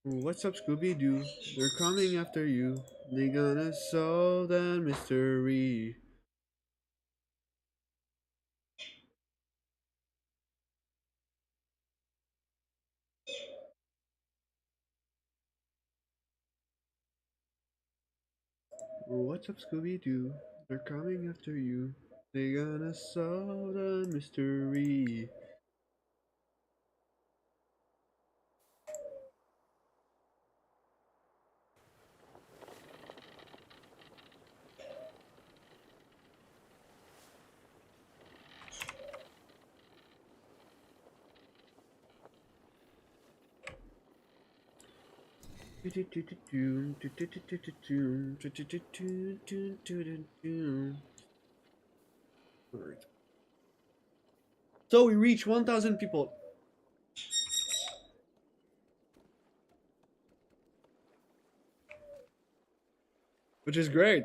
What's up, Scooby Doo? They're coming after you. They gonna solve that mystery. What's up, Scooby Doo? They're coming after you. They gonna solve the mystery. Alright. So we reached 1,000 people, which is great.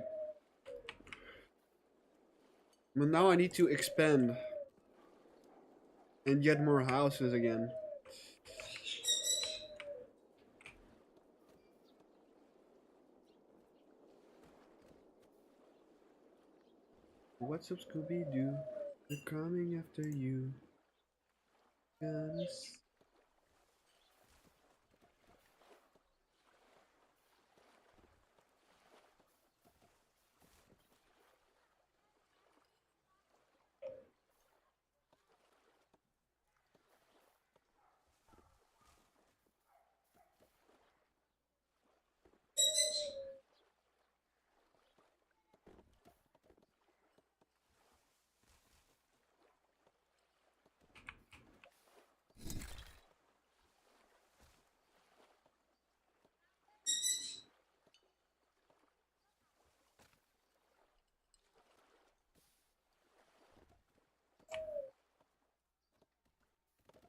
But now I need to expand and get more houses again. What's up, Scooby Doo? They're coming after you. Gonna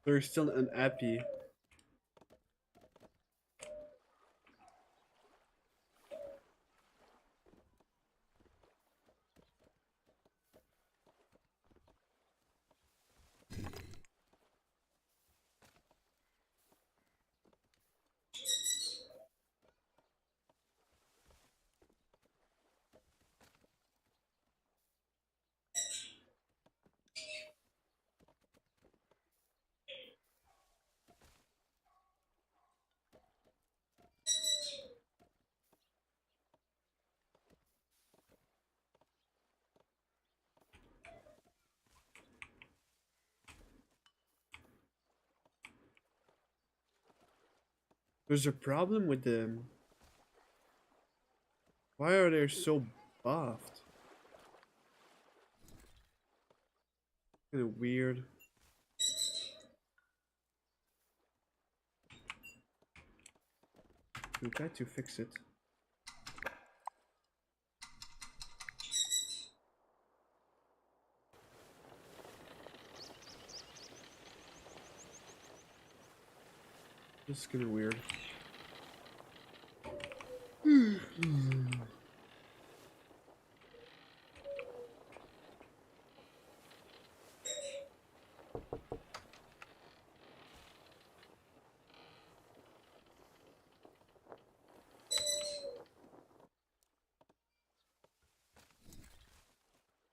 There's still an appy. There's a problem with them. Why are they so buffed? Kind of weird. We try to fix it. This is kind of weird.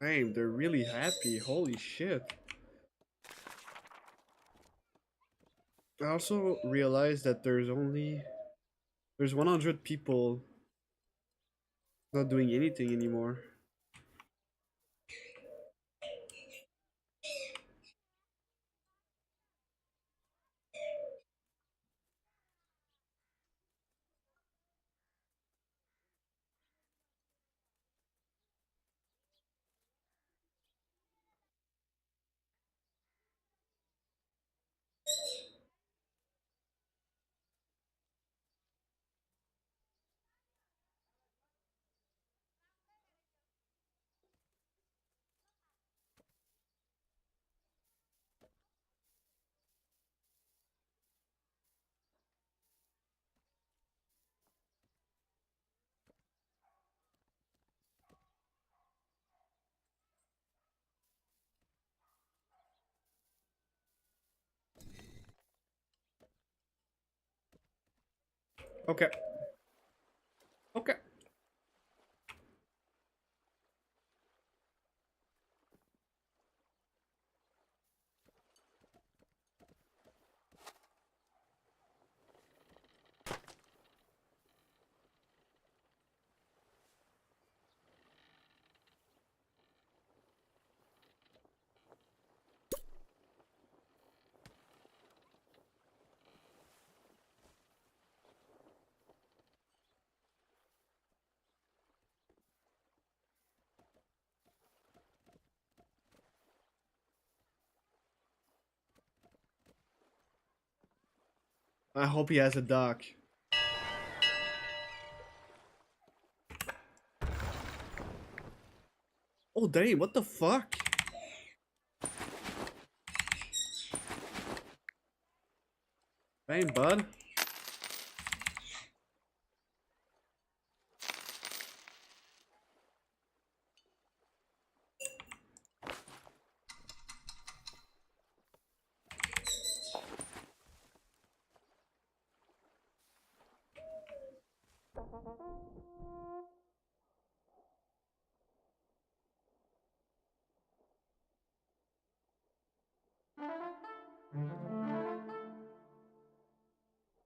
Damn, they're really happy. Holy shit. I also realized that there's 100 people not doing anything anymore. Okay. Okay. I hope he has a duck. Oh, dang, what the fuck? Dang, bud.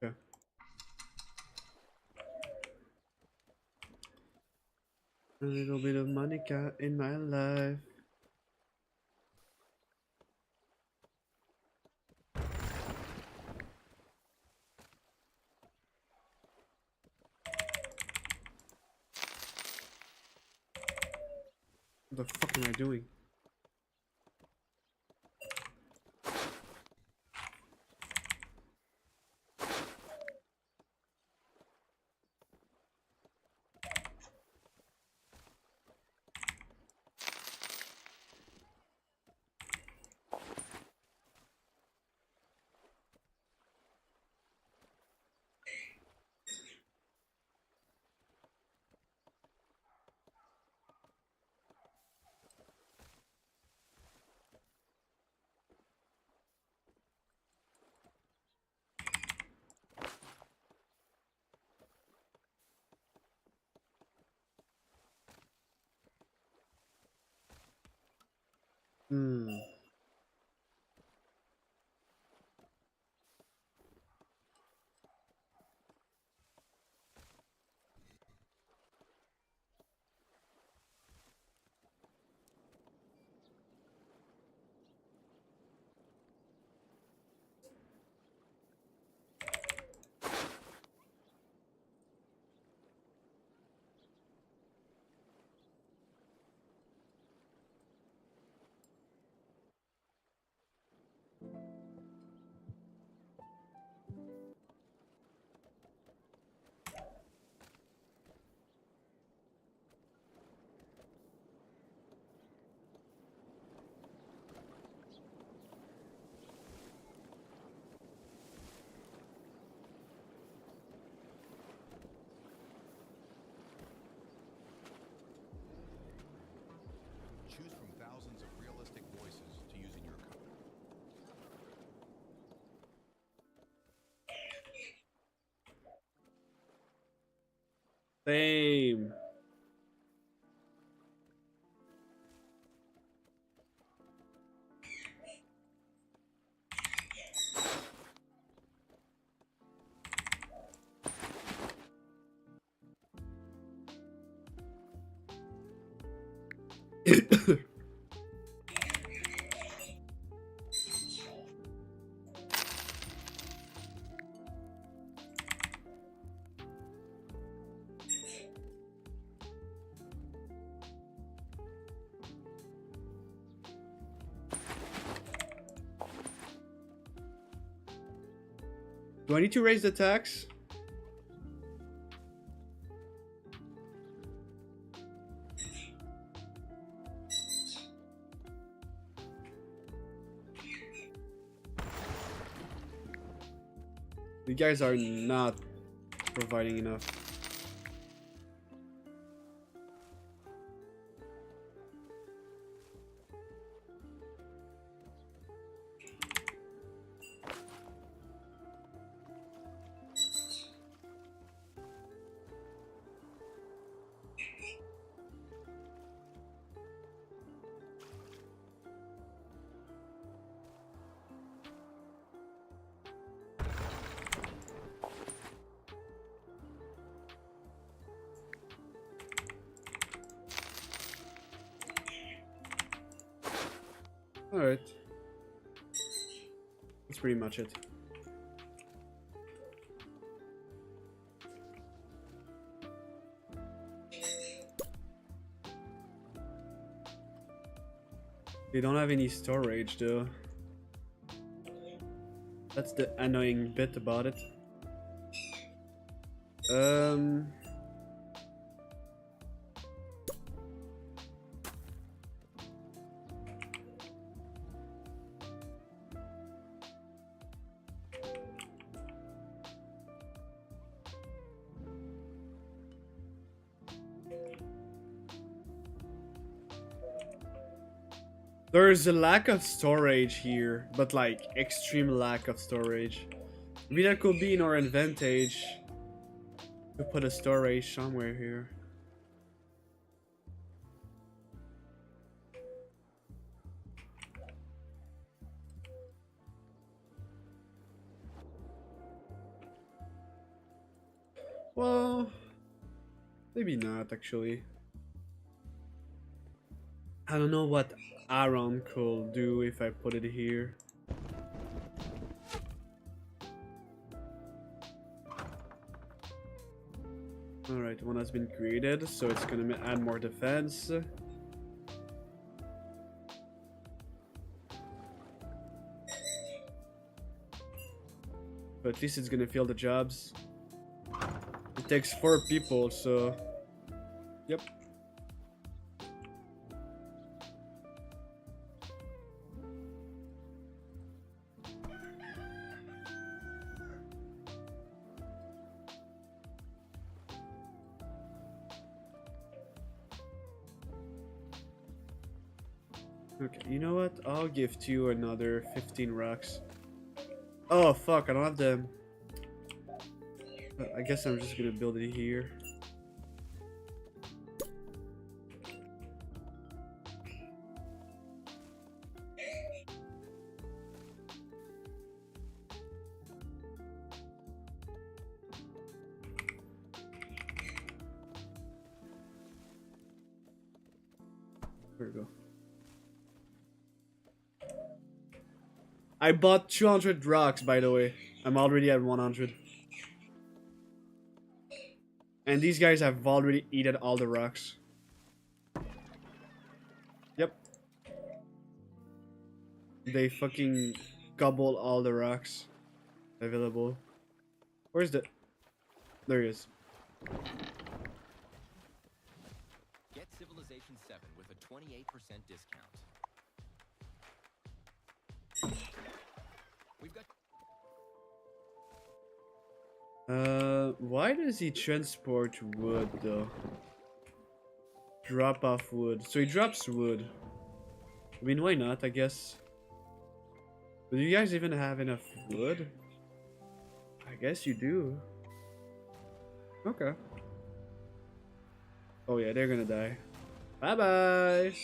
Okay. A little bit of Monica in my life. What the fuck am I doing? Hmm. Choose from thousands of realistic voices to use in your company. Same. Do I need to raise the tax? You guys are not providing enough. Alright. That's pretty much it. They don't have any storage though. That's the annoying bit about it. There's a lack of storage here, but like extreme lack of storage. Maybe that could be in our advantage to put a storage somewhere here. Well, maybe not actually. I don't know what Aaron could do if I put it here. Alright, one has been created, so it's gonna add more defense. But at least it's gonna fill the jobs. It takes 4 people, so... Yep. Okay, you know what? I'll give you another 15 rocks. Oh fuck, I don't have them. I guess I'm just gonna build it here. There we go. I bought 200 rocks, by the way. I'm already at 100. And these guys have already eaten all the rocks. Yep. They fucking gobble all the rocks available. Where's the... There he is. Get Civilization 7 with a 28% discount. We've got... Why does he transport wood though? Drop off wood. So he drops wood. I mean, why not, I guess. Do you guys even have enough wood? I guess you do. Okay. Oh yeah, they're gonna die. Bye-bye!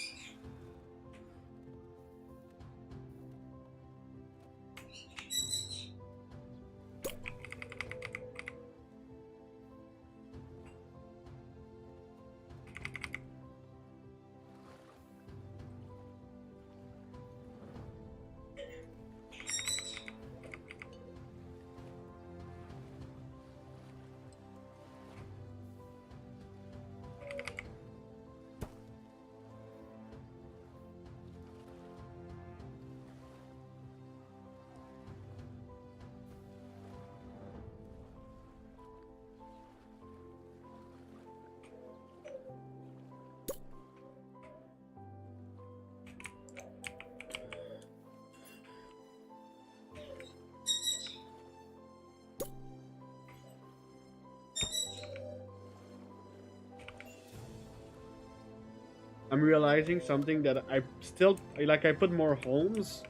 I'm realizing something that I still like. I put more homes,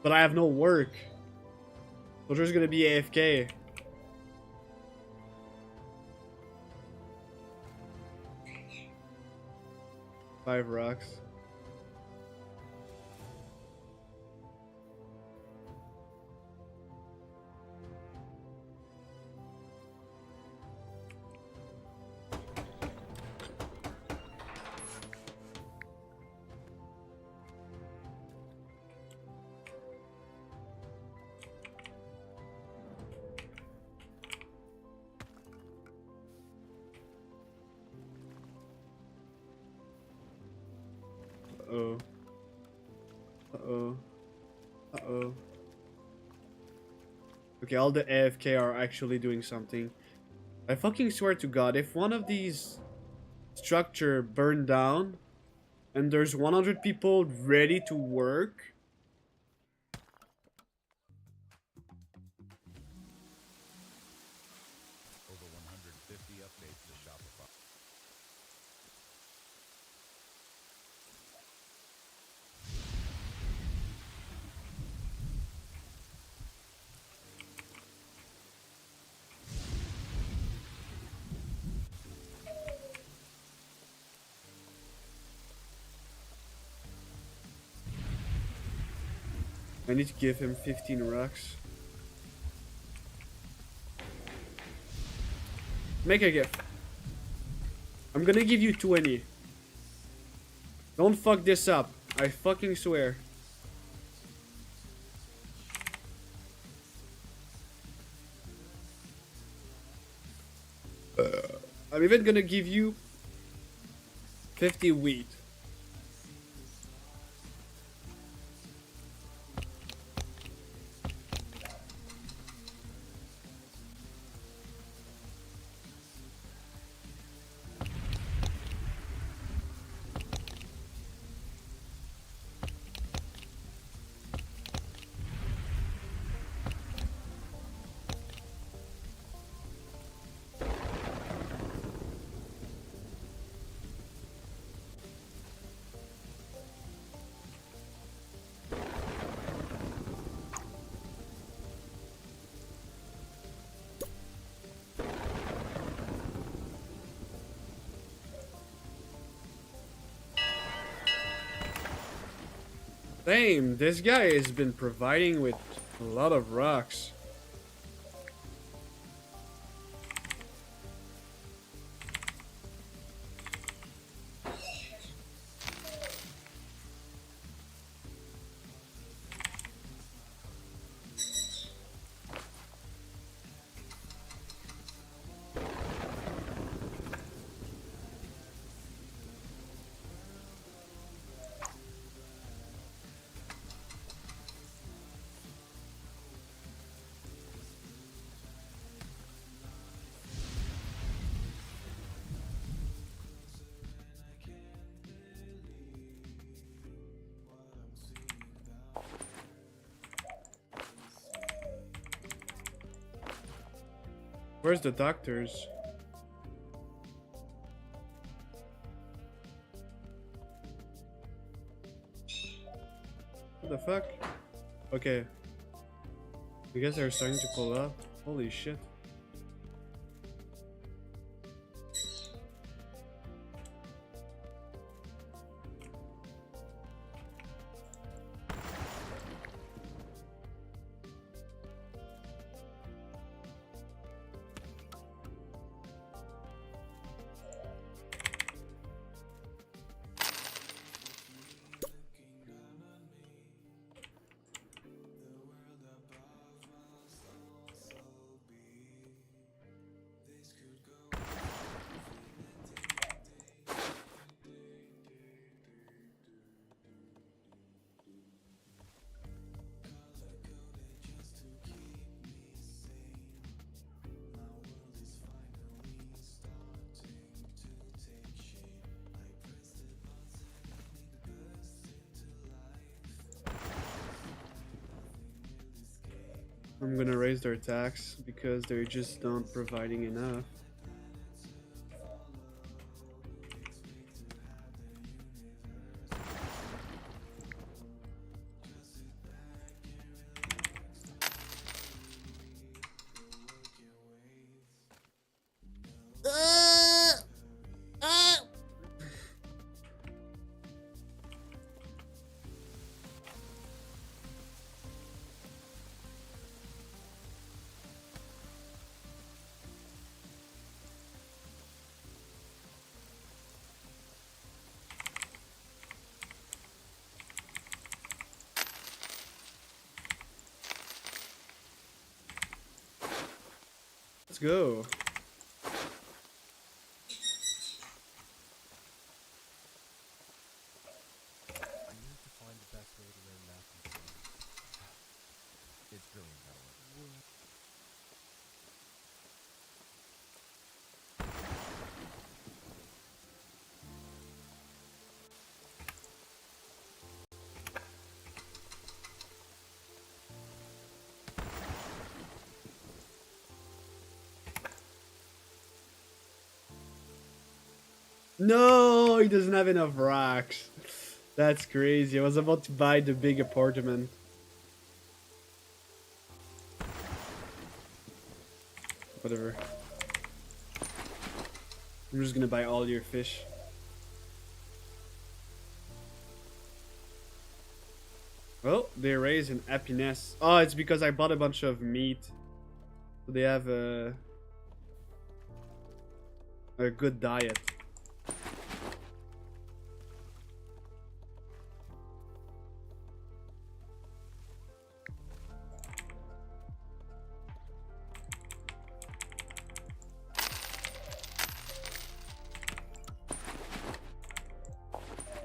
but I have no work. So there's gonna be AFK. Five rocks. Uh-oh. Okay, all the AFK are actually doing something. I fucking swear to God, if one of these structure burned down and there's 100 people ready to work, Over 150 updates to Shopify. I need to give him 15 rocks. Make a gift. I'm gonna give you 20. Don't fuck this up. I fucking swear. I'm even gonna give you 50 wheat. Damn, this guy has been providing with a lot of rocks. Where's the doctors? What the fuck? Okay. I guess they're starting to pull up. Holy shit. I'm gonna raise their tax because they're just not providing enough. Let's go. I need to find the best way to learn math and science. No, he doesn't have enough rocks. That's crazy. I was about to buy the big apartment. Whatever. I'm just gonna buy all your fish. Oh, they raise in happiness. Oh, it's because I bought a bunch of meat. So they have a good diet.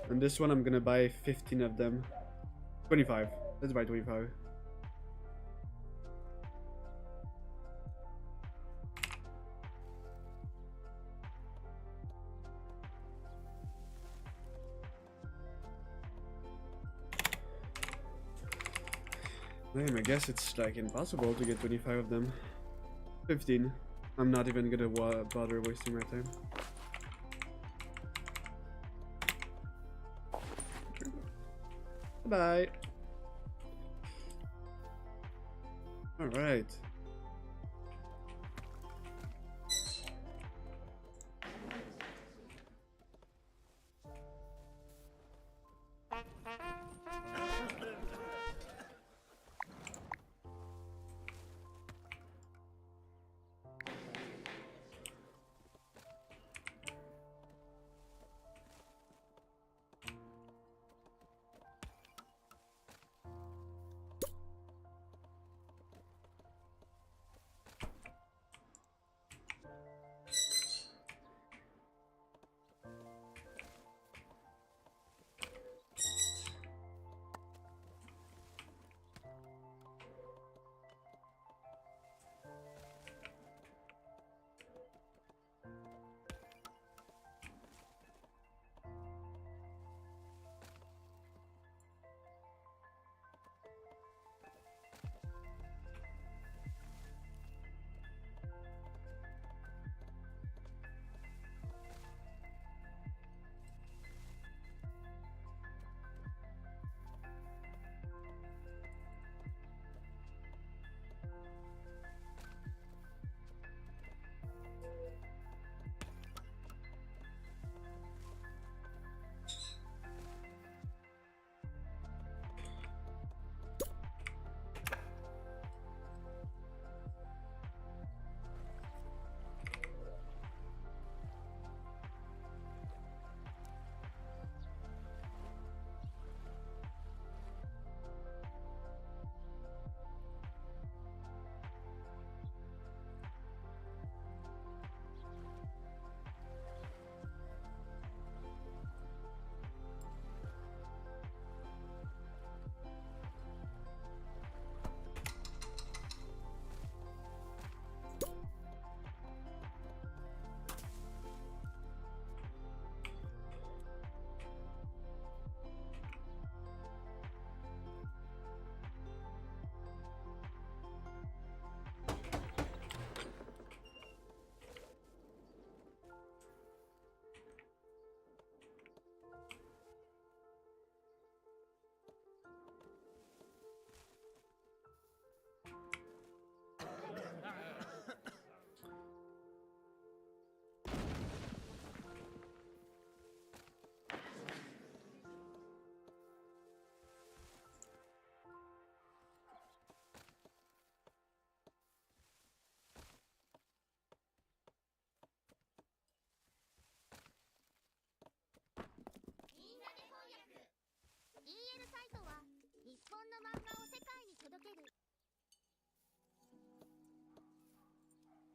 And this one I'm gonna buy 15 of them. 25. Let's buy 25. Damn, I guess it's like impossible to get 25 of them. 15. I'm not even gonna bother wasting my time. Bye. All right.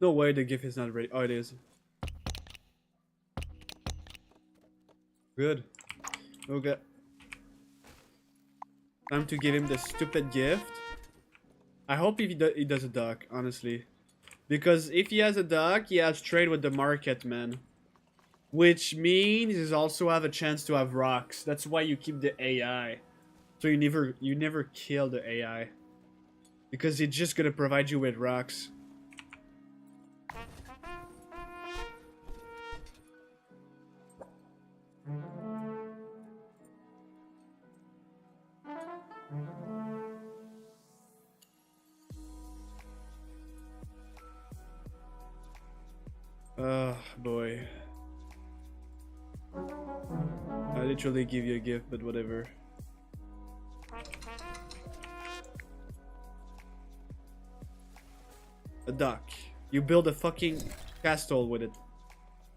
No way the GIF is not ready. Oh, it is. Good. Okay. Time to give him the stupid gift. I hope he does a duck, honestly. Because if he has a duck, he has trade with the market, man. Which means he's also have a chance to have rocks. That's why you keep the AI. So you never kill the AI. Because it's just gonna provide you with rocks. Oh boy. I literally give you a gift, but whatever. A dock. You build a fucking castle with it.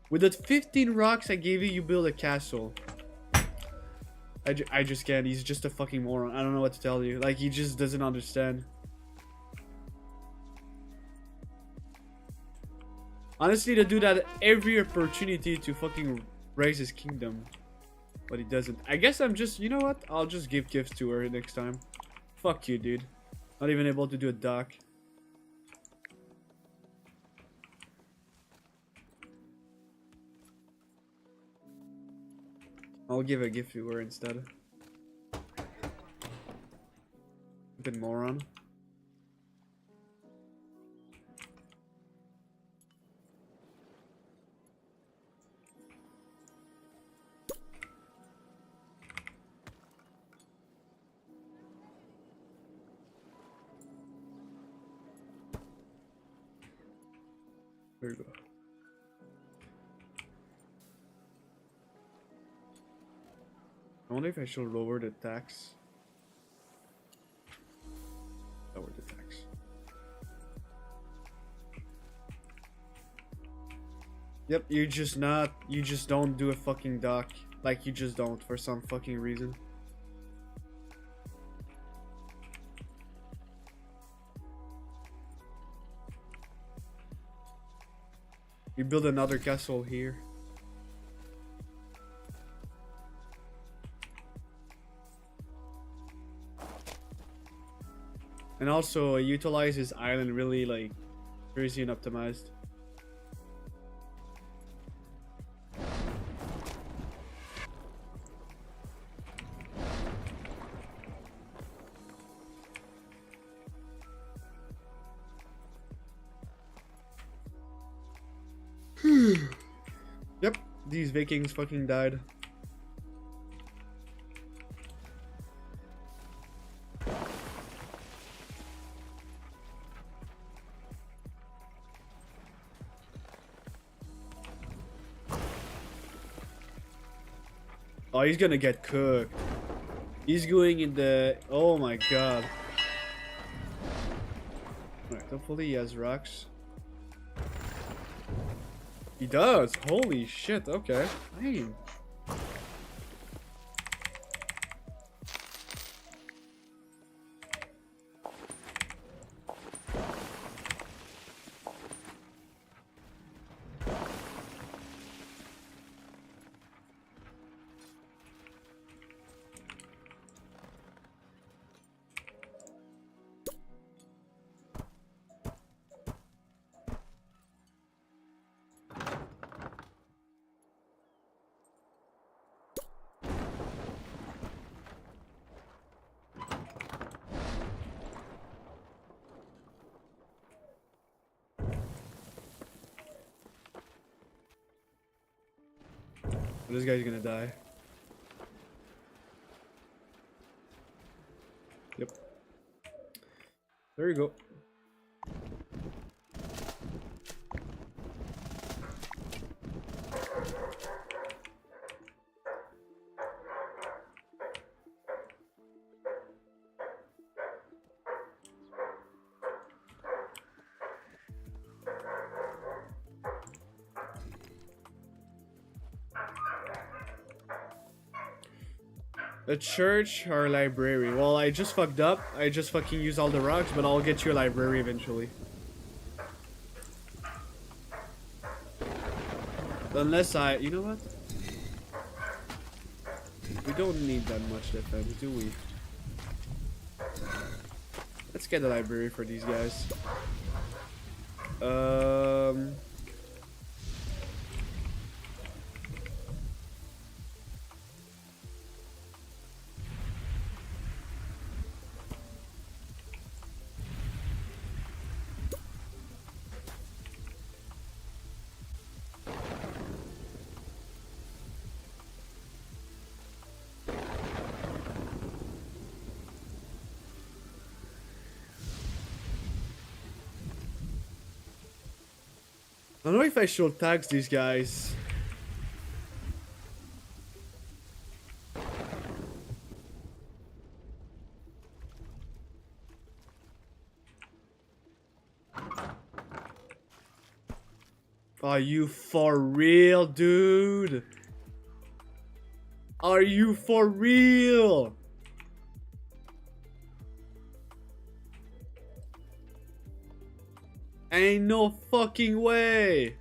With the 15 rocks I gave you, you build a castle. I just can't. He's just a fucking moron. I don't know what to tell you. Like, he just doesn't understand. Honestly, the dude had every opportunity to fucking raise his kingdom. But he doesn't. I guess I'm just... You know what? I'll just give gifts to her next time. Fuck you, dude. Not even able to do a dock. I'll give a gift to her instead. Fucking moron. There you go. I wonder if I should lower the tax. Lower the tax. Yep, you just don't do a fucking dock. Like, you just don't, for some fucking reason. You build another castle here. And also utilize his island really like crazy and optimized. Yep, these Vikings fucking died. Oh, he's gonna get cooked. He's going in the... Oh my god. Alright, hopefully he has rocks. He does! Holy shit, okay. Damn. This guy's gonna die. Yep. There you go. A church or a library? Well, I just fucked up. I just fucking used all the rocks, but I'll get you a library eventually. Unless I... You know what? We don't need that much defense, do we? Let's get a library for these guys. I don't know if I should tax these guys. Are you for real, dude? Are you for real? Ain't no fucking way.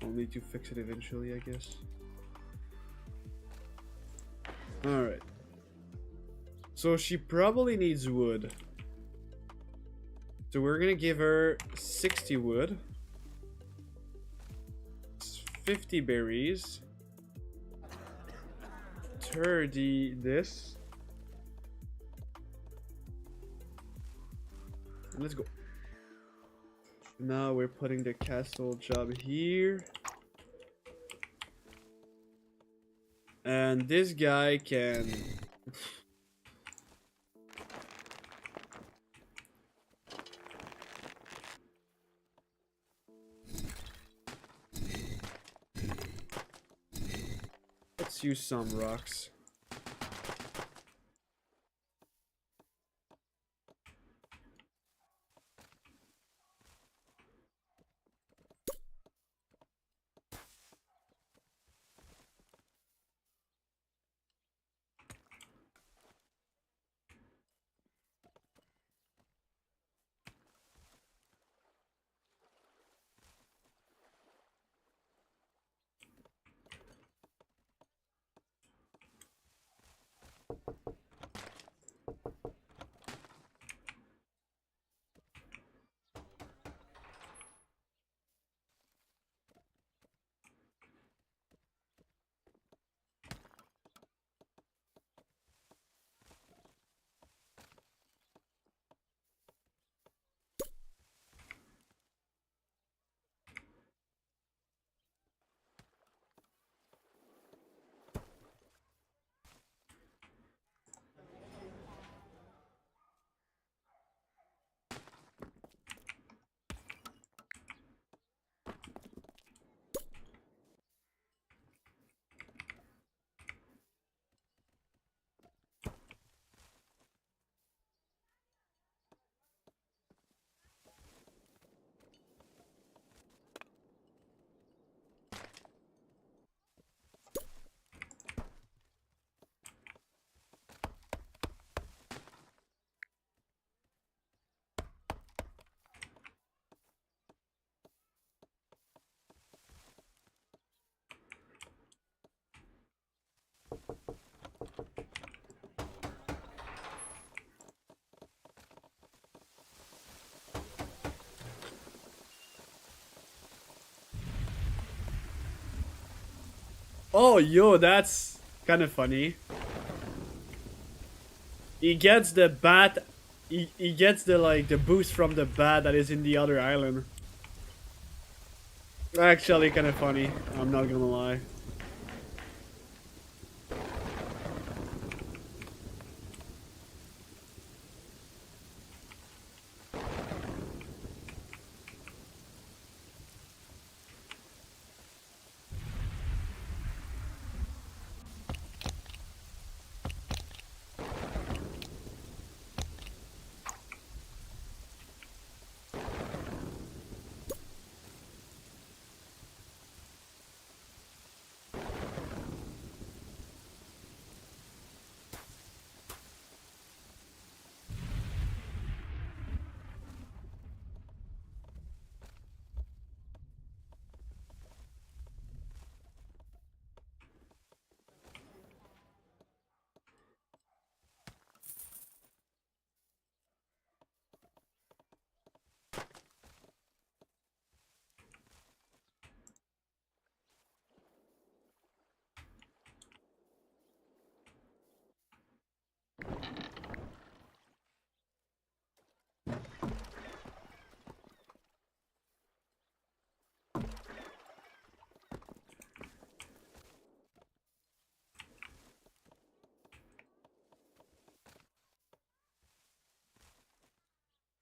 I'll need to fix it eventually, I guess. Alright. So she probably needs wood. So we're gonna give her 60 wood. 50 berries. 30 this. And let's go. Now we're putting the castle job here. And this guy can... Let's use some rocks. Oh, yo, that's kind of funny. He gets the bat. He gets the like the boost from the bat that is in the other island. Actually, kind of funny. I'm not gonna lie.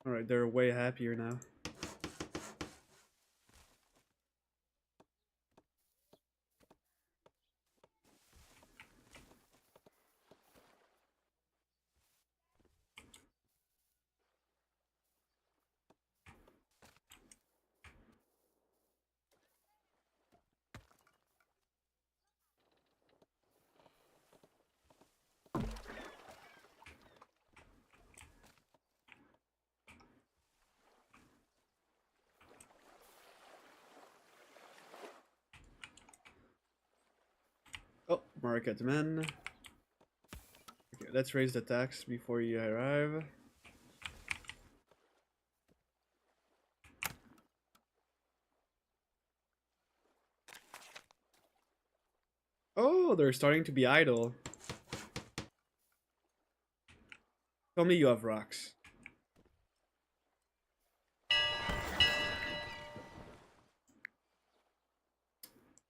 Alright, they're way happier now. Oh, market man. Okay, let's raise the tax before you arrive. Oh, they're starting to be idle. Tell me you have rocks.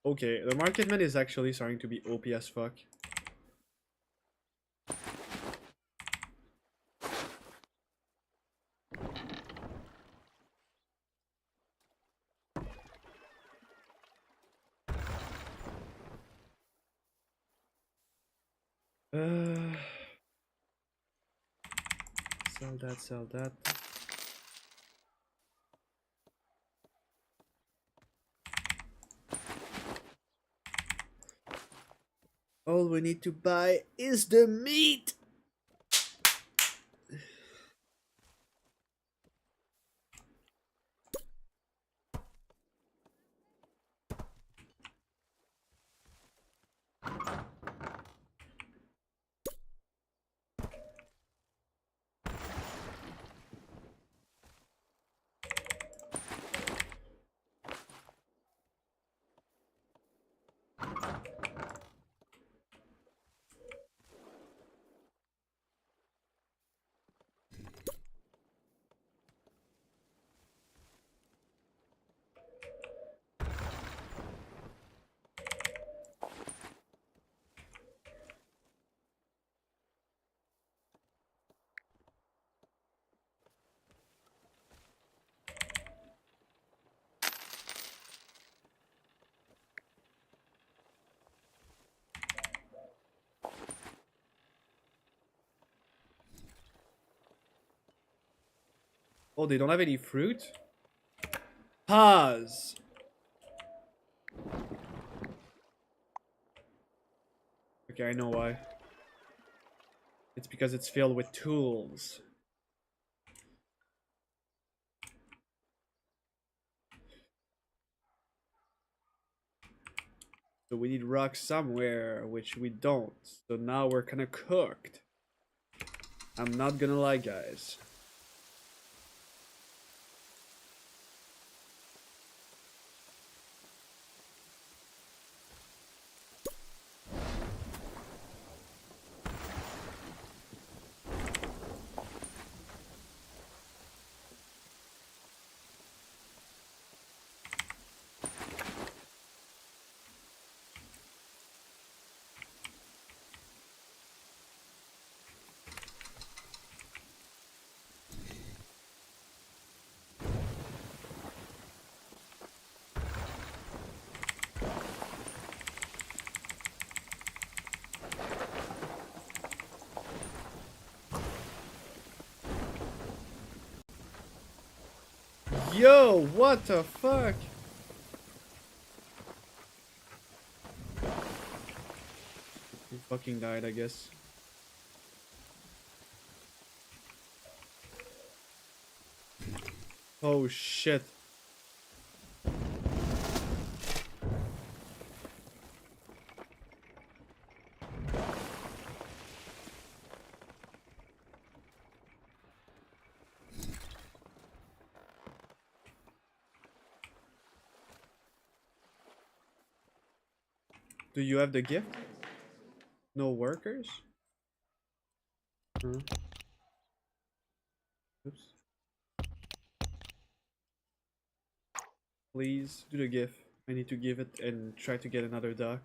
Okay, the marketman is actually starting to be OP as fuck. Sell that, sell that. All we need to buy is the meat! Oh, they don't have any fruit? Pause! Okay, I know why. It's because it's filled with tools. So we need rocks somewhere, which we don't. So now we're kinda cooked. I'm not gonna lie, guys. Yo, what the fuck? He fucking died, I guess. Oh shit. Do you have the gift? No workers? Huh? Oops. Please do the gift. I need to give it and try to get another dock.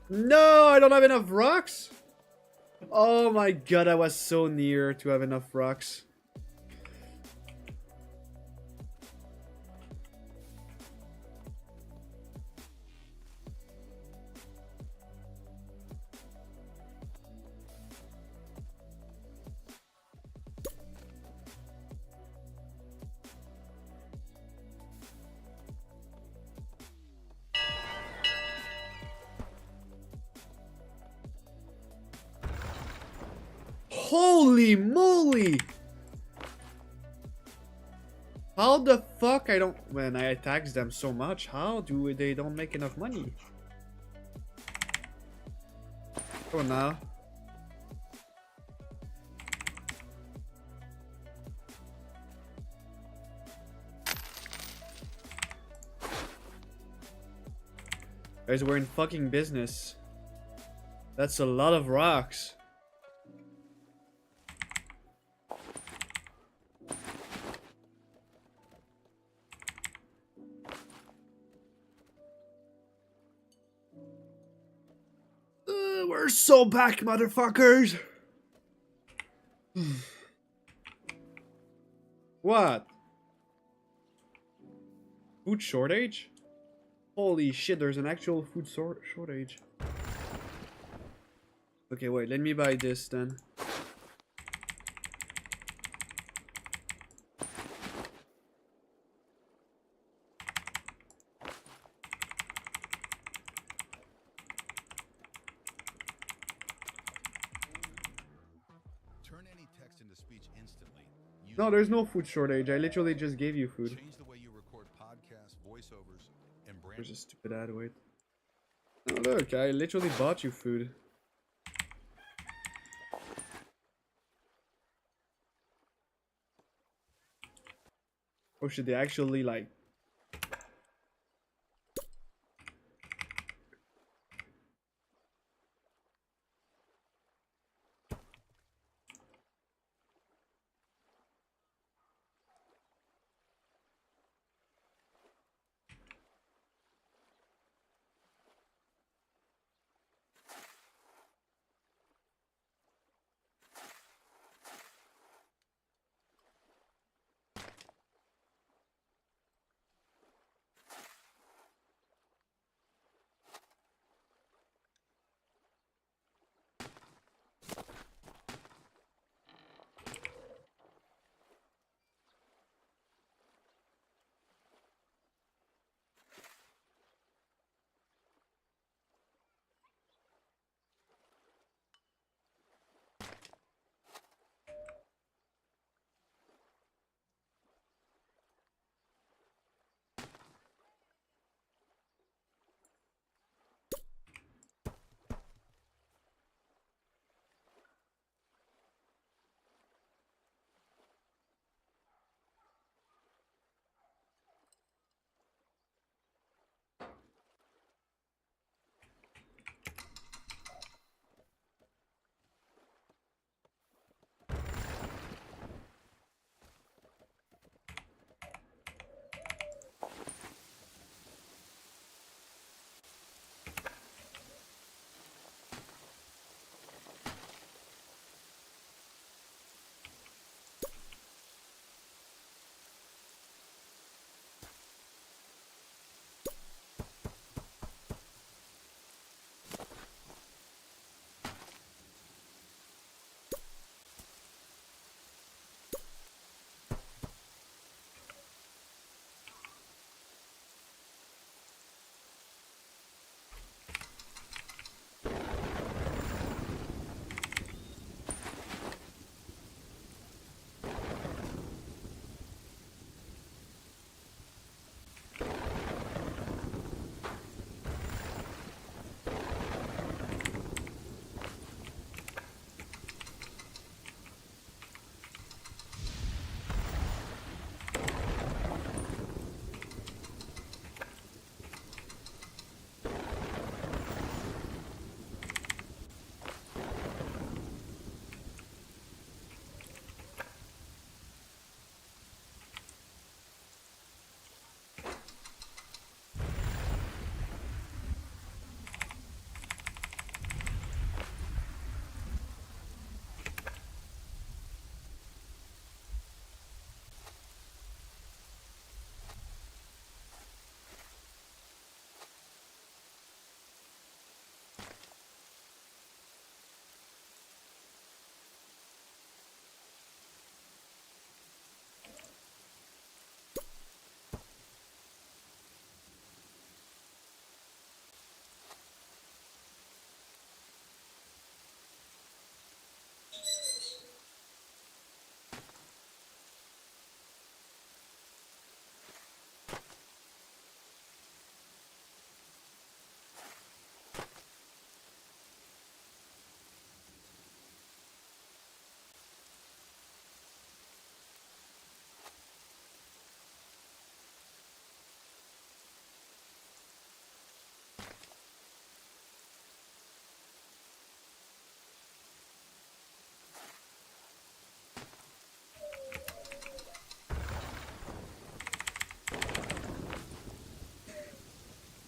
No, I don't have enough rocks. Oh my god, I was so near to have enough rocks. Holy moly! How the fuck I don't... When I tax them so much, how do they don't make enough money? Oh, now. Guys, we're in fucking business. That's a lot of rocks. We're so back, motherfuckers. What? Food shortage? Holy shit, there's an actual food shortage. Okay, wait, let me buy this then. Turn any text into speech instantly. No, there's no food shortage. I literally just gave you food. Change the way you record podcasts, voiceovers, and brand. There's a stupid ad, wait. Oh, look, I literally bought you food. Or should they actually, like...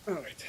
All right.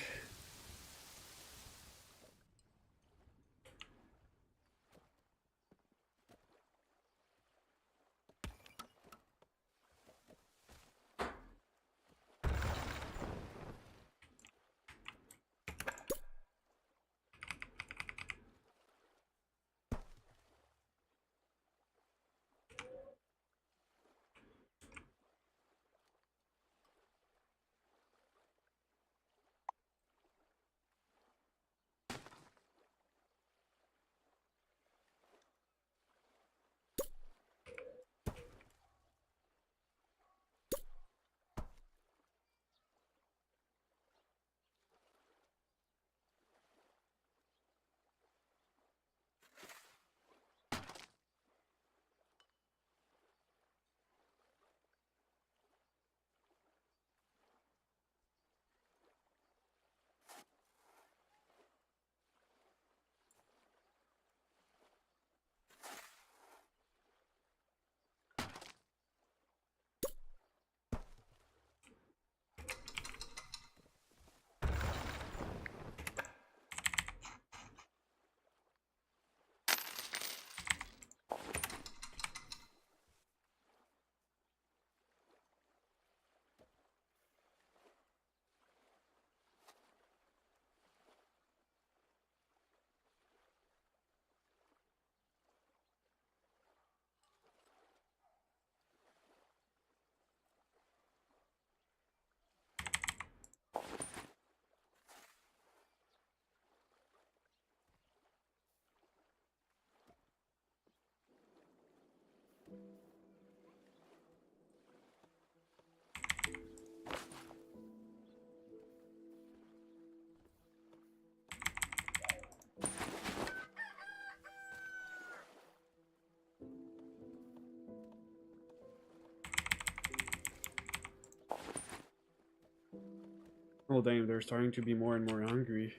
Oh damn, they're starting to be more and more hungry.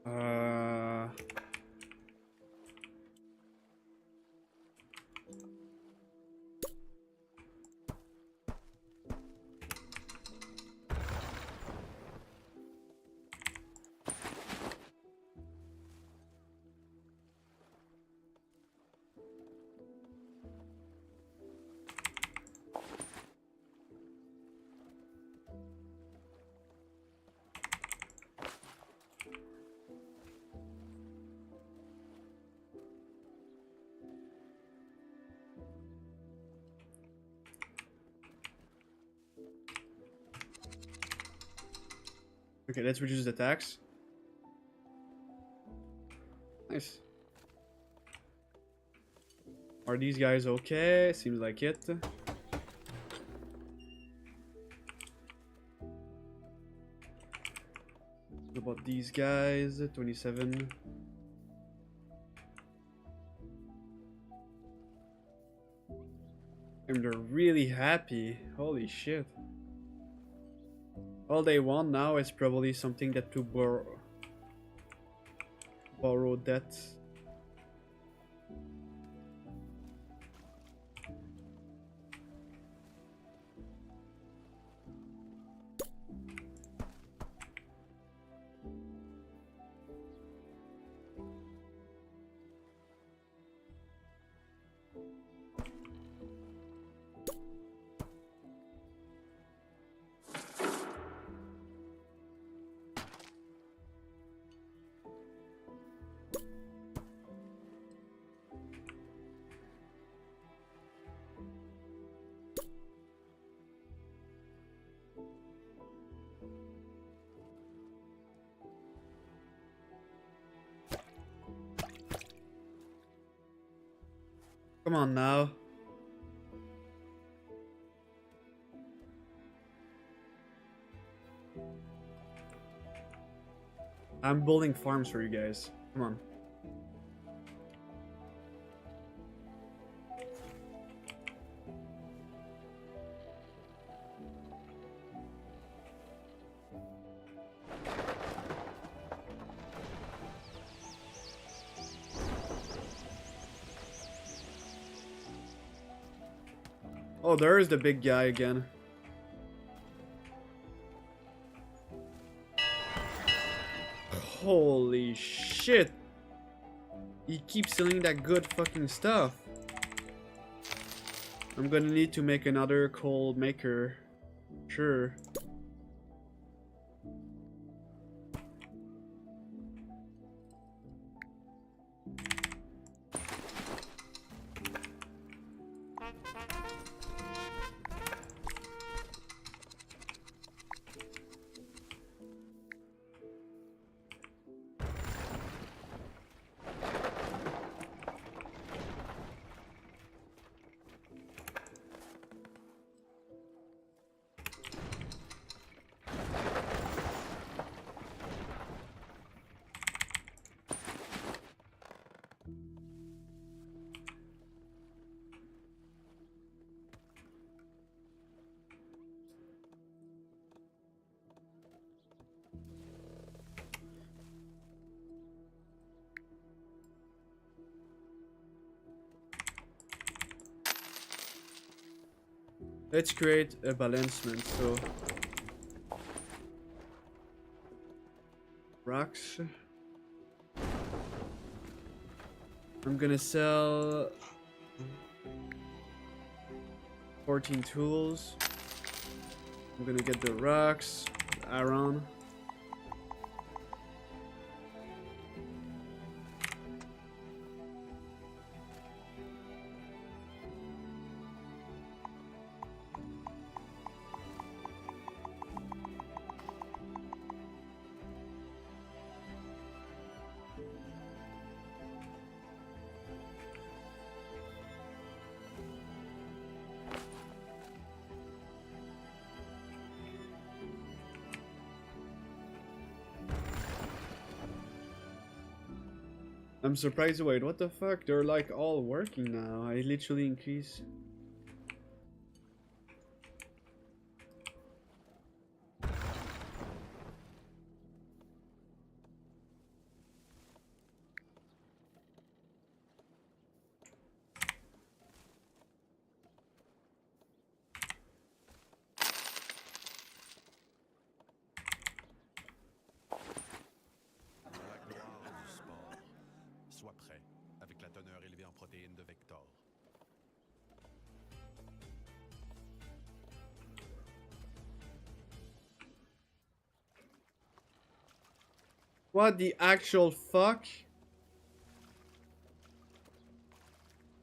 Uh, okay, let's reduce the tax. Nice. Are these guys okay? Seems like it. What about these guys? 27. And they're really happy. Holy shit. All they want now is probably something that to borrow debt. Come on now. I'm building farms for you guys. Come on. Oh, there is the big guy again. Holy shit. He keeps selling that good fucking stuff. I'm gonna need to make another coal maker. Sure. Let's create a balancement. So rocks. I'm gonna sell 14 tools. I'm gonna get the rocks, iron. I'm surprised. Wait, what the fuck? They're like all working now. I literally increase. Lac noir du sport. Sois prêt, avec la teneur élevée en protéines de Vector. What the actual fuck?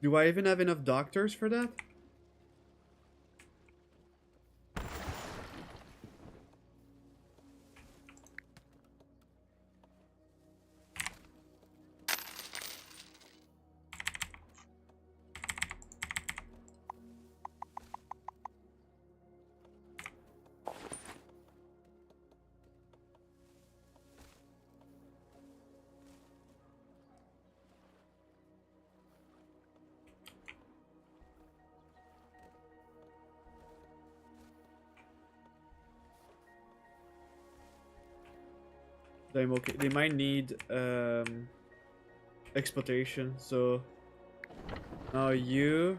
Do I even have enough doctors for that? I'm okay. They might need exploitation. So now you.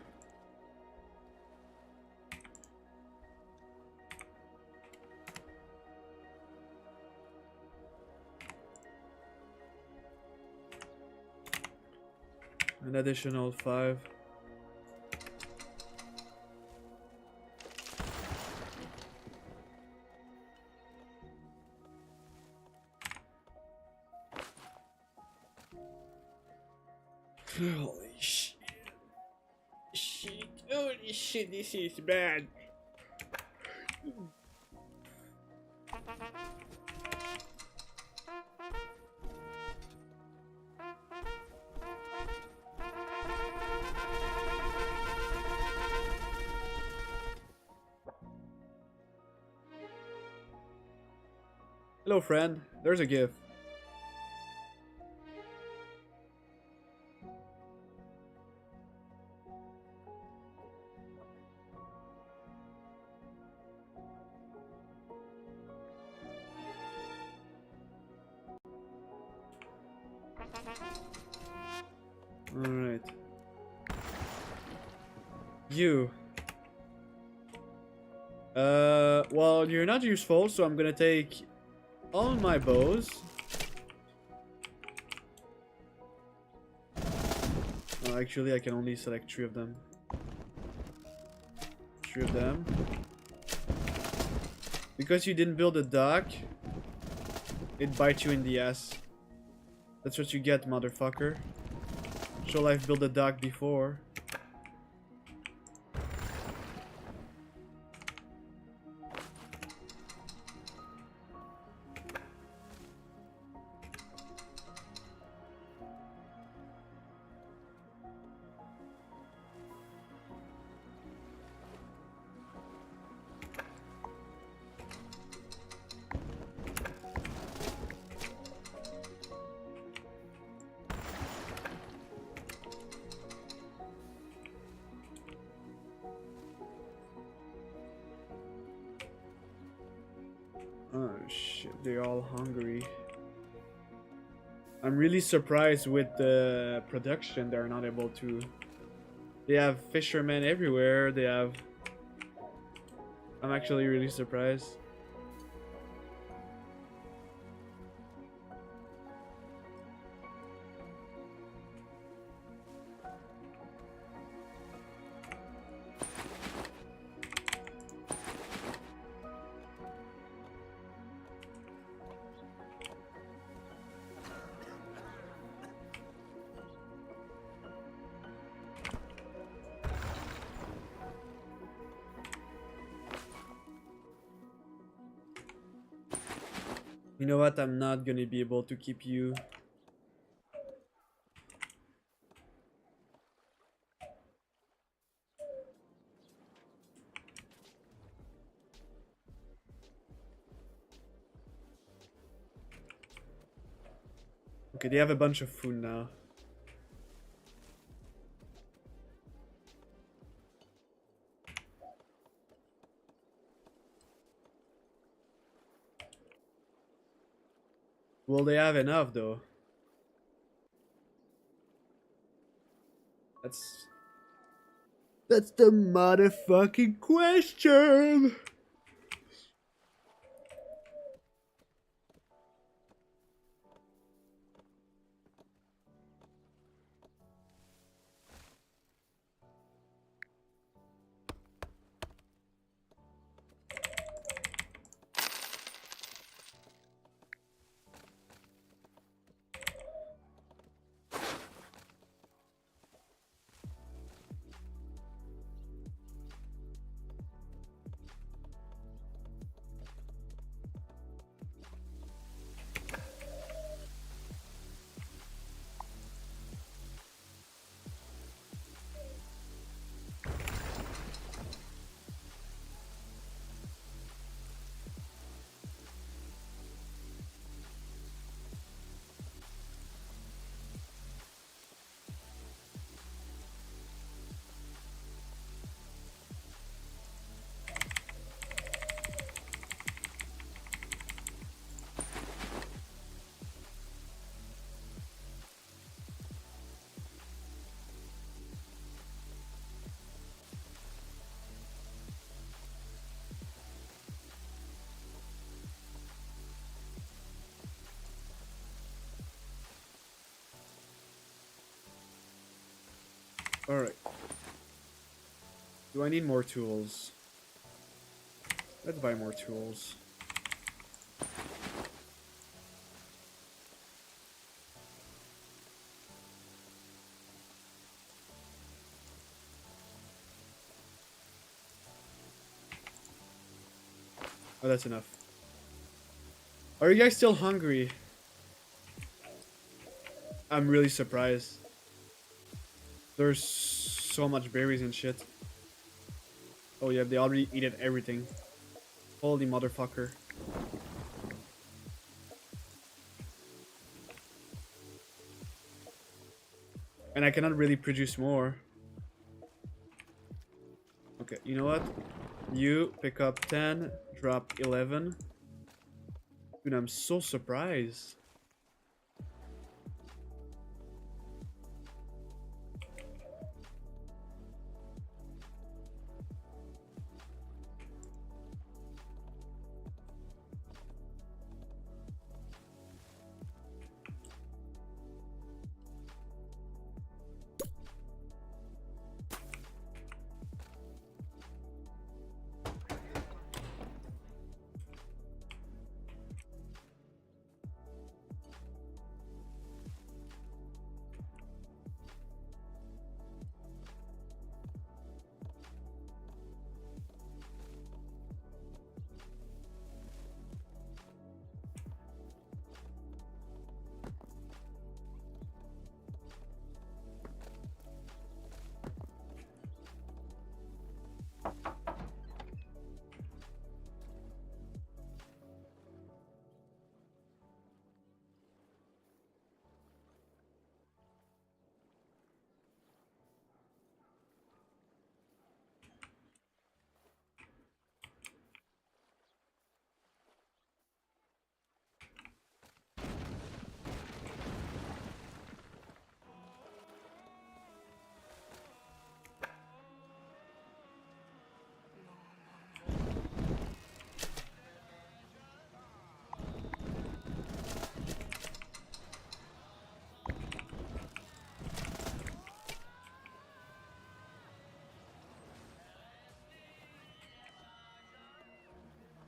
An additional 5. Holy shit. Shit. Holy shit, this is bad. Hello, friend. There's a gift. Alright. You. Well, you're not useful, so I'm gonna take all my bows. Oh, actually, I can only select 3 of them. 3 of them. Because you didn't build a dock, it bites you in the ass. That's what you get, motherfucker. Show Life built a dock before. Oh shit, they're all hungry. I'm really surprised with the production they're not able to. They have fishermen everywhere, they have... I'm actually really surprised. You know what? I'm not gonna be able to keep you. Okay, they have a bunch of food now. Will they have enough though? That's the motherfucking question. Alright. Do I need more tools? Let's buy more tools. Oh, that's enough. Are you guys still hungry? I'm really surprised. There's so much berries and shit. Oh yeah, they already eaten everything. Holy motherfucker. And I cannot really produce more. Okay, you know what? You pick up 10, drop 11. Dude, I'm so surprised.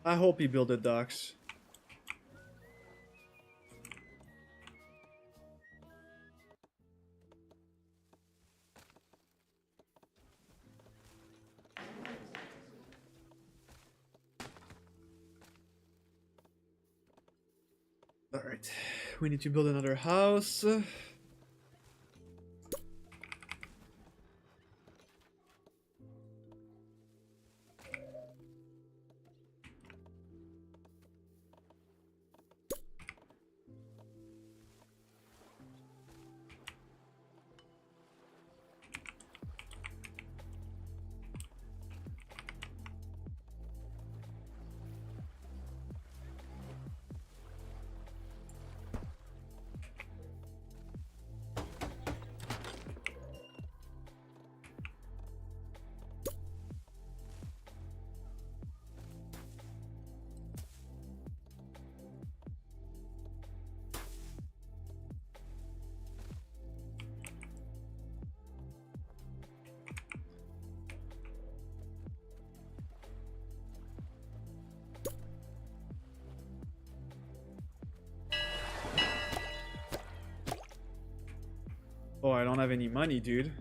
I hope he built the docks. Alright, we need to build another house. Oh, I don't have any money, dude.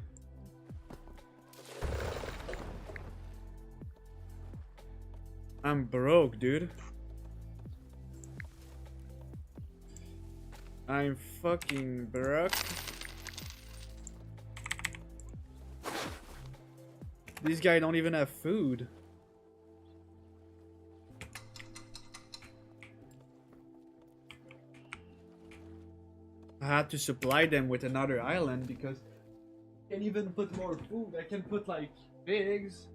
I'm broke, dude. I'm fucking broke. These guys don't even have food. I had to supply them with another island because I can even put more food. I can put like pigs.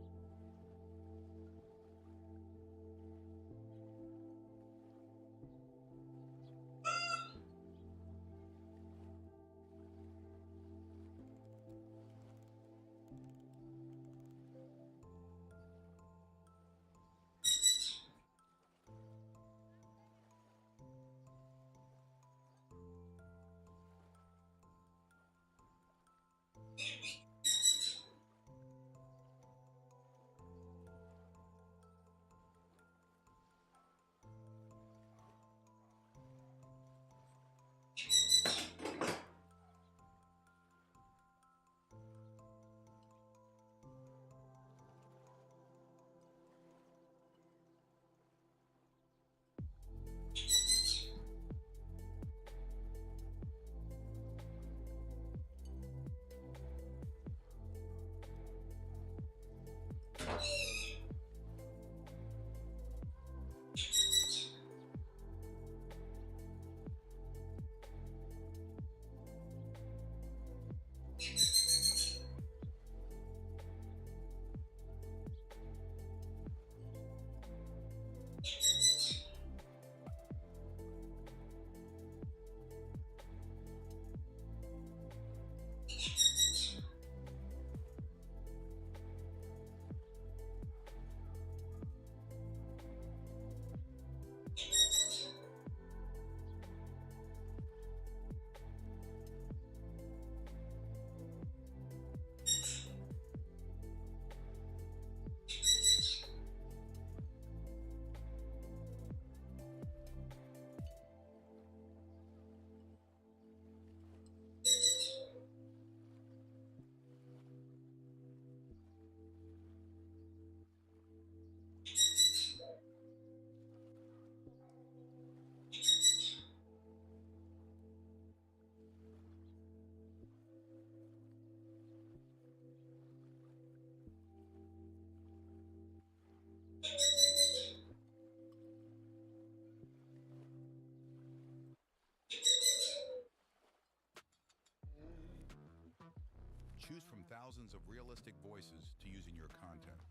Choose from thousands of realistic voices to use in your content.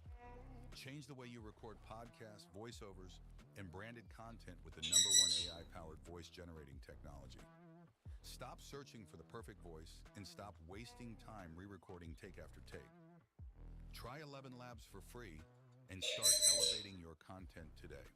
Change the way you record podcasts, voiceovers, and branded content with the #1 AI-powered voice generating technology. Stop searching for the perfect voice and stop wasting time re-recording take after take. Try 11 Labs for free and start elevating your content today.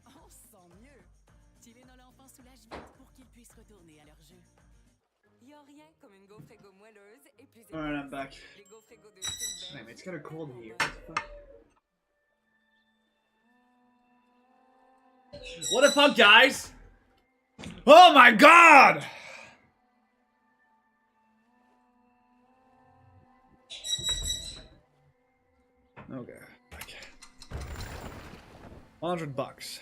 On se sent mieux. Tylenol enfant soulage vite pour qu'ils puissent retourner à leur jeu. Y a rien comme une gaufre-égo moelleuse et plus Alright, I'm épaisse. back. Les gaufres-égo de style Damn, beige it's kinda cold in ont here. un- What the fuck, guys? Oh my god! Okay. Okay. $100.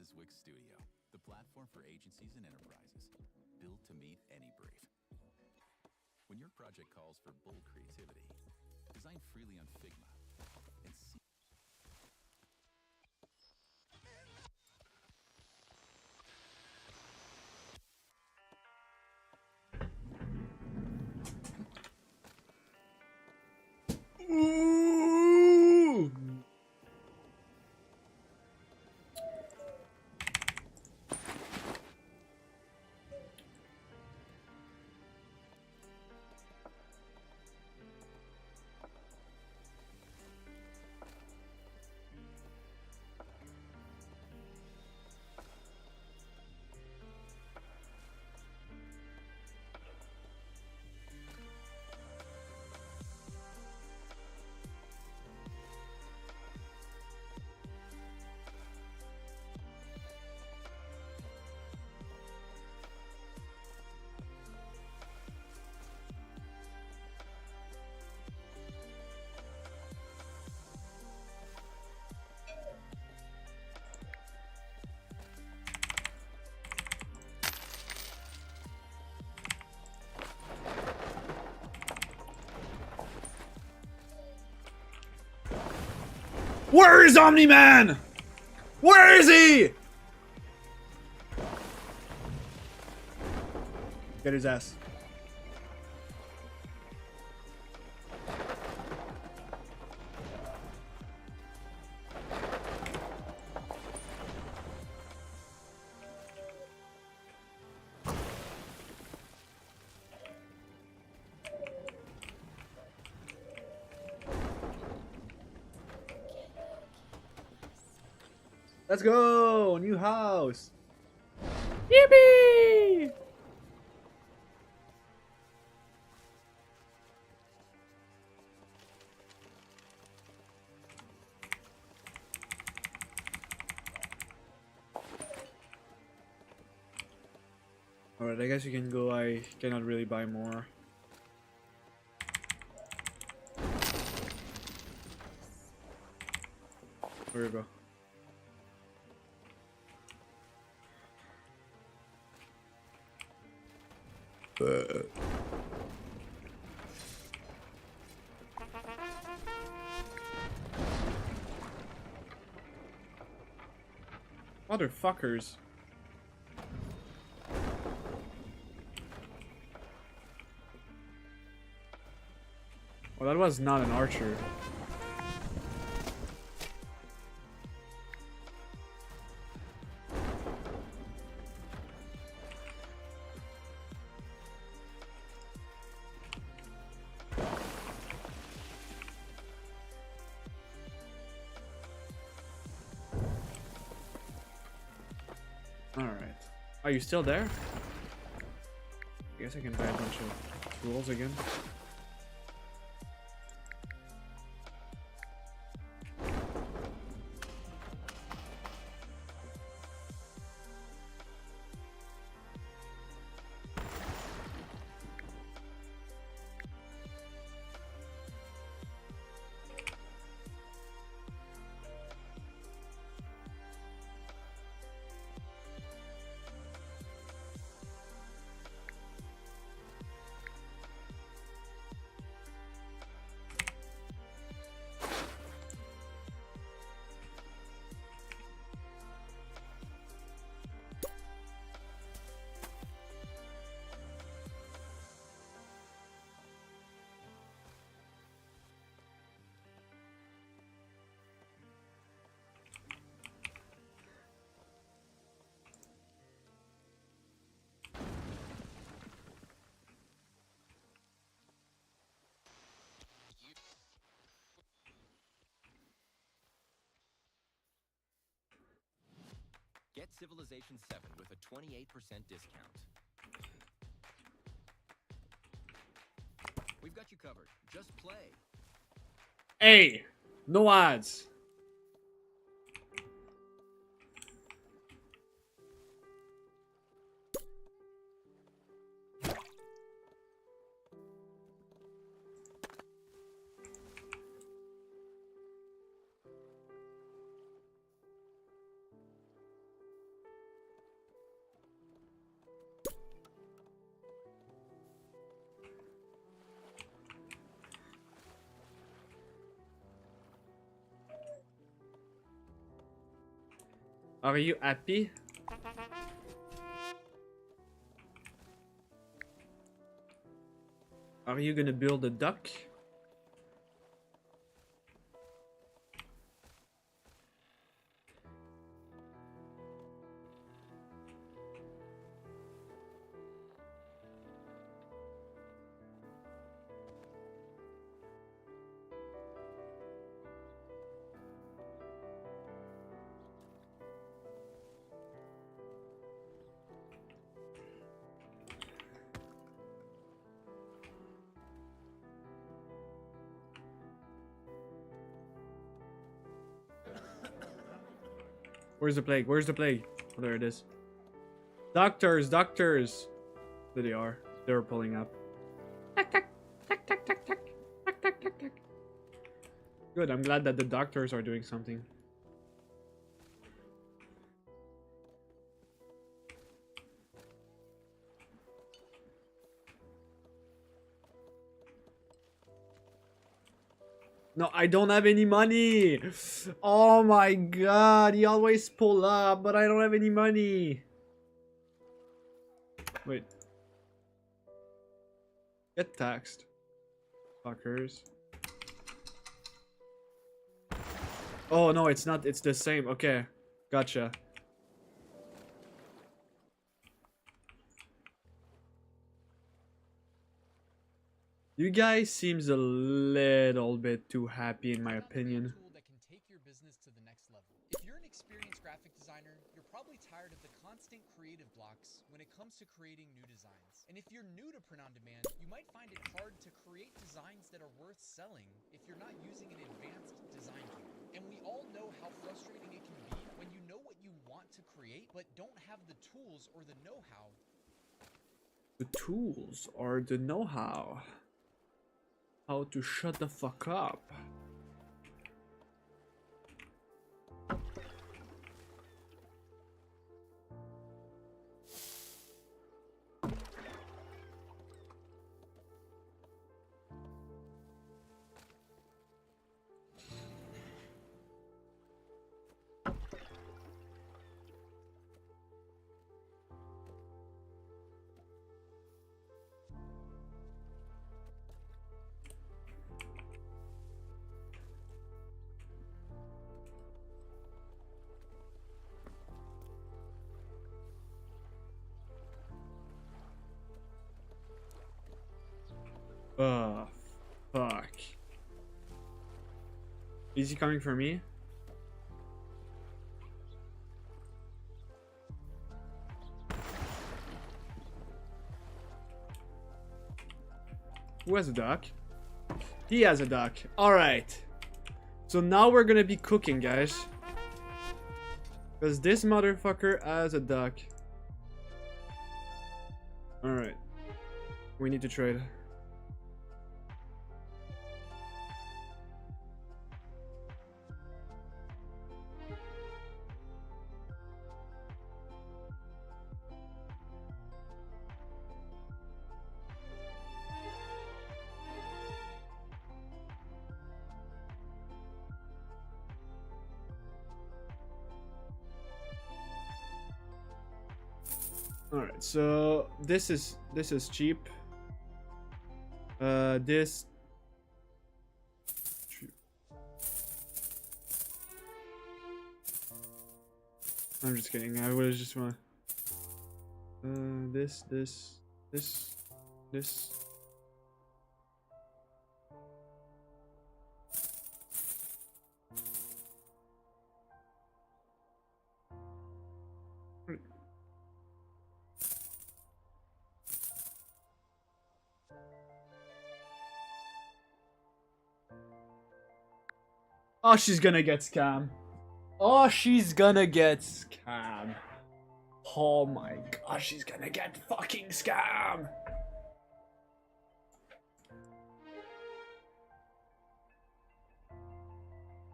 is Wix Studio, the platform for agencies and enterprises, built to meet any brief. When your project calls for bold creativity, design freely on Figma and see. Ooh. Where is Omni-Man? Where is he? Get his ass. Let's go! New house! Yippee! Alright, I guess you can go. I cannot really buy more. Where you go? Motherfuckers. Well, that was not an archer. Alright. Are you still there? I guess I can buy a bunch of tools again. Get Civilization 7 with a 28% discount. We've got you covered. Just play. Hey! No ads! Are you happy? Are you gonna build a duck? Where's the plague? Where's the plague? Oh, there it is. Doctors, doctors. There they are. They're pulling up. Good, I'm glad that the doctors are doing something. No, I don't have any money. Oh my god, he always pull up, but I don't have any money. Wait. Get taxed. Fuckers. Oh no, it's not, it's the same. Okay. Gotcha. You guys seems a little bit too happy in my opinion. Tool that can take your business to the next level. If you're an experienced graphic designer, you're probably tired of the constant creative blocks when it comes to creating new designs. And if you're new to print on demand, you might find it hard to create designs that are worth selling if you're not using an advanced design tool. And we all know how frustrating it can be when you know what you want to create but don't have the tools or the know-how. The tools or the know-how. How to shut the fuck up. Oh, fuck. Is he coming for me? Who has a duck? He has a duck. Alright. So now we're gonna be cooking, guys. Because this motherfucker has a duck. Alright. We need to trade. Alright, so this is cheap. This I'm just kidding. I would just want this. Oh, she's gonna get scammed. Oh, she's gonna get scammed. Oh my gosh, she's gonna get fucking scammed.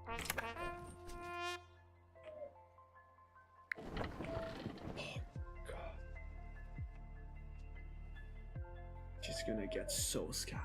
Oh god. She's gonna get so scammed.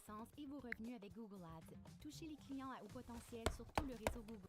croissance et vos revenus avec Google Ads. Touchez les clients à haut potentiel sur tout le réseau Google.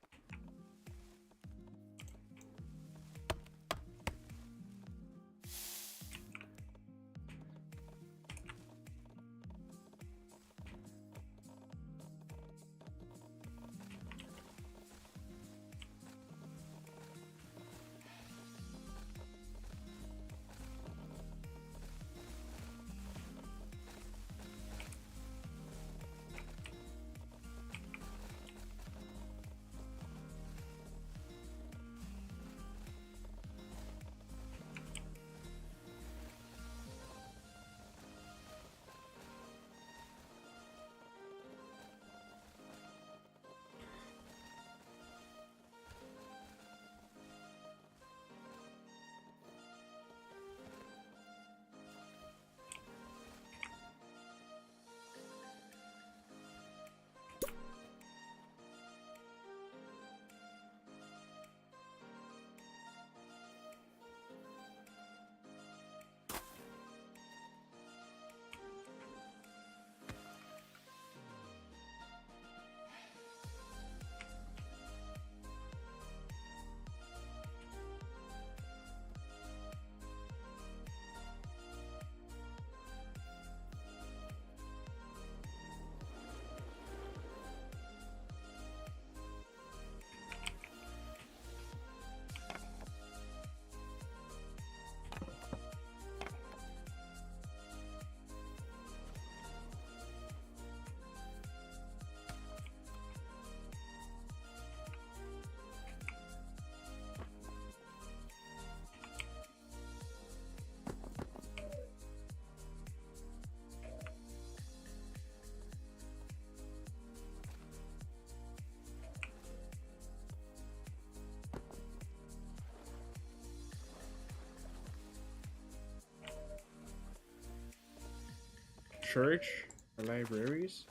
Church? Or libraries?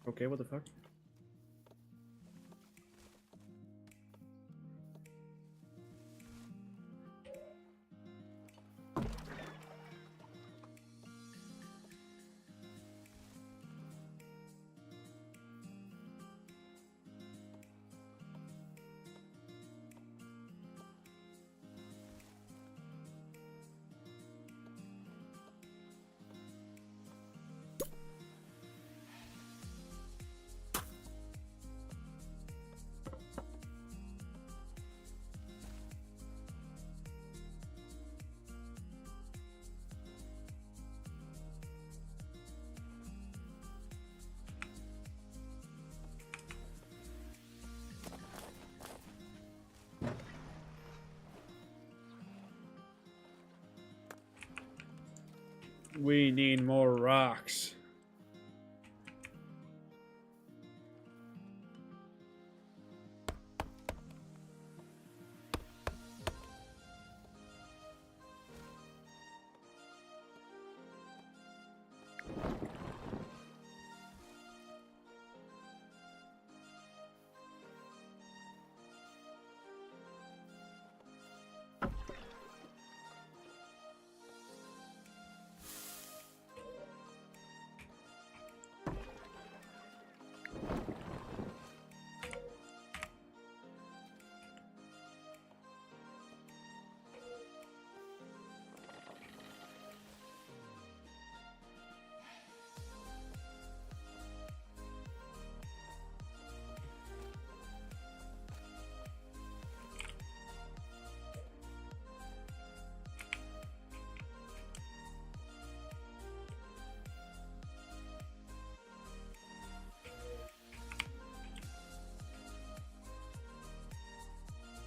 Okay, what the fuck? We need more rocks.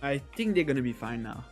I think they're gonna be fine now.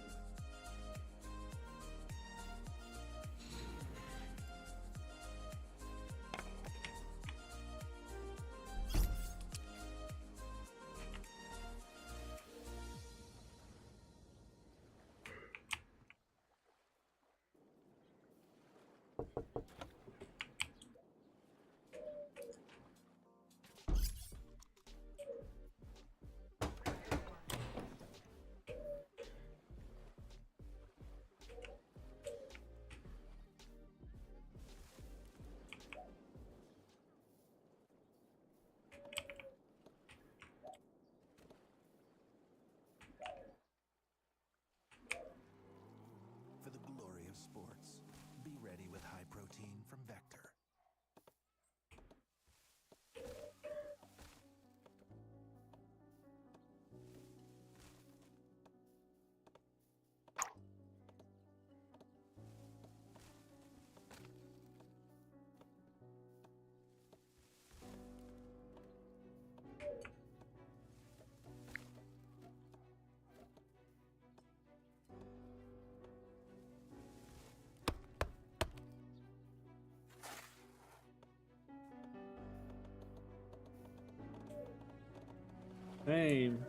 Same.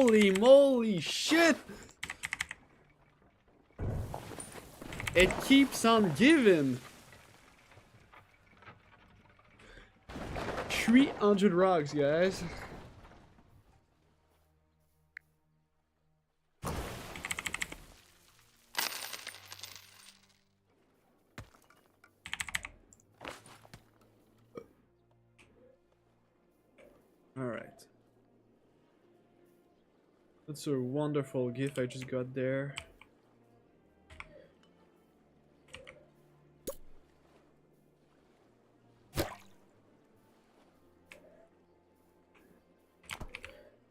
Holy moly shit! It keeps on giving. 300 rocks, guys. Alright. That's a wonderful gift I just got there.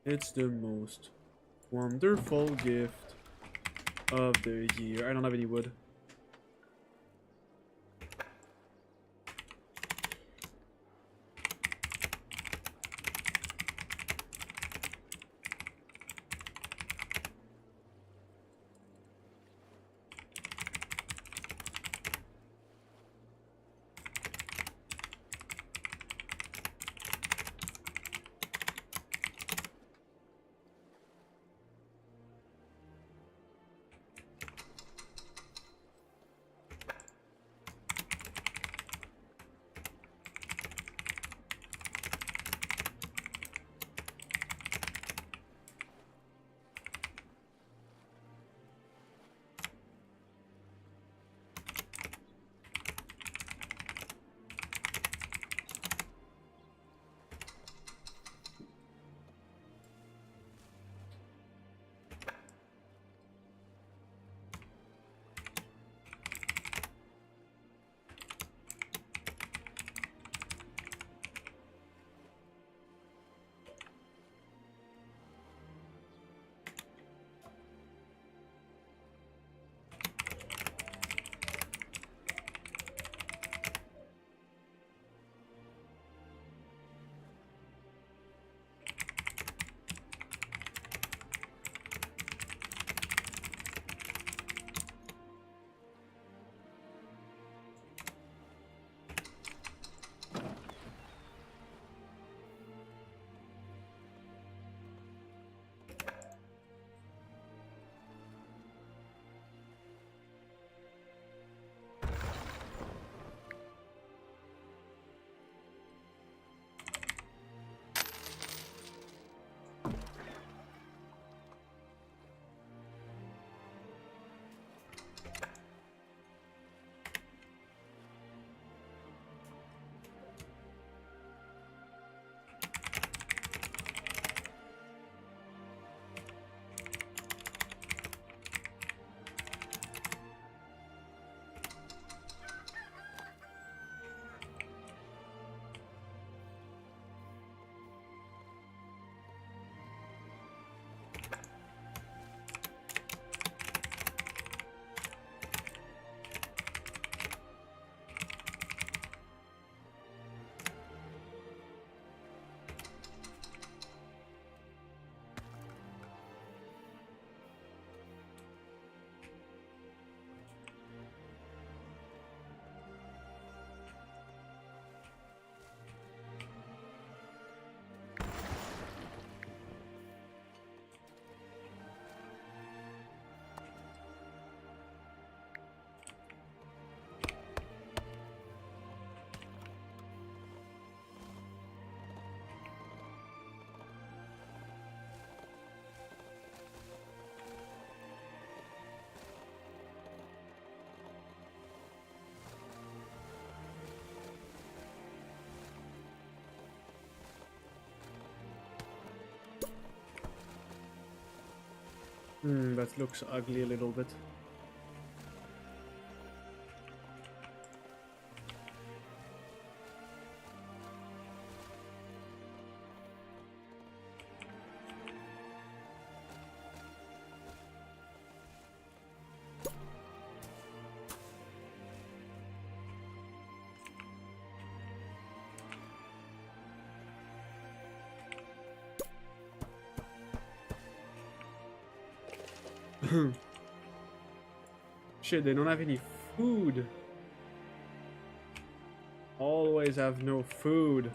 It's the most wonderful gift of the year. I don't have any wood. That looks ugly a little bit. Shit, they don't have any food. Always have no food.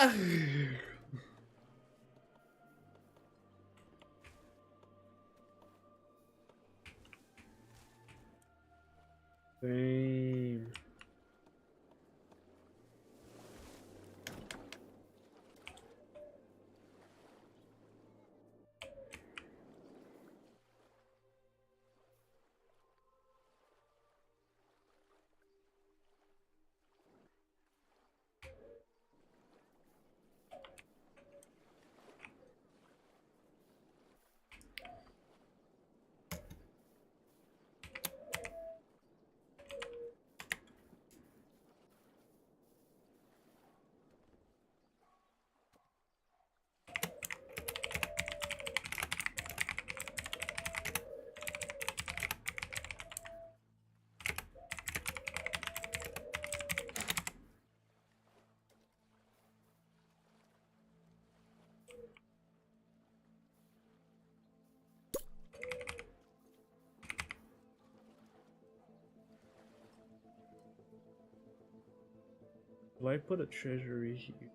Ah! Same. Why put a treasury here?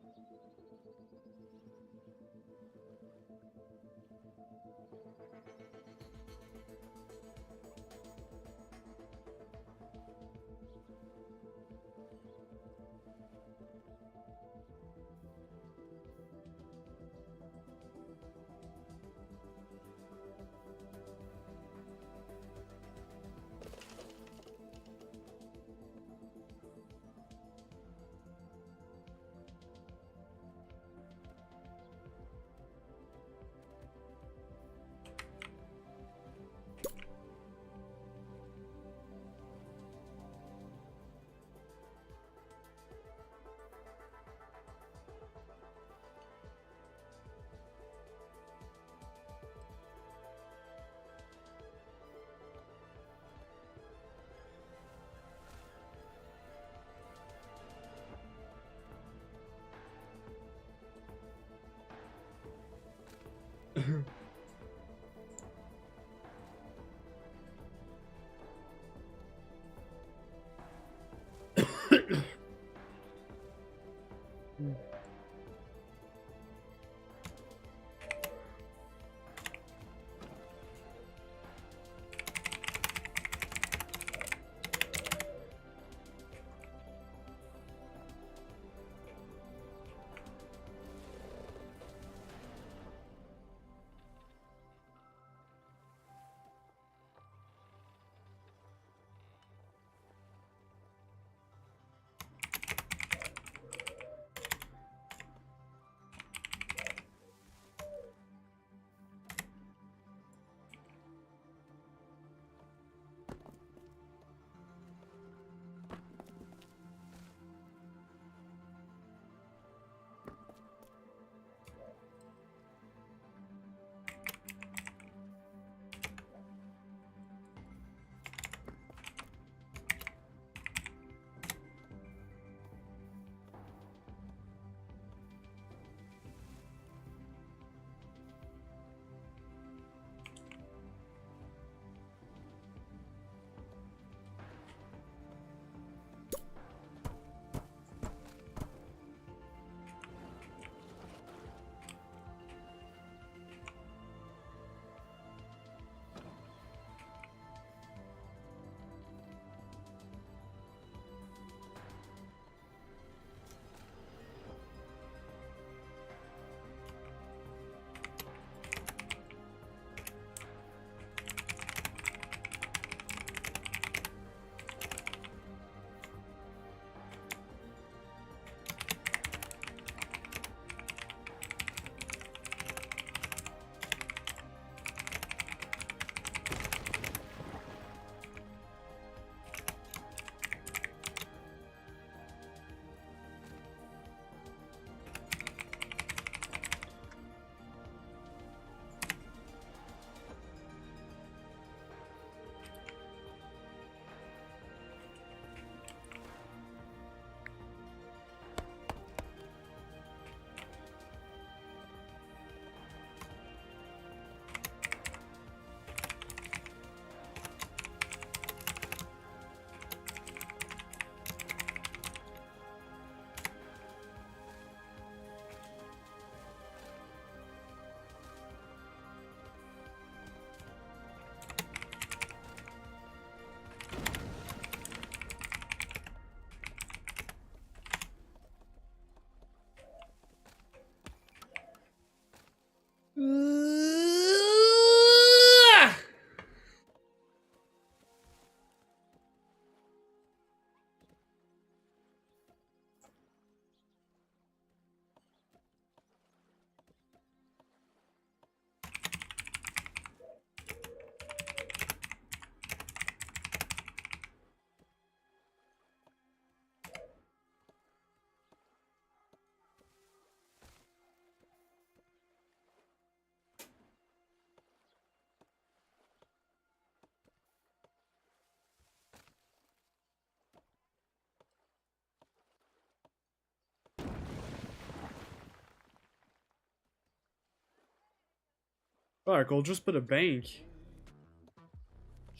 Alright, I'll just put a bank.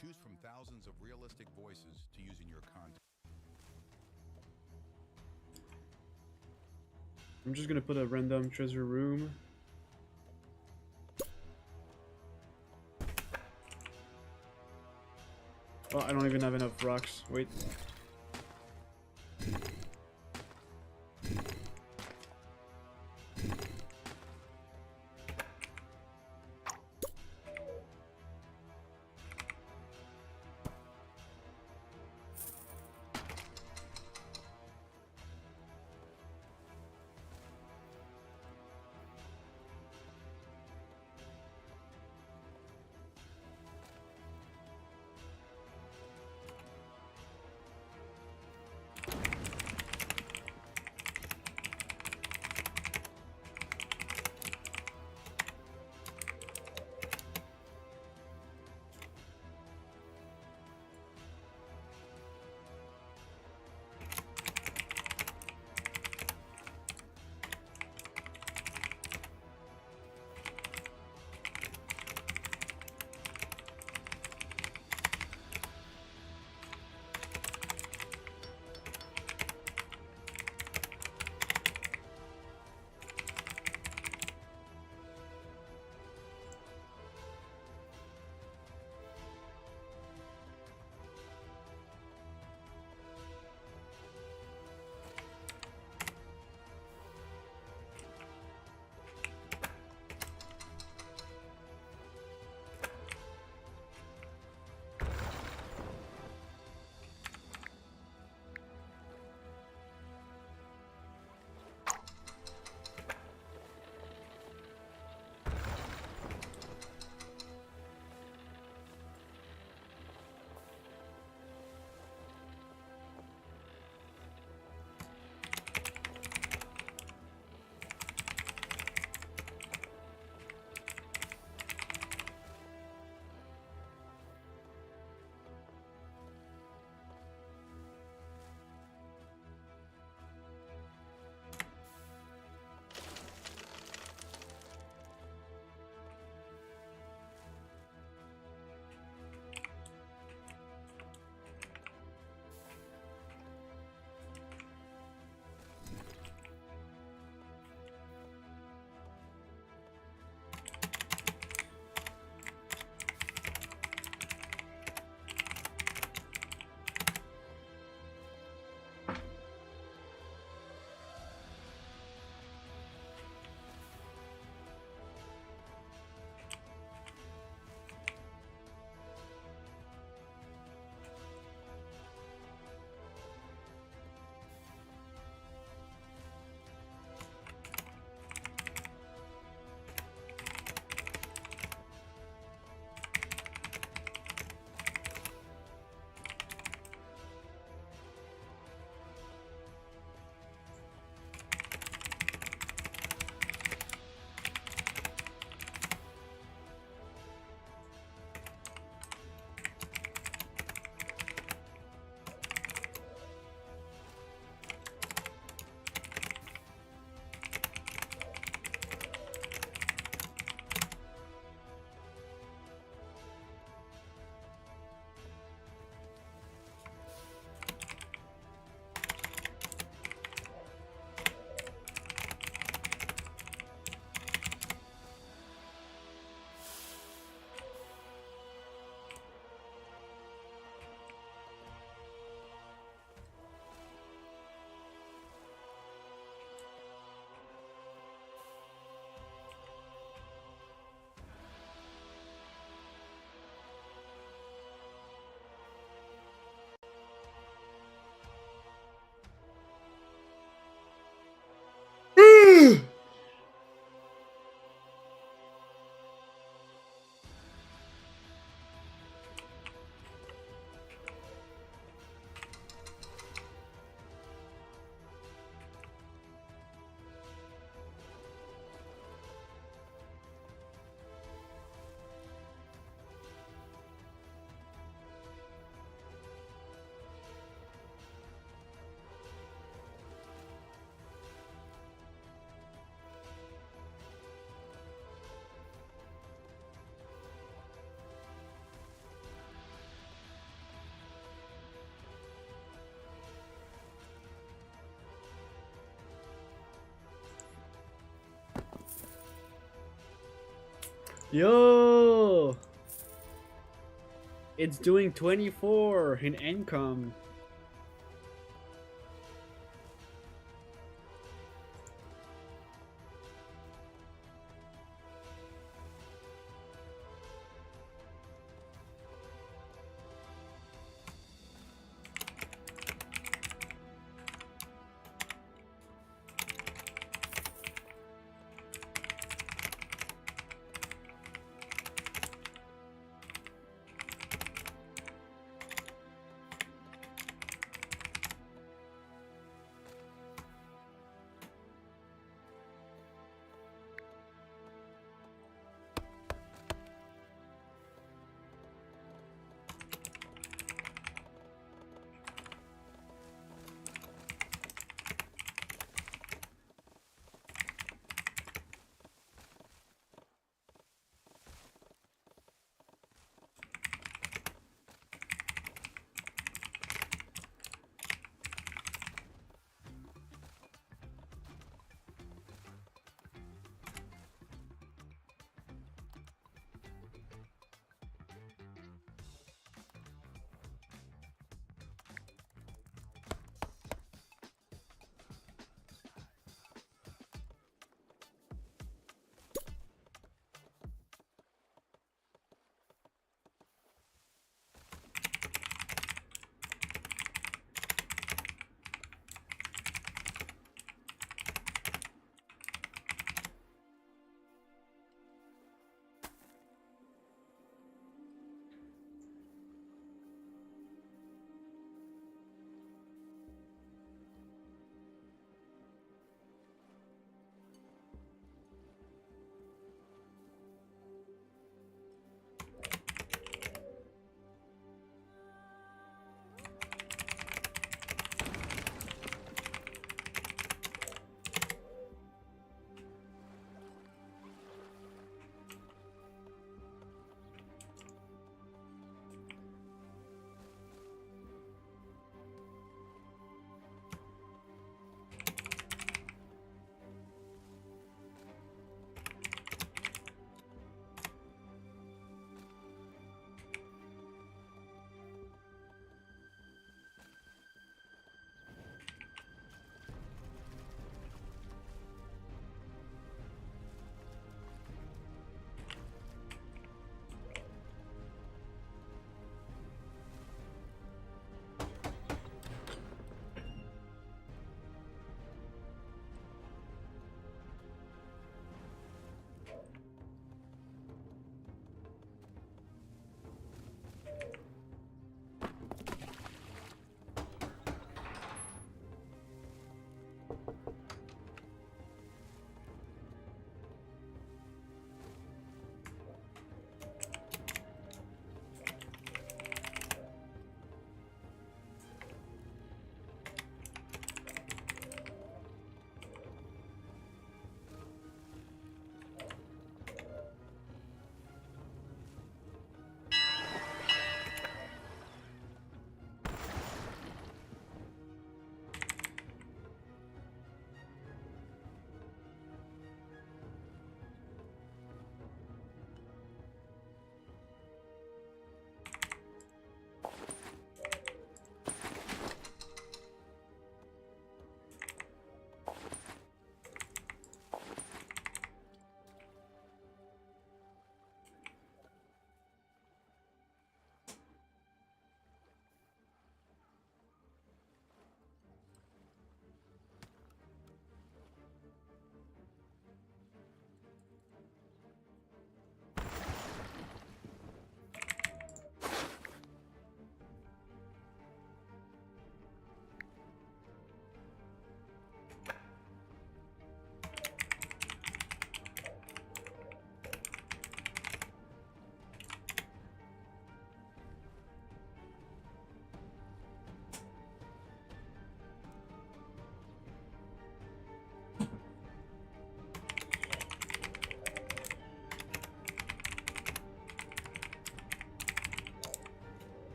Choose from thousands of realistic voices to use in your content. I'm just gonna put a random treasure room. Oh, I don't even have enough rocks. Wait. Yo! It's doing 24 in income.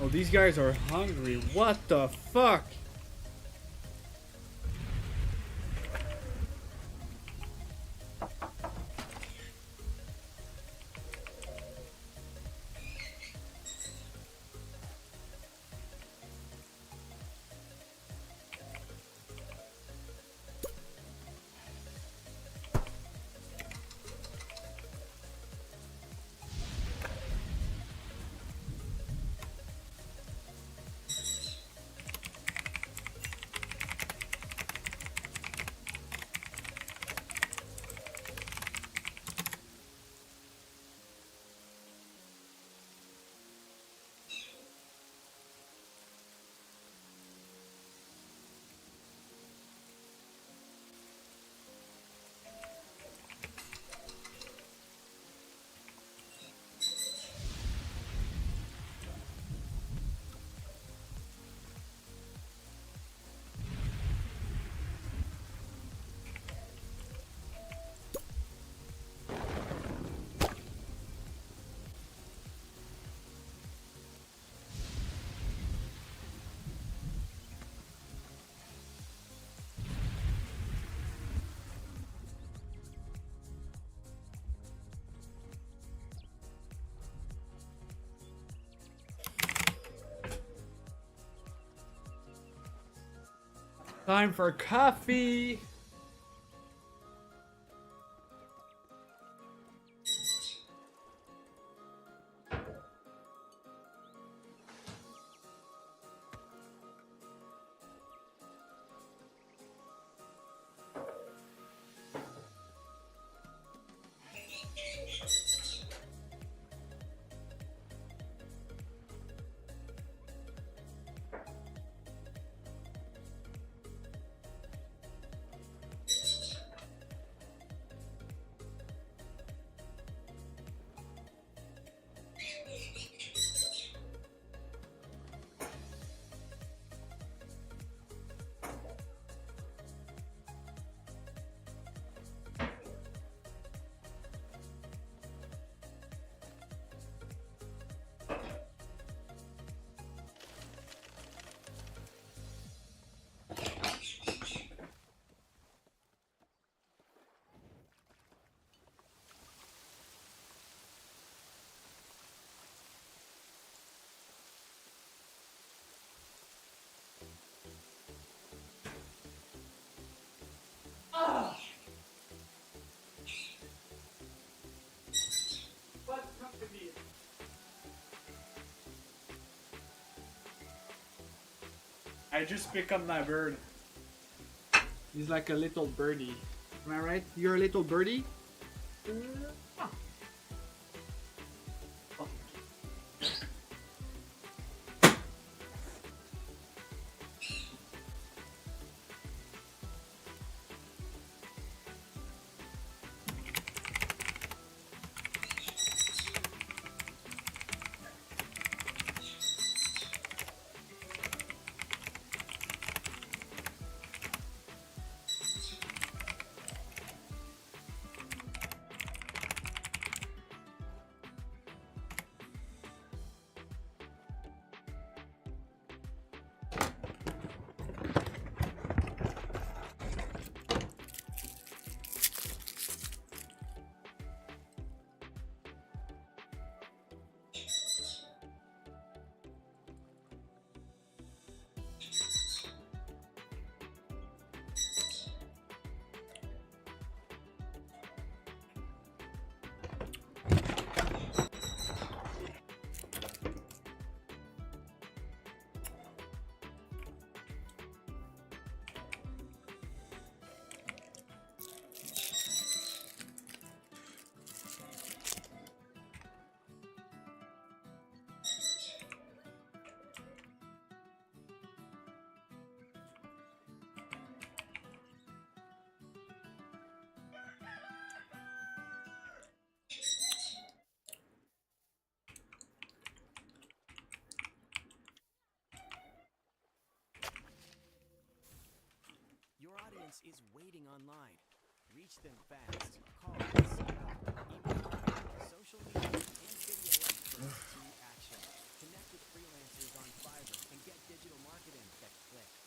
Oh, these guys are hungry. What the fuck? Time for coffee. I just pick up my bird. He's like a little birdie. Am I right? You're a little birdie? Ah. Oh. is waiting online. Reach them fast. Call, email marketing, social media, and video experts to action. Connect with freelancers on Fiverr and get digital marketing that clicks.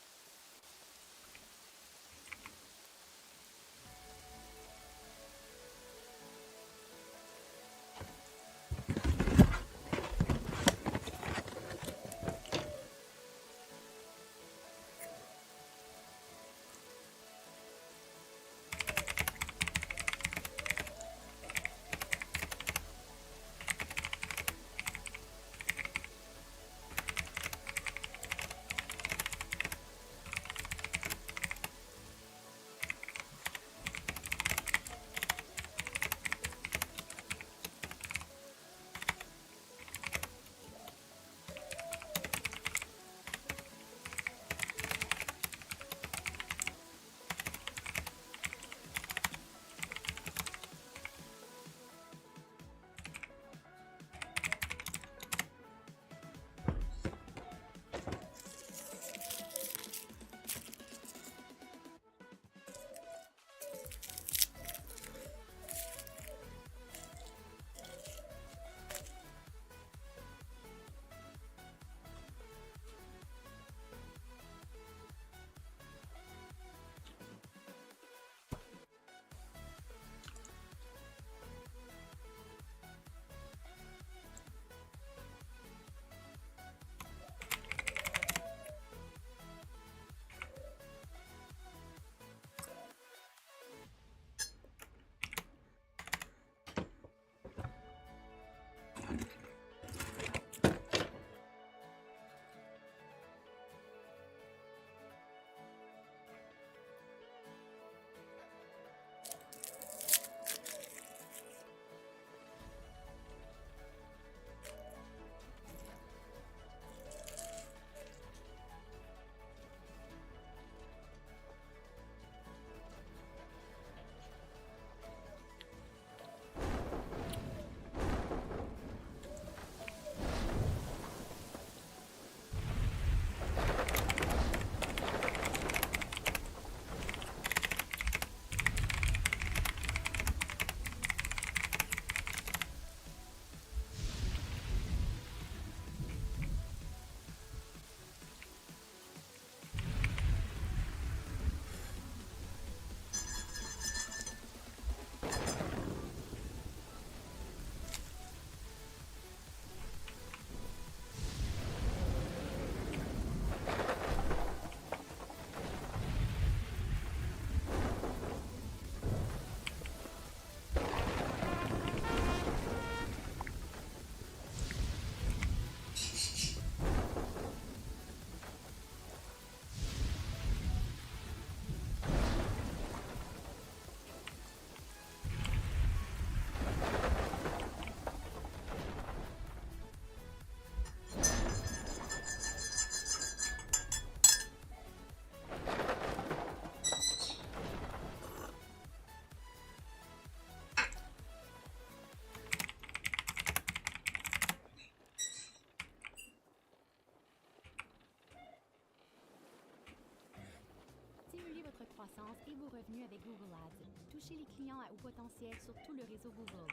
croissance et vos revenus avec Google Ads. Touchez les clients à haut potentiel sur tout le réseau Google.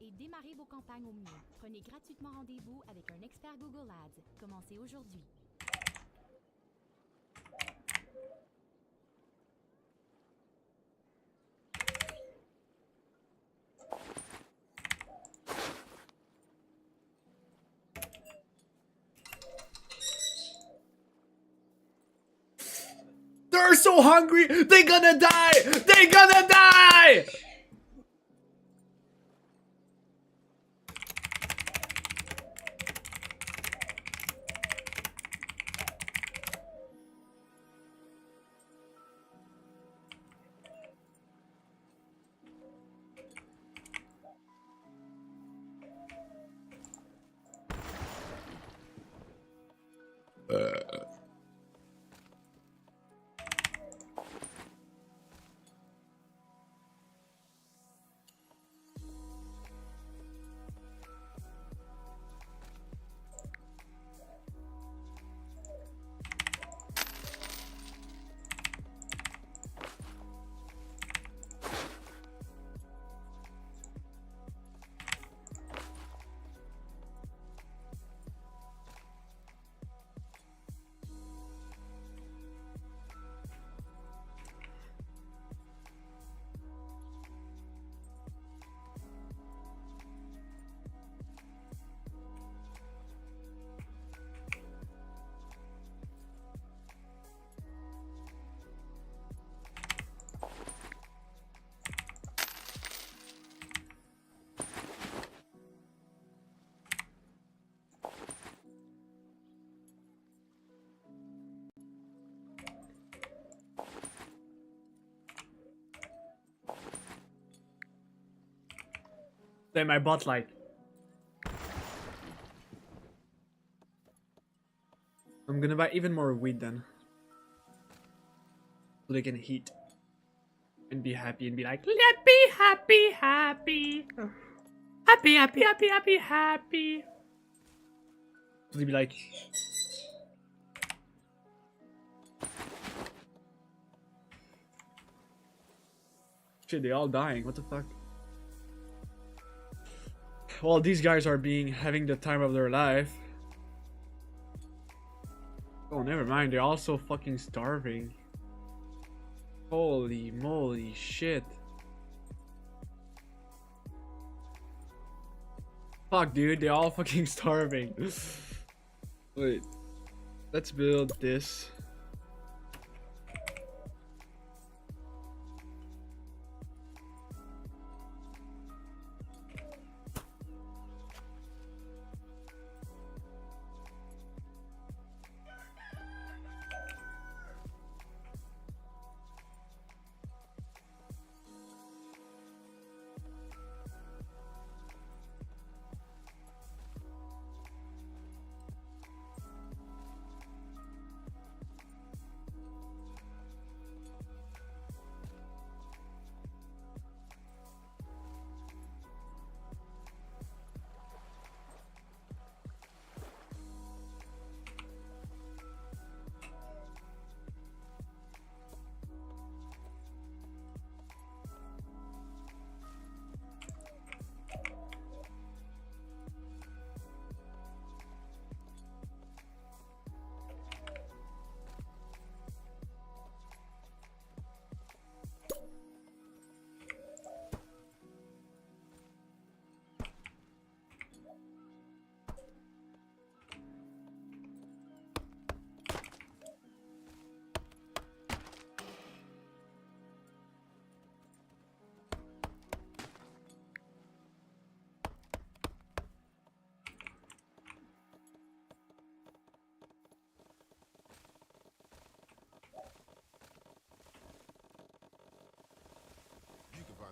Et démarrez vos campagnes au mieux. Prenez gratuitement rendez-vous avec un expert Google Ads. Commencez aujourd'hui. They're so hungry, they're gonna die! They're gonna die! Then I bought like... I'm gonna buy even more weed then. So they can eat. And be happy and be like, let be happy, happy. Happy, happy, happy, happy, happy. So they'd be like... Shit, they all dying. What the fuck? Well, these guys are having the time of their life. Oh, never mind. They're also fucking starving. Holy moly shit. Fuck, dude. They're all fucking starving. Wait. Let's build this.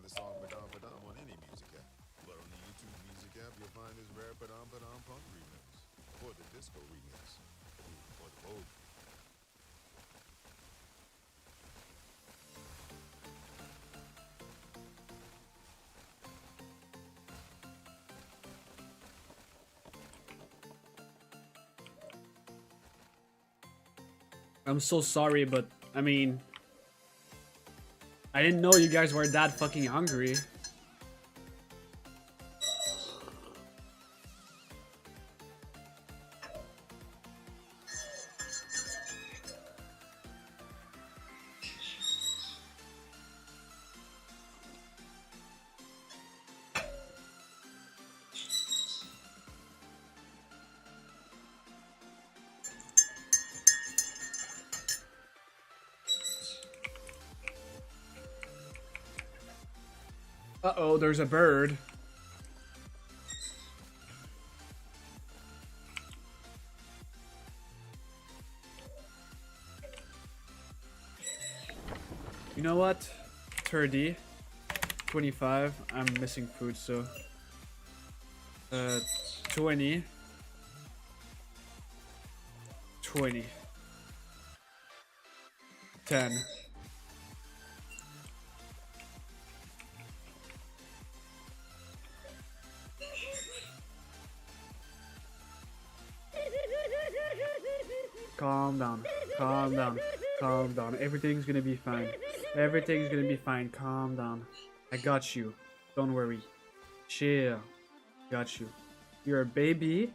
The song Padam Padam on any music app. But on the YouTube music app, you'll find this rare Padam Padam punk remix. Or the disco remix. Ooh, or the both. I'm so sorry, but I mean... I didn't know you guys were that fucking hungry. Uh-oh, there's a bird. You know what? 30. 25. I'm missing food, so... 20. 20. 10. Calm down. Calm down. Calm down. Everything's gonna be fine. Everything's gonna be fine. Calm down. I got you. Don't worry. Chill. Got you. You're a baby,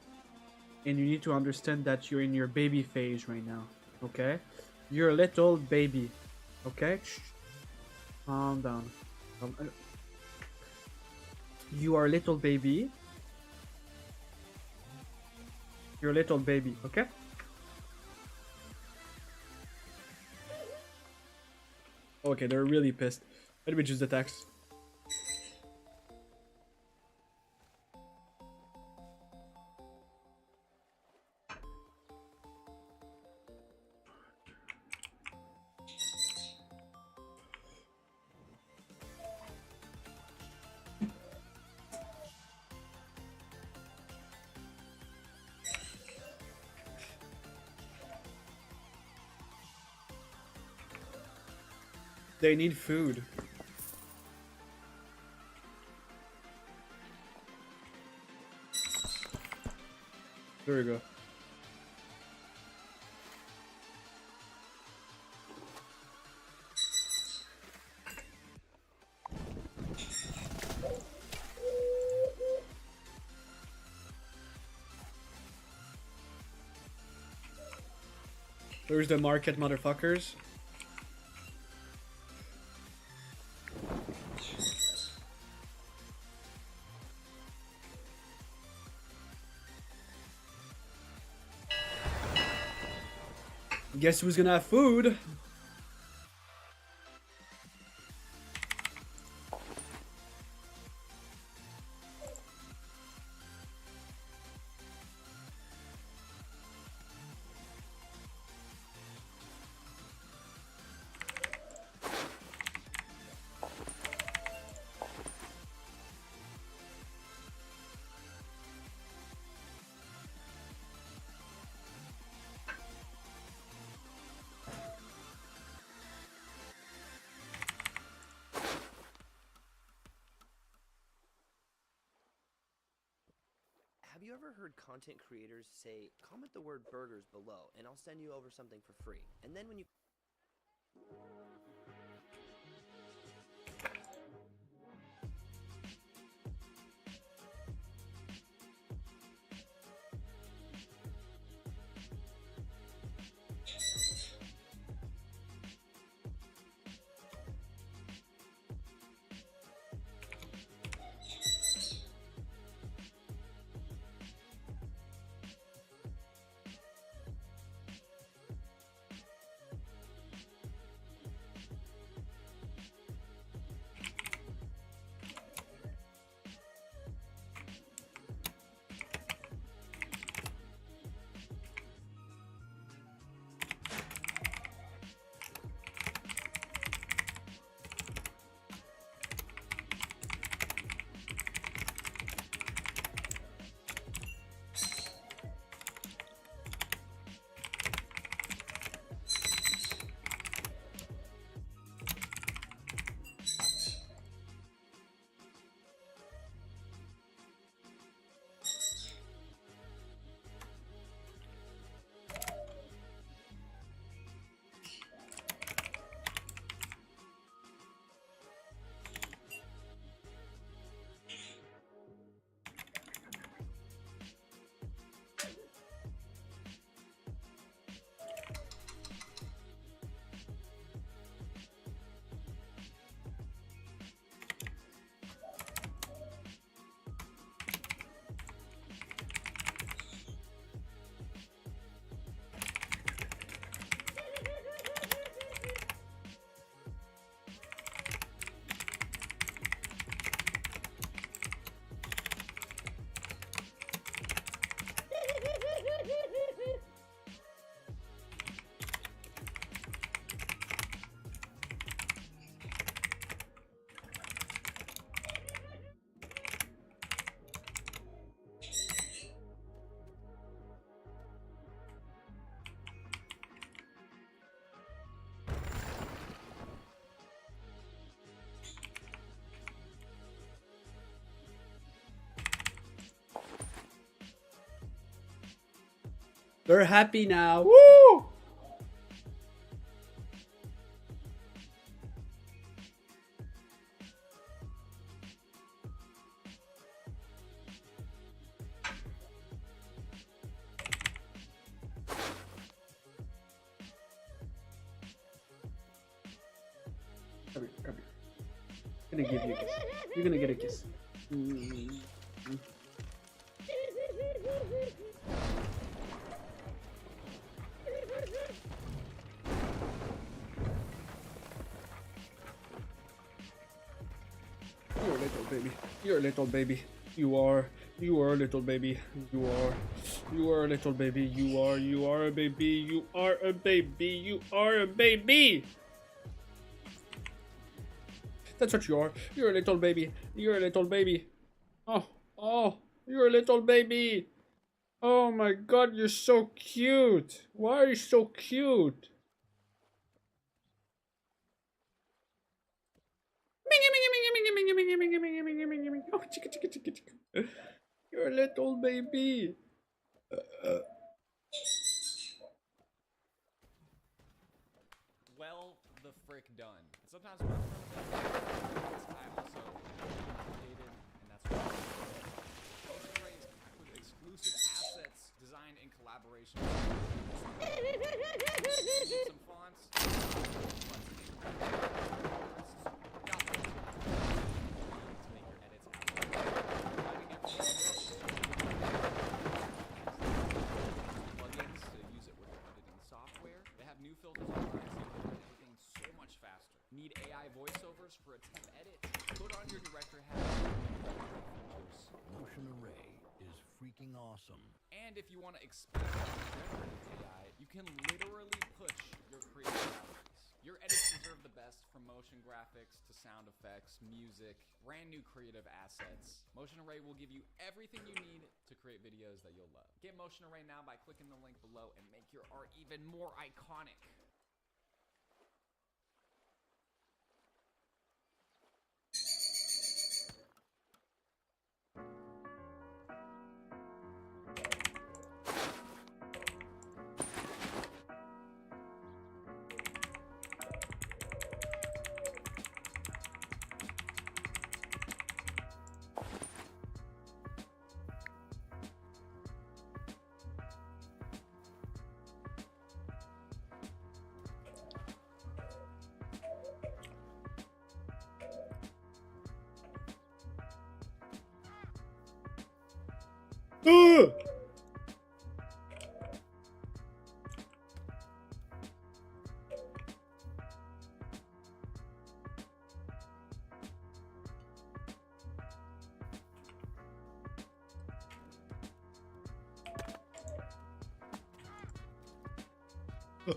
and you need to understand that you're in your baby phase right now. Okay? You're a little baby. Okay? Shh. Calm down. You are a little baby. You're a little baby. Okay? Okay, they're really pissed. Let me choose the text. They need food. There we go. There's the market, motherfuckers. Guess who's gonna have food? Have you ever heard content creators say, comment the word burgers below and I'll send you over something for free? And then when you... They're happy now. Woo! Come here, come here. I'm gonna give you a kiss. You're gonna get a kiss. You're a little baby. You're a little baby. You are. You are a little baby. You are. You are a little baby. You are. You are a baby. You are a baby. You are a baby. That's what you are. You're a little baby. You're a little baby. Oh. Oh. You're a little baby. Oh my god, you're so cute. Why are you so cute? Oh, chicka, chicka, chicka, chicka. You're a little baby. Well, the frick done. Sometimes we're I'm also complicated, and that's why Motion Array is packed with exclusive assets designed in collaboration with some fonts. New filters online so you can do everything so much faster. Need AI voiceovers for a temp edit? Put on your director hat. Motion Array is freaking awesome. And if you want to explore AI, you can literally push your creative boundaries. Your edits deserve the best, from motion graphics to sound effects, music, brand new creative assets. Motion Array will give you everything you need to create videos that you'll love. Get Motion Array now by clicking the link below and make your art even more iconic.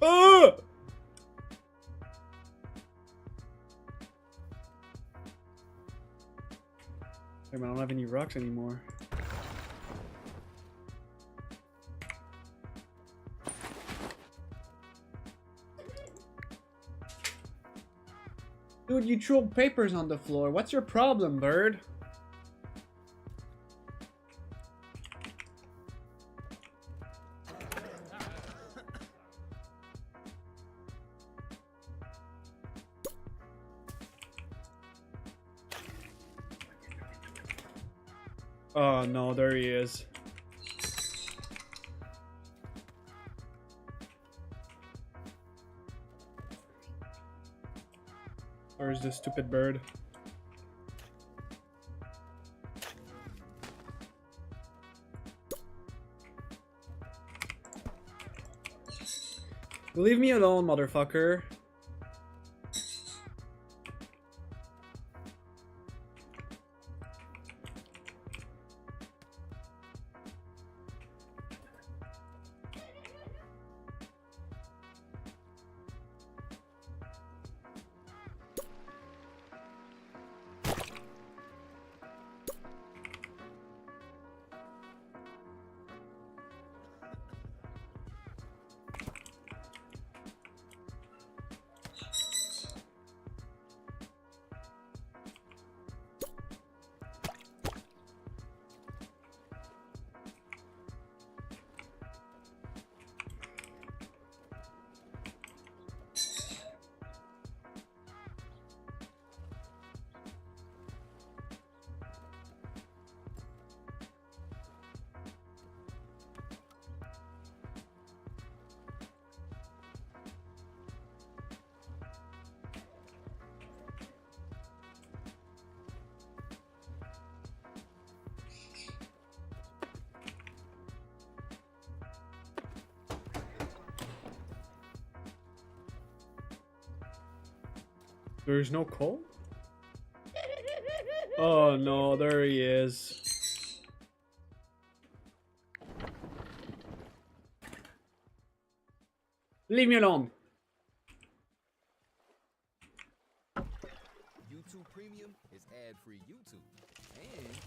Oh! Hey man, I don't have any rocks anymore. Dude, you throw papers on the floor. What's your problem, bird? Oh no, there he is. Where's this stupid bird? Leave me alone, motherfucker. There's no coal? Oh no, there he is. Leave me alone. YouTube Premium is ad-free YouTube and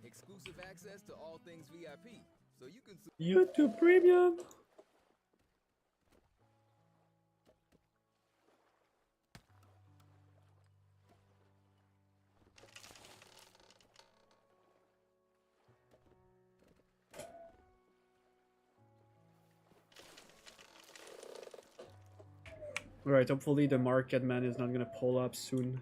exclusive access to all things VIP. So you can YouTube Premium. Alright, hopefully the market man is not gonna pull up soon.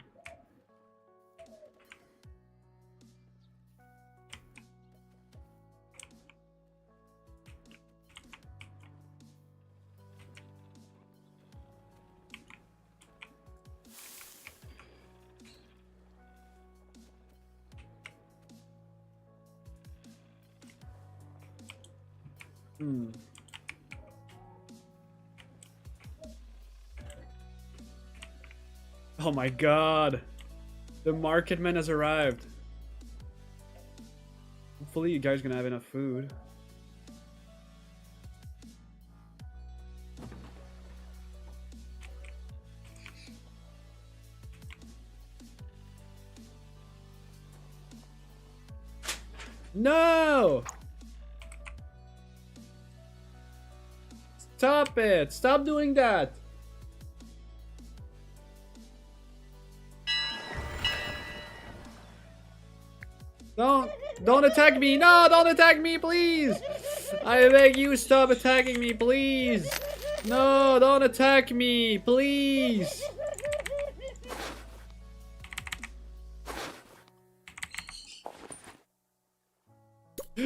Oh my god! The marketman has arrived. Hopefully you guys are gonna have enough food. No! Stop it! Stop doing that! Don't attack me! No, don't attack me, please! I beg you, stop attacking me, please! No, don't attack me, please!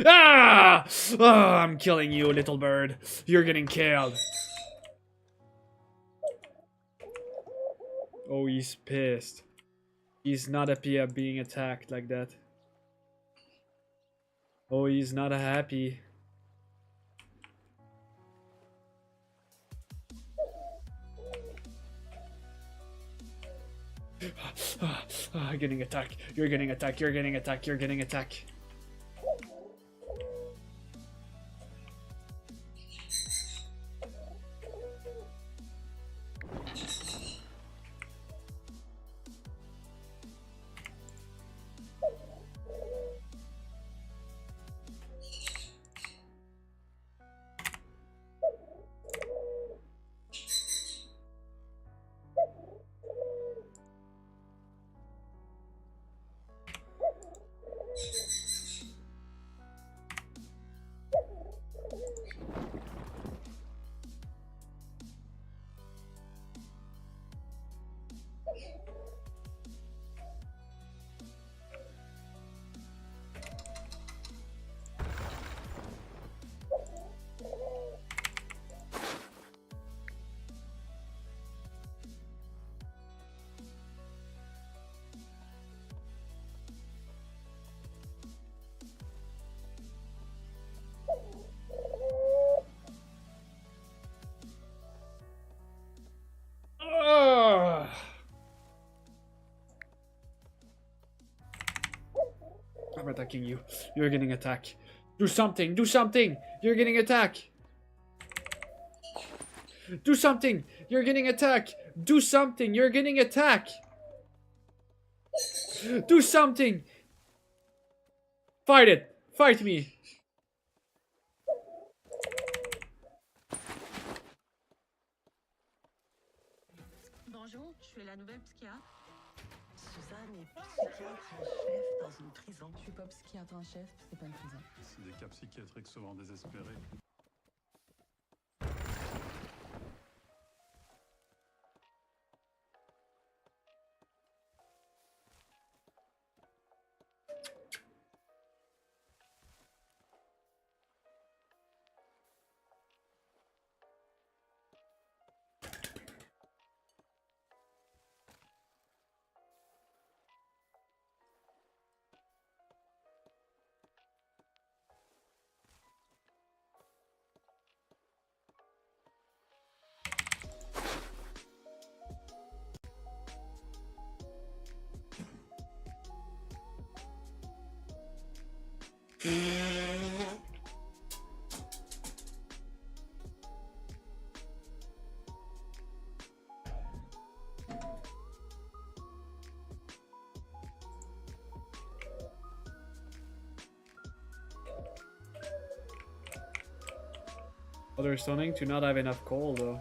Ah! Oh, I'm killing you, little bird. You're getting killed. Oh, he's pissed. He's not happy at being attacked like that. Oh, he's not happy. Getting attacked. You're getting attacked. You're getting attacked. You're getting attacked. I'm attacking you. You're getting attacked. Do something. Do something. You're getting attacked. Do something. You're getting attacked. Do something. You're getting attacked. Do something. Fight it. Fight me. Bonjour, je suis la nouvelle psychiatre. Suzanne est psychiatre en chef dans une prison. Je suis pas psychiatre en chef, c'est pas une prison. C'est des cas psychiatriques souvent désespérés. Oh, they're stunning to not have enough coal though.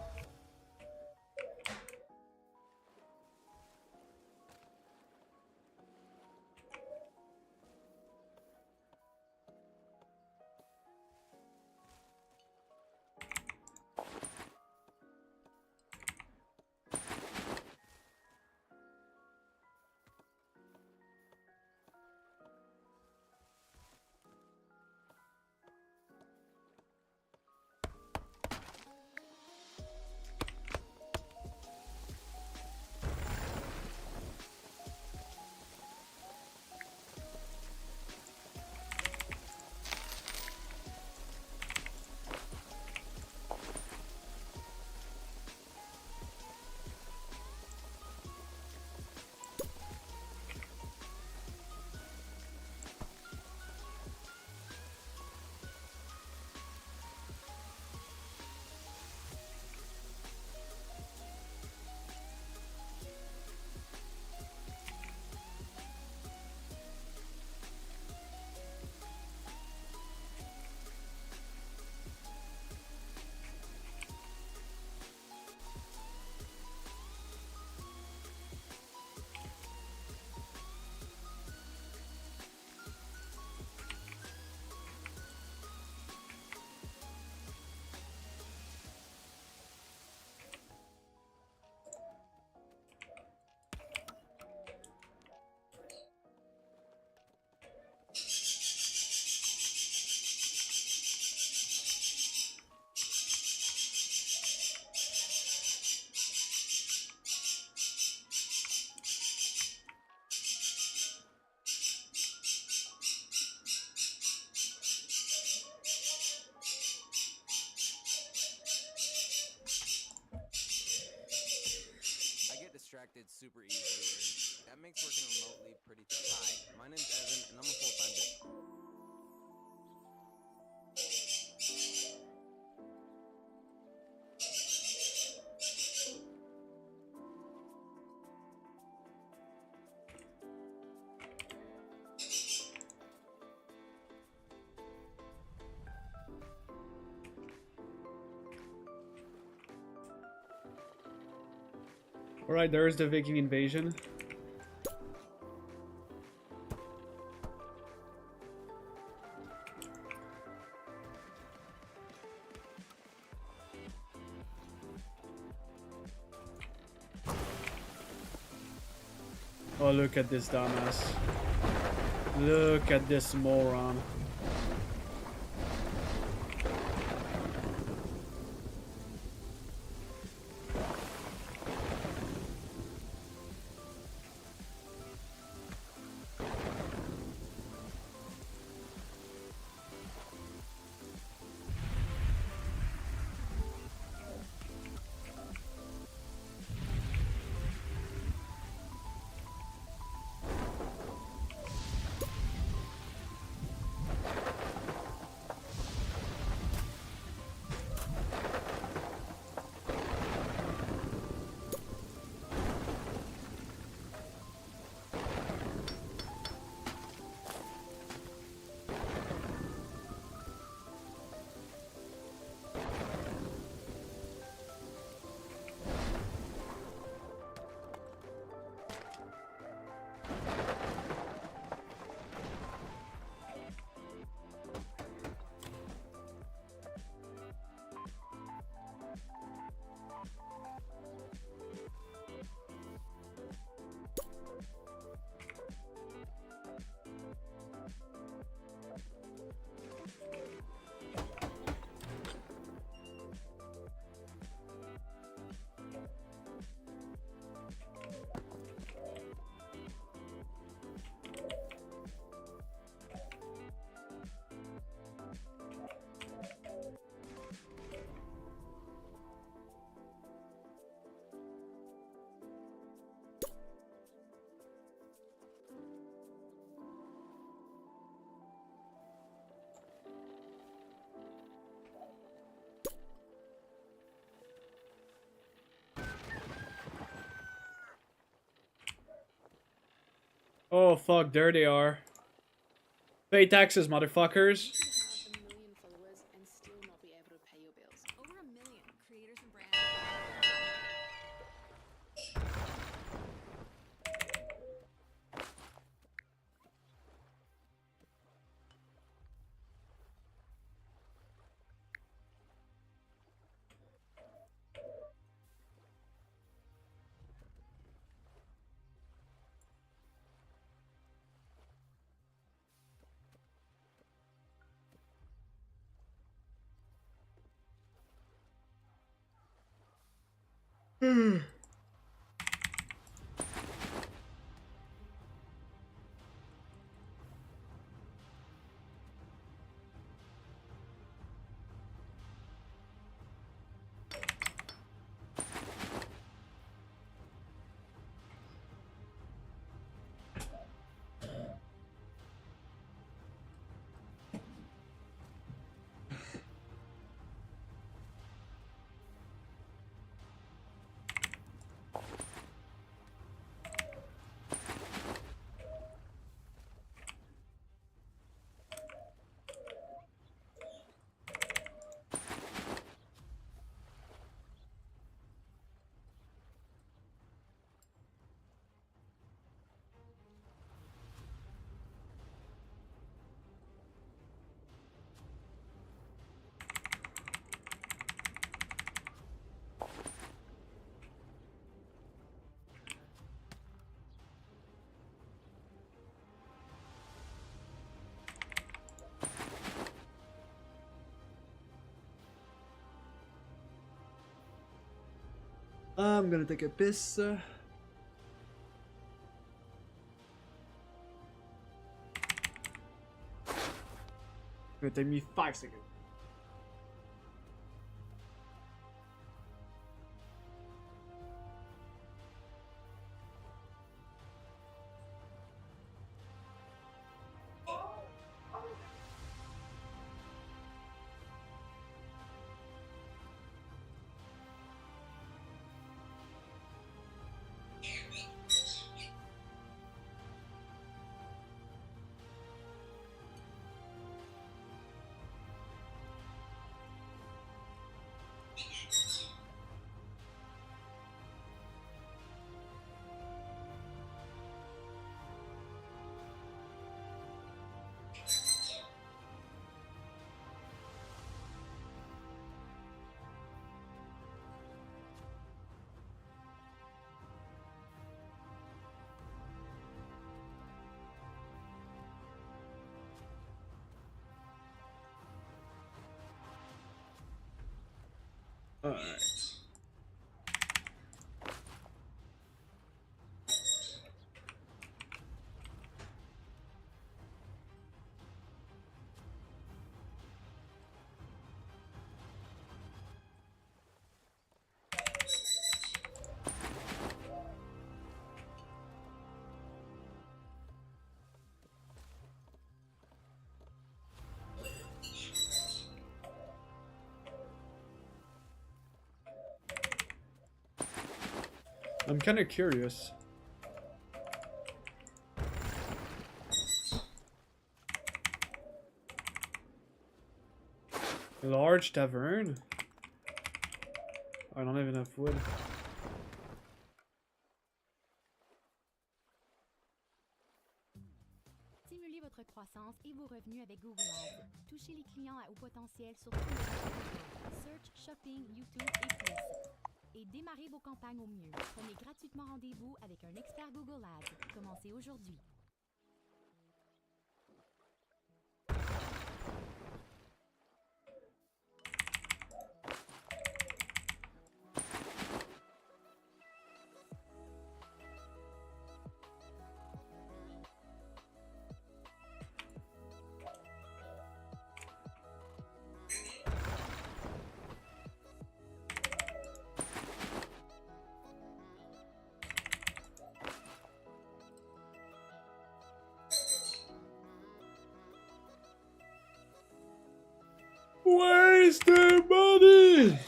That makes working remotely pretty tough. Hi, my name's Evan, and I'm a full-time business. Alright, there's the Viking invasion. Oh, look at this dumbass. Look at this moron. Oh fuck, there they are. Pay taxes, motherfuckers. Over 1 million creators and brands. I'm gonna take a piss. It'll take me 5 seconds. Alright. I'm kind of curious. A large tavern? I don't have enough wood. Stimulez votre croissance et vos revenus avec Google Ads. Touchez les clients à haut potentiel sur tous les réseaux Google, Search, Shopping, YouTube et plus. Et démarrez vos campagnes au mieux. Prenez gratuitement rendez-vous avec un expert Google Ads. Commencez aujourd'hui. Where's the money?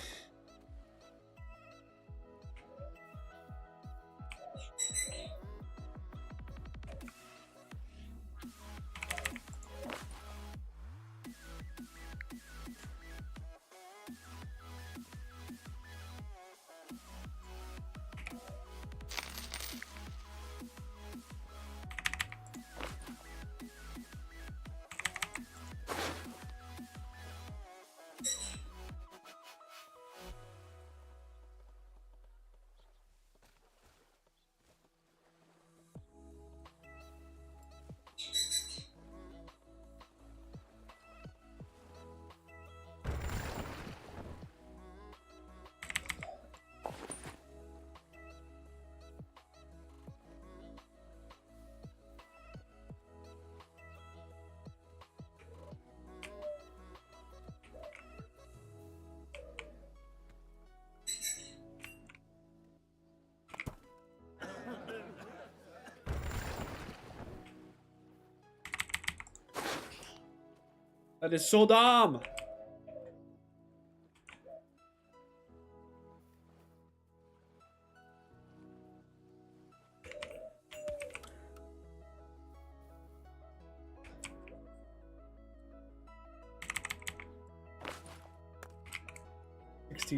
That is so dumb.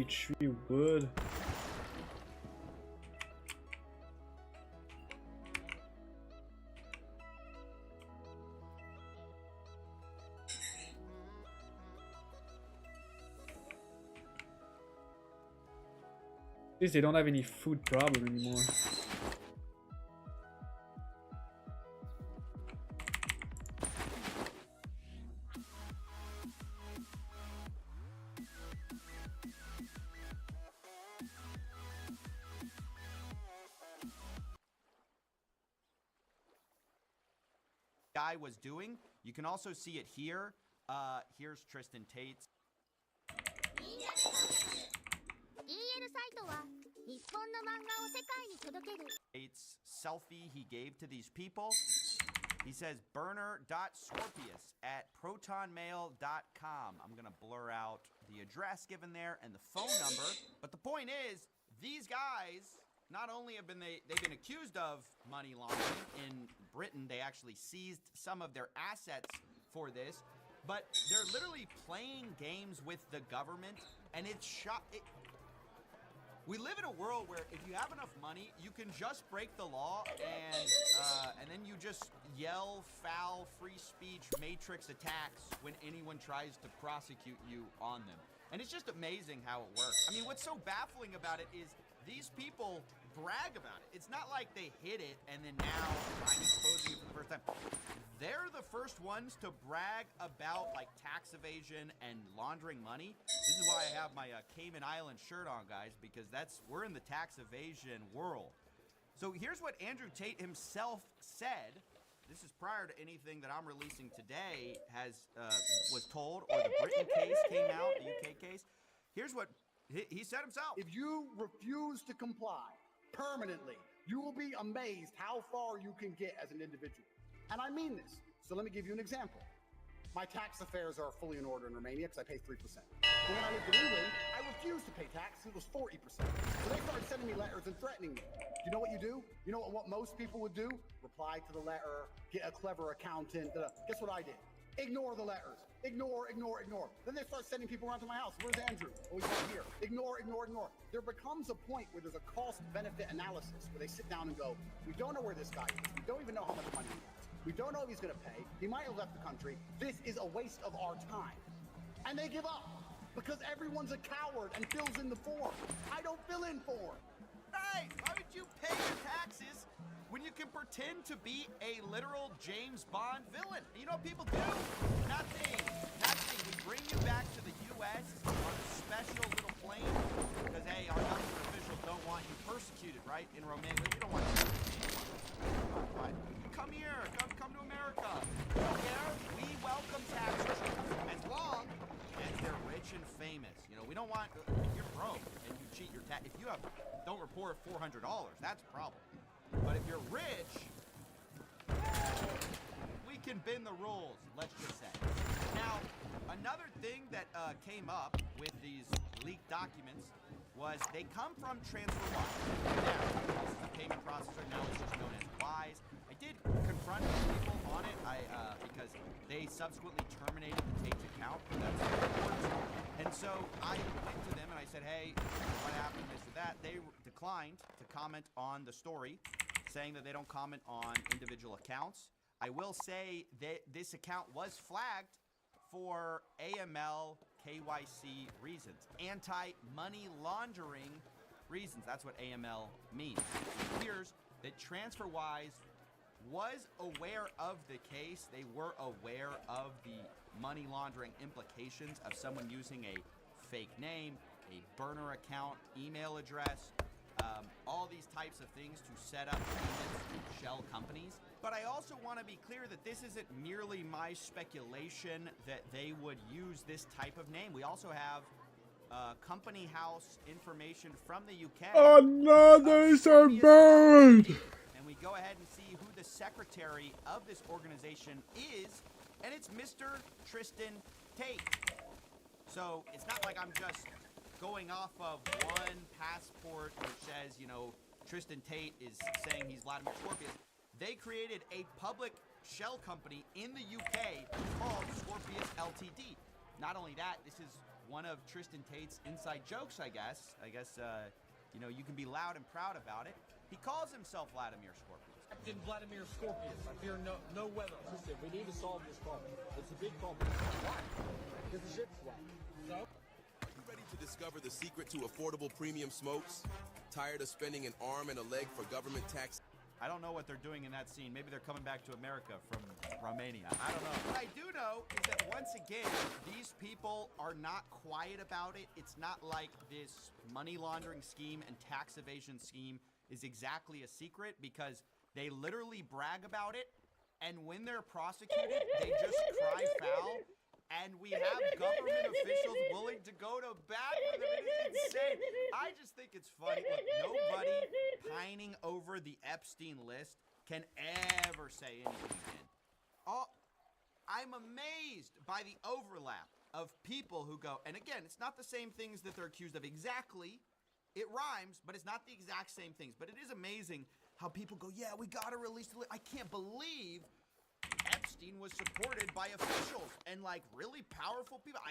Tree wood. At least they don't have any food problem anymore. Guy was doing. You can also see it here. Here's Tristan Tate's. Tate's selfie he gave to these people. He says burner.scorpius@protonmail.com. I'm gonna blur out the address given there and the phone number. But the point is, these guys not only have they've been accused of money laundering in Britain, they actually seized some of their assets for this, but they're literally playing games with the government, and we live in a world where if you have enough money, you can just break the law and then you just yell foul free speech matrix attacks when anyone tries to prosecute you on them. And it's just amazing how it works. I mean, what's so baffling about it is these people brag about it. It's not like they hid it and then now I'm exposing it for the first time. They're the first ones to brag about like tax evasion and laundering money. This is why I have my Cayman Island shirt on, guys, because we're in the tax evasion world. So here's what Andrew Tate himself said. This is prior to anything that I'm releasing today was told, or the Britain case came out, the UK case. Here's what he said himself. If you refuse to comply permanently, you will be amazed how far you can get as an individual. And I mean this. So let me give you an example. My tax affairs are fully in order in Romania because I pay 3%. But when I lived in England, I refused to pay tax. It was 40%. So they started sending me letters and threatening me. You know what you do? You know what most people would do? Reply to the letter, get a clever accountant. Guess what I did? Ignore the letters. Ignore. Then they start sending people around to my house. Where's Andrew? Oh, he's right here. Ignore. There becomes a point where there's a cost-benefit analysis where they sit down and go, we don't know where this guy is. We don't even know how much money he has. We don't know if he's going to pay. He might have left the country. This is a waste of our time. And they give up because everyone's a coward and fills in the form. I don't fill in form. Right. Why would you pay your taxes when you can pretend to be a literal James Bond villain? You know what people do? Nothing. We bring you back to the U.S. on a special little plane because, hey, our government officials don't want you persecuted, right? In Romania. We don't want you persecuted. Right. Come here. Come to America. We don't care. We welcome tax cheaters as long as they're rich and famous. You know, we don't want. If you're broke and you cheat your tax, if you don't report $400, that's a problem. But if you're rich, we can bend the rules. Let's just say. Now, another thing that came up with these leaked documents was they come from TransferWise. Now, this is a payment processor. Now it's just known as Wise. I did confront people on it because they subsequently terminated the Tate account. That's important. And so I went to them and I said, hey, what happened, this or that. They declined to comment on the story, saying that they don't comment on individual accounts. I will say that this account was flagged for AML KYC reasons, anti-money laundering reasons. That's what AML means. It appears that TransferWise was aware of the case. They were aware of the money laundering implications of someone using a fake name, a burner account, email address, all these types of things to set up shell companies. But I also want to be clear that this isn't merely my speculation that they would use this type of name. We also have company house information from the UK. Oh no, those are burned! And we go ahead and see who the secretary of this organization is, and it's Mr. Tristan Tate. So it's not like I'm just going off of one passport which says, you know, Tristan Tate is saying he's Vladimir Scorpius. They created a public shell company in the UK called Scorpius Ltd. Not only that, this is one of Tristan Tate's inside jokes, I guess. You know, you can be loud and proud about it. He calls himself Vladimir Scorpius. Captain Vladimir Scorpius. I fear no weather. Listen, we need to solve this problem. It's a big problem. Why? Because the ship's wet. So? You ready to discover the secret to affordable premium smokes? Tired of spending an arm and a leg for government tax? I don't know what they're doing in that scene. Maybe they're coming back to America from Romania. I don't know. What I do know is that once again, these people are not quiet about it. It's not like this money laundering scheme and tax evasion scheme is exactly a secret, because they literally brag about it, and when they're prosecuted, they just cry foul. And we have government officials willing to go to bat for them. It is insane. I just think it's funny. Look, nobody pining over the Epstein list can ever say anything again. I'm amazed by the overlap of people who go, and again, it's not the same things that they're accused of exactly, It rhymes, but it's not the exact same things. But it is amazing how people go, yeah, we gotta release the. I can't believe Epstein was supported by officials and like really powerful people.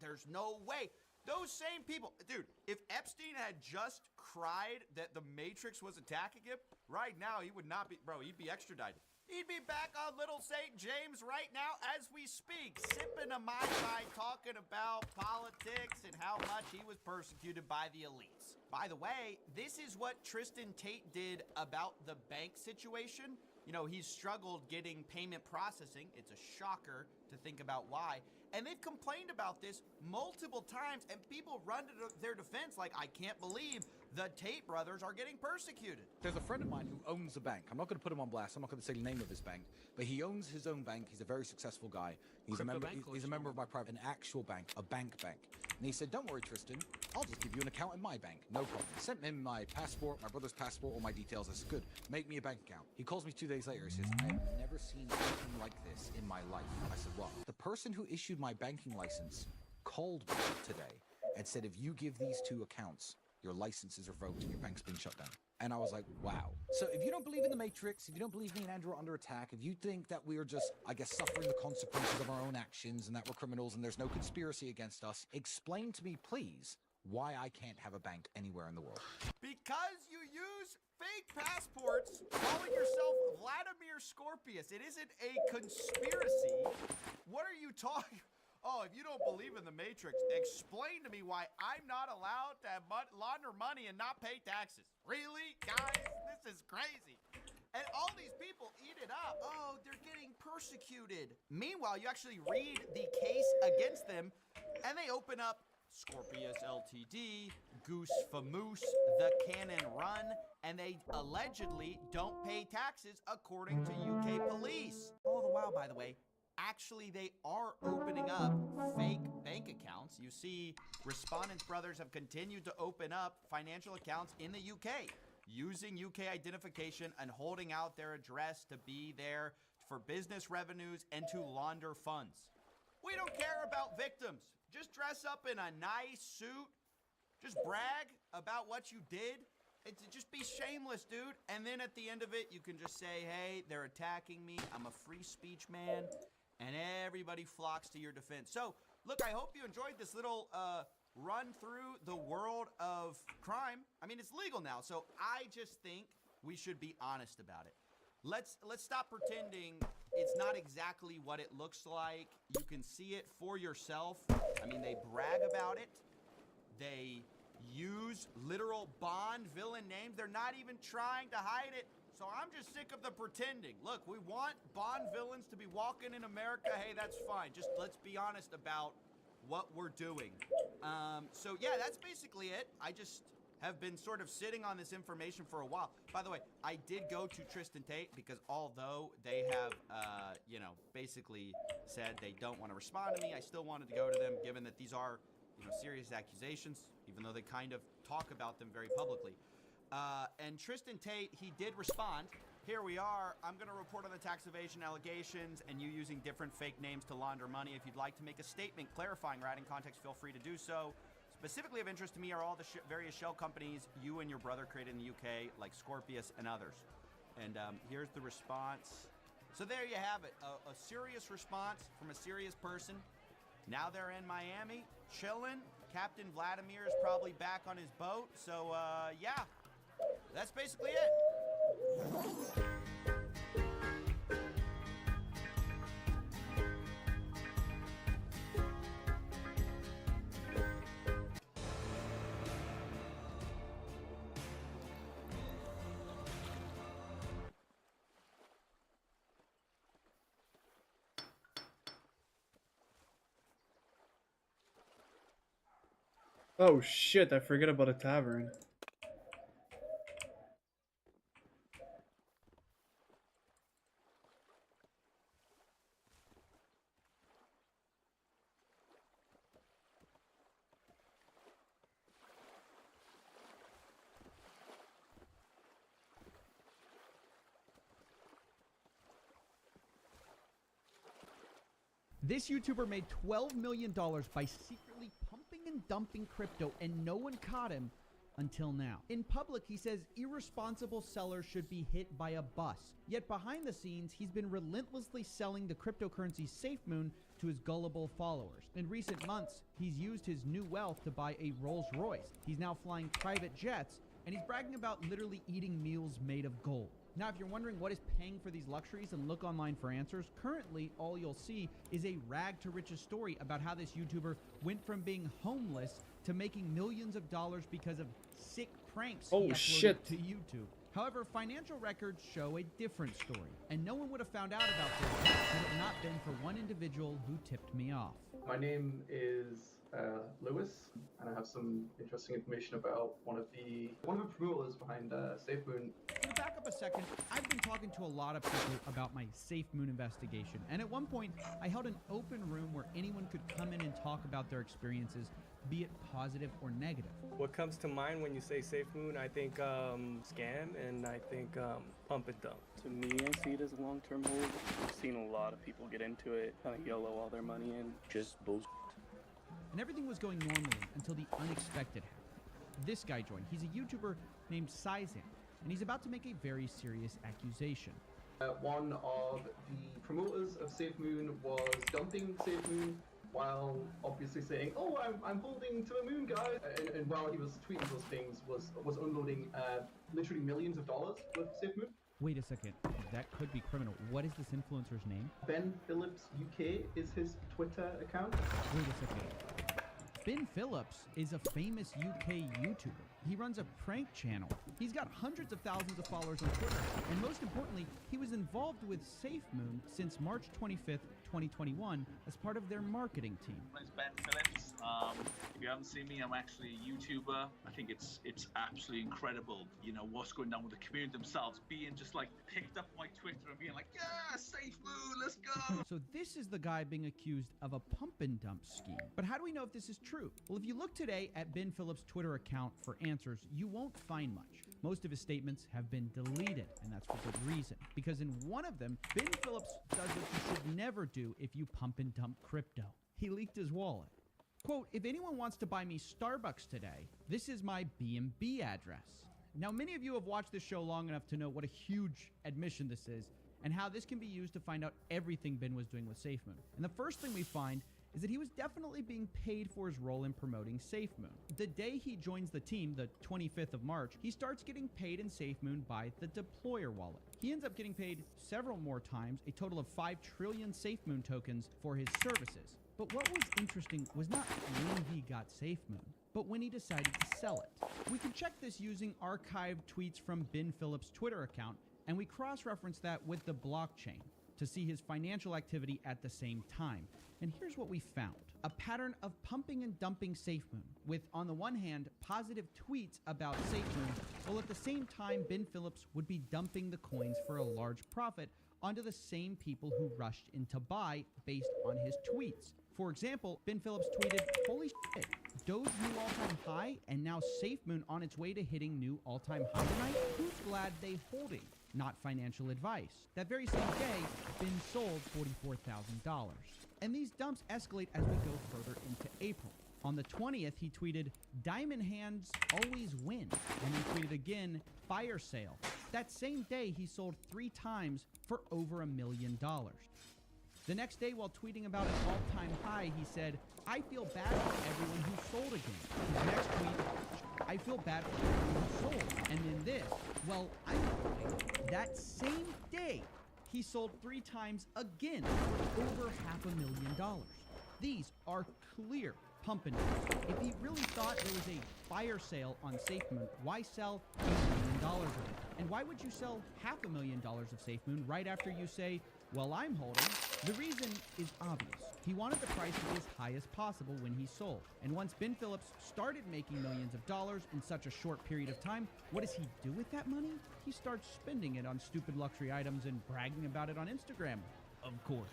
There's no way. Those same people, dude, if Epstein had just cried that the Matrix was attacking him, right now he would not be, bro, he'd be extradited. He'd be back on Little St. James right now as we speak, sipping a Mai Tai, talking about politics and how much he was persecuted by the elites. By the way, this is what Tristan Tate did about the bank situation. You know, he's struggled getting payment processing. It's a shocker to think about why. And they've complained about this multiple times, and people run to their defense like, I can't believe the Tate brothers are getting persecuted. There's a friend of mine who owns a bank. I'm not going to put him on blast. I'm not going to say the name of his bank, but he owns his own bank. He's a very successful guy. He's a member. He's a member of my private, an actual bank, a bank. And he said, "Don't worry, Tristan. I'll just give you an account in my bank. No problem." I sent him my passport, my brother's passport, all my details. I said, "Good. Make me a bank account." He calls me 2 days later. He says, "I have never seen anything like this in my life." I said, "What?" The person who issued my banking license called me today and said, "If you give these 2 accounts, your license is revoked and your bank's been shut down." And I was like, wow. So if you don't believe in the Matrix, if you don't believe me and Andrew are under attack, if you think that we are just, I guess, suffering the consequences of our own actions and that we're criminals and there's no conspiracy against us, explain to me, please, why I can't have a bank anywhere in the world. Because you use fake passports calling yourself Vladimir Scorpius. It isn't a conspiracy. What are you talking? Oh, if you don't believe in the Matrix, explain to me why I'm not allowed to have launder money and not pay taxes. Really? Guys, this is crazy. And all these people eat it up. Oh, they're getting persecuted. Meanwhile, you actually read the case against them, and they open up Scorpius LTD, Goose Famoose, The Cannon Run, and they allegedly don't pay taxes according to UK police. All the while, by the way, actually, they are opening up fake bank accounts. You see, Respondents Brothers have continued to open up financial accounts in the UK using UK identification and holding out their address to be there for business revenues and to launder funds. We don't care about victims. Just dress up in a nice suit. Just brag about what you did. Just be shameless, dude. And then at the end of it, you can just say, hey, they're attacking me. I'm a free speech man. And everybody flocks to your defense. So, look, I hope you enjoyed this little run through the world of crime. I mean, it's legal now, so I just think we should be honest about it. Let's stop pretending it's not exactly what it looks like. You can see it for yourself. I mean, they brag about it. They use literal Bond villain names. They're not even trying to hide it. So I'm just sick of the pretending. Look, we want Bond villains to be walking in America. Hey, that's fine. Just let's be honest about what we're doing. So yeah, that's basically it. I just have been sort of sitting on this information for a while. By the way, I did go to Tristan Tate because although they have, basically said they don't want to respond to me, I still wanted to go to them given that these are, serious accusations, even though they kind of talk about them very publicly. And Tristan Tate, he did respond. Here we are. I'm going to report on the tax evasion allegations and you using different fake names to launder money. If you'd like to make a statement clarifying or adding context, feel free to do so. Specifically of interest to me are all the various shell companies you and your brother created in the UK, like Scorpius and others. And here's the response. So there you have it. A serious response from a serious person. Now they're in Miami, chilling. Captain Vladimir is probably back on his boat. So, yeah. That's basically it. Oh shit, I forget about a tavern. This YouTuber made $12 million by secretly pumping and dumping crypto, and no one caught him until now. In public, he says irresponsible sellers should be hit by a bus. Yet behind the scenes, he's been relentlessly selling the cryptocurrency SafeMoon to his gullible followers. In recent months, he's used his new wealth to buy a Rolls-Royce. He's now flying private jets, and he's bragging about literally eating meals made of gold. Now, if you're wondering what is paying for these luxuries and look online for answers, currently all you'll see is a rag to riches story about how this YouTuber went from being homeless to making millions of dollars because of sick pranks he uploaded to YouTube. However, financial records show a different story, and no one would have found out about this had it not been for one individual who tipped me off. My name is Lewis, and I have some interesting information about one of the promoters behind SafeMoon. To back up a second, I've been talking to a lot of people about my SafeMoon investigation, and at one point, I held an open room where anyone could come in and talk about their experiences, be it positive or negative. What comes to mind when you say SafeMoon? I think scam, and I think pump and dump. To me, I see it as a long-term hold. I've seen a lot of people get into it, kind of YOLO all their money in. Just bullshit. And everything was going normally until the unexpected happened. This guy joined. He's a YouTuber named Sizan, and he's about to make a very serious accusation. One of the promoters of SafeMoon was dumping SafeMoon while obviously saying, "Oh, I'm holding to the moon, guys," and while he was tweeting those things, was unloading literally millions of dollars with SafeMoon. Wait a second, that could be criminal. What is this influencer's name? Ben Phillips UK is his Twitter account. Wait a second. Ben Phillips is a famous UK YouTuber. He runs a prank channel. He's got hundreds of thousands of followers on Twitter. And most importantly, he was involved with SafeMoon since March 25th, 2021 as part of their marketing team. My name's Ben Phillips. If you haven't seen me, I'm actually a YouTuber. I think it's absolutely incredible, you know, what's going on with the community themselves, being just like picked up my Twitter and being like, yeah, SafeMoon, let's go. So this is the guy being accused of a pump and dump scheme. But how do we know if this is true? Well, if you look today at Ben Phillips' Twitter account for answers, you won't find much. Most of his statements have been deleted, and that's for good reason. Because in one of them, Ben Phillips does what you should never do if you pump and dump crypto. He leaked his wallet. Quote, "If anyone wants to buy me Starbucks today, this is my B&B address." Now, many of you have watched this show long enough to know what a huge admission this is and how this can be used to find out everything Ben was doing with SafeMoon. And the first thing we find is that he was definitely being paid for his role in promoting SafeMoon. The day he joins the team, the 25th of March, he starts getting paid in SafeMoon by the Deployer wallet. He ends up getting paid several more times, a total of 5 trillion SafeMoon tokens for his services. But what was interesting was not when he got SafeMoon, but when he decided to sell it. We can check this using archived tweets from Ben Phillips' Twitter account, and we cross-reference that with the blockchain to see his financial activity at the same time. And here's what we found. A pattern of pumping and dumping SafeMoon, with, on the one hand, positive tweets about SafeMoon, while at the same time, Ben Phillips would be dumping the coins for a large profit onto the same people who rushed in to buy based on his tweets. For example, Ben Phillips tweeted, "Holy shit, Doge new all-time high, and now SafeMoon on its way to hitting new all-time high tonight? Who's glad they holding? Not financial advice." That very same day, Ben sold $44,000. And these dumps escalate as we go further into April. On the 20th, he tweeted, "Diamond hands always win." And he tweeted again, "Fire sale." That same day, he sold 3 times for over $1 million. The next day, while tweeting about an all-time high, he said, "I feel bad for everyone who sold again." His next tweet, "I feel bad for everyone who sold." And then this, "Well, I'm holding." That same day, he sold 3 times again for over $500,000. These are clear pump and dumps. If he really thought there was a fire sale on SafeMoon, why sell $8 million of it? And why would you sell $500,000 of SafeMoon right after you say, "Well, I'm holding"? The reason is obvious. He wanted the price to be as high as possible when he sold. And once Ben Phillips started making millions of dollars in such a short period of time, what does he do with that money? He starts spending it on stupid luxury items and bragging about it on Instagram, of course.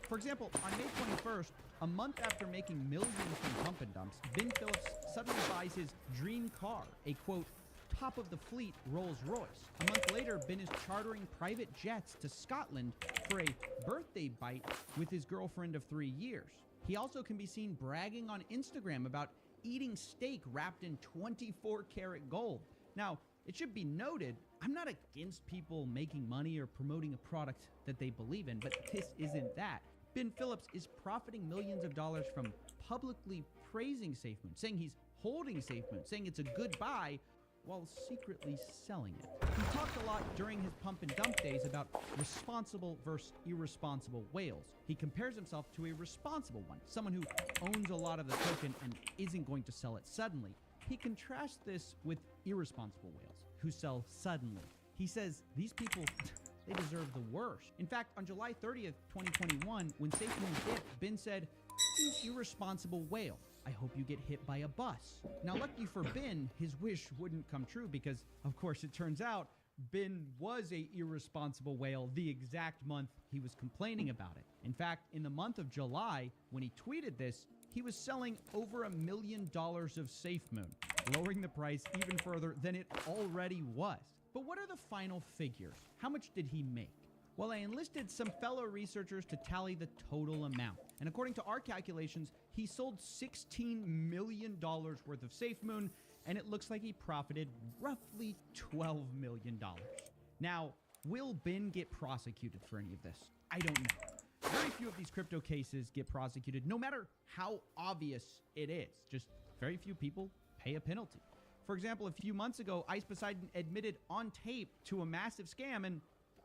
For example, on May 21st, a month after making millions from pump and dumps, Ben Phillips suddenly buys his dream car, a quote, top-of-the-fleet Rolls-Royce. A month later, Ben is chartering private jets to Scotland for a birthday bite with his girlfriend of 3 years. He also can be seen bragging on Instagram about eating steak wrapped in 24 karat gold. Now, it should be noted, I'm not against people making money or promoting a product that they believe in, but this isn't that. Ben Phillips is profiting millions of dollars from publicly praising SafeMoon, saying he's holding SafeMoon, saying it's a good buy, while secretly selling it. He talked a lot during his pump and dump days about responsible versus irresponsible whales. He compares himself to a responsible one, someone who owns a lot of the token and isn't going to sell it suddenly. He contrasts this with irresponsible whales who sell suddenly. He says these people, they deserve the worst. In fact, on July 30th, 2021, when SafeMoon dipped, Ben said, "You irresponsible whale. I hope you get hit by a bus." Now, lucky for Ben, his wish wouldn't come true because, of course, it turns out Ben was a irresponsible whale the exact month he was complaining about it. In fact, in the month of July, when he tweeted this, he was selling over $1 million of SafeMoon, lowering the price even further than it already was. But what are the final figures? How much did he make? Well, I enlisted some fellow researchers to tally the total amount. And according to our calculations, he sold $16 million worth of SafeMoon, and it looks like he profited roughly $12 million. Now, will Ben get prosecuted for any of this? I don't know. Very few of these crypto cases get prosecuted, no matter how obvious it is. Just very few people pay a penalty. For example, a few months ago, Ice Poseidon admitted on tape to a massive scam, and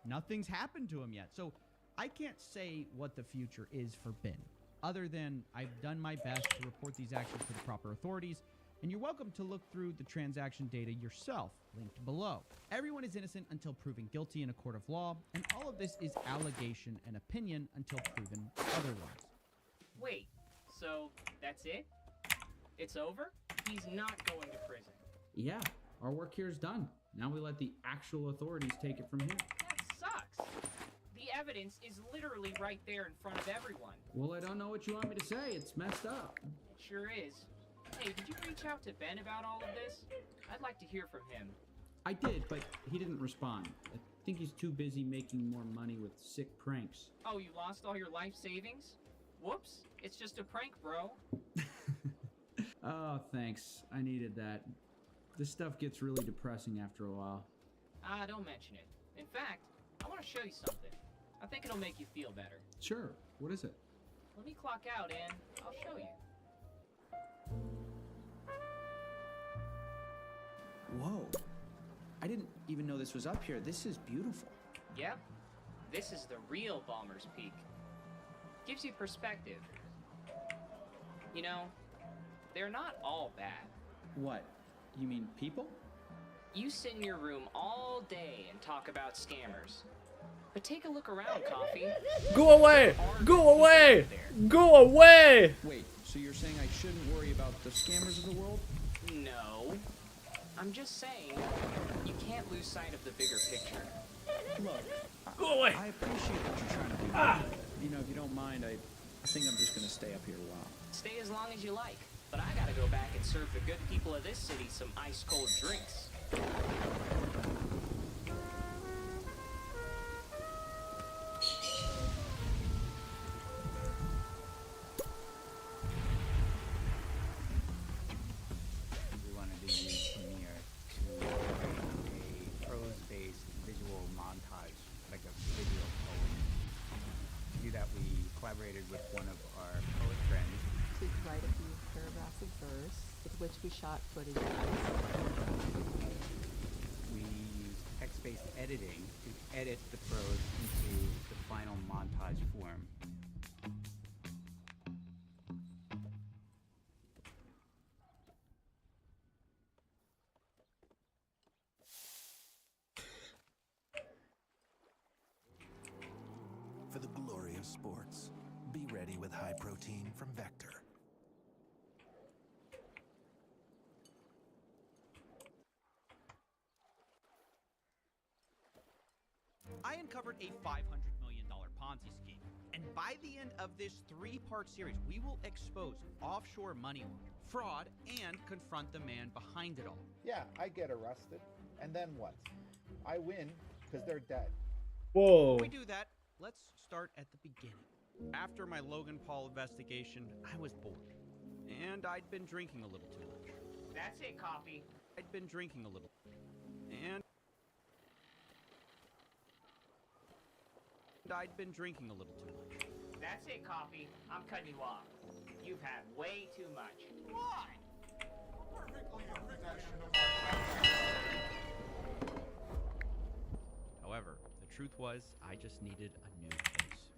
nothing's happened to him yet. So I can't say what the future is for Ben, other than I've done my best to report these actions to the proper authorities, and you're welcome to look through the transaction data yourself, linked below. Everyone is innocent until proven guilty in a court of law, and all of this is allegation and opinion until proven otherwise. Wait, so that's it? It's over? He's not going to prison. Yeah, our work here is done. Now we let the actual authorities take it from here. That sucks. The evidence is literally right there in front of everyone. Well, I don't know what you want me to say. It's messed up. It sure is. Hey, did you reach out to Ben about all of this? I'd like to hear from him. I did, but he didn't respond. I think he's too busy making more money with sick pranks. Oh, you lost all your life savings? Whoops, it's just a prank, bro. Oh, thanks. I needed that. This stuff gets really depressing after a while. Ah, don't mention it. In fact, I want to show you something. I think it'll make you feel better. Sure. What is it? Let me clock out and I'll show you. Whoa. I didn't even know this was up here. This is beautiful. Yep. This is the real Balmer's Peak. Gives you perspective. You know, they're not all bad. What? You mean people? You sit in your room all day and talk about scammers. But take a look around, Coffee. Go away! Go away! Go away! Wait, so you're saying I shouldn't worry about the scammers of the world? No. I'm just saying, you can't lose sight of the bigger picture. Look, go away! I appreciate what you're trying to do. You know, if you don't mind, I think I'm just gonna stay up here a while. Stay as long as you like. But I gotta go back and serve the good people of this city some ice-cold drinks. We wanted to use Premiere to create a prose-based visual montage, like a video poem. To do that, we collaborated with one of our poet friends to write a few paragraphs of verse, with which we shot footage. We used text-based editing to edit the prose into the final montage form. For the glory of sports, be ready with high protein from Vector. I uncovered a $500 million Ponzi scheme. And by the end of this 3-part series, we will expose offshore money laundering, fraud, and confront the man behind it all. Yeah, I get arrested. And then what? I win because they're dead. Whoa. Before we do that, let's start at the beginning. After my Logan Paul investigation, I was bored. And I'd been drinking a little too much. That's it, coffee. I'd been drinking a little. And I'd been drinking a little too much. That's it, coffee. I'm cutting you off. You've had way too much. Why? However, the truth was, I just needed a new case.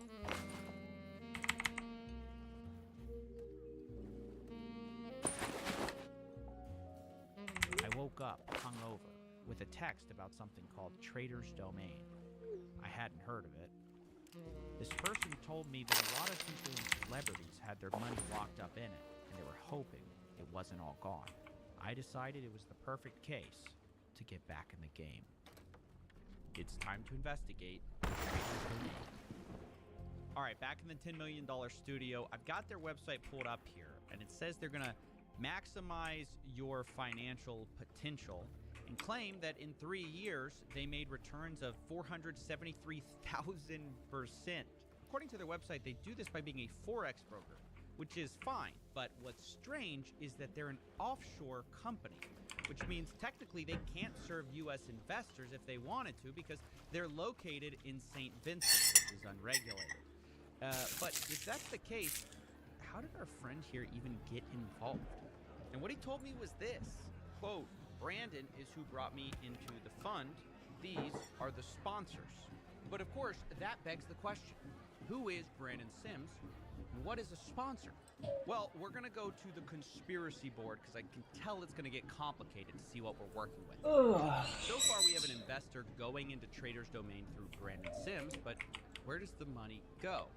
I woke up hungover with a text about something called Trader's Domain. I hadn't heard of it. This person told me that a lot of people and celebrities had their money locked up in it, and they were hoping it wasn't all gone. I decided it was the perfect case to get back in the game. It's time to investigate Trader's Domain. All right, back in the $10 million studio, I've got their website pulled up here, and it says they're going to maximize your financial potential and claim that in 3 years, they made returns of 473,000%. According to their website, they do this by being a Forex broker, which is fine. But what's strange is that they're an offshore company, which means technically they can't serve U.S. investors if they wanted to because they're located in St. Vincent, which is unregulated. But if that's the case, how did our friend here even get involved? And what he told me was this, quote, Brandon is who brought me into the fund. These are the sponsors. But of course, that begs the question, who is Brandon Sims? What is a sponsor? Well, we're going to go to the conspiracy board because I can tell it's going to get complicated to see what we're working with. So far, we have an investor going into Trader's Domain through Brandon Sims, but where does the money go?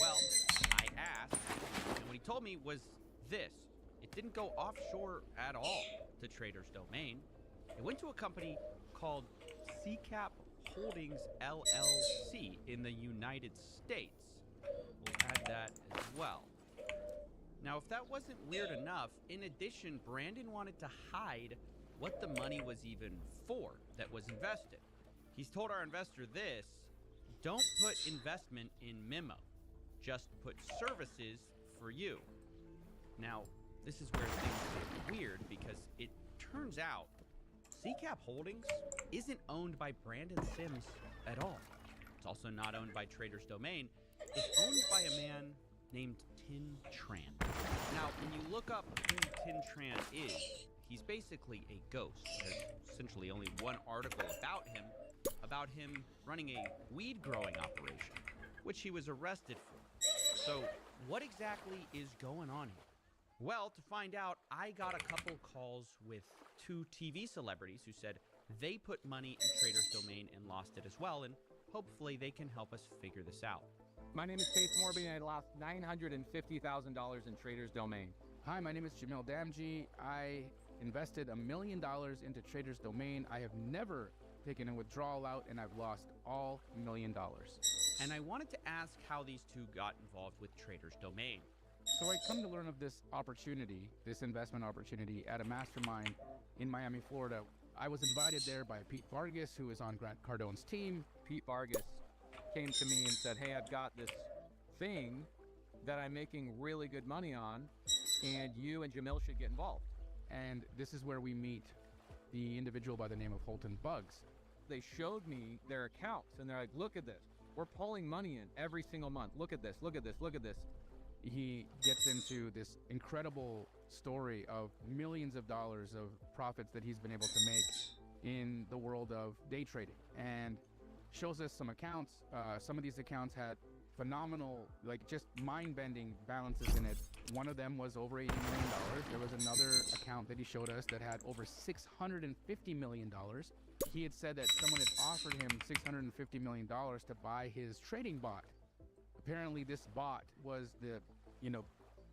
Well, I asked, and what he told me was this. It didn't go offshore at all to Trader's Domain. It went to a company called CCAP Holdings LLC in the United States. We'll add that as well. Now, if that wasn't weird enough, in addition, Brandon wanted to hide what the money was even for that was invested. He's told our investor this, don't put investment in memo, just put services for you. Now, this is where things get weird because it turns out CCAP Holdings isn't owned by Brandon Sims at all. It's also not owned by Trader's Domain. It's owned by a man named Tin Tran. Now, when you look up who Tin Tran is, he's basically a ghost. There's essentially only one article about him running a weed growing operation, which he was arrested for. So, what exactly is going on here? Well, to find out, I got a couple calls with 2 TV celebrities who said they put money in Trader's Domain and lost it as well, and hopefully they can help us figure this out. My name is Faith Morby, and I lost $950,000 in Trader's Domain. Hi, my name is Jamil Damji. I invested $1 million into Trader's Domain. I have never taken a withdrawal out, and I've lost all $1 million. And I wanted to ask how these two got involved with Trader's Domain. So I come to learn of this opportunity, this investment opportunity, at a mastermind in Miami, Florida. I was invited there by Pete Vargas, who is on Grant Cardone's team. Pete Vargas came to me and said, hey, I've got this thing that I'm making really good money on, and you and Jamil should get involved. And this is where we meet the individual by the name of Holton Buggs. They showed me their accounts, and they're like, look at this. We're pulling money in every single month. Look at this, look at this, look at this. He gets into this incredible story of millions of dollars of profits that he's been able to make in the world of day trading, and shows us some accounts. Some of these accounts had phenomenal, like just mind-bending balances in it. One of them was over $80 million. There was another account that he showed us that had over $650 million. He had said that someone had offered him $650 million to buy his trading bot. Apparently this bot was the,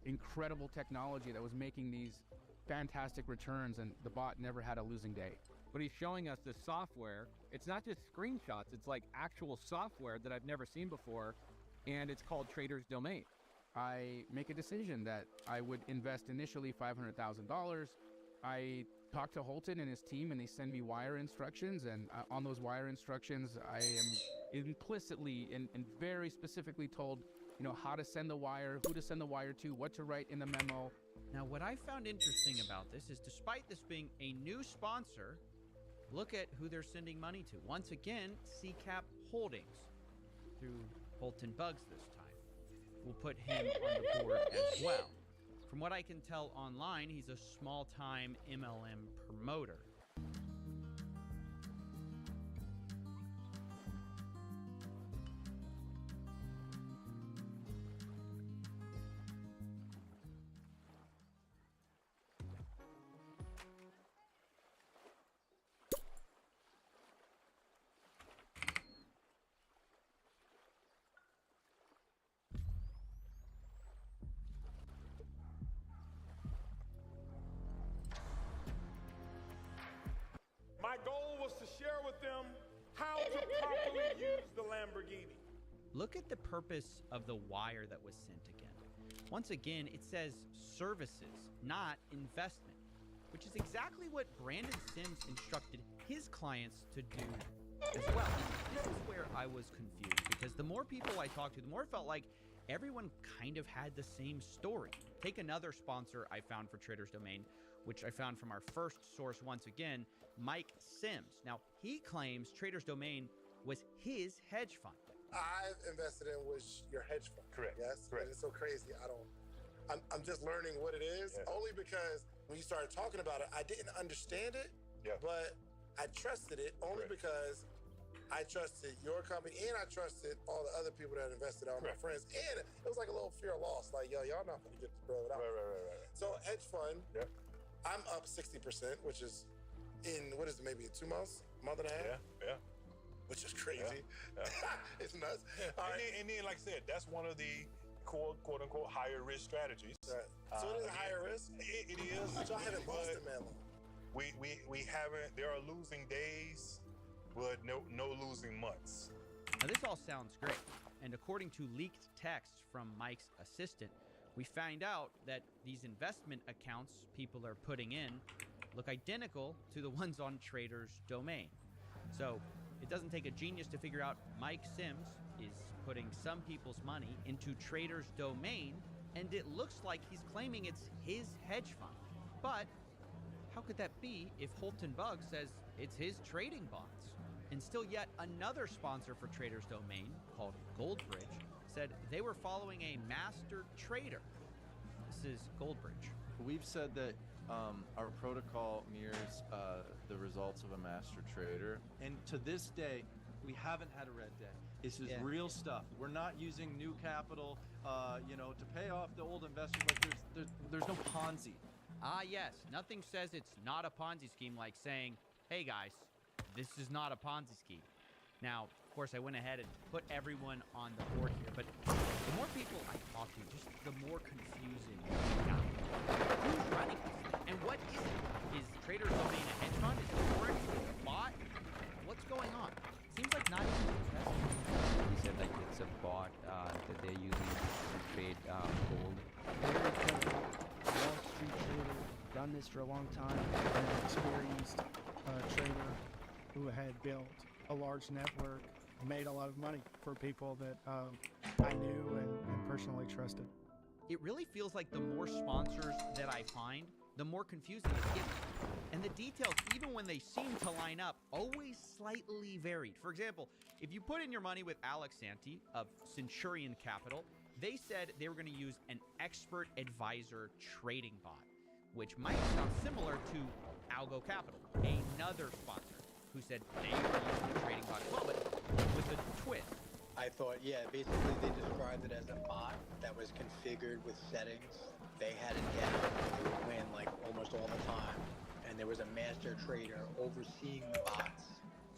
incredible technology that was making these fantastic returns, and the bot never had a losing day. But he's showing us this software. It's not just screenshots, it's like actual software that I've never seen before, and it's called Trader's Domain. I make a decision that I would invest initially $500,000. I talk to Holton and his team, and they send me wire instructions, and on those wire instructions, I am implicitly and very specifically told, how to send the wire, who to send the wire to, what to write in the memo, Now, what I found interesting about this is despite this being a new sponsor, look at who they're sending money to. Once again, CCAP Holdings through Holton Bugs this time. We'll put him on the board as well. From what I can tell online, he's a small-time MLM promoter. My goal was to share with them how to properly use the Lamborghini. Look at the purpose of the wire that was sent again. Once again, it says services, not investment, which is exactly what Brandon Sims instructed his clients to do as well. And this is where I was confused, because the more people I talked to, the more it felt like everyone kind of had the same story. Take another sponsor I found for Trader's Domain, which I found from our first source once again, Mike Sims. Now, he claims Trader's Domain was his hedge fund. I've invested in was your hedge fund. Correct. Yes. Correct. And it's so crazy. I'm just learning what it is. Yes. Only because when you started talking about it, I didn't understand it. Yeah. But I trusted it only because I trusted your company and I trusted all the other people that invested, all my friends. And it was like a little fear of loss. Like, yo, y'all not gonna get this bro out. Right. So hedge fund. Yeah. I'm up 60%, which is in what is it, maybe 2 months, month and a half? Yeah. Which is crazy. Yeah. It's nuts. And then, like I said, that's one of the quote unquote higher risk strategies. Right. So it is a higher risk? It is. So I haven't lost it, man. We haven't. There are losing days, but no losing months. Now, this all sounds great. And according to leaked texts from Mike's assistant, we find out that these investment accounts people are putting in look identical to the ones on Trader's Domain. So it doesn't take a genius to figure out Mike Sims is putting some people's money into Trader's Domain, and it looks like he's claiming it's his hedge fund. But how could that be if Holton Bug says it's his trading bonds? And still yet another sponsor for Trader's Domain, called Goldbridge, said they were following a master trader. This is Goldbridge. We've said that our protocol mirrors the results of a master trader, and to this day, we haven't had a red day. This is real stuff. We're not using new capital, to pay off the old investors. Like there's no Ponzi. Ah, yes. Nothing says it's not a Ponzi scheme like saying, hey guys, this is not a Ponzi scheme. Now, of course, I went ahead and put everyone on the board here, but the more people I talk to, just the more confusing it got. Who's running this? And what is it? Is Trader's Domain a hedge fund? Is it forex? Is it a bot? What's going on? Seems like not even investment. He said like it's a bot that they're using to trade gold. Wall Street trader, done this for a long time, an experienced trader who had built a large network, made a lot of money for people that I knew and personally trusted. It really feels like the more sponsors that I find, the more confusing it gets. And the details, even when they seem to line up, always slightly varied. For example, if you put in your money with Alex Santi of Centurion Capital, they said they were going to use an expert advisor trading bot, which might sound similar to Algo Capital, another sponsor, who said they were using a trading bot as well, but with a twist. I thought, basically they described it as a bot that was configured with settings. They had it down, they would win like almost all the time, and there was a master trader overseeing the bots.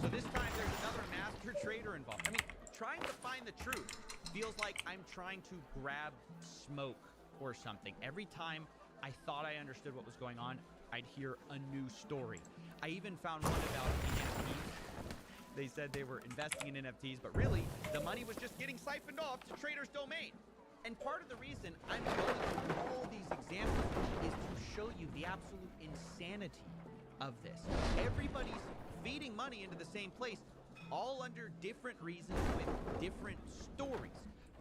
So this time there's another master trader involved. I mean, trying to find the truth feels like I'm trying to grab smoke or something. Every time I thought I understood what was going on, I'd hear a new story. I even found one about NFTs. They said they were investing in NFTs, but really, the money was just getting siphoned off to Trader's Domain. And part of the reason I'm going through all these examples is to show you the absolute insanity of this. Everybody's feeding money into the same place, all under different reasons with different stories.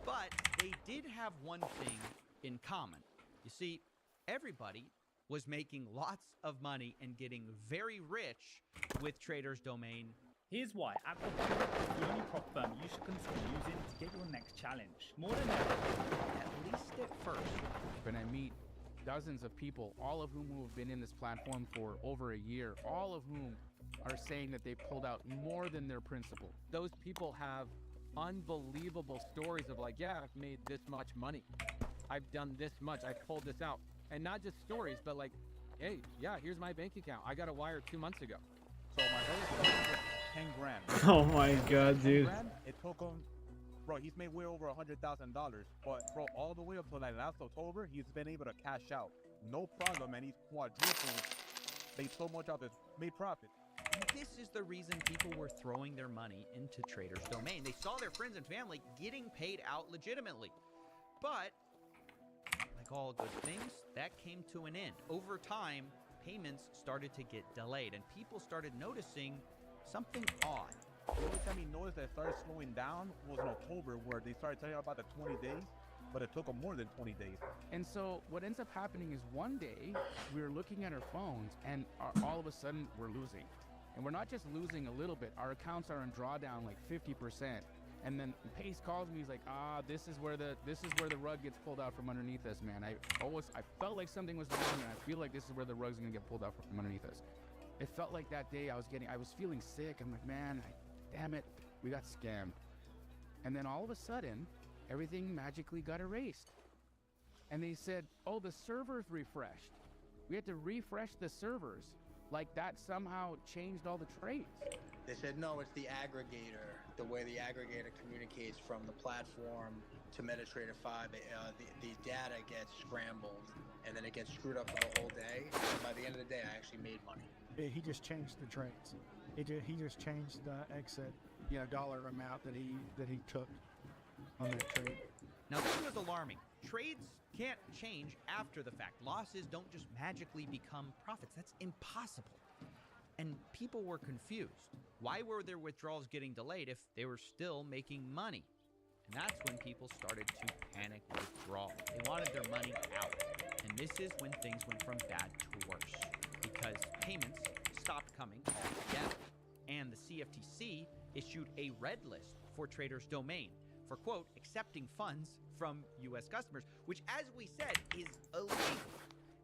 But they did have one thing in common. You see, everybody was making lots of money and getting very rich with Trader's Domain. Here's why Aquapoint is the only prop firm you should consider using to get your next challenge. More than ever, at least at first. When I meet dozens of people, all of whom have been in this platform for over a year, all of whom are saying that they pulled out more than their principal. Those people have unbelievable stories of like, yeah, I've made this much money. I've done this much. I pulled this out. And not just stories, but like, hey, yeah, here's my bank account. I got a wire 2 months ago. So my brother started with 10 grand. Oh my god, 10 dude. grand, it took him, bro, he's made way over $100,000. But bro, all the way up to like last October, he's been able to cash out. No problem, and he's quadrupled. Made so much out of it, made profit. And this is the reason people were throwing their money into Trader's Domain. They saw their friends and family getting paid out legitimately. But like all good things, that came to an end. Over time, payments started to get delayed, and people started noticing something odd. The only time he noticed that it started slowing down was in October, where they started telling about the 20 days, but it took them more than 20 days. And so what ends up happening is one day we were looking at our phones and all of a sudden we're losing. And we're not just losing a little bit, our accounts are in drawdown like 50%. And then Pace calls me, he's like, this is where the rug gets pulled out from underneath us, man. I felt like something was wrong, and I feel like this is where the rug's gonna get pulled out from underneath us. It felt like that day I was feeling sick. I'm like, man, damn it, we got scammed. And then all of a sudden, everything magically got erased. And they said, oh, the servers refreshed. We had to refresh the servers. Like that somehow changed all the trades. They said, no, it's the aggregator. The way the aggregator communicates from the platform to MetaTrader 5, the data gets scrambled, and then it gets screwed up for the whole day. And by the end of the day, I actually made money. He just changed the trades. He just changed the exit, dollar amount that he took on that trade. Now this was alarming. Trades can't change after the fact. Losses don't just magically become profits. That's impossible. And people were confused. Why were their withdrawals getting delayed if they were still making money? And that's when people started to panic withdraw. They wanted their money out. And this is when things went from bad to worse, because payments stopped coming altogether. And the CFTC issued a red list for Trader's Domain for, quote, accepting funds from U.S. customers, which, as we said, is illegal.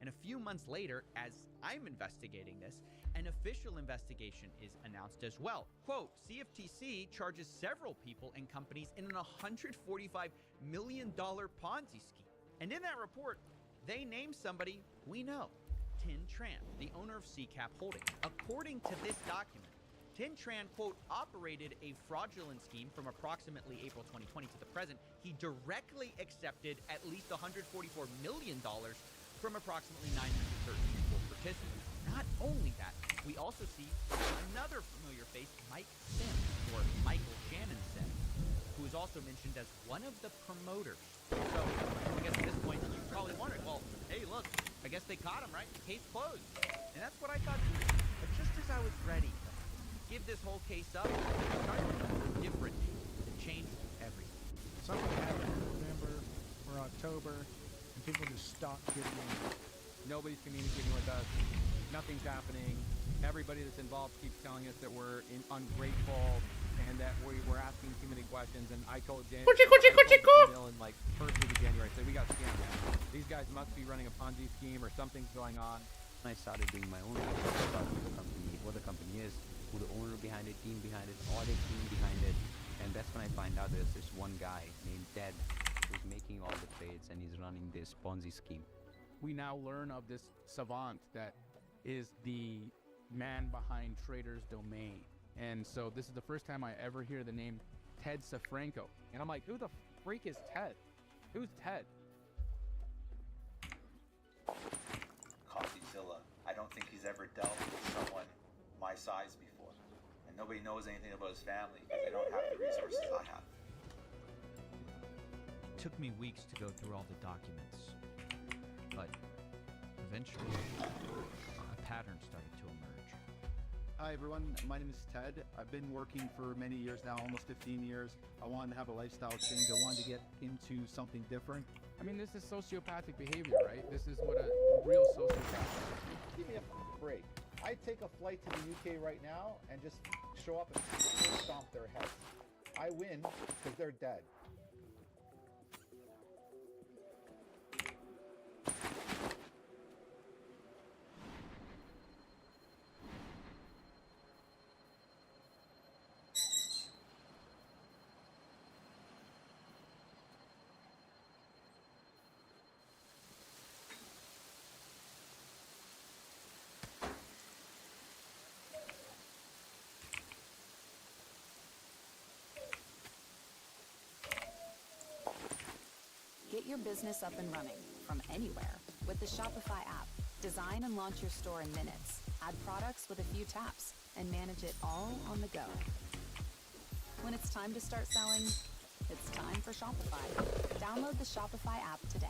And a few months later, as I'm investigating this, an official investigation is announced as well. Quote, CFTC charges several people and companies in an $145 million Ponzi scheme. And in that report, they name somebody we know, Tin Tran, the owner of CCAP Holdings. According to this document, Tin Tran, quote, operated a fraudulent scheme from approximately April 2020 to the present. He directly accepted at least $144 million from approximately 913 people participants. Not only that, we also see another familiar face, Mike Sims, or Michael Shannon Sims, who is also mentioned as one of the promoters. So, I guess at this point, you're probably wondering, well, hey, look, I guess they caught him, right? Case closed. And that's what I thought too. But just as I was ready to give this whole case up, it started something different that changed everything. Something happened in November or October, and people just stopped getting in. Nobody's communicating with us. Nothing's happening. Everybody that's involved keeps telling us that we're ungrateful and that we're asking too many questions. And I told Jan, in like first week of January, I said we got scammed. Man. These guys must be running a Ponzi scheme or something's going on. I started doing my own research about who the company, what the company is, who the owner behind it, team behind it, audit team behind it, and that's when I find out there's this one guy named Ted who's making all the trades and he's running this Ponzi scheme. We now learn of this savant that is the man behind Trader's Domain. And so this is the first time I ever hear the name Ted Safranco. And I'm like, who the freak is Ted? Who's Ted? CoffeeZilla. I don't think he's ever dealt with someone my size before. And nobody knows anything about his family because they don't have the resources I have. It took me weeks to go through all the documents, but eventually a pattern started to emerge. Hi everyone, my name is Ted. I've been working for many years now, almost 15 years. I wanted to have a lifestyle change. I wanted to get into something different. I mean, this is sociopathic behavior, right? This is what a real sociopath is. Give me a break. I take a flight to the UK right now and just show up and stomp their heads. I win because they're dead. Get your business up and running from anywhere with the Shopify app. Design and launch your store in minutes. Add products with a few taps and manage it all on the go. When it's time to start selling, it's time for Shopify. Download the Shopify app today.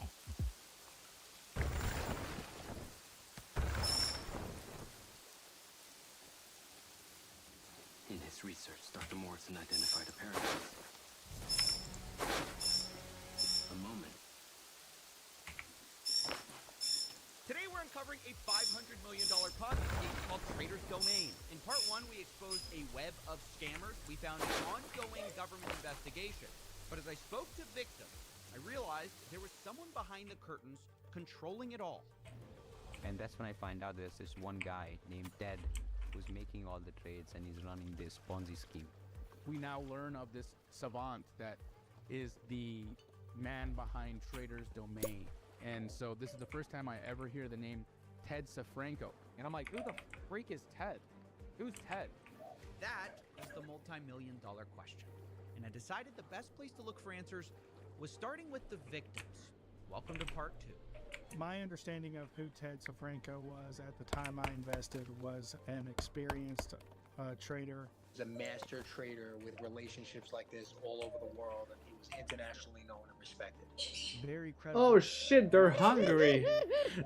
In his research, Dr. Morrison identified a paradox. A moment. Today we're uncovering a $500 million Ponzi scheme called Trader's Domain. In part one, we exposed a web of scammers. We found an ongoing government investigation. But as I spoke to victims, I realized there was someone behind the curtains controlling it all. And that's when I find out there's this one guy named Ted who's making all the trades and he's running this Ponzi scheme. We now learn of this savant that is the man behind Trader's Domain. And so this is the first time I ever hear the name Ted Safranco. And I'm like, who the freak is Ted? Who's Ted? That is the multi-million-dollar question. And I decided the best place to look for answers was starting with the victims. Welcome to part two. My understanding of who Ted Safranco was at the time I invested was an experienced trader. He's a master trader with relationships like this all over the world, and he was internationally known and respected. Very credible. Oh shit, they're hungry.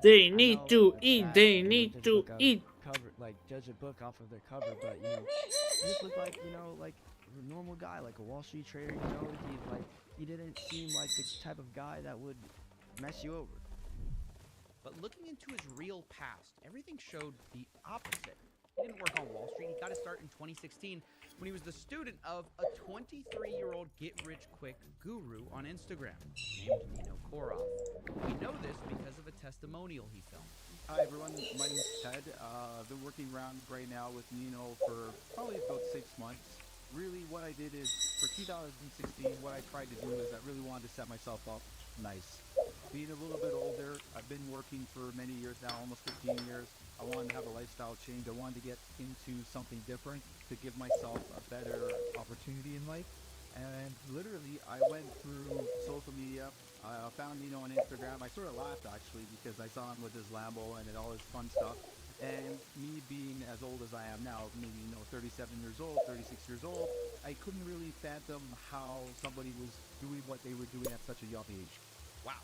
They need to eat. They need to eat. Cover, like judge a book off of their cover, but you know, he just looked like, you know, like a normal guy, like a Wall Street trader. You know, he didn't seem like the type of guy that would mess you over. But looking into his real past, everything showed the opposite. He didn't work on Wall Street. He got his start in 2016 when he was the student of a 23-year-old get-rich-quick guru on Instagram named Nino Korov. We know this because of a testimonial he filmed. Hi everyone, my name is Ted. I've been working around right now with Nino for probably about 6 months. Really what I did is, for 2016, what I tried to do is I really wanted to set myself up nice. Being a little bit older, I've been working for many years now, almost 15 years. I wanted to have a lifestyle change. I wanted to get into something different to give myself a better opportunity in life. And literally, I went through social media. I found Nino on Instagram. I sort of laughed actually because I saw him with his Lambo and all his fun stuff. And me being as old as I am now, maybe 37 years old, 36 years old, I couldn't really fathom how somebody was doing what they were doing at such a young age. Wow.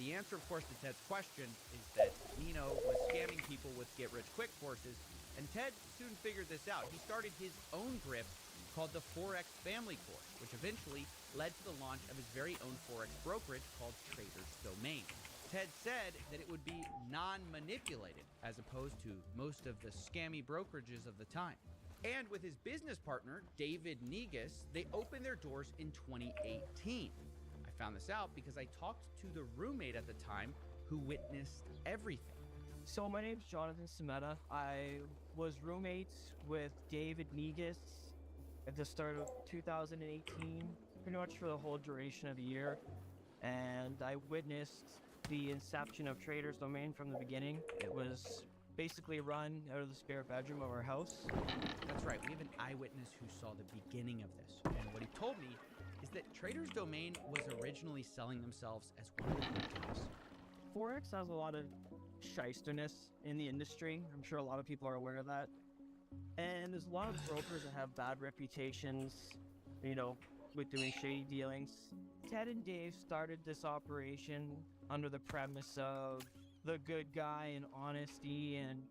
The answer, of course, to Ted's question is that Nino was scamming people with get-rich-quick courses, and Ted soon figured this out. He started his own grift called the Forex Family Course, which eventually led to the launch of his very own Forex brokerage called Trader's Domain. Ted said that it would be non-manipulated, as opposed to most of the scammy brokerages of the time. And with his business partner, David Negus, they opened their doors in 2018. I found this out because I talked to the roommate at the time who witnessed everything. So my name's Jonathan Sameta. I was roommates with David Negus at the start of 2018, pretty much for the whole duration of the year. And I witnessed the inception of Trader's Domain from the beginning. It was basically run out of the spare bedroom of our house. That's right, we have an eyewitness who saw the beginning of this. And what he told me is that Trader's Domain was originally selling themselves as one of the good guys. Forex has a lot of shysterness in the industry. I'm sure a lot of people are aware of that. And there's a lot of brokers that have bad reputations, you know, with doing shady dealings. Ted and Dave started this operation under the premise of the good guy and honesty and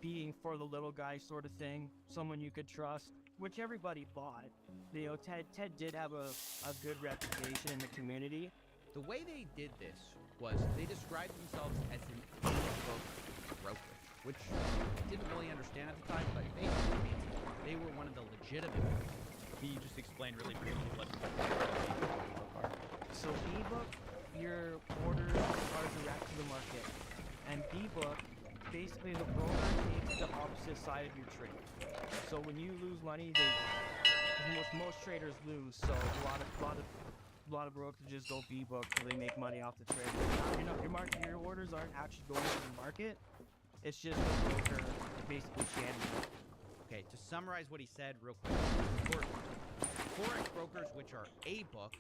being for the little guy sort of thing, someone you could trust, which everybody bought. You know, Ted did have a good reputation in the community. The way they did this was they described themselves as an e-book brokerage, which I didn't really understand at the time, but basically means they were one of the legitimate ones. Can you just explain really briefly what e-book are? So ebook, your orders are direct to the market, and ebook, basically the broker takes the opposite side of your trade. So when you lose money, most traders lose. So a lot of brokerages go ebook so they make money off the trade. You know, your orders aren't actually going to the market. It's just the broker basically shandying it. Okay, to summarize what he said real quick, for forex brokers, which are A-book,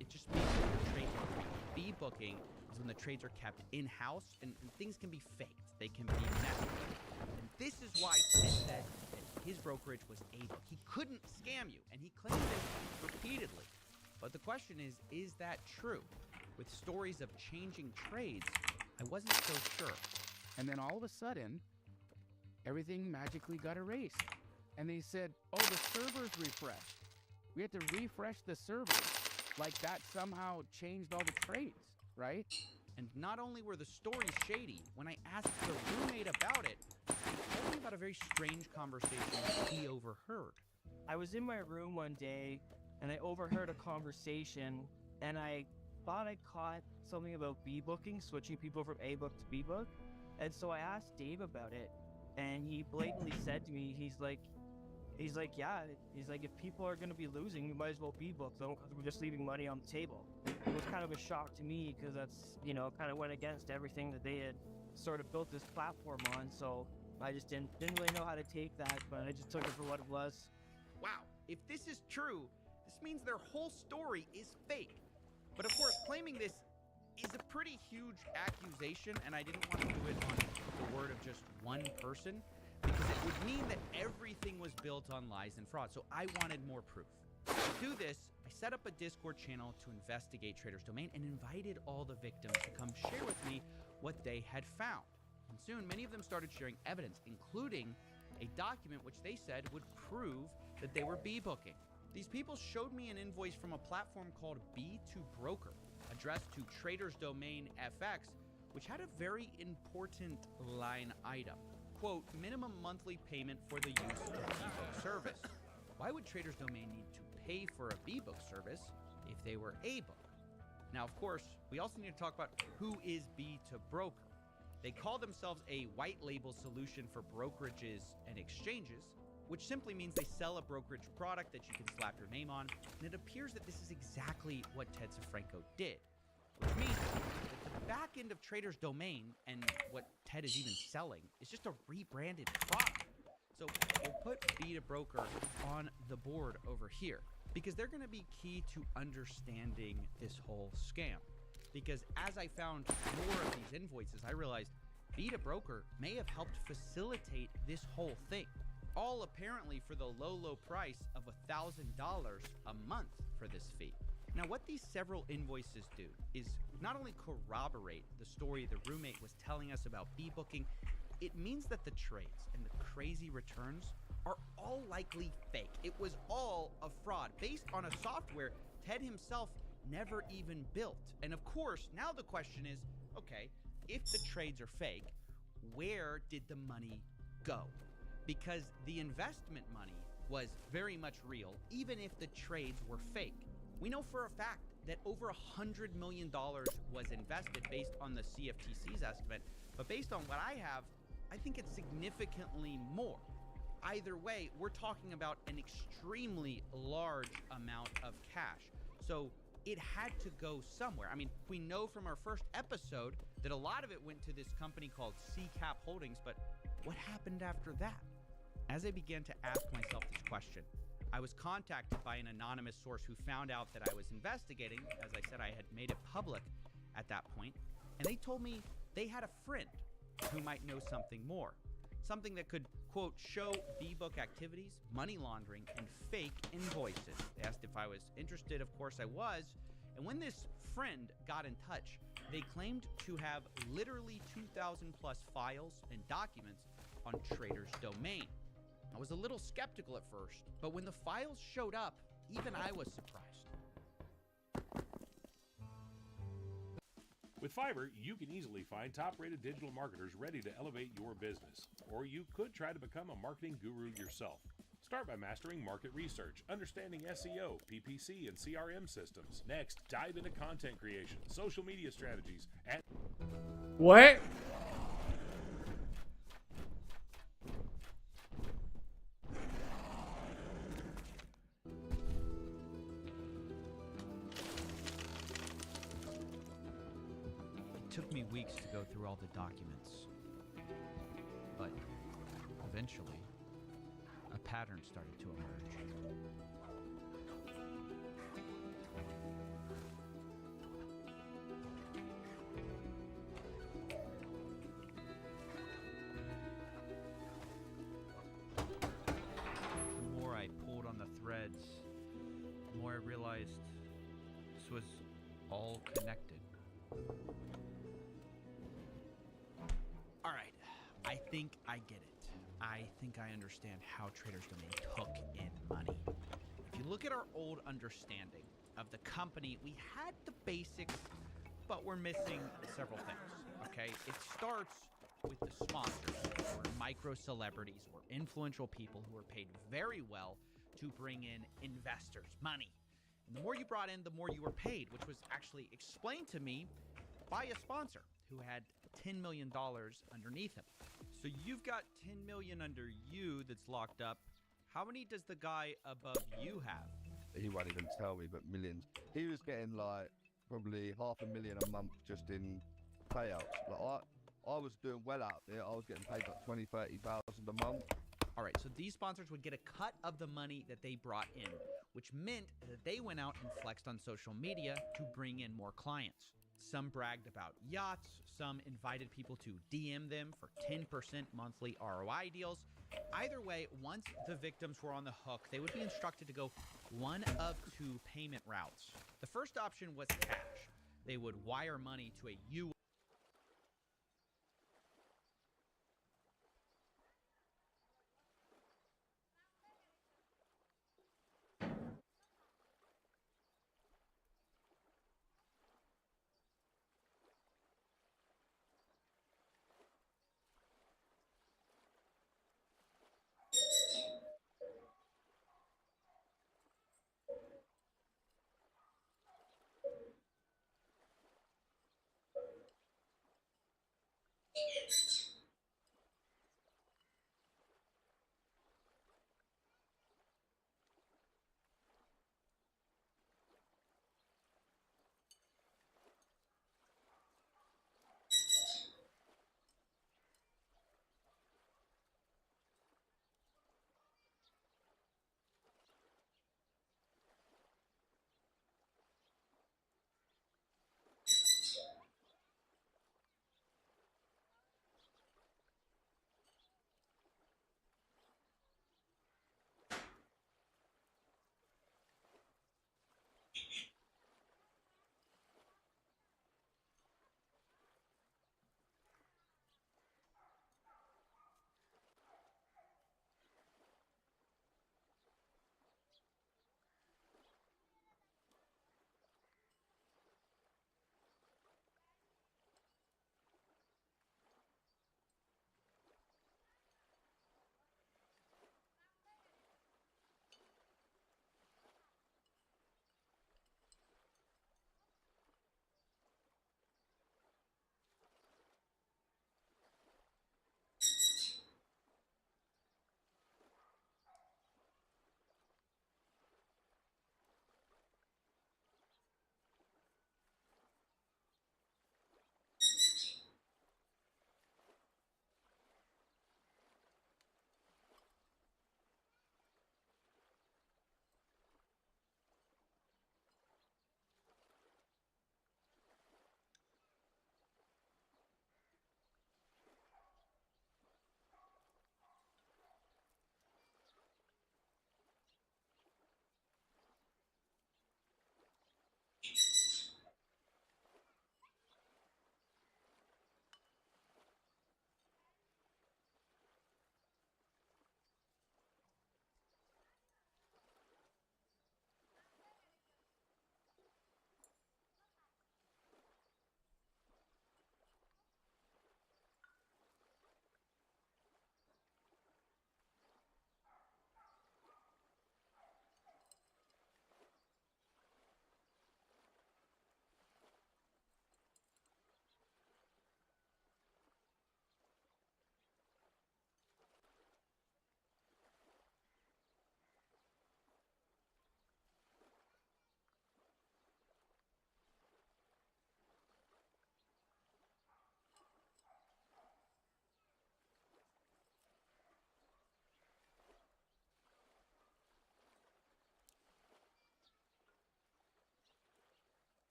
it just means that your trades are real. B-booking is when the trades are kept in-house and things can be faked. They can be messed with. And this is why Ted said that his brokerage was A-book. He couldn't scam you, and he claimed it repeatedly. But the question is that true? With stories of changing trades, I wasn't so sure. And then all of a sudden, everything magically got erased. And they said, oh, the server's refreshed. We had to refresh the server. Like that somehow changed all the trades, right? And not only were the stories shady, when I asked the roommate about it, he told me about a very strange conversation he overheard. I was in my room one day, and I overheard a conversation, and I thought I caught something about B-booking, switching people from A-book to B-book. And so I asked Dave about it, and he blatantly said to me, he's like, yeah, he's like, if people are going to be losing, we might as well B-book them because we're just leaving money on the table. It was kind of a shock to me because that's, you know, kind of went against everything that they had sort of built this platform on. So I just didn't really know how to take that, but I just took it for what it was. Wow, if this is true, this means their whole story is fake. But of course, claiming this is a pretty huge accusation, and I didn't want to do it on the word of just one person, because it would mean that everything was built on lies and fraud, so I wanted more proof. To do this, I set up a Discord channel to investigate Trader's Domain and invited all the victims to come share with me what they had found. And soon, many of them started sharing evidence, including a document which they said would prove that they were B-booking. These people showed me an invoice from a platform called B2Broker, addressed to Trader's Domain FX, which had a very important line item. Quote, minimum monthly payment for the use of B-book service. Why would Trader's Domain need to pay for a B-book service if they were A-book? Now, of course, we also need to talk about who is B2Broker. They call themselves a white label solution for brokerages and exchanges, which simply means they sell a brokerage product that you can slap your name on, and it appears that this is exactly what Ted Sifranco did, which means that the back end of Trader's Domain and what Ted is even selling is just a rebranded product. So we'll put B2Broker on the board over here because they're going to be key to understanding this whole scam. Because as I found more of these invoices, I realized B2Broker may have helped facilitate this whole thing. All apparently for the low price of $1,000 a month for this fee. Now, what these several invoices do is not only corroborate the story the roommate was telling us about B-booking, it means that the trades and the crazy returns are all likely fake. It was all a fraud based on a software Ted himself never even built. And of course, now the question is, okay, if the trades are fake, where did the money go? Because the investment money was very much real, even if the trades were fake. We know for a fact that over $100 million was invested based on the CFTC's estimate, but based on what I have, I think it's significantly more. Either way, we're talking about an extremely large amount of cash. So it had to go somewhere. I mean, we know from our first episode that a lot of it went to this company called CCAP Holdings, but what happened after that? As I began to ask myself this question, I was contacted by an anonymous source who found out that I was investigating. As I said, I had made it public at that point, and they told me they had a friend who might know something more. Something that could, quote, show B-book activities, money laundering, and fake invoices. They asked if I was interested. Of course I was. And when this friend got in touch, they claimed to have literally 2,000 plus files and documents on Trader's domain. I was a little skeptical at first, but when the files showed up, even I was surprised. With Fiverr, you can easily find top-rated digital marketers ready to elevate your business. Or you could try to become a marketing guru yourself. Start by mastering market research, understanding SEO, PPC, and CRM systems. Next, dive into content creation, social media strategies, and... What? It took me weeks to go through all the documents. But eventually, a pattern started to emerge. The more I pulled on the threads, the more I realized this was all connected. All right, I think I get it. I think I understand how Trader's Domain took in money. If you look at our old understanding of the company, we had the basics, but we're missing several things, okay? It starts with the sponsors, or micro celebrities, or influential people who are paid very well to bring in investors, money. And the more you brought in, the more you were paid, which was actually explained to me by a sponsor who had $10 million underneath him. So you've got 10 million under you that's locked up. How many does the guy above you have? He won't even tell me, but millions. He was getting like probably $500,000 a month just in payouts. Like I was doing well out there. I was getting paid like 20,000, 30,000 a month. All right, so these sponsors would get a cut of the money that they brought in, which meant that they went out and flexed on social media to bring in more clients. Some bragged about yachts, some invited people to DM them for 10% monthly ROI deals. Either way, once the victims were on the hook, they would be instructed to go one of two payment routes. The first option was cash. They would wire money to a U.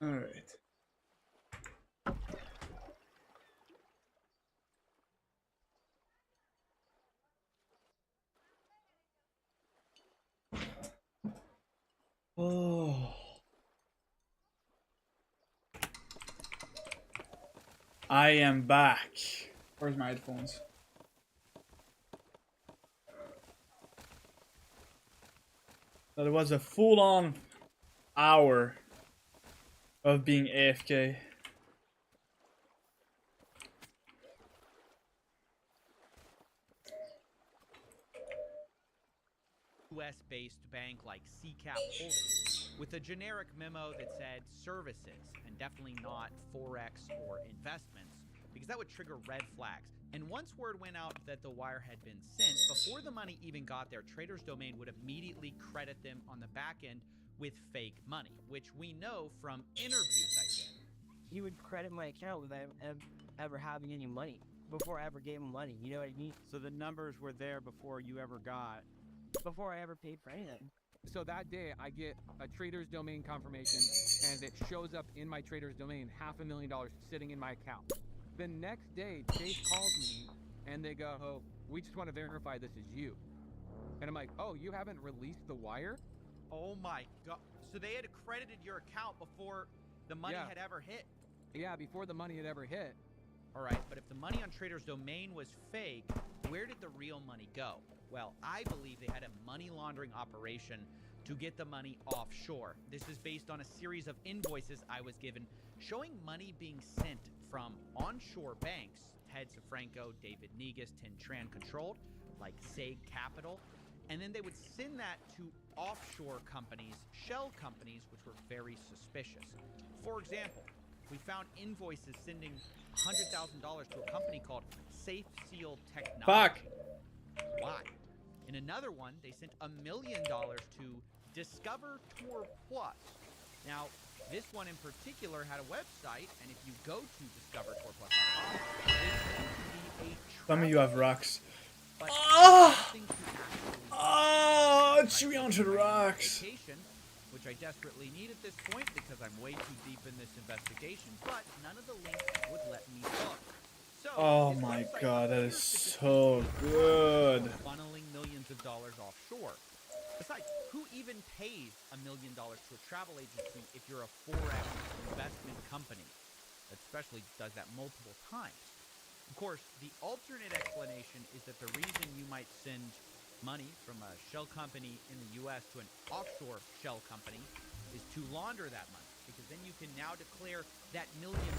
All right. Oh. I am back. Where's my headphones? That was a full-on hour of being AFK. US-based bank like CCAP Holdings with a generic memo that said services and definitely not Forex or investments, because that would trigger red flags. And once word went out that the wire had been sent, before the money even got there, Trader's Domain would immediately credit them on the back end with fake money, which we know from interviews I did. He would credit my account without ever having any money, before I ever gave him money, you know what I mean? So the numbers were there before you ever got... Before I ever paid for anything. So that day, I get a Trader's Domain confirmation, and it shows up in my Trader's Domain, $500,000 sitting in my account. The next day, Chase calls me, and they go, "Oh, we just want to verify this is you." And I'm like, "Oh, you haven't released the wire?" Oh my god. So they had accredited your account before the money Yeah. had ever hit? Yeah, before the money had ever hit. Alright, but if the money on Trader's Domain was fake, where did the real money go? Well, I believe they had a money laundering operation to get the money offshore. This is based on a series of invoices I was given showing money being sent from onshore banks, Ted Safranco, David Negus, Tin Tran controlled, like Sag Capital, and then they would send that to offshore companies, shell companies, which were very suspicious. For example, we found invoices sending $100,000 to a company called Safe Seal Technology. Fuck. Why? In another one, they sent $1 million to Discover Tour Plus. Now, this one in particular had a website, and if you go to discovertourplus.com, it seems to be a Some of you have rocks. but Ah! nothing to actually Oh, 300 rocks. vacation, which I desperately need at this point because I'm way too deep in this investigation, but none of the links would let me book. So, Oh this my website god, that appears is to just so be good. funneling millions of dollars offshore. Besides, who even pays $1 million to a travel agency if you're a Forex investment company, that especially does that multiple times? Of course, the alternate explanation is that the reason you might send money from a shell company in the U.S. to an offshore shell company is to launder that money, because then you can now declare that $1 million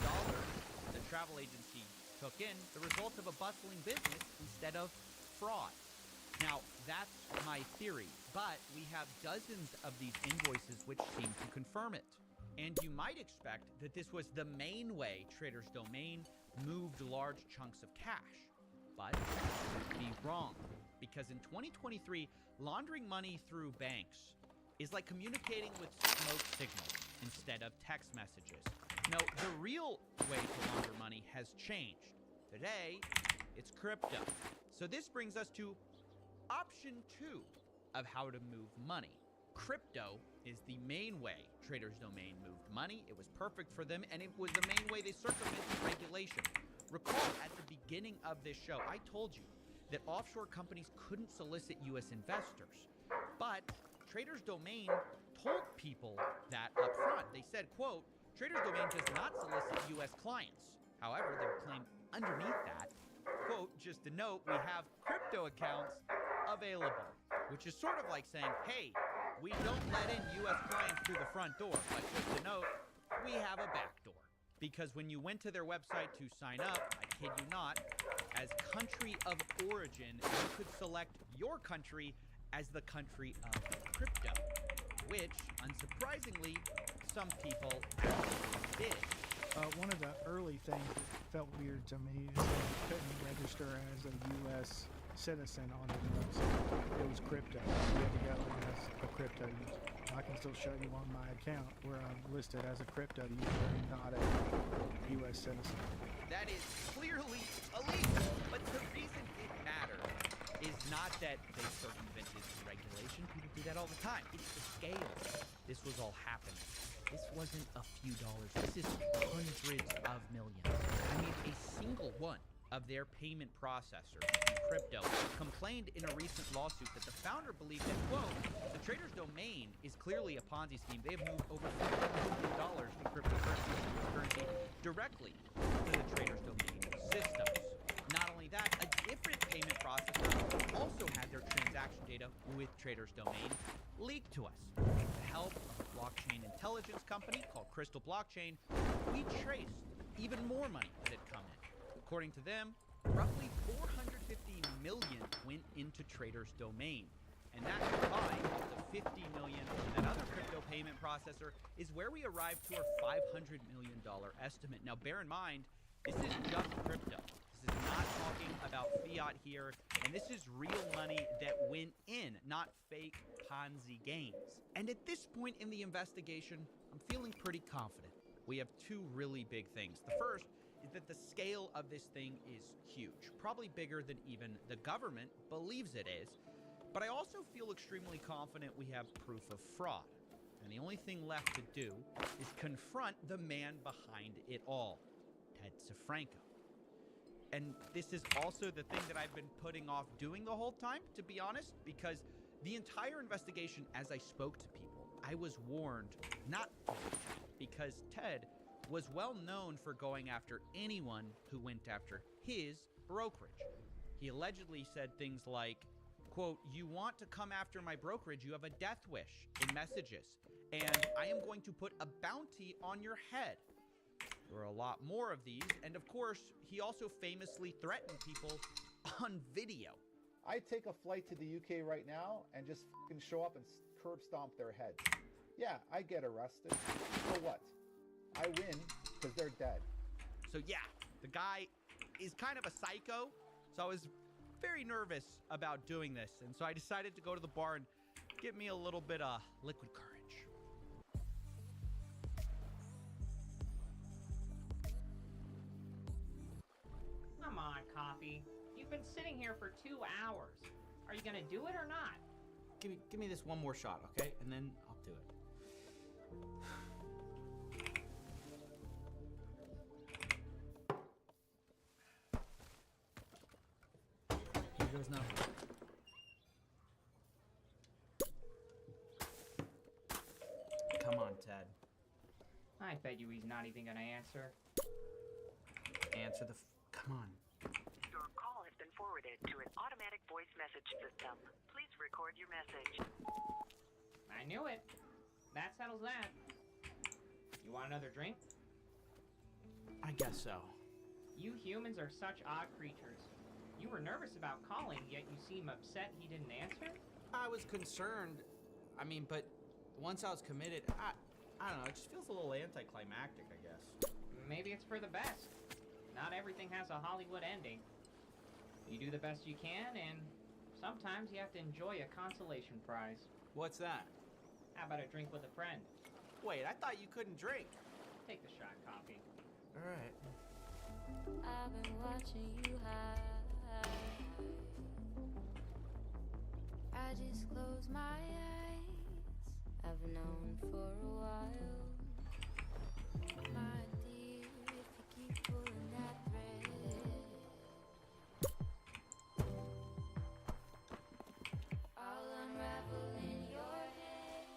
the travel agency took in the result of a bustling business instead of fraud. Now, that's my theory, but we have dozens of these invoices which seem to confirm it. And you might expect that this was the main way Trader's Domain moved large chunks of cash. But you'd be wrong, because in 2023, laundering money through banks is like communicating with smoke signals instead of text messages. No, the real way to launder money has changed. Today, it's crypto. So this brings us to option 2 of how to move money. Crypto is the main way Trader's Domain moved money. It was perfect for them, and it was the main way they circumvented regulation. Recall at the beginning of this show, I told you that offshore companies couldn't solicit U.S. investors. But Trader's Domain told people that up front. They said, quote, Trader's Domain does not solicit U.S. clients. However, they would claim underneath that, quote, just to note, we have crypto accounts available, which is sort of like saying, hey, we don't let in U.S. clients through the front door, but just to note, we have a back door. Because when you went to their website to sign up, I kid you not, as country of origin, you could select your country as the country of crypto, which, unsurprisingly, some people actually did. One of the early things that felt weird to me is that you couldn't register as a U.S. citizen on the website. It was crypto. You had to go as a crypto user. I can still show you on my account where I'm listed as a crypto user and not a U.S. citizen. That is clearly illegal, but the reason it matters is not that they circumvented regulation. People do that all the time. It's the scale. This was all happening. this wasn't a few dollars. This is hundreds of millions. I mean, a single one of their payment processors, Crypto, complained in a recent lawsuit that the founder believed that, quote, the trader's domain is clearly a Ponzi scheme. They have moved over $50 million from cryptocurrency directly to the trader's domain systems. Not only that, a different payment processor also had their transaction data with trader's domain leaked to us. With the help of a blockchain intelligence company called Crystal Blockchain, we traced even more money that had come in. According to them, roughly 450 million went into trader's domain. And that combined with the 50 million from that other crypto payment processor is where we arrived to our $500 million estimate. Now bear in mind, this is just crypto. This is not talking about fiat here, and this is real money that went in, not fake Ponzi gains. And at this point in the investigation, I'm feeling pretty confident. We have two really big things. The first is that the scale of this thing is huge, probably bigger than even the government believes it is. But I also feel extremely confident we have proof of fraud. And the only thing left to do is confront the man behind it all, Ted Sifranco. And this is also the thing that I've been putting off doing the whole time, to be honest, because the entire investigation, as I spoke to people, I was warned not to reach out, because Ted was well known for going after anyone who went after his brokerage. He allegedly said things like, quote, you want to come after my brokerage, you have a death wish in messages, and I am going to put a bounty on your head. There were a lot more of these, and of course, he also famously threatened people on video. I'd take a flight to the UK right now and just fucking show up and curb stomp their heads. Yeah, I get arrested. So what? I win because they're dead. So yeah, the guy is kind of a psycho, so I was very nervous about doing this, and so I decided to go to the bar and get me a little bit of liquid courage. Come on, Coffee. You've been sitting here for 2 hours. Are you gonna do it or not? Give me this one more shot, okay? And then I'll do it. Here goes nothing. Come on, Ted. I bet you he's not even gonna answer. Answer the come on. Your call has been forwarded to an automatic voice message system. Please record your message. I knew it. That settles that. You want another drink? I guess so. You humans are such odd creatures. You were nervous about calling, yet you seem upset he didn't answer? I was concerned. I mean, but once I was committed, I don't know, it just feels a little anticlimactic, I guess. Maybe it's for the best. Not everything has a Hollywood ending. You do the best you can, and sometimes you have to enjoy a consolation prize. What's that? How about a drink with a friend? Wait, I thought you couldn't drink. Take the shot, Coffee. All right. I've been watching you hide. I just close my eyes. I've known for a while. My dear, if you keep pulling that thread, I'll unravel in your head.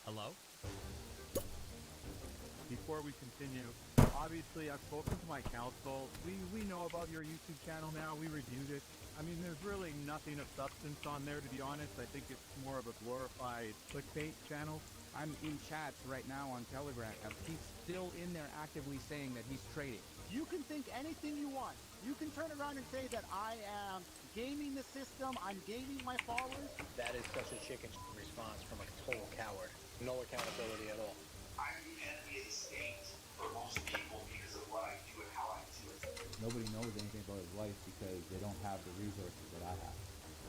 Hello? Before we continue, obviously I've spoken to my counsel. We know about your YouTube channel now. We reviewed it. I mean, there's really nothing of substance on there, to be honest. I think it's more of a glorified clickbait channel. I'm in chats right now on Telegram. He's still in there actively saying that he's trading. You can think anything you want. You can turn around and say that I am gaming the system, I'm gaming my followers. That is such a chicken response from a total coward. No accountability at all. I'm the enemy of the state for most people because of what I do and how I do it. Nobody knows anything about his life because they don't have the resources that I have.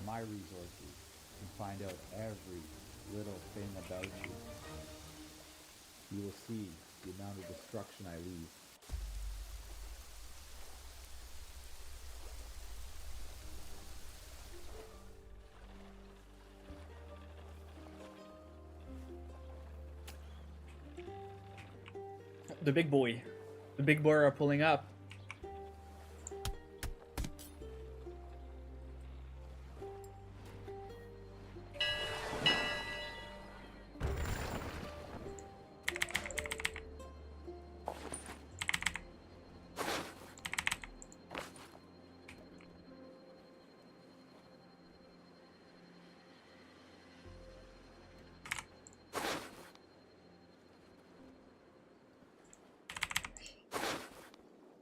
My resources can find out every little thing about you. You will see the amount of destruction I leave. the big boy. The big boy are pulling up.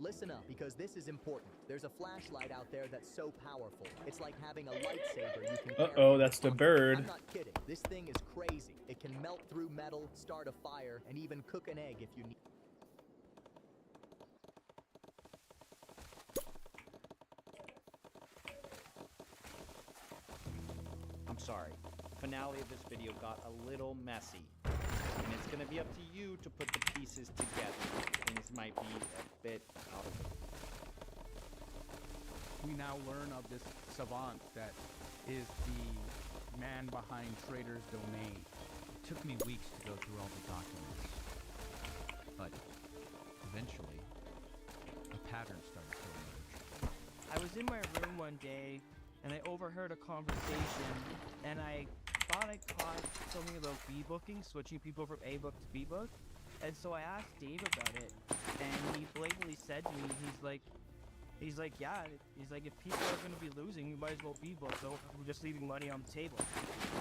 Listen up, because this is important. There's a flashlight out there that's so powerful. It's like having a lightsaber you can carry. Uh-oh, that's the bird. I'm not kidding. This thing is crazy. It can melt through metal, start a fire, and even cook an egg if you need. I'm sorry. The finale of this video got a little messy. And it's gonna be up to you to put the pieces together. Things might be a bit out of it. We now learn of this savant that is the man behind Trader's Domain. It took me weeks to go through all the documents. But eventually, a pattern started to emerge. I was in my room one day and I overheard a conversation and I thought I caught something about B-booking, switching people from A-book to B-book. And so I asked Dave about it and he blatantly said to me, he's like, yeah, he's like, if people are going to be losing, you might as well B-book, so we're just leaving money on the table.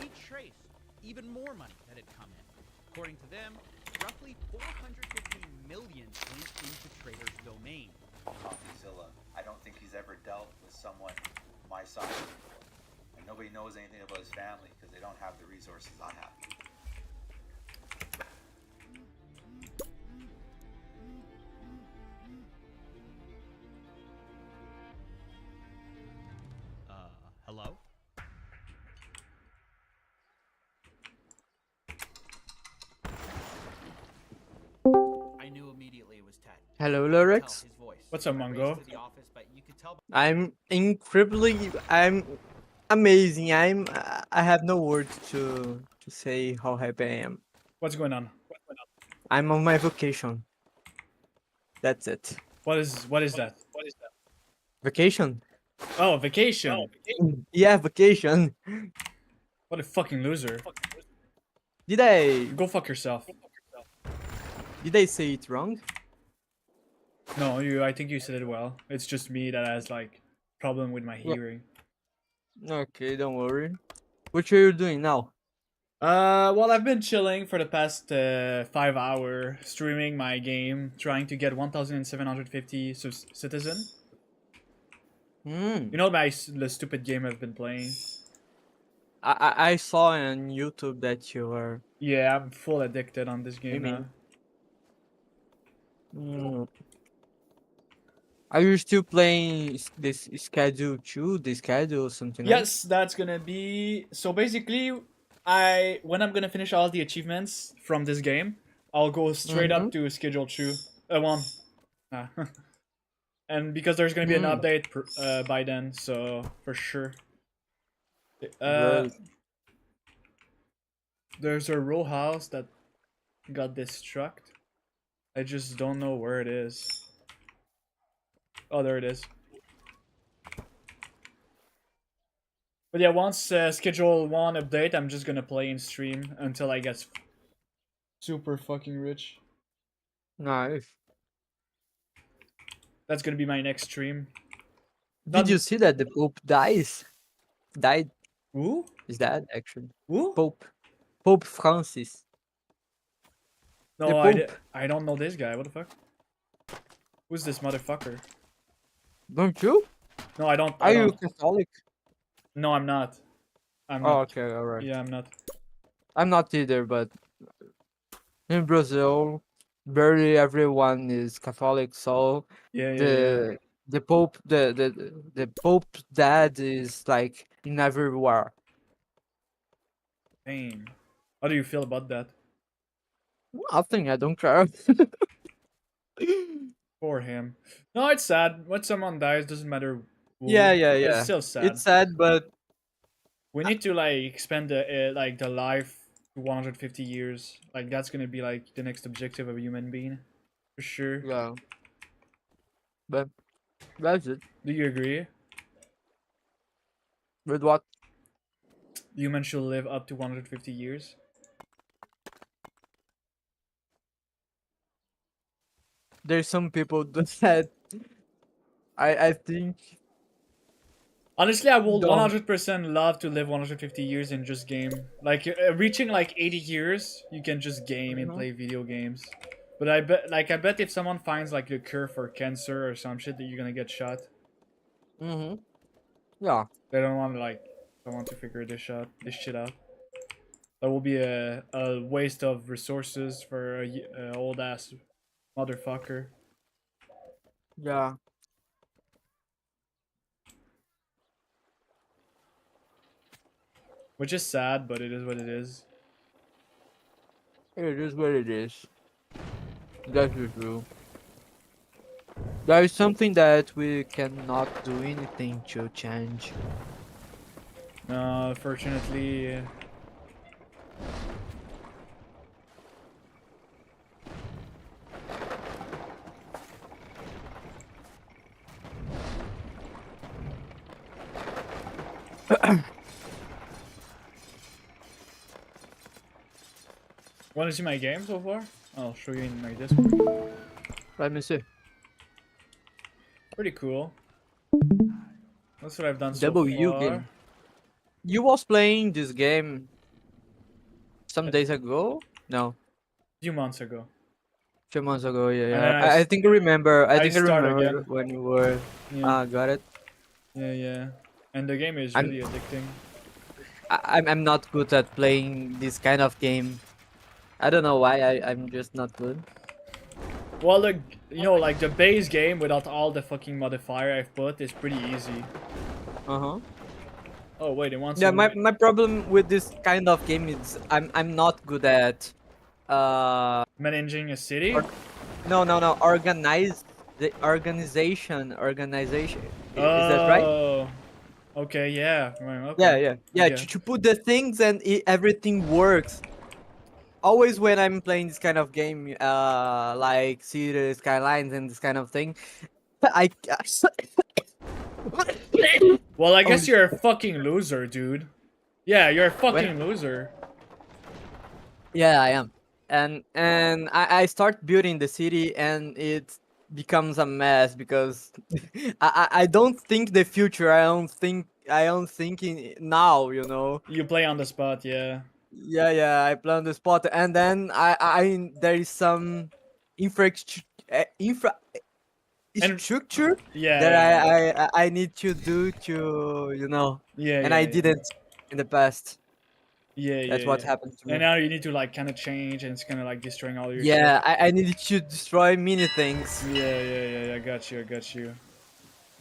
We traced even more money that had come in. According to them, roughly 450 million went into Trader's Domain. CoffeeZilla, I don't think he's ever dealt with someone my size before. And nobody knows anything about his family because they don't have the resources I have. Hello? I knew immediately it was Ted. Hello, I could tell Lorex. his voice. What's up, I raced Mongo? to the office, but you could tell I'm amazing. I have no words to say how happy I am. What's going on? I'm on my vacation. That's it. What is that? Vacation? Oh, vacation. Yeah, vacation. What a fucking loser. Did I Go fuck yourself. say it wrong? No, I think you said it well. It's just me that has like problem with my hearing. Okay, don't worry. What are you doing now? Well, I've been chilling for the past 5 hours, streaming my game, trying to get 1,750 citizen. You know the stupid game I've been playing. I saw on YouTube that you were. Yeah, I'm full addicted on this game now. Are you still playing this schedule 2? The schedule something? Yes, that's gonna be. So basically, when I'm gonna finish all the achievements from this game, I'll go straight up to schedule 2. 1. And because there's gonna be an update by then, so for sure. There's a row house that got destruct. I just don't know where it is. Oh, there it is. But yeah, once schedule 1 update, I'm just gonna play in stream until I get super fucking rich. Nice. That's gonna be my next stream. Did you see that the Pope died? Who? Is that actually? Who? Pope Francis. The No, Pope. I don't know this guy. What the fuck? Who's this motherfucker? Don't you? No, I don't. Are you Catholic? No, I'm not. I'm Oh, not. okay, alright. Yeah, I'm not. I'm not either, but in Brazil, barely everyone is Catholic, so Yeah, the Pope the Pope's dad is like in everywhere. Pain. How do you feel about that? Nothing, I don't care. For him. No, it's sad. When someone dies, doesn't matter who. Yeah. It's still sad. It's sad, but We need to like expand the life to 150 years. Like that's gonna be like the next objective of a human being. For sure. Yeah. But that's it. Do you agree? With what? Humans should live up to 150 years. There's some people that I think. Honestly, I would Don't. 100% love to live 150 years and just game. Like reaching like 80 years, you can just game and Mhm. play video games. But I bet if someone finds like the cure for cancer or some shit, that you're gonna get shot. Mhm. Yeah. They don't want to figure this shit out. That will be a waste of resources for a old ass motherfucker. Yeah. Which is sad, but it is what it is. It is what it is. That's true. There is something that we cannot do anything to change. Fortunately. Want to see my game so far? I'll show you in my Discord. Let me see. Pretty cool. That's what I've done so W far. game. You was playing this game some days ago? No. Few months ago. Few months ago, yeah, And yeah. then I think I remember. I I think I start remember again. when you were. Yeah. Got it. Yeah, yeah. And the game is I'm- really addicting. I'm not good at playing this kind of game. I don't know why. I'm just not good. Well, like the base game without all the fucking modifier I've put is pretty easy. Uh-huh. Oh wait, it wants. Yeah, to- my problem with this kind of game is I'm not good at managing a city. No. Organize the organization. Is that right? Oh. Okay. Yeah. Right, okay. Yeah. Yeah. To put the things and everything works. Always when I'm playing this kind of game, like Cities, Skylines, and this kind of thing, I. Well, I guess Holy you're a fucking loser, dude. Yeah, you're a fucking loser. Yeah, I am, and I start building the city, and it becomes a mess because I don't think the future. I don't thinking now. You know. You play on the spot, yeah. Yeah, I play on the spot, and then I there is some infrastructure Yeah, that yeah. I need to do to Yeah, and yeah, I yeah. didn't in the past. Yeah, That's yeah, what yeah. happened to me. And now you need to like kind of change, and it's kind of like destroying all your. Yeah, shit. I needed to destroy many things. Yeah. I got you.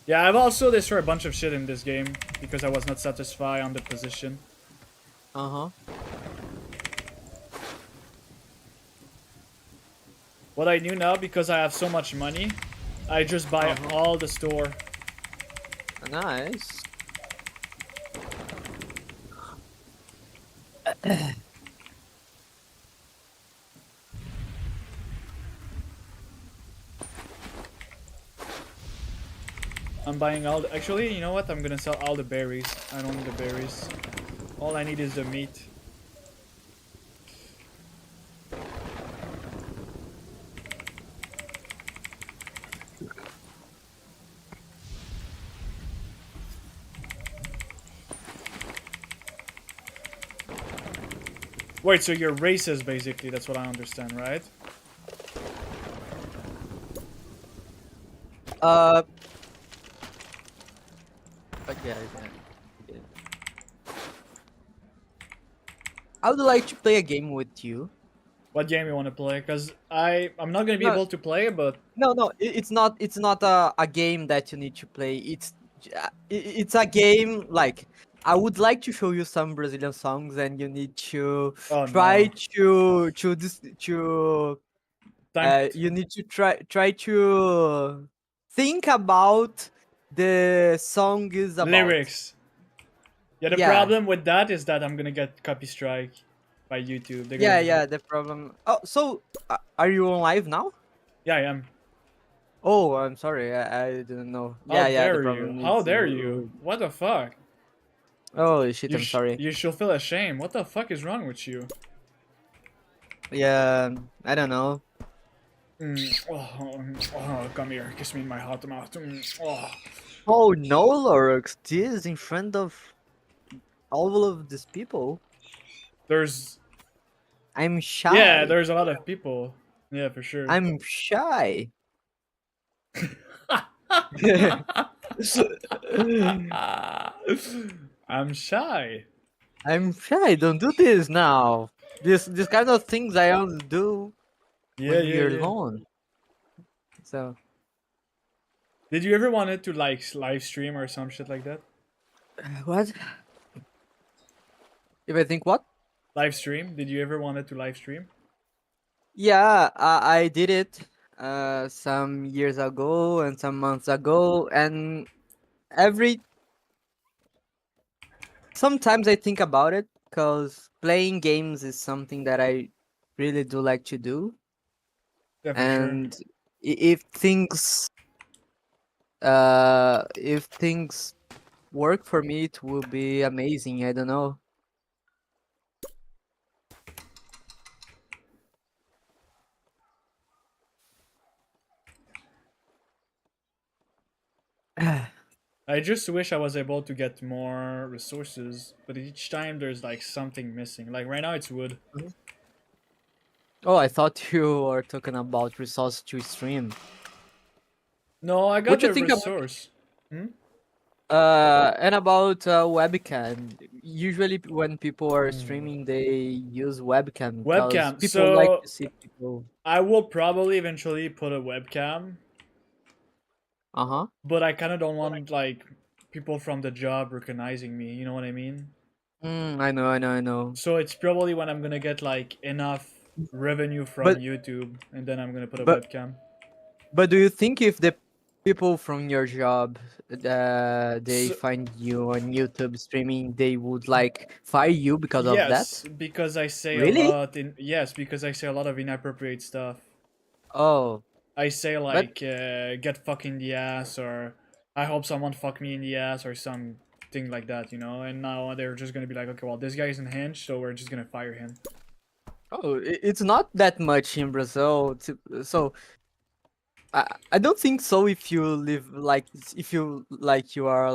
Yeah, I've also destroyed a bunch of shit in this game because I was not satisfied on the position. Uh-huh. What I do now, because I have so much money, I just buy all the store. Nice. I'm buying all the, actually, you know what? I'm gonna sell all the berries. I don't need the berries. All I need is the meat. Wait, so you're racist basically, that's what I understand, right? Okay. I would like to play a game with you. What game you want to play? Because I'm not gonna be No. able to play, but No, it's not a game that you need to play. It's a game like I would like to show you some Brazilian songs, and you need to try to you need to try to think about the song is about. lyrics. Yeah, the Yeah. problem with that is that I'm gonna get copy strike by YouTube. They're Yeah, gonna- yeah. The problem. Oh, so are you on live now? Yeah, I am. Oh, I'm sorry. I didn't know. How Yeah, yeah. The dare problem you? How is dare you? What the fuck? Oh shit! You I'm sorry. You should feel ashamed. What the fuck is wrong with you? Yeah, I don't know. Come here, kiss me in my hot mouth. Oh. Oh no, Lorux, this in front of all of these people. There's. I'm shy. Yeah, there's a lot of people. Yeah, for sure. I'm shy. I'm shy. I'm shy. Don't do this now. This kind of things I only do when you're alone. So. Did you ever wanted to like live stream or some shit like that? What? If I think what? Live stream? Did you ever wanted to live stream? Yeah, I did it some years ago and some months ago, and sometimes I think about it because playing games is something that I really do like to do. Yeah, for and sure. if things work for me, it will be amazing. I don't know. I just wish I was able to get more resources, but each time there's like something missing. Like right now it's wood. Oh, I thought you were talking about resource to stream. No, I got What you the think about- resource. Hmm? And about webcam. Usually when people are streaming, they use webcam. 'cause Webcam. People like So to see people. I will probably eventually put a webcam. Uh-huh. But I kind of don't want like people from the job recognizing me. You know what I mean? I know. So it's probably when I'm gonna get like enough revenue from But- YouTube, and then I'm gonna put a but- webcam. But do you think if the people from your job they So- find you on YouTube streaming, they would like fire you because of that? Yes, because I say Really? a lot. Yes, because I say a lot of inappropriate stuff. Oh. I say like get fucked in the ass, or I hope someone fuck me in the ass, or something like that, you know. And now they're just gonna be like, okay, well this guy isn't Hinge, so we're just gonna fire him. Oh, it's not that much in Brazil. So I don't think so. If you live like you are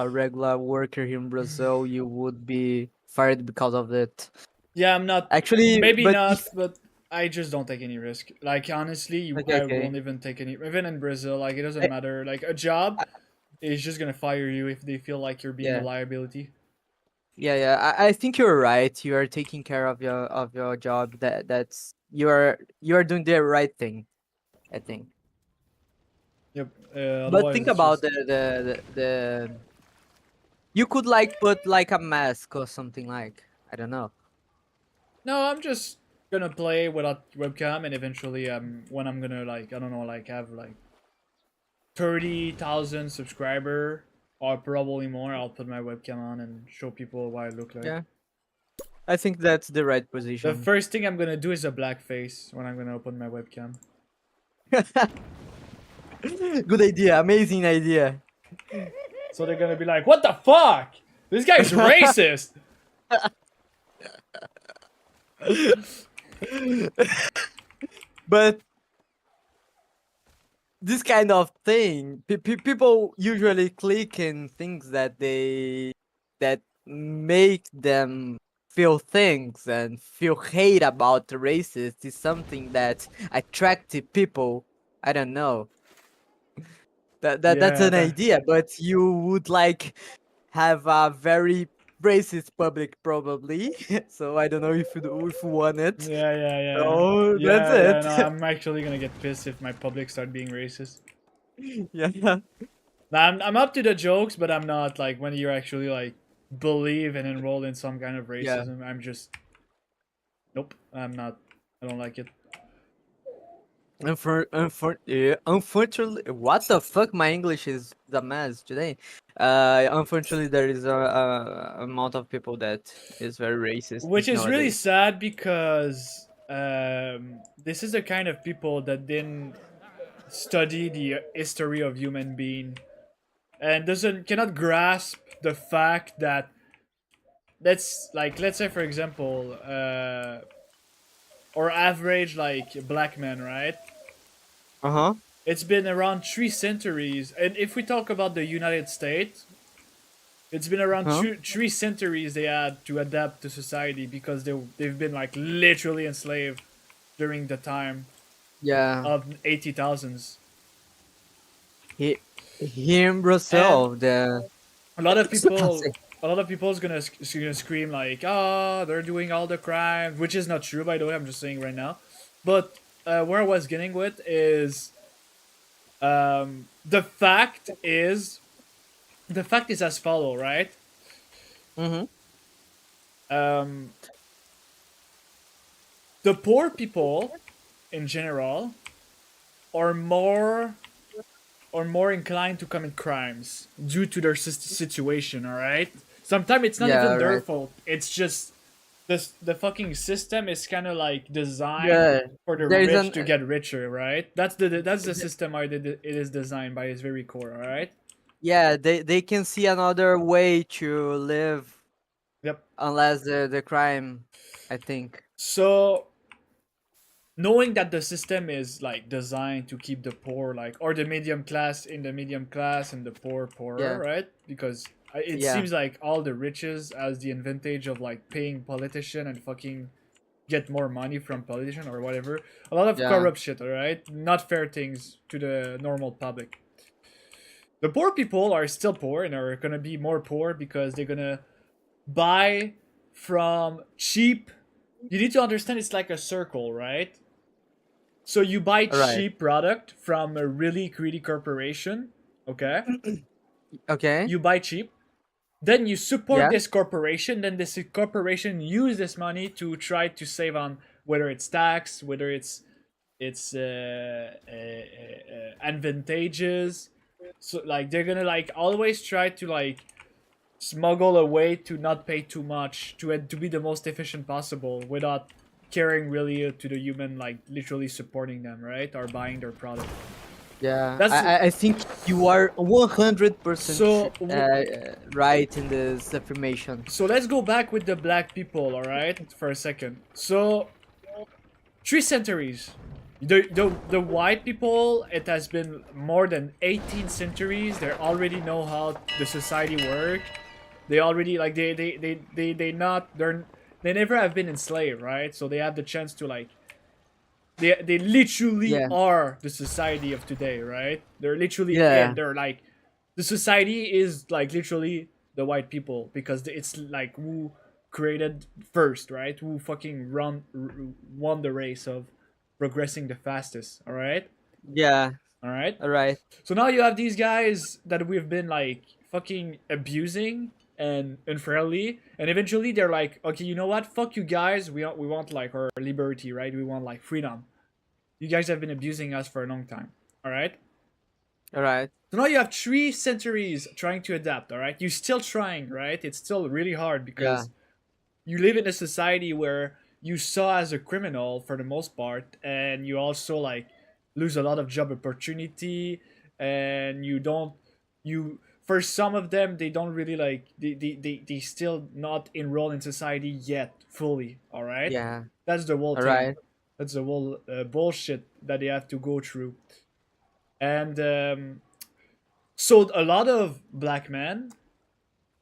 a regular worker here in Brazil, you would be fired because of it. Yeah, I'm not. Actually, maybe but not, if- but I just don't take any risk. Like honestly, Okay, I okay. won't even take any. Even in Brazil, like it doesn't matter. Like a job is just gonna fire you if they feel like you're being Yeah. a liability. Yeah. I think you're right. You are taking care of your job. That's you are doing the right thing, I think. Yep. But think about the you could like put like a mask or something like, I don't know. No, I'm just gonna play without webcam, and eventually, when I'm gonna like, I don't know, like have like 30,000 subscriber or probably more, I'll put my webcam on and show people what I look like. Yeah. I think that's the right The position. first thing I'm gonna do is a blackface when I'm gonna open my webcam. Good idea, amazing idea. So they're gonna be like, "What the fuck? This guy's racist." But this kind of thing, people usually click in things that make them feel things and feel hate about the racist is something that attracts people. I don't know. That's Yeah, an idea, but you would like have a very racist public probably. So I don't know if you want it. Yeah. So Yeah, that's yeah, it. no, I'm actually gonna get pissed if my public start being racist. Yeah. Now, I'm up to the jokes, but I'm not like when you're actually like believe and enrolled in some kind of racism. I'm just nope. I'm not. I don't like it. Unfortunately, what the fuck? My English is a mess today. Unfortunately, there is a amount of people that is very racist. Which is really nowadays. sad because this is the kind of people that didn't study the history of human being and cannot grasp the fact that let's say for example or average like black man, right? Uh-huh. It's been around 3 centuries, and if we talk about the United States, it's been around Huh? 3 centuries they had to adapt to society because they've been like literally enslaved during the time Yeah. of 80,000s. Here in Brazil, the A lot of people is gonna scream like, "Ah, they're doing all the crimes," which is not true, by the way. I'm just saying right now. But where I was getting with is, the fact is as follow, right? Mm-hmm. The poor people, in general, are more inclined to commit crimes due to their situation. All right. Sometimes it's not Yeah, even their right. fault. It's just the fucking system is kind of like designed Yeah, for the there is rich an to get richer, right? That's the system how it is designed by its very core. All right. yeah, they can see another way to live. Yep. Unless the crime, I think. So knowing that the system is like designed to keep the poor like or the medium class in the medium class and the poor poorer, Yeah. right? Because it Yeah. seems like all the riches has the advantage of like paying politician and fucking get more money from politician or whatever. A lot of Yeah. corrupt shit, all right? Not fair things to the normal public. The poor people are still poor and are gonna be more poor because they're gonna buy from cheap. You need to understand it's like a circle, right? So you buy Right. cheap product from a really greedy corporation, okay? Okay. You buy cheap, then you support Yeah. this corporation, then this corporation use this money to try to save on whether it's tax, whether it's advantages. So like they're gonna like always try to like smuggle a way to not pay too much to be the most efficient possible without caring really to the human, like literally supporting them, right, or buying their product. Yeah, That's- I think you are 100% So- right in this affirmation. So let's go back with the black people, all right, for a second. So 3 centuries. The white people, it has been more than 18 centuries. They already know how the society work. They already like they never have been enslaved, right? So they have the chance to like they literally Yeah. are the society of today, right? They're literally Yeah. they're like the society is like literally the white people because it's like who created first, right? Who fucking won the race of progressing the fastest, all right? Yeah. All right. All right. So now you have these guys that we've been like fucking abusing and unfairly, and eventually they're like, okay, you know what? Fuck you guys. We want like our liberty, right? We want like freedom. You guys have been abusing us for a long time. All right. All right. So now you have 3 centuries trying to adapt. All right. You're still trying, right? It's still really hard because you live in a society where you saw as a criminal for the most part, and you also like lose a lot of job opportunity, and for some of them they don't really like they still not enroll in society yet fully, all right? Yeah. That's the whole All thing. right. That's the whole bullshit that they have to go through. And so a lot of black men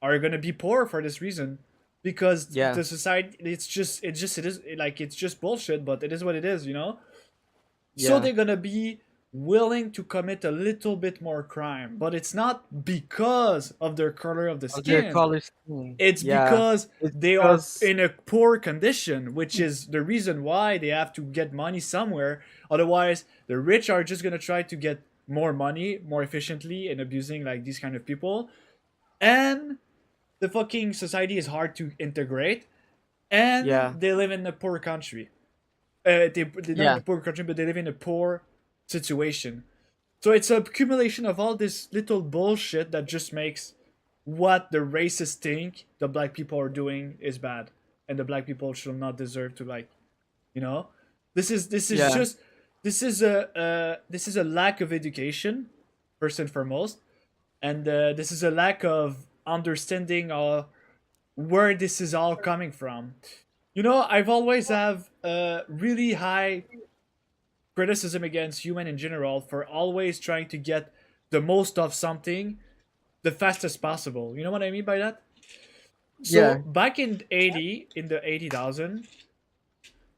are gonna be poor for this reason because Yeah. the society it's just bullshit, but it is what it is, you know. So Yeah. they're gonna be willing to commit a little bit more crime, but it's not because of their color of the Of their skin. color scheme. It's Yeah. because It's they because- are in a poor condition, which is the reason why they have to get money somewhere. Otherwise, the rich are just gonna try to get more money more efficiently and abusing like these kind of people. And the fucking society is hard to integrate. And Yeah. they live in a poor country. They're not Yeah. in a poor country, but they live in a poor situation. So it's an accumulation of all this little bullshit that just makes what the racists think the black people are doing is bad, and the black people should not deserve to like, you know. This is Yeah. just this is a lack of education, first and foremost, and this is a lack of understanding where this is all coming from. You know, I've always have a really high criticism against human in general for always trying to get the most of something the fastest possible. You know what I mean by that? So Yeah. back in the 80,000,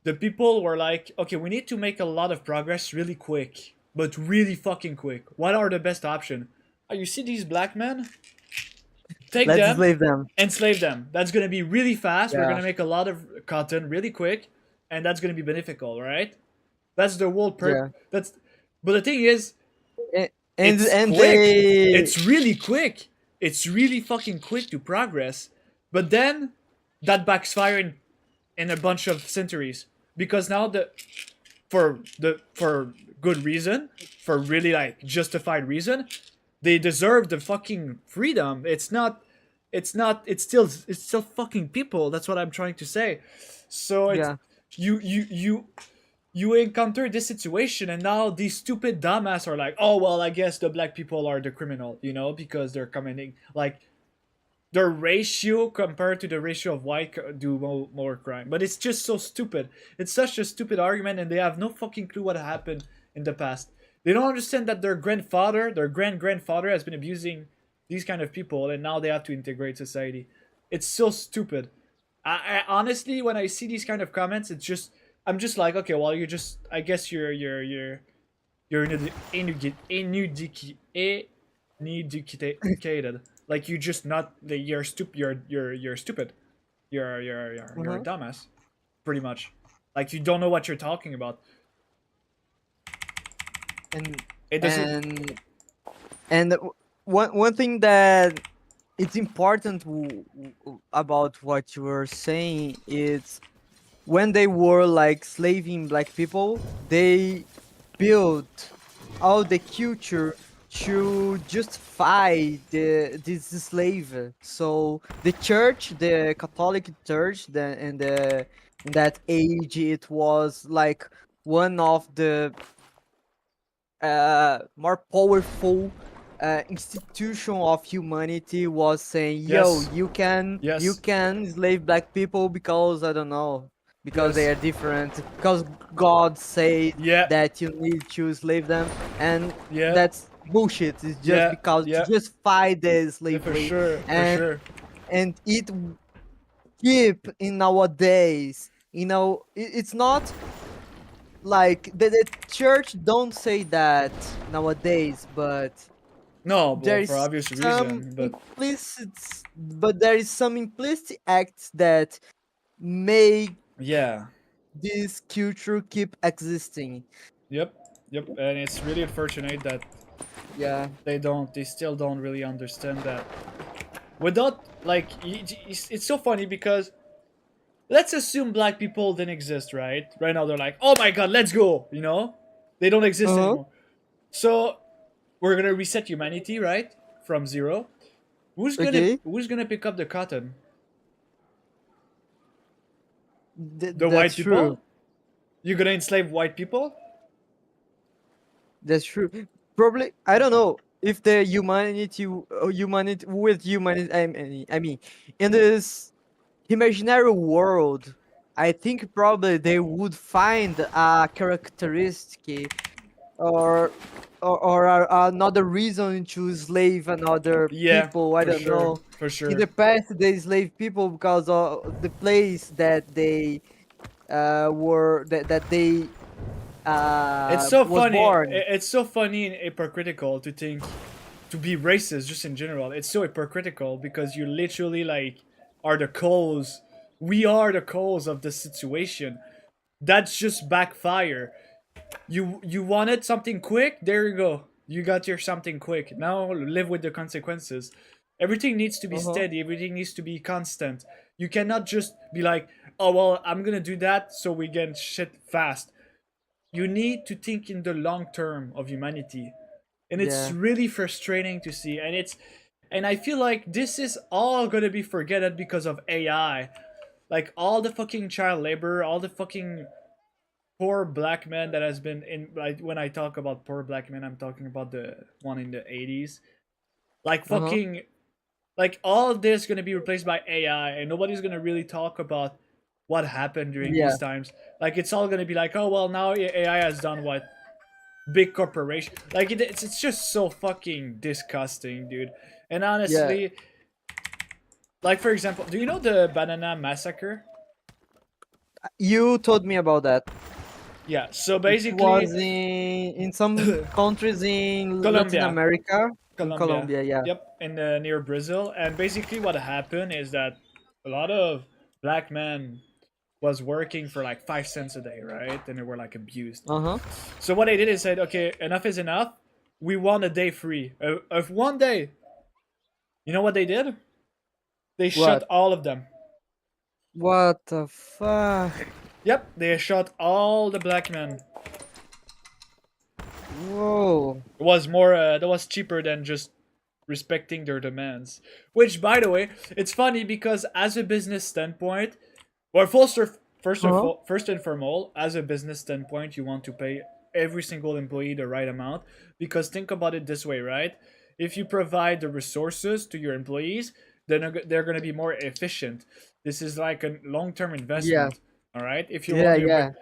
the people were like, okay, we need to make a lot of progress really quick, but really fucking quick. What are the best option? Oh, you see these black men? Take Let's them, enslave them. enslave them. That's gonna be really fast. We're Yeah. gonna make a lot of cotton really quick, and that's gonna be beneficial, right? That's the whole Yeah. That's, but the thing is, And it's and quick. they It's really quick. It's really fucking quick to progress. But then that backfires in a bunch of centuries because now for good reason, for really like justified reason, they deserve the fucking freedom. It's still fucking people. That's what I'm trying to say. So it's Yeah. you encounter this situation and now these stupid dumbass are like, oh well, I guess the black people are the criminal, you know, because they're committing like the ratio compared to the ratio of white do more crime. But it's just so stupid. It's such a stupid argument and they have no fucking clue what happened in the past. They don't understand that their grandfather, their grand-grandfather has been abusing these kind of people and now they have to integrate society. It's so stupid. I honestly, when I see these kind of comments, I'm just like, okay, well, I guess you're uneducated. Like you just not you're stupid. You're stupid. You're a dumbass, pretty much. Like you don't know what you're talking about. and It doesn't. and one thing that it's important about what you were saying is when they were like slaving black people, they built all the culture to justify this slave. So the church, the Catholic Church, in that age, it was like one of the more powerful institution of humanity was saying, yo, Yes. you can Yes. enslave black people because I don't know, because they Yes. are different, because God said Yeah. that you need to slave them, and Yeah. that's bullshit. It's just Yeah, because yeah. to justify the Yeah, slavery, for and sure. and it keep in nowadays. You know, it's not like the church don't say that nowadays, but No, there well, is for obvious some reason, but there is some implicit acts that make yeah. this culture keep existing. Yep, and it's really unfortunate that Yeah. they still don't really understand that. Without like, it's so funny because let's assume black people didn't exist, right? Right now they're like, oh my god, let's go, you know? They don't exist Uh-huh. anymore. So we're gonna reset humanity, right? From zero. Okay. Who's gonna pick up the cotton? The That's white true. people? You're gonna enslave white people? That's true. Probably, I don't know if the humanity, I mean, in this imaginary world, I think probably they would find a characteristic or another reason to slave another Yeah, people. I for don't sure, know. for sure. In the past, they slave people because of the place that they were that they It's so was funny. born. It's so funny and hypocritical to think to be racist just in general. It's so hypocritical because you literally like are the cause. We are the cause of the situation. That's just backfire. You wanted something quick? There you go. You got your something quick. Now live with the consequences. Everything needs to be Uh-huh. steady. Everything needs to be constant. You cannot just be like, oh well, I'm gonna do that so we get shit fast. You need to think in the long term of humanity, and it's Yeah. really frustrating to see. And I feel like this is all gonna be forgotten because of AI. Like all the fucking child labor, all the fucking poor black man that has been in, like, when I talk about poor black men, I'm talking about the one in the 80s. Like fucking, like all of this gonna be replaced by AI, and nobody's gonna really talk about what happened during Yeah. these times. Like it's all gonna be like, oh well, now AI has done what big corporation. Like it's just so fucking disgusting, dude. And honestly, like for example, do you know the Banana Massacre? You told me about that. Yeah. So It basically, was in some countries in Latin Colombia. America. In Colombia, yeah. Yep, in near Brazil. And basically, what happened is that a lot of black men was working for like 5 cents a day, right? And they were like abused. So what they did is said, okay, enough is enough. We want a day free of 1 day. You know what they did? They shot all of them. What the fuck? Yep, they shot all the black men. Whoa. It was more. That was cheaper than just respecting their demands. Which, by the way, it's funny because as a business standpoint, well, first and foremost, as a business standpoint, you want to pay every single employee the right amount. Because think about it this way, right? If you provide the resources to your employees, then they're going to be more efficient. This is like a long-term investment. All right. If you want to,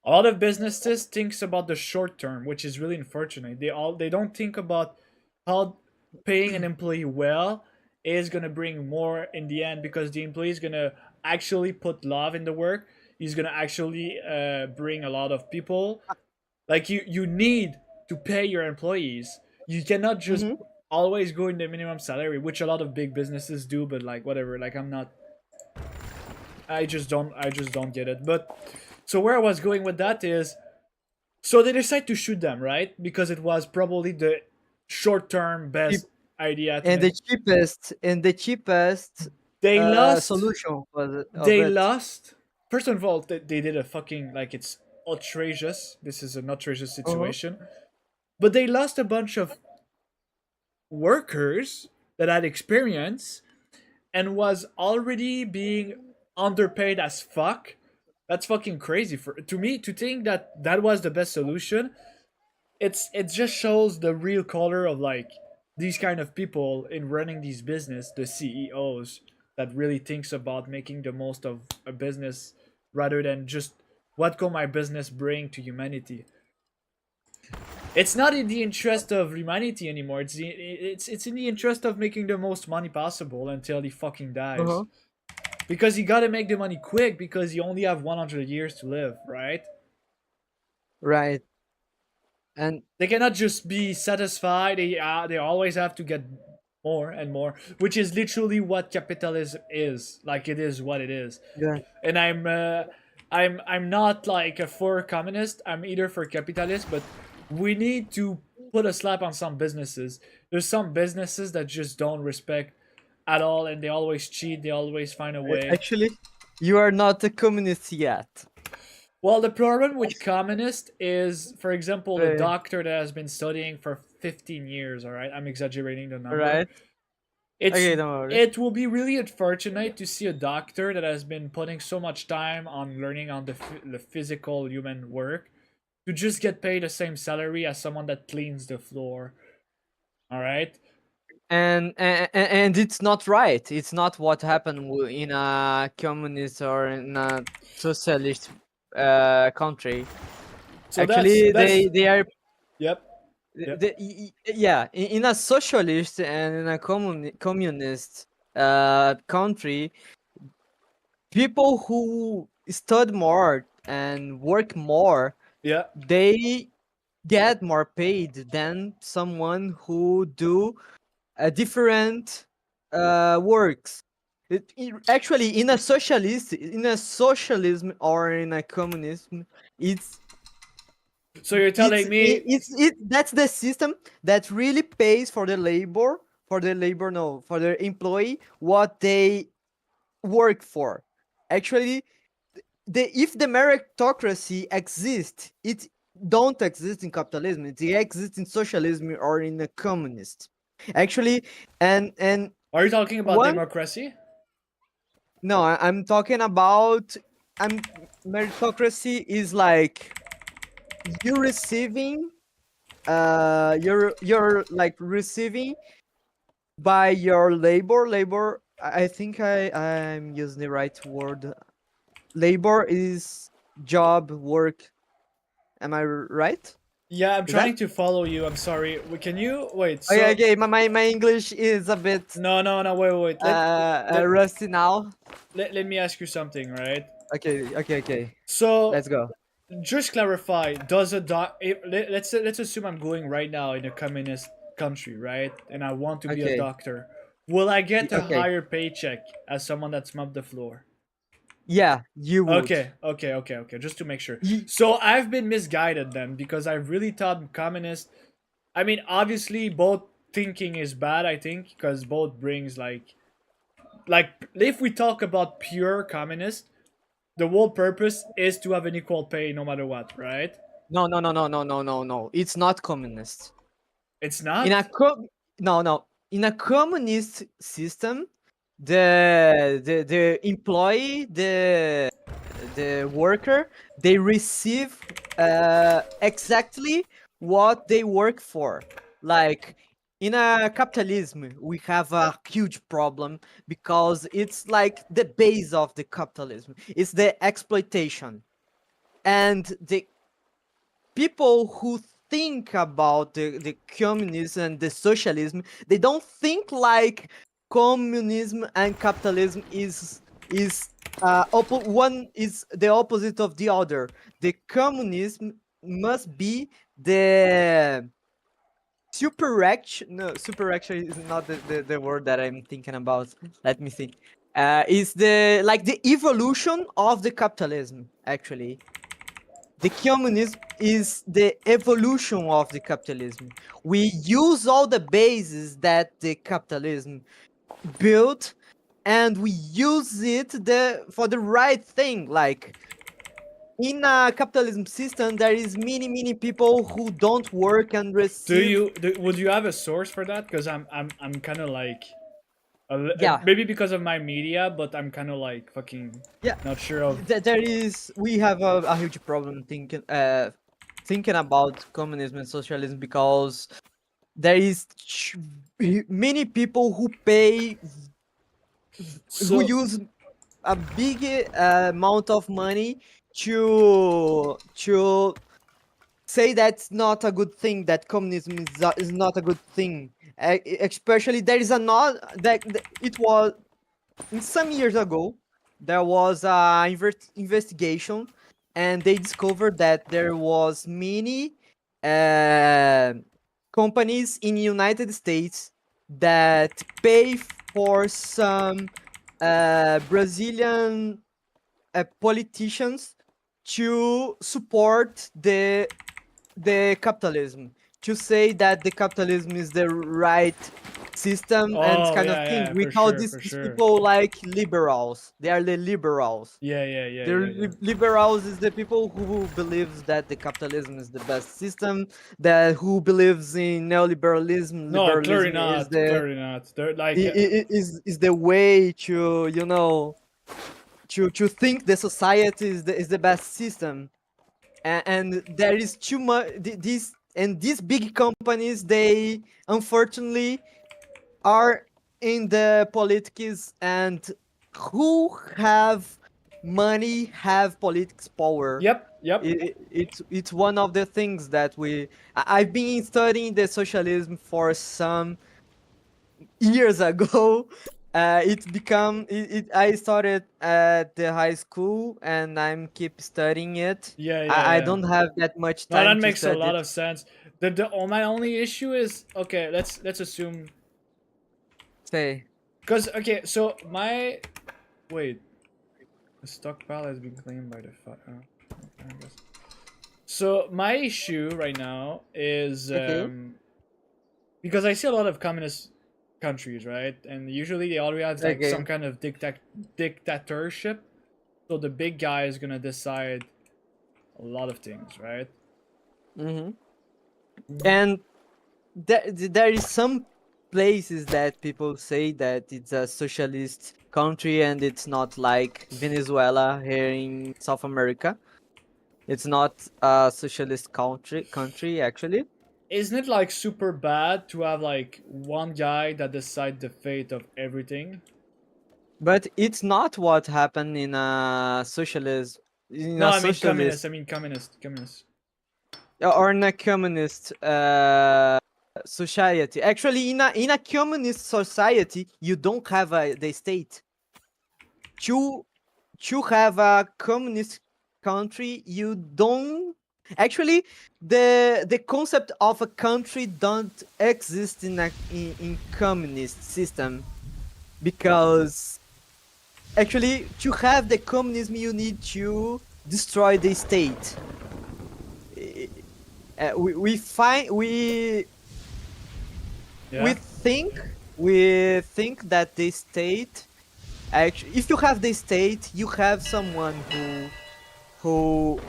a lot of businesses thinks about the short term, which is really unfortunate. They don't think about how paying an employee well is gonna bring more in the end, because the employee is gonna actually put love in the work. He's gonna actually bring a lot of people. Like you need to pay your employees. You cannot just always go in the minimum salary, which a lot of big businesses do. But like whatever. Like I just don't get it. But so where I was going with that is, so they decide to shoot them, right? Because it was probably the short-term best idea. And the cheapest they lost solution was they lost. First of all, they did a fucking, like, it's outrageous. This is an outrageous situation. But they lost a bunch of workers that had experience and was already being underpaid as fuck. That's fucking crazy to me to think that was the best solution. It just shows the real color of like these kind of people in running these business, the CEOs that really thinks about making the most of a business rather than just what can my business bring to humanity. It's not in the interest of humanity anymore. It's in the interest of making the most money possible until he fucking dies. Because you gotta make the money quick because you only have 100 years to live, right? Right. And they cannot just be satisfied. They always have to get more and more, which is literally what capitalism is. Like, it is what it is. Yeah. And I'm not like a for communist. I'm either for capitalist, but we need to put a slap on some businesses. There's some businesses that just don't respect at all, and they always cheat. They always find a way. Actually, you are not a communist yet. Well, the problem with communist is, for example, the doctor that has been studying for 15 years, all right? I'm exaggerating the number. Right. Okay, don't worry. It will be really unfortunate to see a doctor that has been putting so much time on learning on the physical human work to just get paid the same salary as someone that cleans the floor. All right? And it's not right. It's not what happened in a communist or in a socialist country. So actually, that's... they are. Yep. Yeah, in a socialist and in a communist country, people who study more and work more, they get more paid than someone who do different works. Actually, in a socialism or in a communism, it's. So you're telling me that's the system that really pays for the employee what they work for. Actually, if the meritocracy exists, it don't exist in capitalism. It exists in socialism or in a communist. Actually, and are you talking about democracy? No, I'm talking about meritocracy is like you receiving, you're like receiving by your labor. I think I'm using the right word. Labor is job, work. Am I right? Yeah, I'm Is trying that? to follow you. I'm sorry. Can you wait? So Okay, okay. My English is a bit no, wait. rusty now. Let me ask you something, right? Okay. So Let's go. just clarify. Does a let's assume I'm going right now in a communist country, right? And I want to be a Okay. doctor. Will I get a Okay. higher paycheck as someone that's mopped the floor? Yeah, you would. Okay. Just to make sure. So I've been misguided then because I really thought communist. I mean, obviously, both thinking is bad. I think because both brings like if we talk about pure communist, the whole purpose is to have an equal pay no matter what, right? No. It's not communist. It's not. In a no. In a communist system, the employee, the worker, they receive exactly what they work for. Like in a capitalism, we have a huge problem because it's like the base of the capitalism. It's the exploitation, and the people who think about the communism and the socialism, they don't think like communism and capitalism is one is the opposite of the other. The communism must be the superaction. No, superaction is not the word that I'm thinking about. Let me think. Is the like the evolution of the capitalism actually. The communism is the evolution of the capitalism. We use all the bases that the capitalism built, and we use it for the right thing. Like in a capitalism system, there is many people who don't work and receive. Would you have a source for that? Because I'm kind of like. Yeah. Maybe because of my media, but I'm kind of like fucking not sure of. We have a huge problem thinking about communism and socialism because there is many people who pay who use a big amount of money to say that's not a good thing, that communism is not a good thing. Especially there is it was some years ago there was a investigation, and they discovered that there was many companies in the United States that pay for some Brazilian politicians to support the capitalism, to say that the capitalism is the right system and this kind of thing. We call these people like liberals. They are the liberals. Yeah. Liberals is the people who believes that the capitalism is the best system, who believes in neoliberalism. No, clearly Liberalism not. Clearly not. They're like is the way to to think the society is the best system, and there is too much these big companies, they unfortunately are in the politics, and who have money have politics power. Yep. It's one of the things that I've been studying the socialism for some years ago. I started at the high school, and I'm keep studying it. I don't have that much time. No, that to makes a study lot it. of sense. My only issue is okay. Let's assume. Say. Because okay, so the stockpile has been claimed by the I guess. So my issue right now is because I see a lot of communist countries, right? And usually they already have like some kind of dictatorship. So the big guy is gonna decide a lot of things, right? And there is some places that people say that it's a socialist country, and it's not like Venezuela here in South America. It's not a socialist country actually. Isn't it like super bad to have like one guy that decide the fate of everything? But it's not what happened in a socialist. In No, a I mean socialist communist. I mean communist. or in a communist society. Actually, in a communist society, you don't have the state. To have a communist country, you don't. Actually, the concept of a country don't exist in communist system, because actually to have the communism you need to destroy the state. We think that the state, actually, if you have the state, you have someone who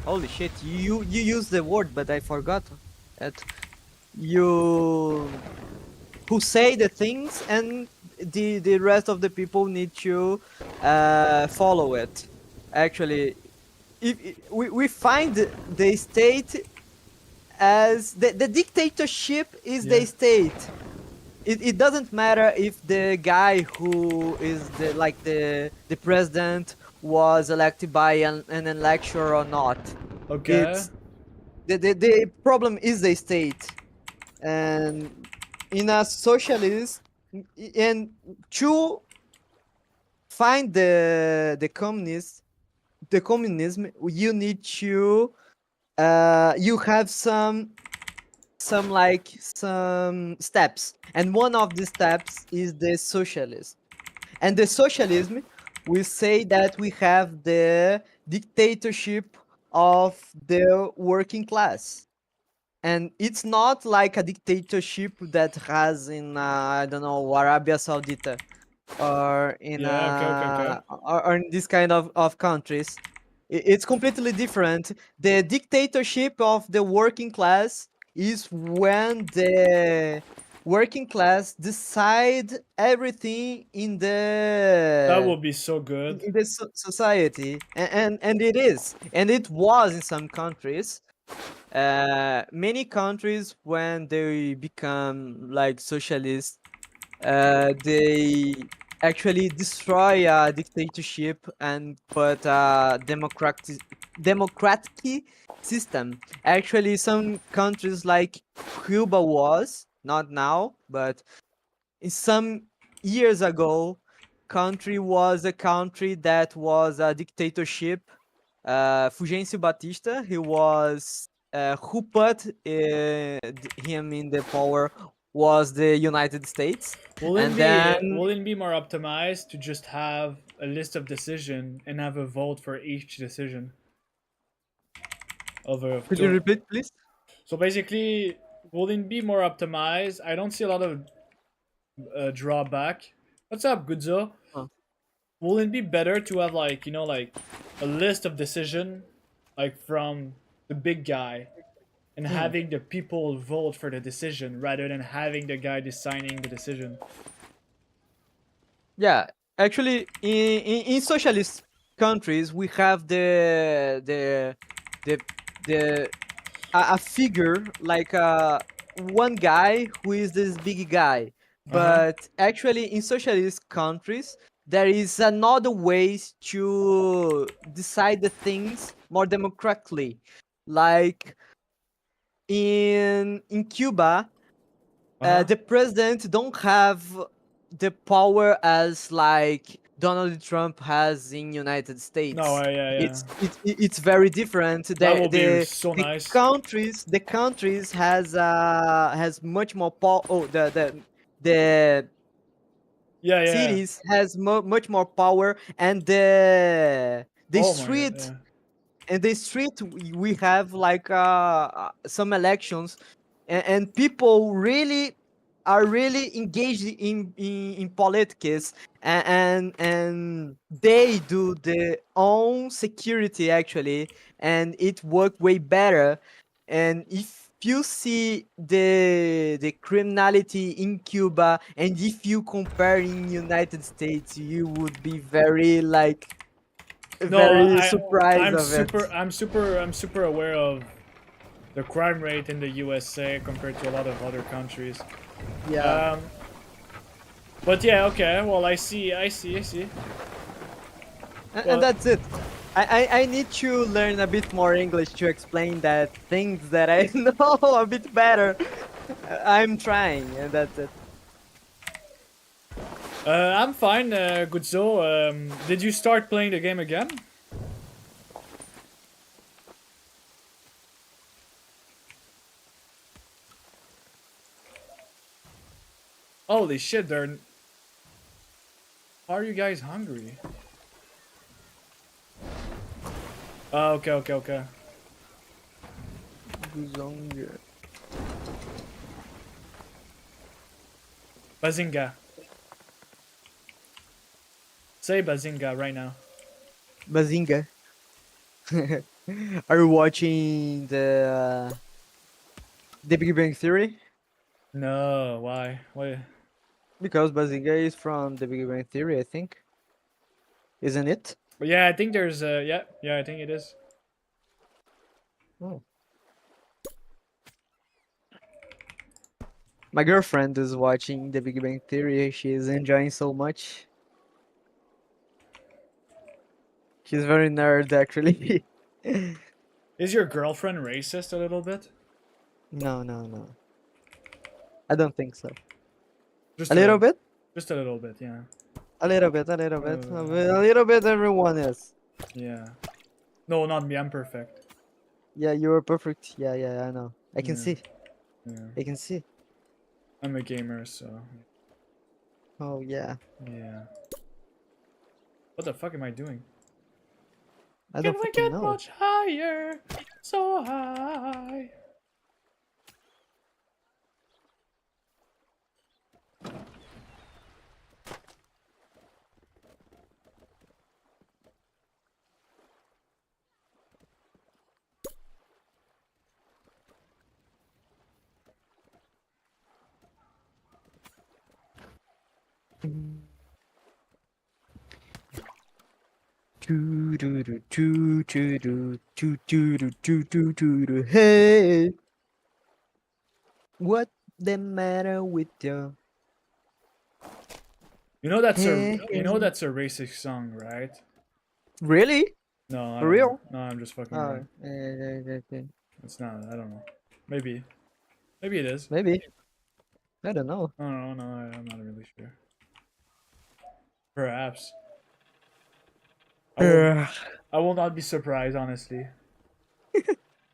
holy shit, you use the word but I forgot it. You who say the things, and the rest of the people need to follow it. Actually, if we find the state as the dictatorship is the state. It doesn't matter if the guy who is the president was elected by an election or not. Okay. The problem is the state, and in a socialist, and to find the communism, you need to you have some steps, and one of the steps is the socialism. And the socialism, we say that we have the dictatorship of the working class, and it's not like a dictatorship that has in I don't know, Arabia Saudita or in or in this kind of countries. It's completely different. The dictatorship of the working class is when the working class decide everything in the That would be so good. in the society, and it is, and it was in some countries. Many countries, when they become like socialist, they actually destroy a dictatorship and put a democratic system. Actually, some countries like Cuba was, not now, but in some years ago, country was a country that was a dictatorship. Fulgencio Batista, he was who put him in the power was the United States. Wouldn't it be more optimized to just have a list of decision and have a vote for each decision? Could you repeat, please? So basically, wouldn't it be more optimized? I don't see a lot of drawback. What's up, Goodzo? Wouldn't it be better to have like a list of decision, like from the big guy, and having the people vote for the decision rather than having the guy deciding the decision? Yeah, actually, in socialist countries, we have a figure like one guy who is this big guy. But actually, in socialist countries, there is another ways to decide the things more democratically. Like in Cuba, the president don't have the power as like Donald Trump has in United States. No, yeah. It's very different. That would be so nice. The countries has much more power. Oh, the cities has much more power, and the street. And the street, we have like some elections, and people really are really engaged in politics, and they do their own security actually, and it work way better. And you see the criminality in Cuba and if you compare in United States, you would be very like very surprised of it. I'm super aware of the crime rate in the USA compared to a lot of other countries. Yeah. But yeah, okay. Well, I see. And that's it. I need to learn a bit more English to explain that things that I know a bit better. I'm trying, and that's it. I'm fine, Guzzo. Did you start playing the game again? Holy shit, they're... Are you guys hungry? Oh, okay. Bazinga. Say Bazinga right now. Bazinga. Are you watching the Big Bang Theory? No, why? Why? Because Bazinga is from the Big Bang Theory, I think. Isn't it? But yeah, I think there's yeah, I think it is. Oh. My girlfriend is watching the Big Bang Theory. She is enjoying so much. She's very nerd, actually. Is your girlfriend racist a little bit? No. I don't think so. Just a little bit? Just a little bit, yeah. A little bit. A little bit, everyone is. Yeah. No, not me. I'm perfect. Yeah, you are perfect. Yeah, I know. I can see. Yeah. I can see. I'm a gamer, so... Oh, yeah. Yeah. What the fuck am I doing? I don't Can we fucking get know. much higher? So high. Hey, what the matter with you? You know that's a racist song, right? Really? No, I For don't real? know. No, I'm just fucking Oh, around. okay. It's not. I don't know. Maybe. Maybe it is. Maybe. I don't know. I don't know. No, I'm not really sure. Perhaps. I will not be surprised, honestly.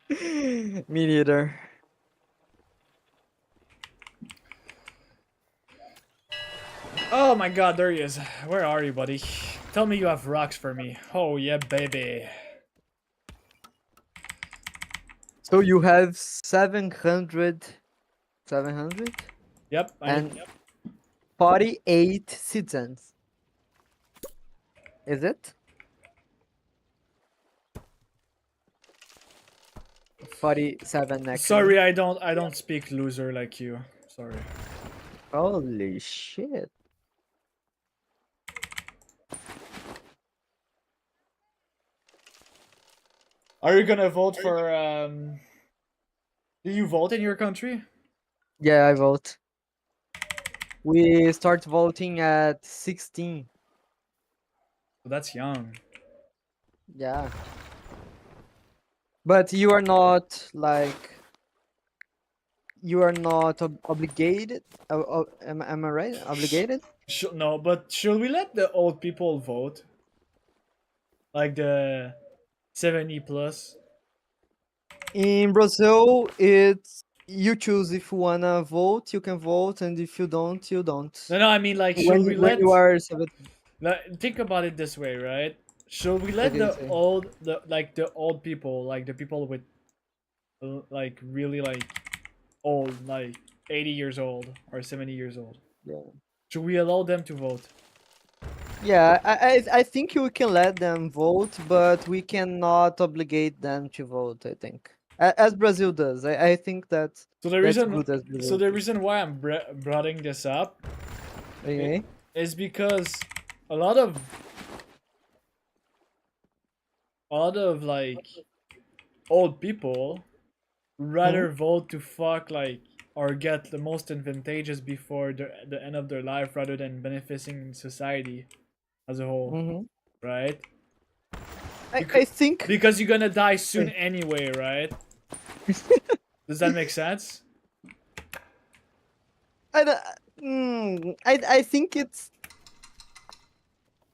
Me neither. Oh my god, there he is. Where are you, buddy? Tell me you have rocks for me. Oh yeah, baby. So you have 700? Yep. And 48 citizens. Is it? 47 actually. Sorry, I don't speak loser like you. Sorry. Holy shit. Are you gonna vote for do you vote in your country? Yeah, I vote. We start voting at 16. That's young. Yeah. But you are not like you are not obligated. Am I right? Obligated? No, but should we let the old people vote? Like the 70 plus? In Brazil, it's you choose if you wanna vote, you can vote, and if you don't, you don't. No, I mean like should when, we when let you are 17. think about it this way, right? Should we let Okay, the say. old people, like the people with like really like old, like 80 years old or 70 years old? Yeah. Should we allow them to vote? Yeah, I think we can let them vote, but we cannot obligate them to vote, I think. as Brazil does. I think that's So the that's reason, good as so Brazil the does. reason why I'm bringing this up Okay. is because a lot of like old people rather vote to fuck like or get the most advantageous before the end of their life rather than benefiting society as a whole, Mhm. right? I think Because you're gonna die soon anyway, right? Does that make sense? I don't- I think it's.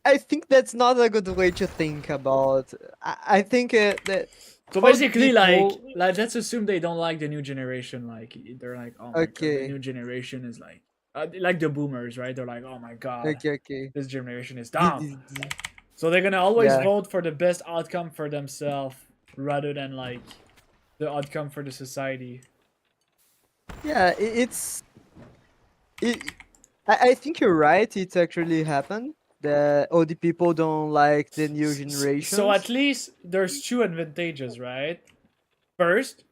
I think that's not a good way to think about. I think that. So old basically, people- like let's assume they don't like the new generation. Like they're like, oh my god, the Okay. new generation is like the boomers, right? They're like, oh my god, Okay. this generation is The- dumb. So they're gonna always Yeah. vote for the best outcome for themselves rather than like the outcome for the society. Yeah, it's. I think you're right. It's actually happened. The old people don't like the new generation. So at least there's two advantages, right? First,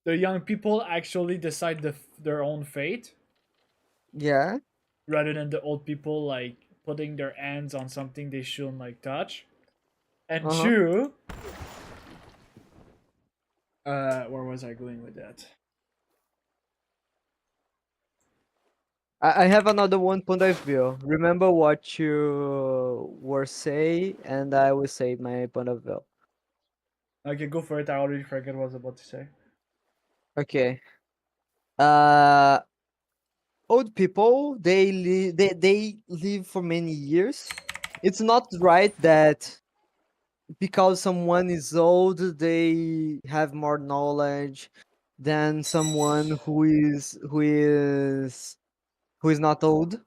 the young people actually decide their own fate Yeah. rather than the old people like putting their hands on something they shouldn't like touch. And two, where was I going with that? I have another one point of view. Remember what you were saying, and I will say my point of view. Okay, go for it. I already forget what I was about to say. Okay. Old people they live for many years. It's not right that because someone is old they have more knowledge than someone who is not old.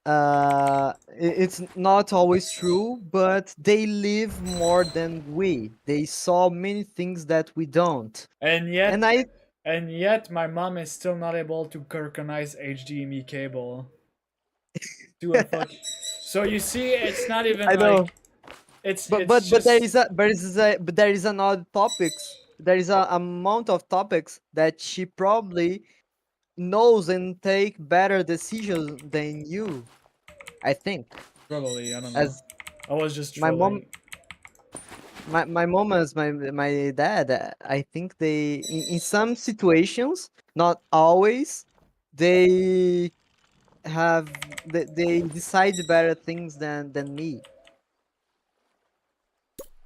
It's not always true, but they live more than we. They saw many things that we don't. And yet, And my mom is still not able to recognize HDMI cable. To a fuck. So you see, it's not even I know. like it's but just... there is another topics. There is a amount of topics that she probably knows and take better decisions than you. I think. Probably, I don't know. As I was just my trolling. my mom as my dad, I think they in some situations, not always, they they decide better things than me.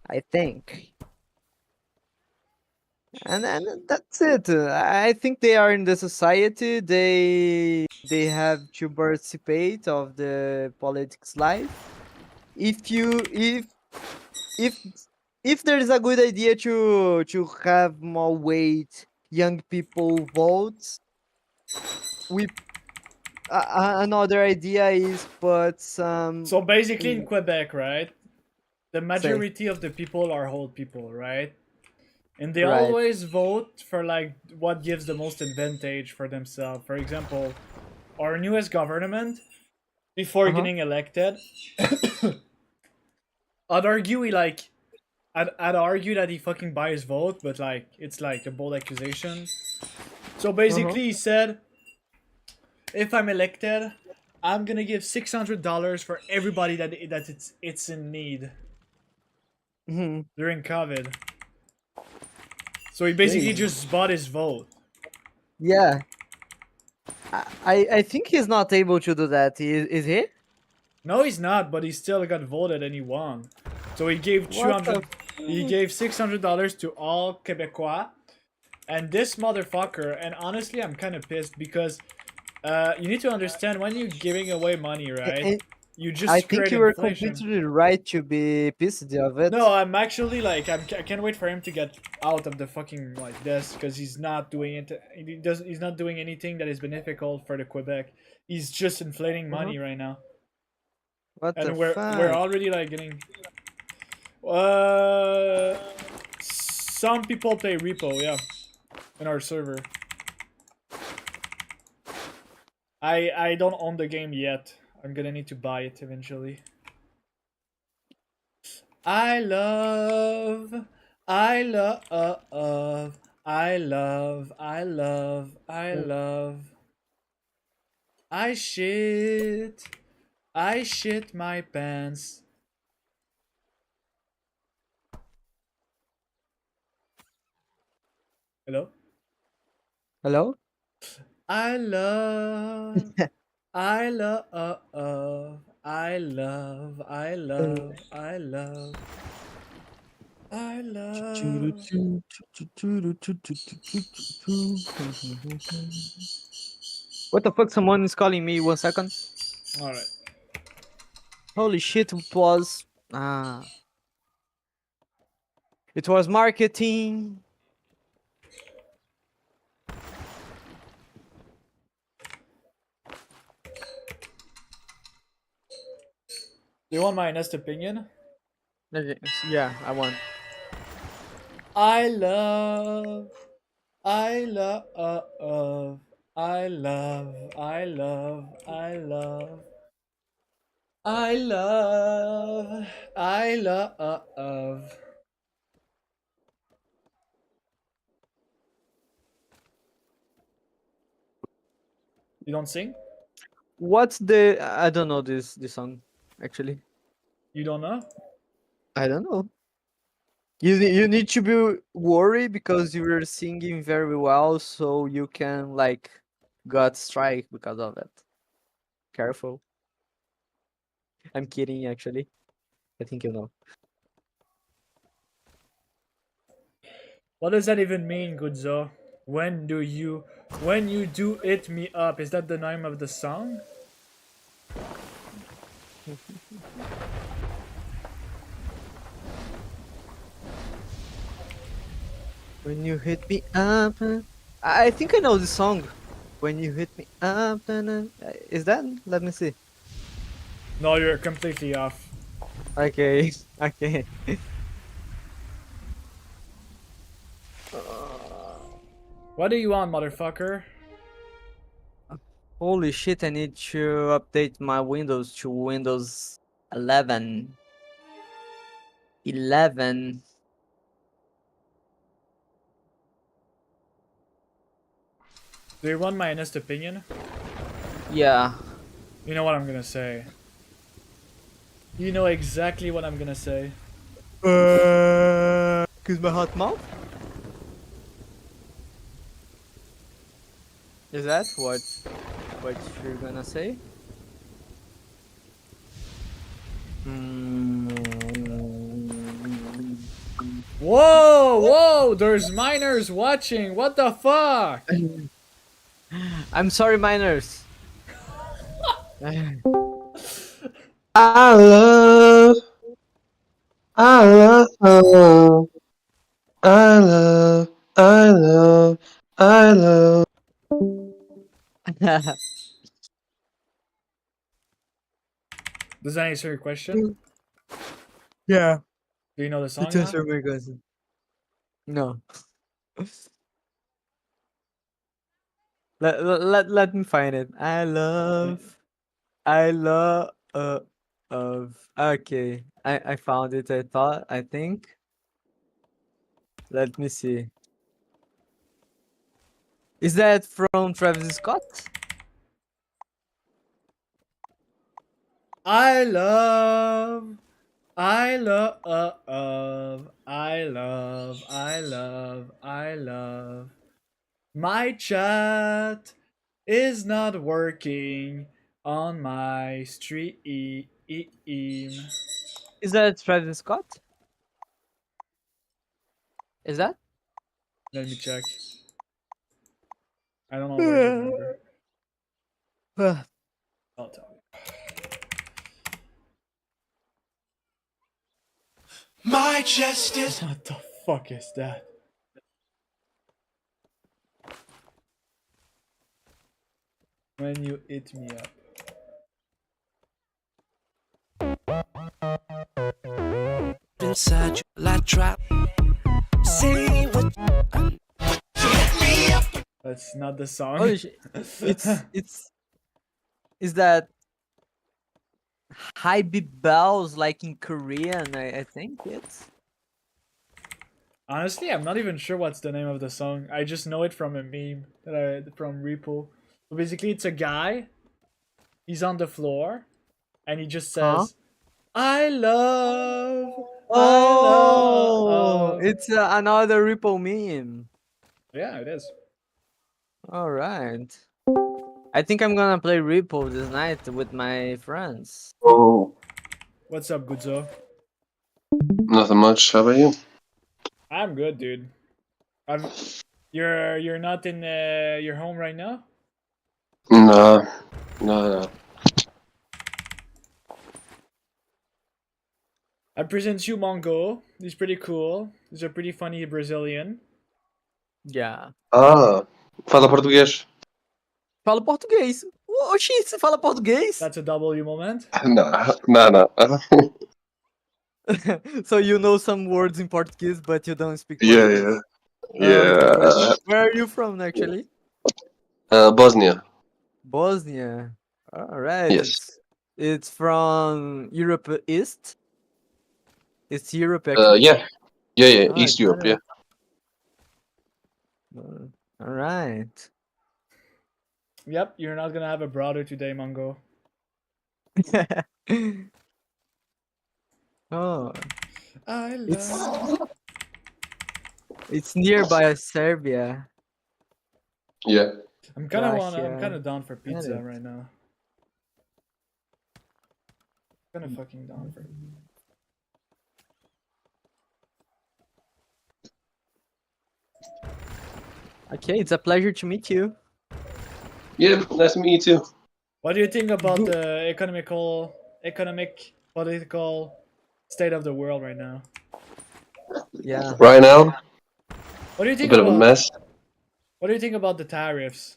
I think. And that's it. I think they are in the society. They have to participate of the politics life. If you if if there is a good idea to have more weight, young people votes. We another idea is put some. So basically, in Quebec, right, the Say. majority of the people are old people, right? And they Right. always vote for like what gives the most advantage for themselves. For example, our newest government, before getting elected, I'd argue I'd argue that he fucking buys vote, but like it's like a bold accusation. So basically, he said, if I'm elected, I'm gonna give $600 for everybody that it's in need during COVID. So he basically Really? just bought his vote. Yeah. I think he's not able to do that. Is he? No, he's not, but he still got voted and he won. So he gave What the he gave $600 to all Quebecois. And this motherfucker, and honestly, I'm kind of pissed because you need to understand when you're giving away money, right? And You just I think create you were inflation. completely right to be pissed of it. No, I'm actually like I can't wait for him to get out of the fucking like this because he's not doing it. He's not doing anything that is beneficial for the Quebec. He's just inflating money right now. What And the we're fuck? already like getting. Some people play repo, yeah, in our server. I don't own the game yet. I'm gonna need to buy it eventually. I love I love, I love, I love, I love. I shit my pants. Hello? Hello? I love, I love, I love, I love, I love. I love. What the fuck? Someone is calling me. 1 second. All right. Holy shit! It was. It was marketing. Do you want my honest opinion? Yeah, I want. I love, I love, I love, I love, I love, I love, I love. You don't sing? What's the? I don't know this song actually. You don't know? I don't know. You need to be worried because you were singing very well, so you can like got strike because of it. Careful. I'm kidding actually. I think you know. What does that even mean, Gudzo? When you do it me up, is that the name of the song? When you hit me up, I think I know the song. When you hit me up, is that? Let me see. No, you're completely off. Okay, okay. What do you want, motherfucker? Holy shit! I need to update my Windows to Windows 11. 11. Do you want my honest opinion? Yeah. You know what I'm gonna say. You know exactly what I'm gonna say. Cause my hot mouth? Is that what you're gonna say? Whoa, whoa, there's miners watching. What the fuck? I'm sorry, miners. I love, I love, I love, I love, I love. Does that answer your question? Yeah. Do you know the song It now? answer my question. No. Let me find it. I love of okay. I found it. I think. Let me see. Is that from Travis Scott? I love, I love, I love, I love, I love. My chat is not working on my stream. Is that Travis Scott? Is that? Let me check. I don't know where the number. I'll tell you. My chest is. What the fuck is that? When you eat me up. Inside you like trap. Say what. That's not the song. Holy shit. It's is that High Beat Bells like in Korean? I think it's. Honestly, I'm not even sure what's the name of the song. I just know it from a meme from Repo. So basically, it's a guy. He's on the floor, and he just says, "I love." Oh, it's another Ripple meme. Yeah, it is. All right. I think I'm gonna play Ripple this night with my friends. Oh, What's up, Goodzo? nothing much. How about you? I'm good, dude. You're not in your home right now? No. I present you Mongo. He's pretty cool. He's a pretty funny Brazilian. Yeah. Ah, fala português. Fala português. Oxi, você fala português? That's a W moment. No. So you know some words in Portuguese, but you don't speak Yeah, Portuguese. yeah. Where are you from, actually? Bosnia. Bosnia. All right. Yes. It's from Europe East. It's Europe, actually. Yeah, Oh, East I Europe, got yeah. it. All right. Yep, you're not gonna have a brother today, Mongo. Oh. I love. It's nearby Serbia. Yeah. I'm kind Russia. of down for pizza it. right now. Kind of fucking down for. Okay, it's a pleasure to meet you. Yeah, nice to meet you too. What do you think about the economic, political state of the world right now? Yeah. Right now, What do you a think bit of about a mess. What do you think about the tariffs?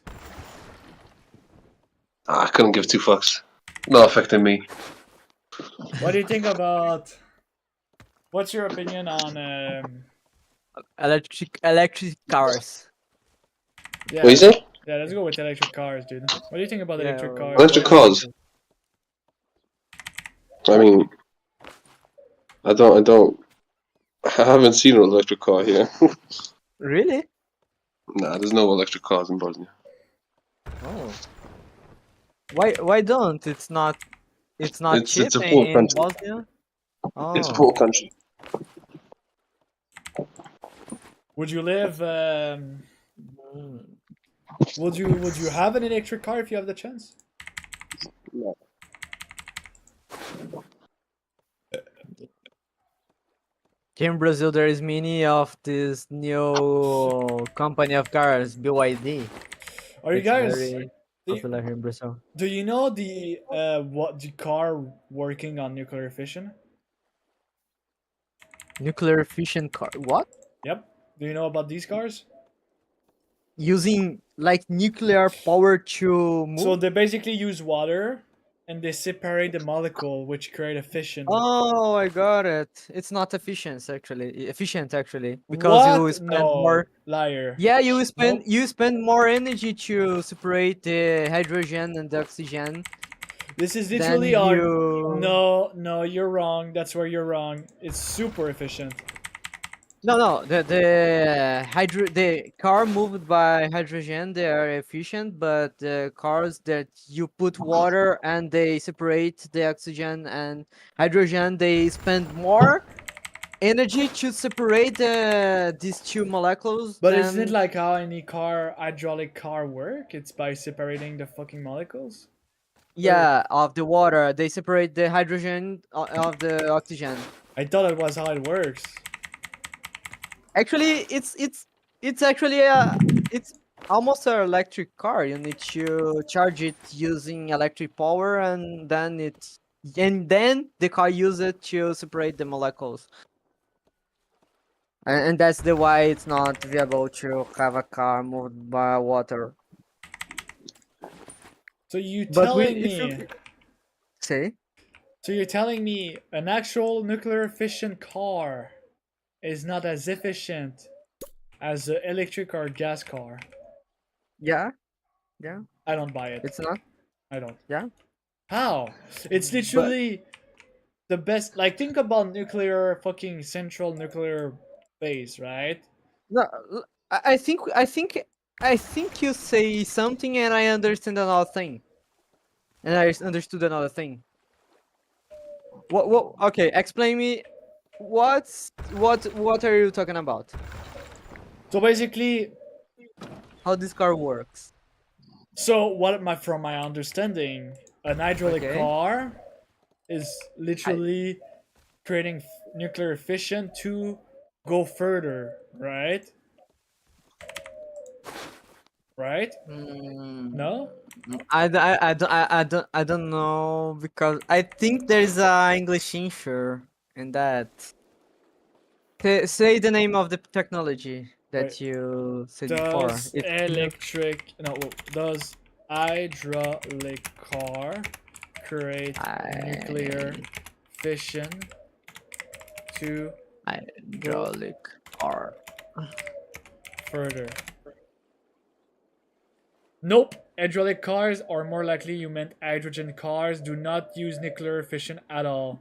I couldn't give two fucks. Not affecting me. What do you think about? What's your opinion on? Electric cars. Yeah, What you say? Yeah, let's go with electric cars, dude. What do you think about Yeah, electric cars? Electric cars. I mean, I haven't seen an electric car here. Really? Nah, there's no electric cars in Bosnia. Oh. Why don't? It's not cheap It's a poor in country. Bosnia? Oh. It's a poor country. Would you live? Would you have an electric car if you have the chance? No. Here in Brazil, there is many of this new company of cars, BYD. Are you It's guys? very popular here in Brazil? Do you know the car working on nuclear fission? Nuclear fission car. What? Yep. Do you know about these cars? Using like nuclear power to move? So they basically use water, and they separate the molecule, which create a fission. Oh, I got it. It's not efficient actually, because you What? spend No, more. liar. Yeah, you spend Nope. more energy to separate the hydrogen and the oxygen. This is Then literally you- No, you're wrong. That's where you're wrong. It's super efficient. No, the car moved by hydrogen, they are efficient, but the cars that you put water and they separate the oxygen and hydrogen, they spend more energy to separate these two molecules. But isn't it than- like how any hydraulic car work? It's by separating the fucking molecules. Yeah, of the water, they separate the hydrogen of the oxygen. I thought that was how it works. Actually, it's actually it's almost an electric car. You need to charge it using electric power, and then the car use it to separate the molecules. And that's the why it's not viable to have a car moved by water. So you But telling if you- me? Say? So you're telling me an actual nuclear efficient car is not as efficient as an electric or gas car? Yeah. I don't buy it. It's not. I don't. Yeah. How? It's literally the best. Like, think about nuclear fucking central nuclear phase, right? No, I think you say something and I understand another thing, and I understood another thing. What? Okay, explain me. What are you talking about? So basically, how this car works. So from my understanding, an hydraulic car is literally creating nuclear fission to go further, right? Right? No? I don't know, because I think there's a English answer in that. Say the name of the technology that Wait. you said before. Does does hydraulic car create nuclear fission to hydraulic car further? Nope. Hydraulic cars, or more likely you meant hydrogen cars, do not use nuclear fission at all.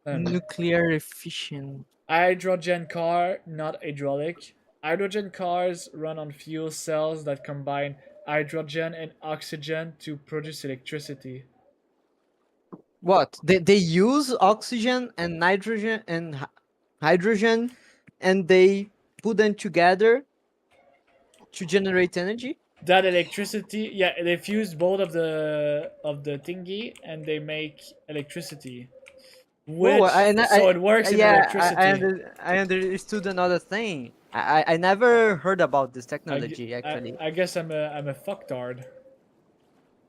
Nuclear fission. Hydrogen car, not hydraulic. Hydrogen cars run on fuel cells that combine hydrogen and oxygen to produce electricity. What? They use oxygen and nitrogen and hydrogen, and they put them together to generate energy? That electricity, yeah, they fuse both of the thingy and they make electricity. Which, so it works in electricity. I understood another thing. I never heard about this technology, actually. I guess I'm a fucktard.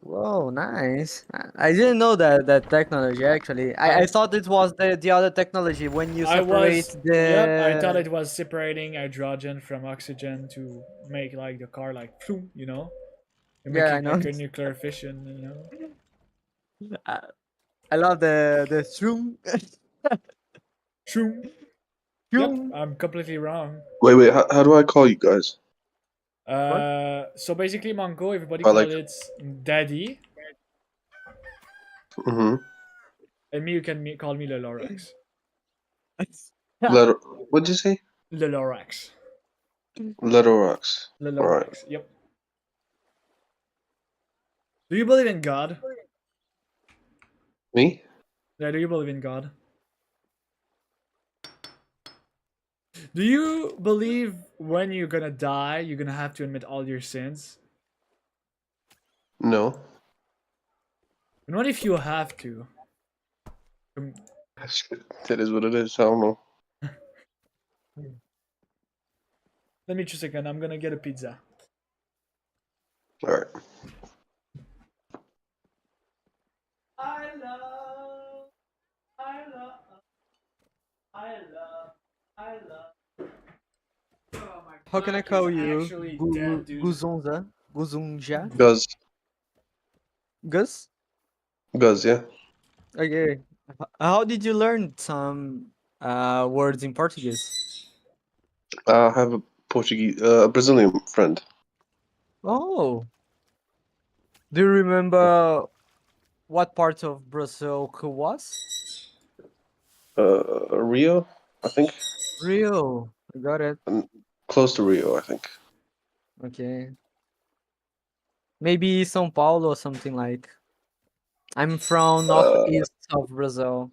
Whoa, nice. I didn't know that technology, actually. I thought it was the other technology when you separate I thought it was separating hydrogen from oxygen to make like the car like, you know? You're Yeah, I making know. like a nuclear fission, you know? I love the shroom. Shroom. Yep, I'm completely wrong. Wait, how do I call you guys? So basically, Mongo, everybody I call like- it Daddy, Mm-hmm. and me, you can call me Le Lorax. What'd you say? Le Lorax. Letterbox. Le Alright. Lorax, yep. Do you believe in God? Me? Yeah, do you believe in God? Do you believe when you're gonna die, you're gonna have to admit all your sins? No. And what if you have to? That is what it is. I don't know. Let me just a second, I'm gonna get a pizza. Alright. How can I call you? actually dead, dude. Guzunza? Guzunja? Guz. Gus? Guz, yeah. Okay. How did you learn some words in Portuguese? I have a Portuguese, Brazilian friend. Oh. Do you remember what part of Brazil it was? Rio, I think. Rio. I got it. Close to Rio, I think. Okay. Maybe São Paulo or something like. I'm from northeast of Brazil.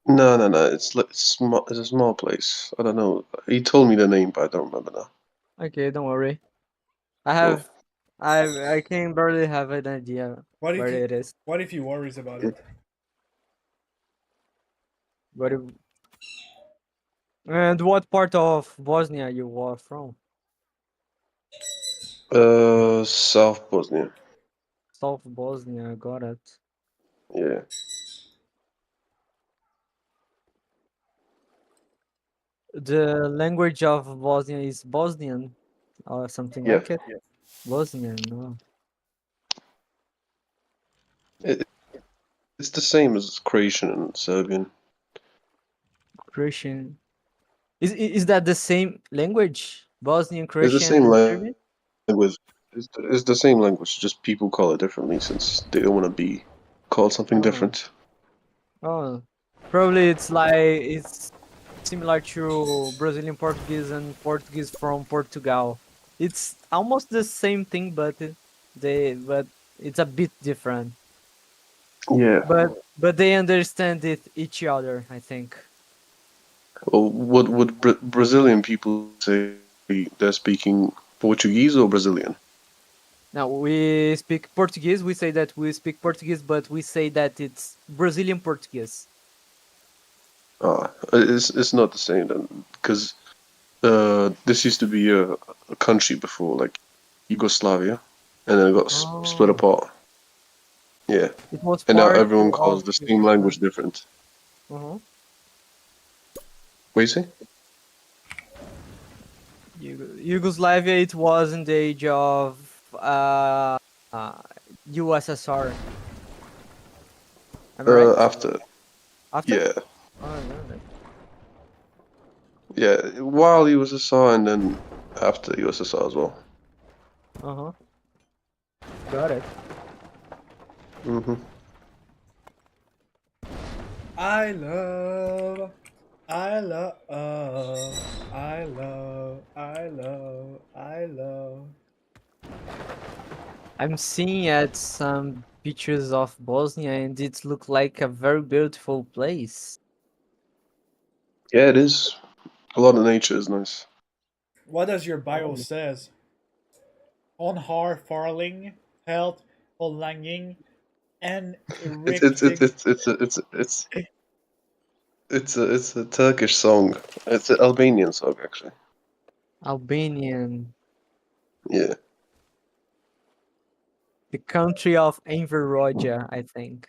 No. It's small. It's a small place. I don't know. He told me the name, but I don't remember now. Okay, don't worry. I can barely have an idea What where if you, it is. What if he worries about it? But and what part of Bosnia you are from? South Bosnia. South Bosnia, got it. Yeah. The language of Bosnia is Bosnian or something Yeah. like it? Bosnian, no. It's the same as Croatian and Serbian. Croatian. Is that the same language? Bosnian, It's Croatian, the same and Serbian? language. It's the same language. Just people call it differently since they don't want to be called something different. Oh, probably it's similar to Brazilian Portuguese and Portuguese from Portugal. It's almost the same thing, but but it's a bit different. Yeah. But they understand each other, I think. Well, what would Brazilian people say they're speaking Portuguese or Brazilian? Now we speak Portuguese. We say that we speak Portuguese, but we say that it's Brazilian Portuguese. It's not the same then, because this used to be a country before, like Yugoslavia, and then it got split apart. Yeah, It was and now part everyone of calls the same language different. Uh-huh. What you say? Yugoslavia. It was in the age of USSR. Am I right? After. After? Yeah. Oh, no. Yeah, while USSR and then after USSR as well. Uh-huh. Got it. Mm-hmm. I love, I love, I love, I love, I love. I'm seeing at some pictures of Bosnia, and it looks like a very beautiful place. Yeah, it is. A lot of nature is nice. What does your bio says? On har farling, health, langing, and It's a Turkish song. It's an Albanian song actually. Albanian. Yeah. The country of Enveroja, I think.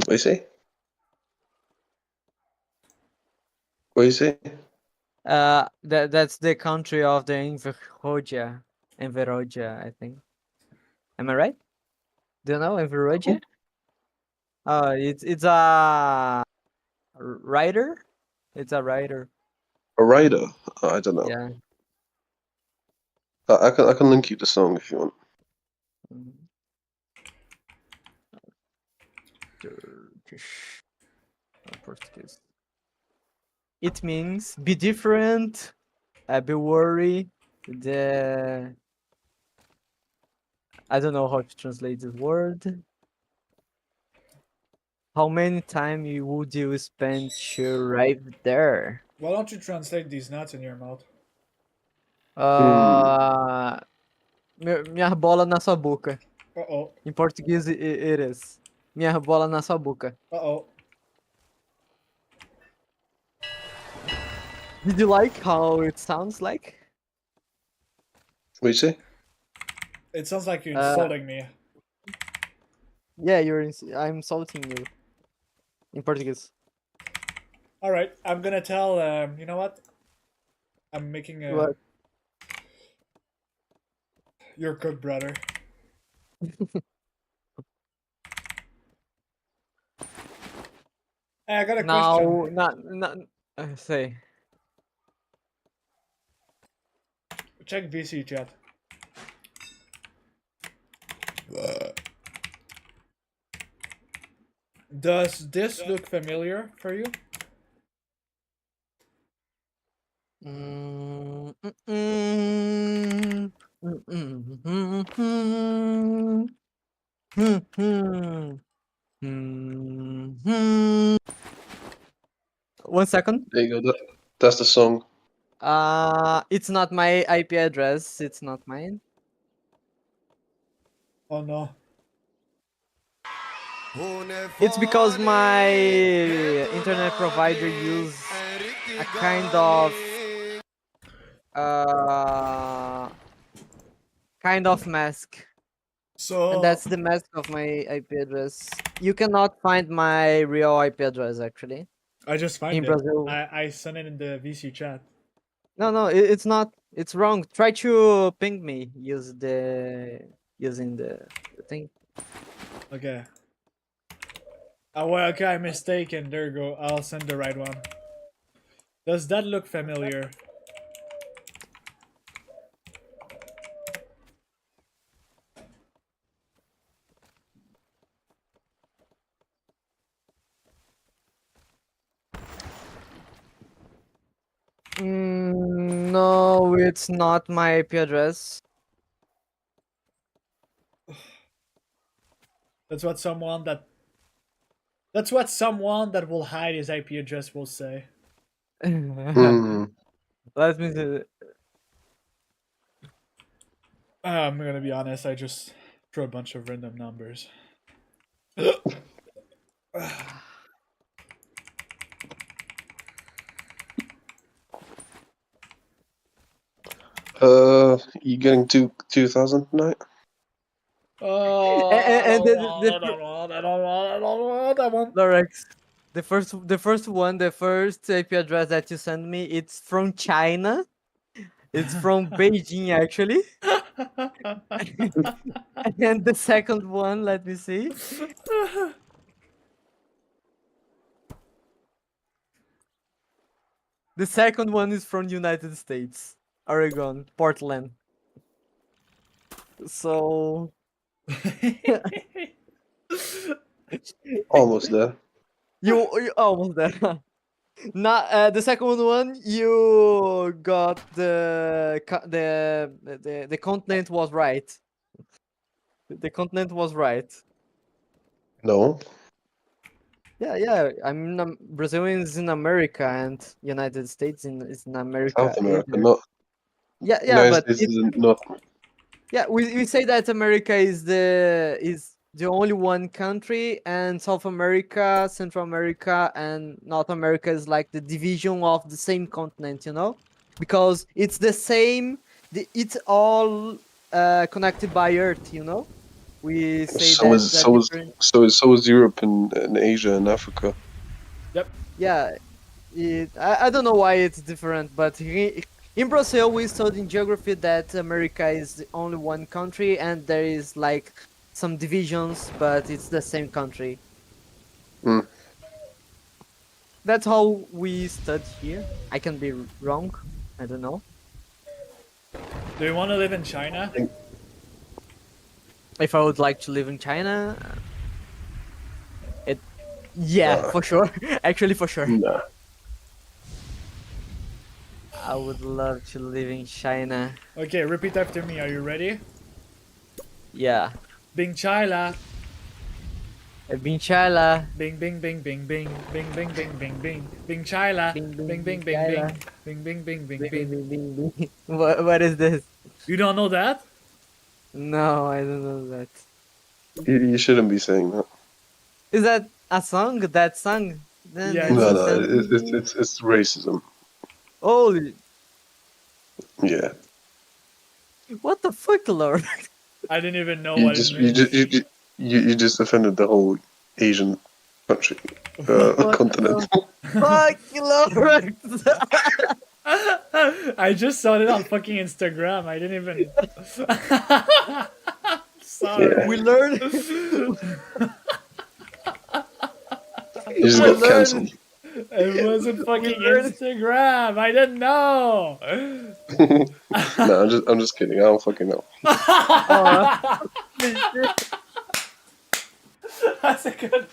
What you say? What you say? That's the country of the Enveroja. Enveroja, I think. Am I right? Do you know Enveroja? Oh, it's a writer. It's a writer. A rider? I don't know. Yeah. I can link you the song if you want. Turkish. Portuguese. It means be different, be worried. I don't know how to translate this word. How many time would you spend to arrive there? Why don't you translate these nuts in your mouth? Minha bola na sua boca. Uh-oh. Em português, it is. Minha bola na sua boca. Uh-oh. Did you like how it sounds like? What you say? It sounds like you're insulting me. Yeah, I'm insulting you. In Portuguese. Alright, I'm gonna tell, you know what? I'm making a... What? You're cooked, brother. Hey, I got a question. Not, say. Check VC chat. Does this look familiar for you? One second. There you go. That's the song. It's not my IP address. It's not mine. Oh no. It's because my internet provider use a kind of mask. So and that's the mask of my IP address. You cannot find my real IP address actually. I just find in it. Brazil. I sent it in the VC chat. No, it's not. It's wrong. Try to ping me. Using the thing. Okay. Well, okay, I'm mistaken. There you go. I'll send the right one. Does that look familiar? No, it's not my IP address. That's what someone that. That's what someone that will hide his IP address will say. Mm. Let me see. I'm gonna be honest. I just threw a bunch of random numbers. You getting 2,000 tonight? Oh, And I don't want that one. Lorex, the first IP address that you sent me, it's from China. It's from Beijing, actually. And the second one, let me see. The second one is from United States, Oregon, Portland. So Almost there. you almost there. Not the second one. You got the continent was right. The continent was right. No. Yeah. I mean, Brazil is in America and United States is in America. South America, either. not. Yeah, United but States is not. yeah, we say that America is the only one country, and South America, Central America, and North America is like the division of the same continent, you know, because it's the same. It's all connected by Earth, you know. We say So is Europe and Asia and Africa. yeah. I don't know why it's different, but in Brazil we studied in geography that America is the only one country, and there is like some divisions, but it's the same country. Mm. That's how we study here. I can be wrong. I don't know. Do you want to live in China? If I would like to live in China, yeah, for sure. Actually, for sure. Nah. I would love to live in China. Okay, repeat after me. Are you ready? Yeah. Bing Chila. Bing Chila. Bing bing bing bing bing bing bing bing bing bing bing Chila. Bing bing bing bing bing bing bing bing bing. What is this? You don't know that? No, I don't know that. You shouldn't be saying that. Is that a song? That song? Then Yeah, No, it's racism. Holy! Yeah. What the fuck, Lord? I didn't even know You what just it means. you just offended the whole Asian country continent. Fuck, Lord! I just saw it on fucking Instagram. I didn't even. Sorry. Yeah. We learned. You just got cancelled. It wasn't fucking Instagram. I didn't know. No, I'm just kidding. I don't fucking know. That's a good.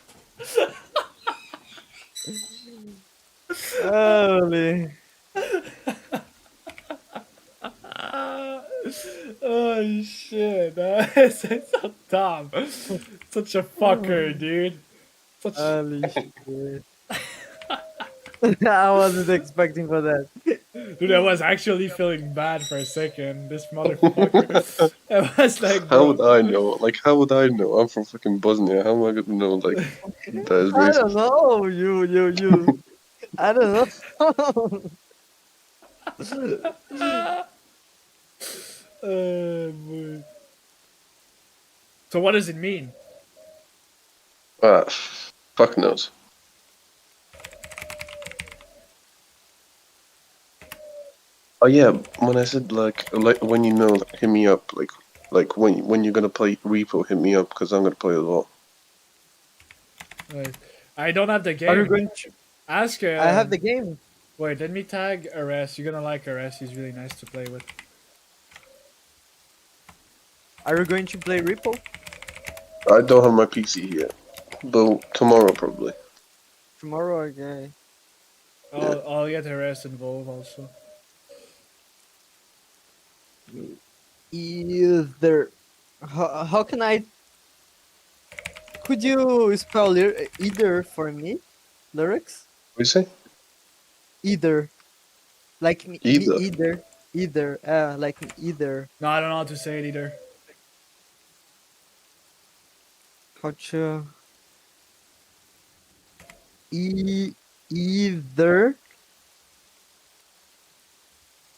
Holy. Oh shit! That's so dumb. Such a fucker, dude. Such. Holy shit. I wasn't expecting for that. Mm-hmm. Dude, I was actually feeling bad for a second. This motherfucker. I was like, How would I know? Like, how would I know? I'm from fucking Bosnia. How am I gonna know? Like, that is I racist. don't know. You. I don't know. Boy. So what does it mean? Fuck knows. Oh yeah, when I said like when you know, like, hit me up. Like when you're gonna play Repo, hit me up because I'm gonna play as well. Wait, I don't have the game. Are you going to... Ask her. I have the game. Wait, let me tag Ares. You're gonna like Ares. He's really nice to play with. Are you going to play Repo? I don't have my PC yet, but tomorrow probably. Tomorrow, okay. I'll get Ares involved also. Either. How can I? Could you spell either for me? Lyrics? What do you say? Either. Like Either. either. Either. Like either. No, I don't know how to say it either. How to. Either.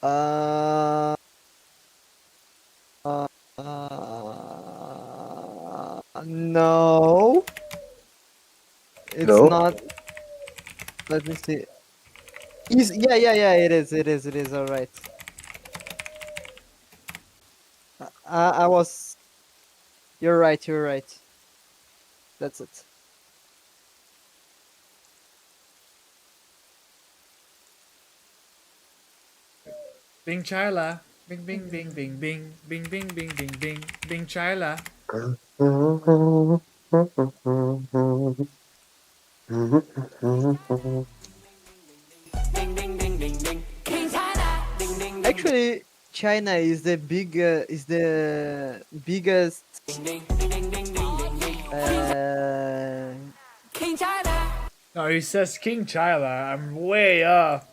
Uh, no. It's No? not. Let me see. Yeah. It is. All right. I was. You're right. That's it. Bing Chila. Bing bing bing bing bing bing bing bing bing bing bing Chila. Actually, China is the biggest. No, he says King Chila. I'm way off.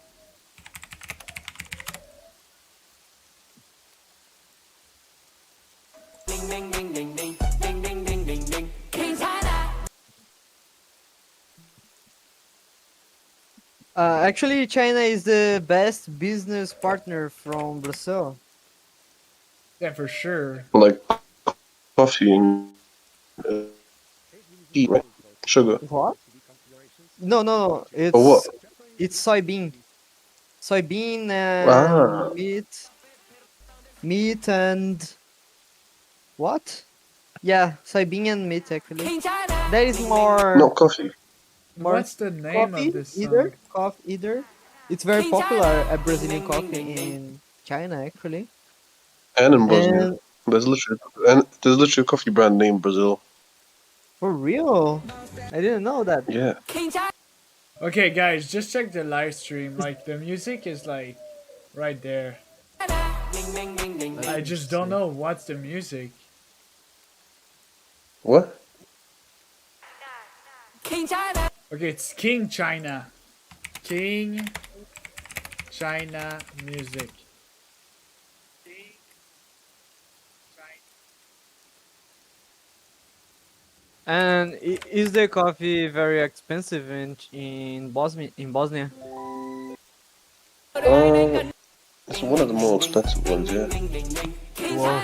Actually, China is the best business partner from Brazil. Yeah, for sure. Like coffee and tea, right? Sugar. What? No. It's Or what? It's soybean. Soybean and Ah. meat and what? Yeah, soybean and meat actually. There is more. Not coffee. More What's the name coffee of this either? song? Coffee either. It's very popular at Brazilian coffee in China actually. And in Bosnia. And There's literally a coffee brand named Brazil. for real, I didn't know that. Yeah. Okay, guys, just check the live stream. Like, the music is like right there. I just don't know what's the music. What? Okay, it's King China. King China music. And is the coffee very expensive in Bosnia? It's one of the more expensive ones, yeah. Wow.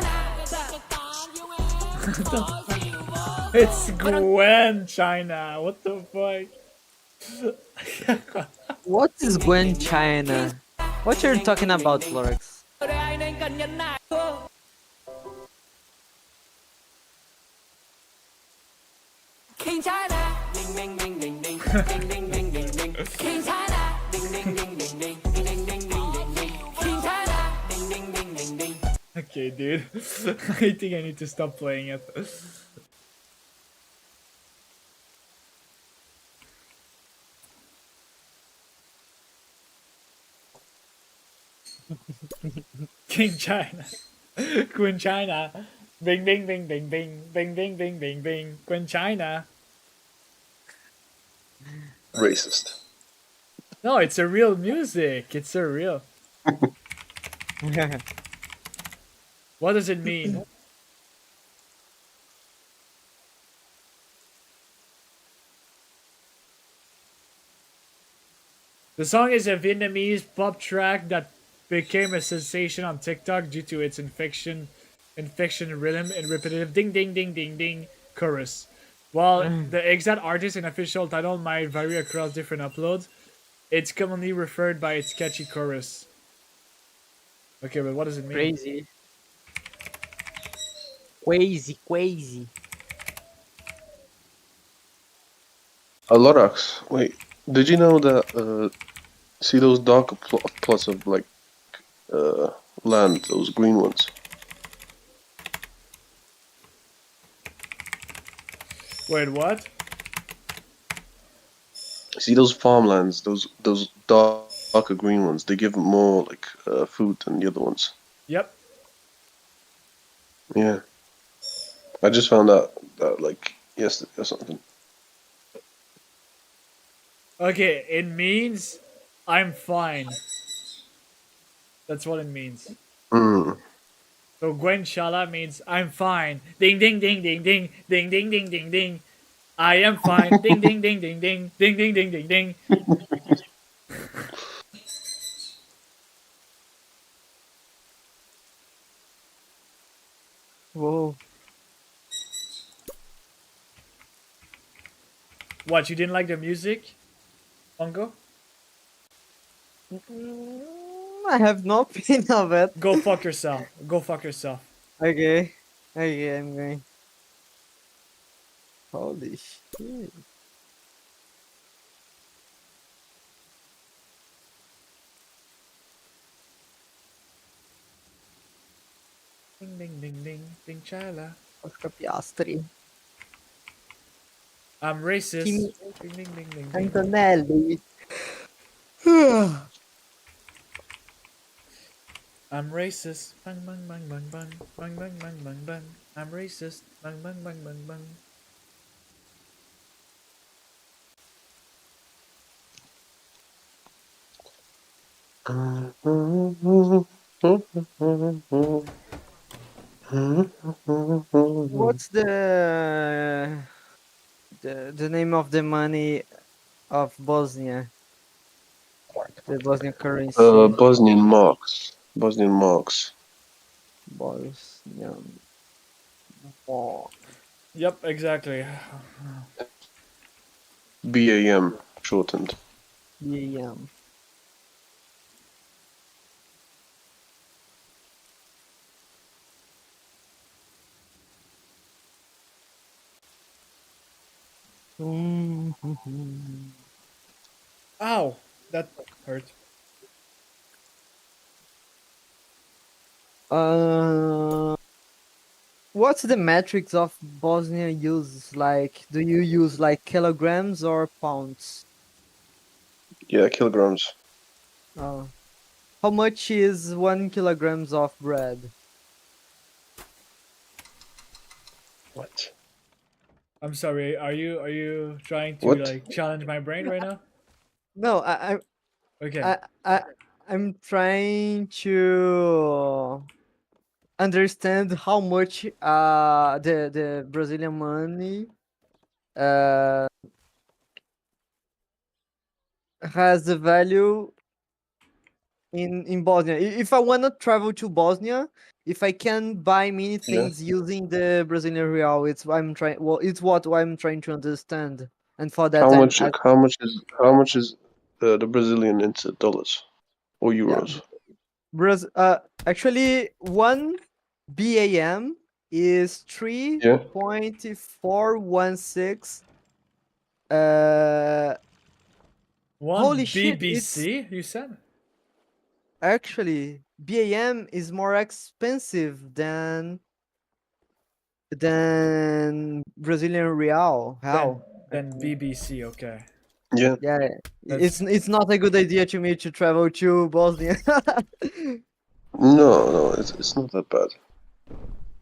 It's Gwen China. What the fuck? What is Gwen China? What you're talking about, Florix? Okay, dude. I think I need to stop playing it. King China. Queen China. Bing bing bing bing bing bing bing bing bing bing. Queen China. Racist. No, it's a real music. It's a real. What does it mean? The song is a Vietnamese pop track that became a sensation on TikTok due to its infection rhythm and repetitive ding ding ding ding ding chorus. While the exact artist and official title might vary across different uploads, it's commonly referred by its catchy chorus. Okay, but what does it mean? Crazy. Crazy. A Lorax. Wait, did you know that? See those darker plots of like land, those green ones. Wait, what? See those farmlands, those darker green ones. They give more like food than the other ones. Yep. Yeah. I just found out that like yesterday or something. Okay, it means I'm fine. That's what it means. Hmm. So Gwen Shala means I'm fine. Ding ding ding ding ding ding ding ding ding ding. I am fine. Ding ding ding ding ding ding ding ding ding ding. Whoa. What, you didn't like the music? Pongo? I have no opinion of it. Go fuck yourself. Go fuck yourself. Okay. Okay, I'm going. Holy shit. Ding ding ding ding ding chala. Oscar Piastri. I'm racist. Kimi Ding ding ding ding ding. Antonelli. I'm racist. Bang bang bang bang bang bang bang bang bang bang. I'm racist. Bang bang bang bang bang. What's the name of the money of Bosnia? The Bosnian currency. Bosnian marks. Bosnian marks. Bosnian. Oh. Yep, exactly. BAM shortened. Yeah. Ow! That hurt. What's the metrics of Bosnia use? Like, do you use like kilograms or pounds? Yeah, kilograms. Oh. How much is 1 kilograms of bread? What? I'm sorry. Are you trying to What? like challenge my brain right now? No, Okay. I'm trying to understand how much the Brazilian money has the value in Bosnia. If I wanna travel to Bosnia, if I can buy many things using the Brazilian real, it's what I'm trying to understand. And for that, How much is the Brazilian into dollars or euros? Actually 1 BAM is 3.416. One Holy shit! BBC, you said? Actually, BAM is more expensive than Brazilian real. How? Then BBC, okay. Yeah. Yeah, it's not a good idea to me to travel to Bosnia. No, it's not that bad.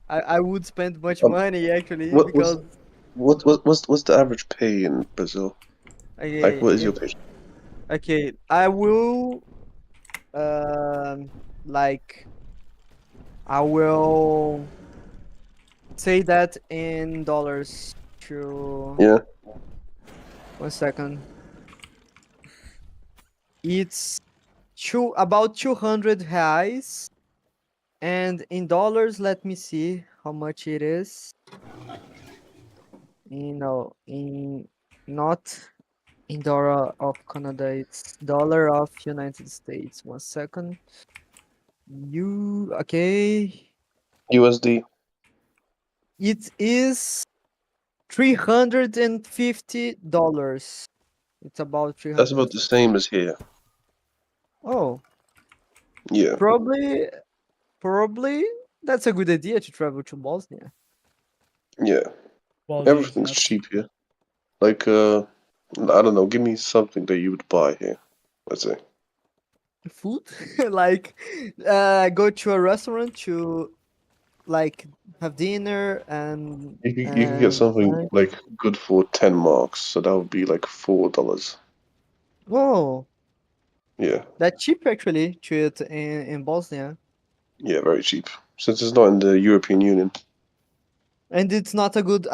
I would spend much money actually because What's the average pay in Brazil? Like, what is your pay? Okay, I will like I will say that in dollars to 1 second. It's about 200 reais, and in dollars, let me see how much it is. Not in dollar of Canada, it's dollar of United States. 1 second. Okay? USD. It is $350. It's about 300. That's about the same as here. Oh. Yeah. Probably that's a good idea to travel to Bosnia. Yeah. Everything's cheap here. Like, I don't know. Give me something that you would buy here. Let's say. Food? Like, go to a restaurant to like have dinner and You can get something lunch. like good for 10 marks, so that would be like $4. Oh, Yeah, that's cheap actually to it in Bosnia. yeah, very cheap. Since it's not in the European Union. And it's not a good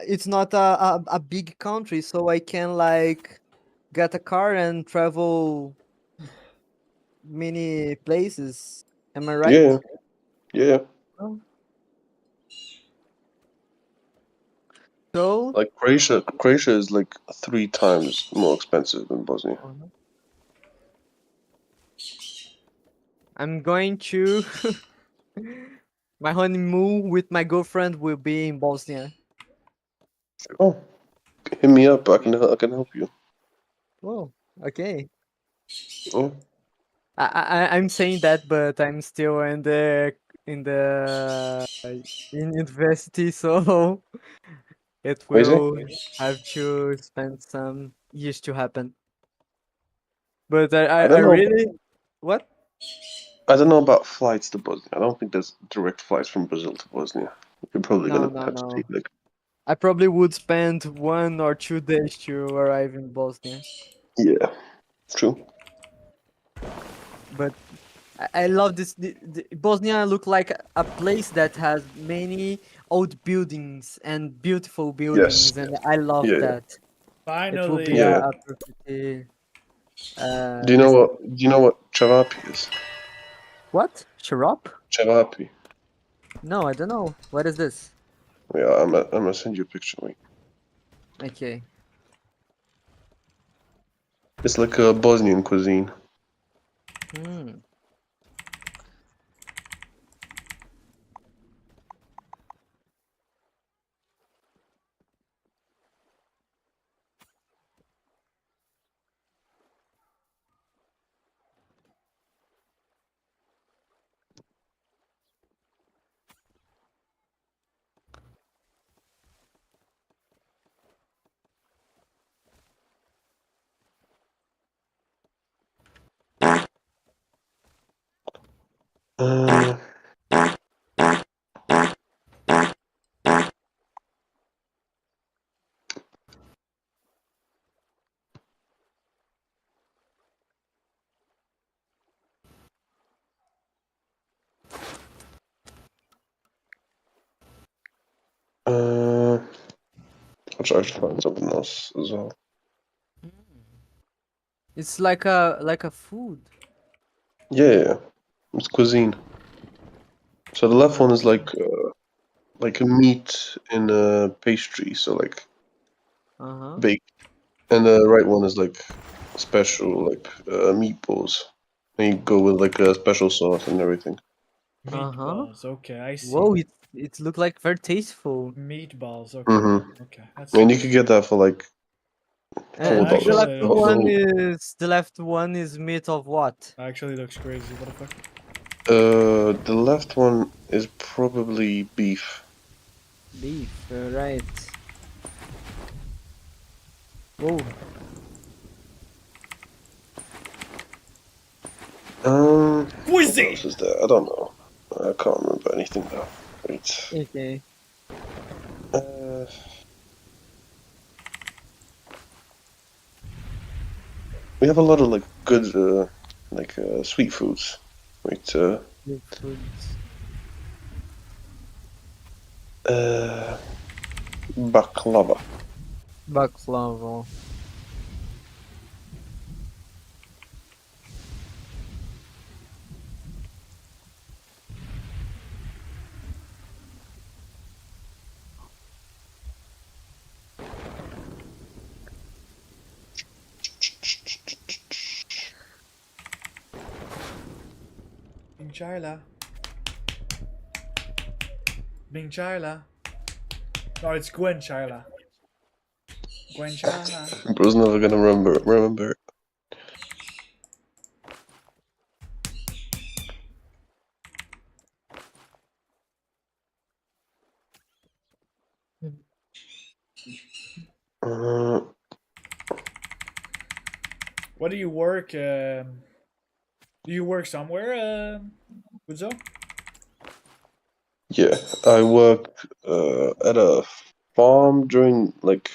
it's not a big country, so I can like get a car and travel many places. Am I right? Yeah, yeah. Oh. So Like Croatia is like 3 times more expensive than Bosnia. I'm going to my honeymoon with my girlfriend will be in Bosnia. Oh, hit me up. I can help you. Oh, okay. Oh, I'm saying that, but I'm still in the in university, so it crazy. will have to spend some years to happen. But I I don't know. really what? I don't know about flights to Bosnia. I don't think there's direct flights from Brazil to Bosnia. You're probably No, gonna no, have to take no. like. I probably would spend 1 or 2 days to arrive in Bosnia. Yeah, true. But I love this. Bosnia look like a place that has many old buildings and beautiful Yes. buildings, and I love Yeah, yeah. that. It will be Finally. Yeah. a perfect Do you know destination. what? Do you know what Chavapi is? What? Sharap? Chavapi. No, I don't know. What is this? Yeah, I'm gonna send you a picture. Wait. Okay. It's like a Bosnian cuisine. Hmm. Uh, I'll try to find something else as well. It's like a food. Yeah, it's cuisine. So the left one is like a meat in a pastry, so like Uh-huh. baked, and the right one is like special like meatballs. And you go with like a special sauce and everything. Meatballs. Okay, I see. Whoa, it look like very tasteful. Meatballs. Okay. Mm-hmm. Okay. That's And you could get that for like And $4. the left The one whole- is meat of what? Actually looks crazy. What the fuck? The left one is probably beef. Beef, right. Whoa. What else is there? I don't know. I can't remember anything now. Wait. Okay. We have a lot of like good sweet foods. Wait. Good foods. Baklava. Baklava. Bincharla. Bincharla. No, it's Gwen Charla. Gwen Charla. Bro's never gonna remember it. What do you work? Do you work somewhere, Budzo? Yeah, I work at a farm during like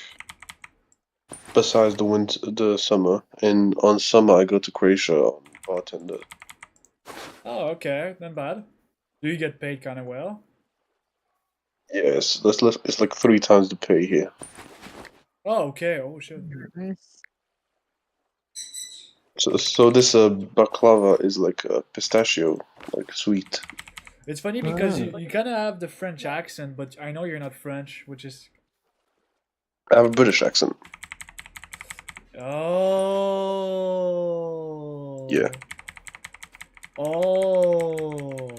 besides the summer, and on summer I go to Croatia on bartender. Oh, okay, not bad. Do you get paid kind of well? Yes, it's like 3 times the pay here. Oh, okay. Oh shit. So this baklava is like a pistachio, like sweet. It's funny because you kind of have the French accent, but I know you're not French, which is. I have a British accent. Oh. Yeah. Oh.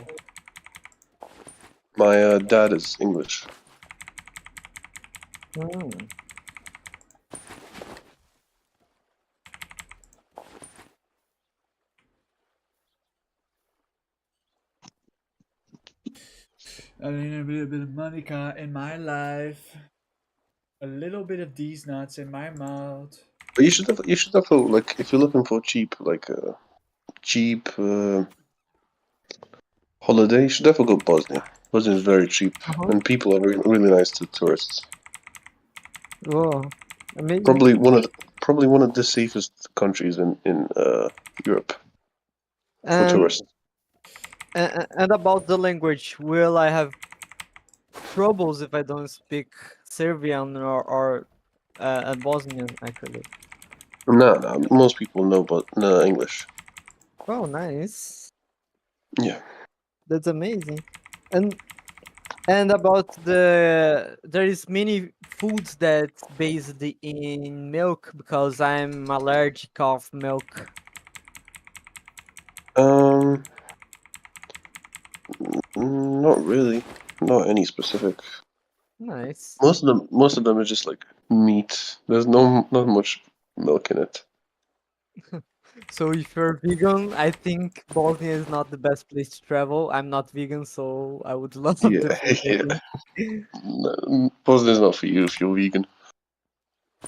My dad is English. I need a little bit of Monica in my life. A little bit of these nuts in my mouth. But you should definitely like if you're looking for cheap holiday, you should definitely go Bosnia. Bosnia is very cheap, and people are really nice to tourists. Oh, amazing. Probably one of the safest countries in Europe for tourists. And about the language, will I have troubles if I don't speak Serbian or Bosnian actually? No, most people know, but no English. Oh, nice. Yeah. That's amazing. And about there is many foods that's based in milk because I'm allergic of milk. Not really. Not any specific. Nice. Most of them are just like meat. There's not much milk in it. So if you're vegan, I think Bosnia is not the best place to travel. I'm not vegan, so I would love the Yeah, food, I yeah. think. No, Bosnia's not for you if you're vegan.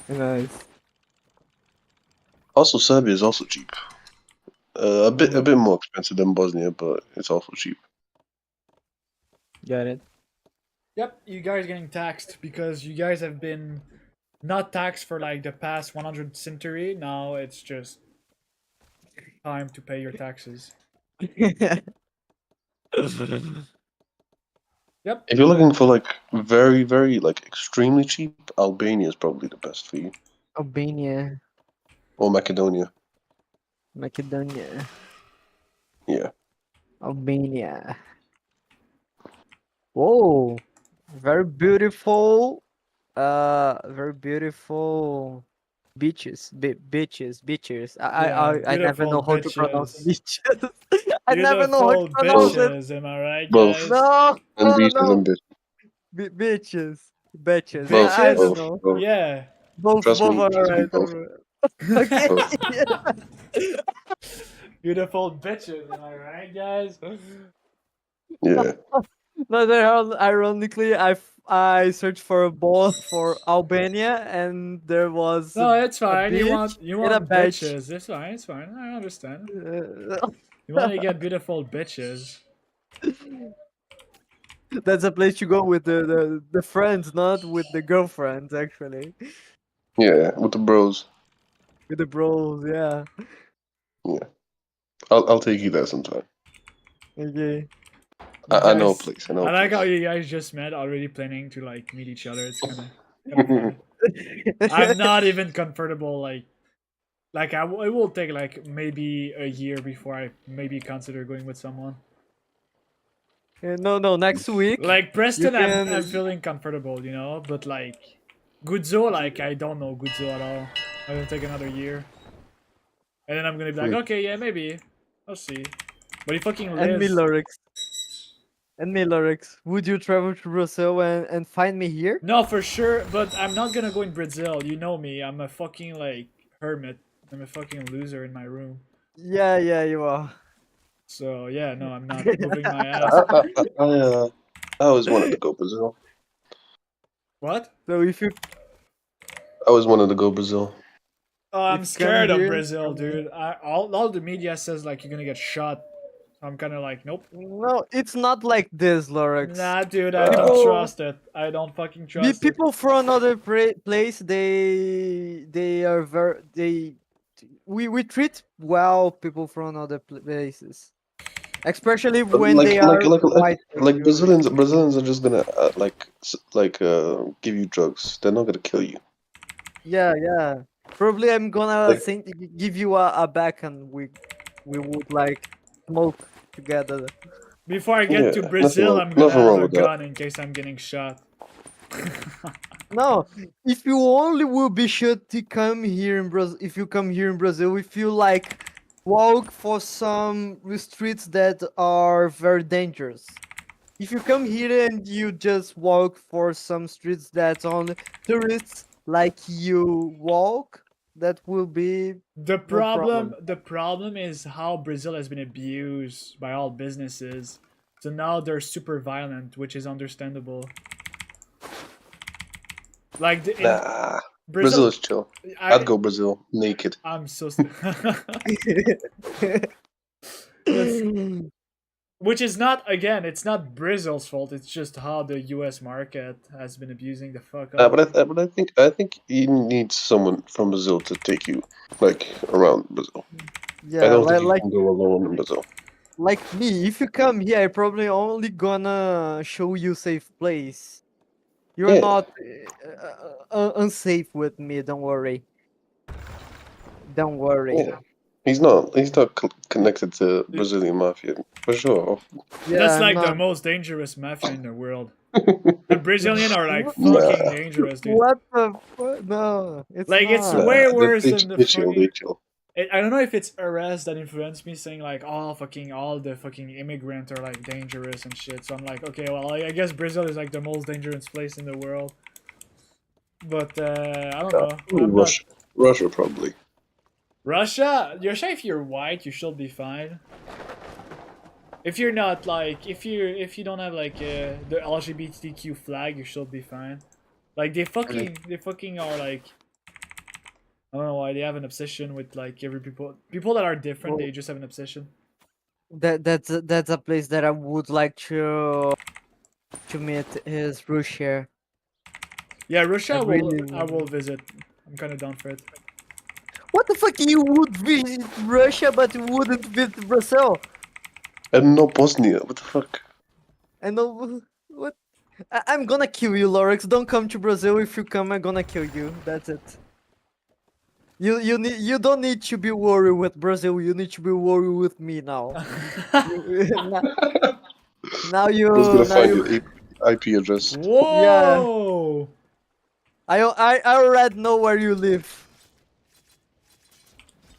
Nice. Also, Serbia is also cheap. A bit more expensive than Bosnia, but it's also cheap. Got it. Yep, you guys getting taxed because you guys have been not taxed for like the past 100 century. Now it's just time to pay your taxes. Yep. If you're looking for like very, very like extremely cheap, Albania is probably the best for you. Albania. Or Macedonia. Macedonia. Yeah. Albania. Whoa. Very beautiful. Very beautiful beaches. Beaches. I never know how to pronounce beaches. I never know how to pronounce bitches, it. am I right, Both. guys? No, And no, beaches no. and bitches. Bitches. Bitches. Both, I don't both, know. both. Yeah. Both Trust me, are trust me, alright. both. Okay. Beautiful bitches, am I right, guys? Yeah. No, ironically, I searched for a ball for Albania, and there was No, it's fine. You beach want and a beach. bitches. It's fine. It's fine. I understand. You want to get beautiful bitches. That's a place you go with the friends, not with the girlfriends, actually. Yeah, with the bros. With the bros, yeah. Yeah. I'll take you there sometime. Okay. I know a Guys, place. I know I a like how place. you guys just met, already planning to like meet each other. It's kind of funny. I'm not even comfortable. Like it will take like maybe a year before I maybe consider going with someone. No, next week. Like Preston, you can- I'm feeling comfortable, you know. But like Guzzo, like I don't know Guzzo at all. I will take another year, and then I'm gonna be like, okay, yeah, maybe. I'll see. But he fucking And me lives. lyrics. Would you travel to Brazil and find me here? No, for sure, but I'm not gonna go in Brazil. You know me. I'm a fucking like hermit. I'm a fucking loser in my room. Yeah, you are. So yeah, no, I'm not moving my ass. I always wanted to go Brazil. What? So if you I always wanted to go Brazil. Oh, I'm It's scared of here. Brazil, dude. All the media says like you're gonna get shot. I'm kind of like, nope. No, it's not like this, Lorax. Nah, dude, I don't trust it. I don't fucking trust it. People from another place, they are we treat well people from other places, especially when they are white. Brazilians are just gonna give you drugs. They're not gonna kill you. Yeah. Probably I'm gonna give you a back and we would like smoke together. Before I get to Yeah, Brazil, I'm nothing gonna wrong have a with that. gun in case I'm getting shot. No, if you only will be shot to come here in Brazil, if you come here in Brazil, if you like walk for some streets that are very dangerous. If you come here and you just walk for some streets that only tourists like you walk, that will be The no problem. problem is how Brazil has been abused by all businesses. So now they're super violent, which is understandable. Like Nah, Brazil is chill. I'd go Brazil naked. I'm so. Which is not, again, it's not Brazil's fault. It's just how the U.S. market has been abusing the fuck up. But I think you need someone from Brazil to take you around Brazil. Yeah, I don't think like you can go alone in Brazil. like me. If you come here, I probably only gonna show you safe place. You're Yeah. not unsafe with me. Don't worry. Don't worry. Yeah. He's not connected to Brazilian mafia for sure. That's I'm like the not. most dangerous mafia in the world. The Brazilian are like Nah. fucking dangerous, dude. What the fuck? No, it's Like not. it's way worse than the They chill. fucking. They chill. I don't know if it's Arrest that influenced me saying like, oh, fucking all the fucking immigrants are like dangerous and shit. So I'm like, okay, well, I guess Brazil is like the most dangerous place in the world. But I don't know. I'm not- Russia probably. Russia? If you're white, you should be fine. If you're not like, if you don't have like the LGBTQ flag, you should be fine. Like they fucking are like. I don't know why they have an obsession with like people that are different. They just have an obsession. That's a place that I would like to meet is Russia. Yeah, Russia. I I will visit. I'm kind of down for it. What the fuck? You would visit Russia, but you wouldn't visit Brazil? And no Bosnia. What the fuck? I know what. I'm gonna kill you, Lorax. Don't come to Brazil. If you come, I'm gonna kill you. That's it. You don't need to be worried with Brazil. You need to be worried with me now. now you. Who's gonna now find you. your IP address? Whoa! I already know where you live.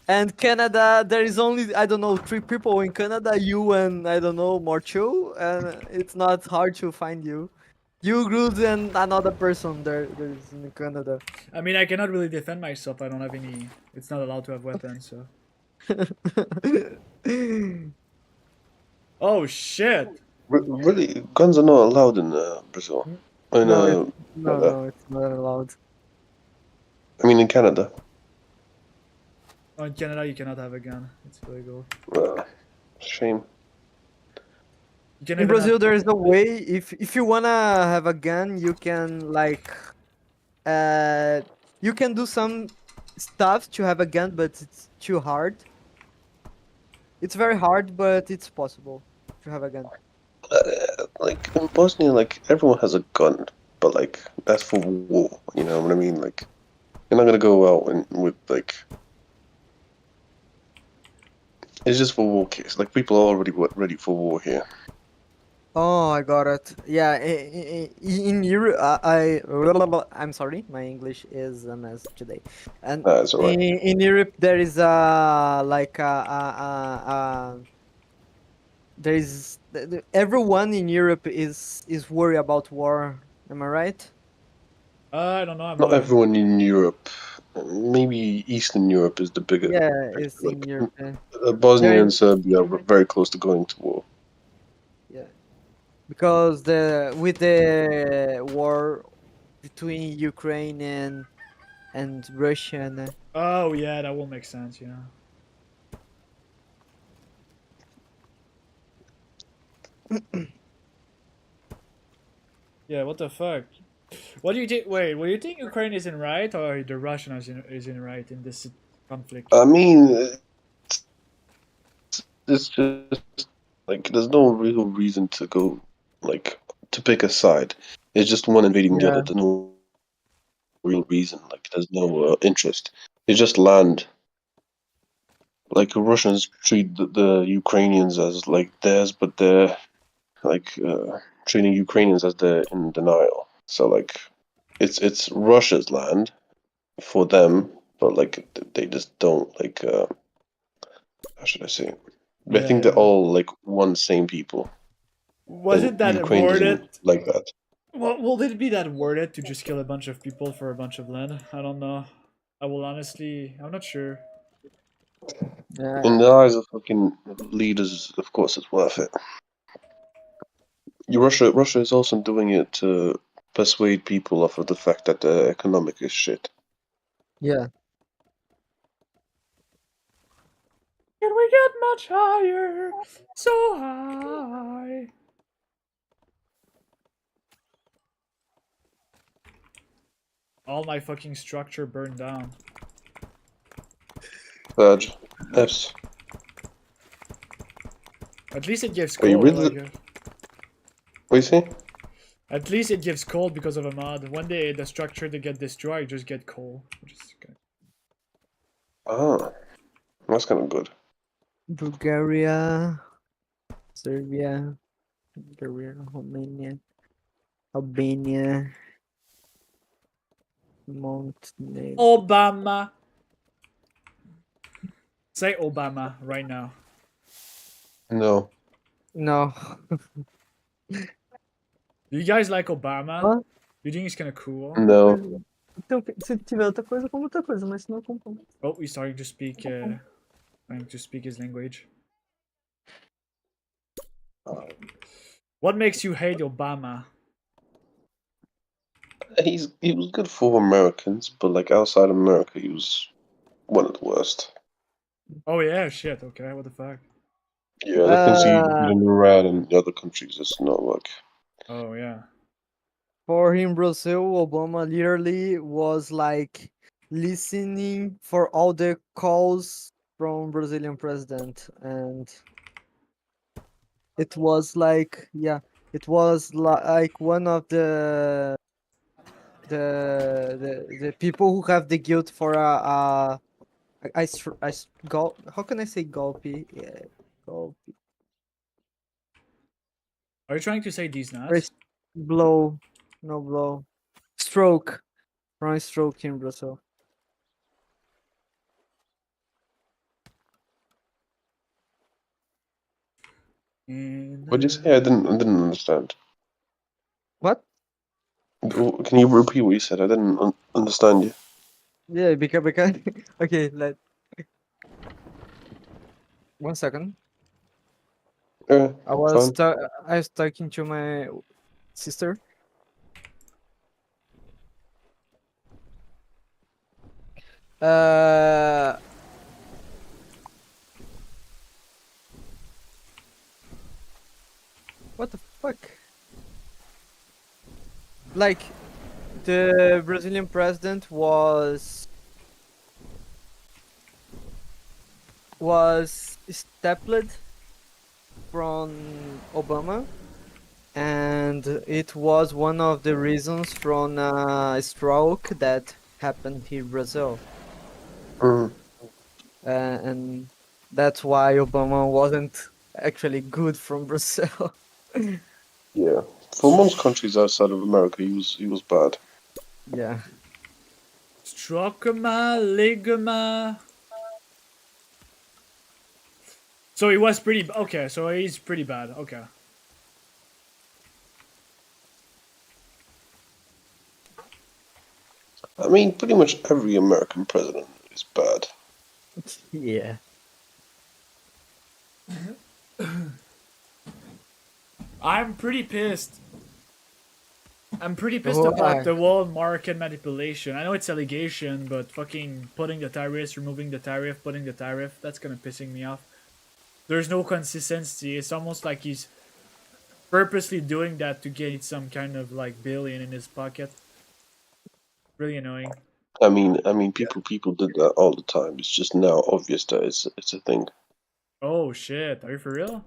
And Canada, there is only, I don't know, 3 people in Canada, you and, I don't know, Marcho, and it's not hard to find you. You, Groot, and another person there is in Canada. I mean, I cannot really defend myself. I don't have any. It's not allowed to have weapons, so. Oh shit! Really, guns are not allowed in Brazil. No, it's not allowed. I mean, in Canada. Oh, in Canada, you cannot have a gun. It's illegal. Shame. You can In even Brazil, have- there is no way. If you wanna have a gun, you can like, you can do some stuff to have a gun, but it's too hard. It's very hard, but it's possible to have a gun. Like in Bosnia, like everyone has a gun, but like that's for war. You know what I mean? Like you're not gonna go out with like. It's just for war case. Like people are already ready for war here. Oh, I got it. Yeah, in Europe, I'm sorry, my English is a mess today. And That's alright. in Europe, there is there is everyone in Europe is worried about war. Am I right? I don't know. I'm Not everyone in Europe. Maybe Eastern Europe is the biggest. Yeah, it's in Europe. Bosnia There and is- Serbia are very close to going to war. Yeah, because with the war between Ukraine and Russia and. Oh yeah, that will make sense. Yeah. Yeah, what the fuck? What do you think? Wait, what do you think Ukraine is in right or the Russian is in right in this conflict? I mean, it's just like there's no real reason to go like to pick a side. It's just one invading the other. Yeah. There's no real reason. Like there's no interest. It's just land. Like Russians treat the Ukrainians as like theirs, but they're like treating Ukrainians as they're in denial. So like it's Russia's land for them, but like they just don't like how should I say it? I think they're all like one same people. Was And it that Ukraine worth doesn't it? like that. Well, will it be that worth it to just kill a bunch of people for a bunch of land? I don't know. I will honestly, I'm not sure. In the eyes of fucking leaders, of course, it's worth it. Russia is also doing it to persuade people off of the fact that the economic is shit. Yeah. Can we get much higher? So high. All my fucking structure burned down. Badge. Fs. At least it gives Are you coal. really? Like, What you say? at least it gives coal because of a mod. One day the structure to get destroyed, just get coal. Which is good. Ah, that's kind of good. Bulgaria, Serbia, Bulgaria, Romania, Albania, Montenegro. Obama. Say Obama right now. No. No. Do you guys like Obama? Hã? Do you think he's kind of cool? No. Então, se tiver outra coisa, como outra coisa, mas se não, como. Oh, he's starting to speak. Trying to speak his language. What makes you hate Obama? He was good for Americans, but like outside America, he was one of the worst. Oh yeah, shit. Okay, what the fuck? Yeah, the things he did in Iran and the other countries, it's not like. Oh yeah. For him, Brazil, Obama literally was like listening for all the calls from Brazilian president, and it was like, yeah, it was like one of the people who have the guilt for how can I say golpe? Yeah, golpe. Are you trying to say these nuts? Blow, no blow, stroke, from stroke in Brazil. What did you say? I didn't understand. What? Can you repeat what you said? I didn't understand you. Yeah, because okay, let 1 second. Yeah, I was fine. talking to my sister. What the fuck? Like, the Brazilian president was stapled from Obama, and it was one of the reasons from a stroke that happened here in Brazil. And that's why Obama wasn't actually good from Brazil. Yeah, for most countries outside of America, he was bad. Yeah. Strokema, ligama. So he was pretty okay. So he's pretty bad. Okay. I mean, pretty much every American president is bad. Yeah. I'm pretty pissed. I'm pretty pissed Oh, about the whole market manipulation. I know it's allegation, but fucking putting the tariffs, removing the tariff, putting the tariff, that's kind of pissing me off. There's no consistency. It's almost like he's purposely doing that to get some kind of like billion in his pocket. Really annoying. I mean, people did that all the time. It's just now obvious that it's a thing. Oh shit, are you for real?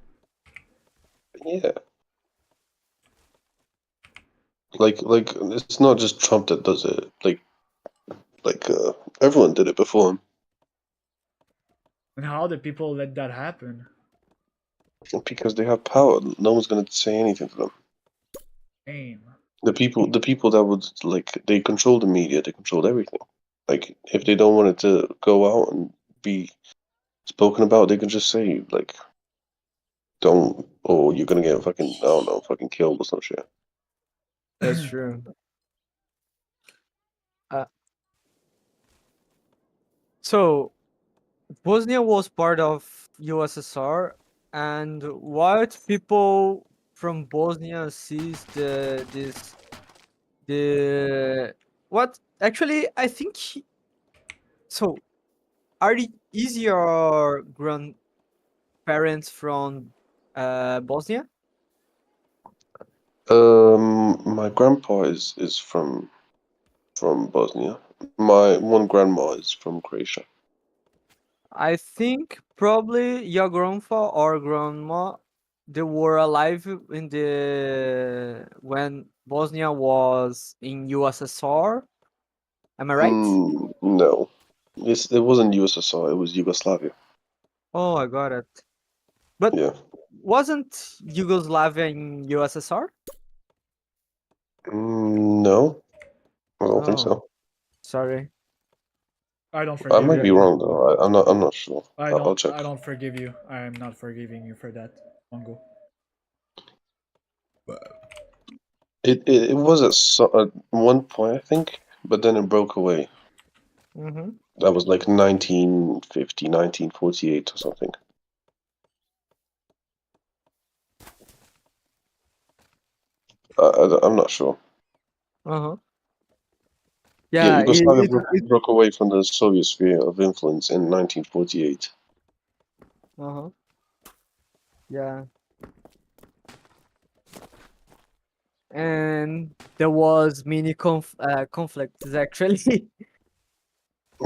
Yeah. Like it's not just Trump that does it. Like everyone did it before him. And how did people let that happen? Because they have power. No one's gonna say anything to them. Damn. The people that would like they control the media. They control everything. Like if they don't want it to go out and be spoken about, they can just say like, "Don't." Oh, you're gonna get fucking I don't know, fucking killed or some shit. That's true. So, Bosnia was part of USSR, and white people from Bosnia sees the what actually I think so. Is your grandparents from Bosnia? My grandpa is from Bosnia. My one grandma is from Croatia. I think probably your grandpa or grandma they were alive in the when Bosnia was in USSR. Am I right? No, it wasn't USSR. It was Yugoslavia. Oh, I got it. But Yeah. wasn't Yugoslavia in USSR? No, I don't think Oh, so. sorry. I don't I forgive might you. be wrong though. I'm not sure. I'll check. I don't forgive you. I am not forgiving you for that, Mongo. It was at one point I think, but then it broke away. Mm-hmm. That was like 1950, 1948 or something. I'm not sure. Uh-huh. Yeah, Yeah, Yugoslavia broke away from the Soviet sphere of influence in 1948. uh-huh. Yeah. And there was mini conflicts actually.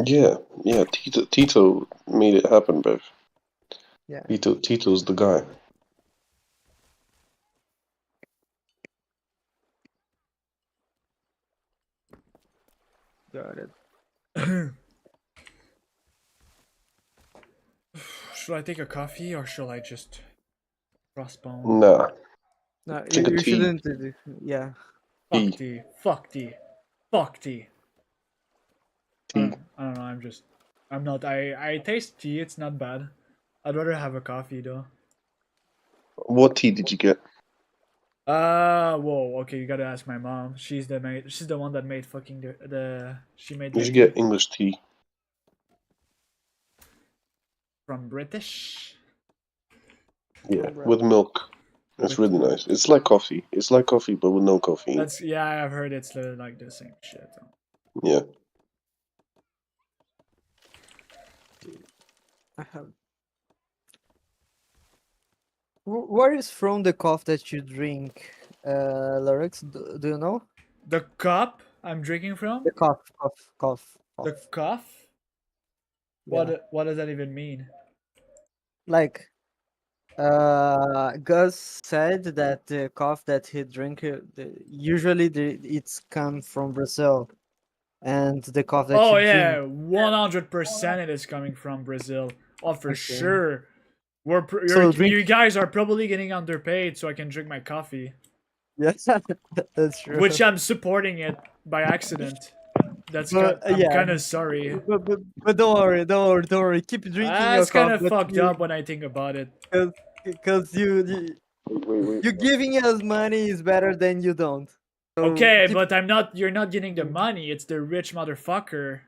Yeah, Tito made it happen, bruv. Yeah. Tito's the guy. Got it. Should I take a coffee or should I just crossbone? Nah. No, Drink a you tea. shouldn't. Yeah. Fuck tea. Fuck tea. Fuck tea. Tea. I don't know. I'm not. I taste tea. It's not bad. I'd rather have a coffee though. What tea did you get? Whoa. Okay, you gotta ask my mom. She's the one that made fucking the. She made. You should get English tea. From British. Yeah, with milk. It's really nice. It's like coffee. It's like coffee, but with no coffee. Yeah, I've heard it's literally like the same shit. Yeah. I have. Where is from the coffee that you drink, Larix? Do you know? The cup I'm drinking from. The cough. The cough. What does that even mean? Like, Gus said that the cough that he drink usually it's come from Brazil, and the cough that Oh you yeah, drink. 100% it is coming from Brazil. Oh, for Okay. sure. So you guys are probably getting underpaid, so I can drink my coffee. Yes, that's true. Which I'm supporting it by accident. I'm yeah. kind of sorry. But don't worry. Keep drinking your That's kind coffee. of fucked up when I think about it. Because you giving us money is better than you don't. So Okay, keep- but you're not getting the money. It's the rich motherfucker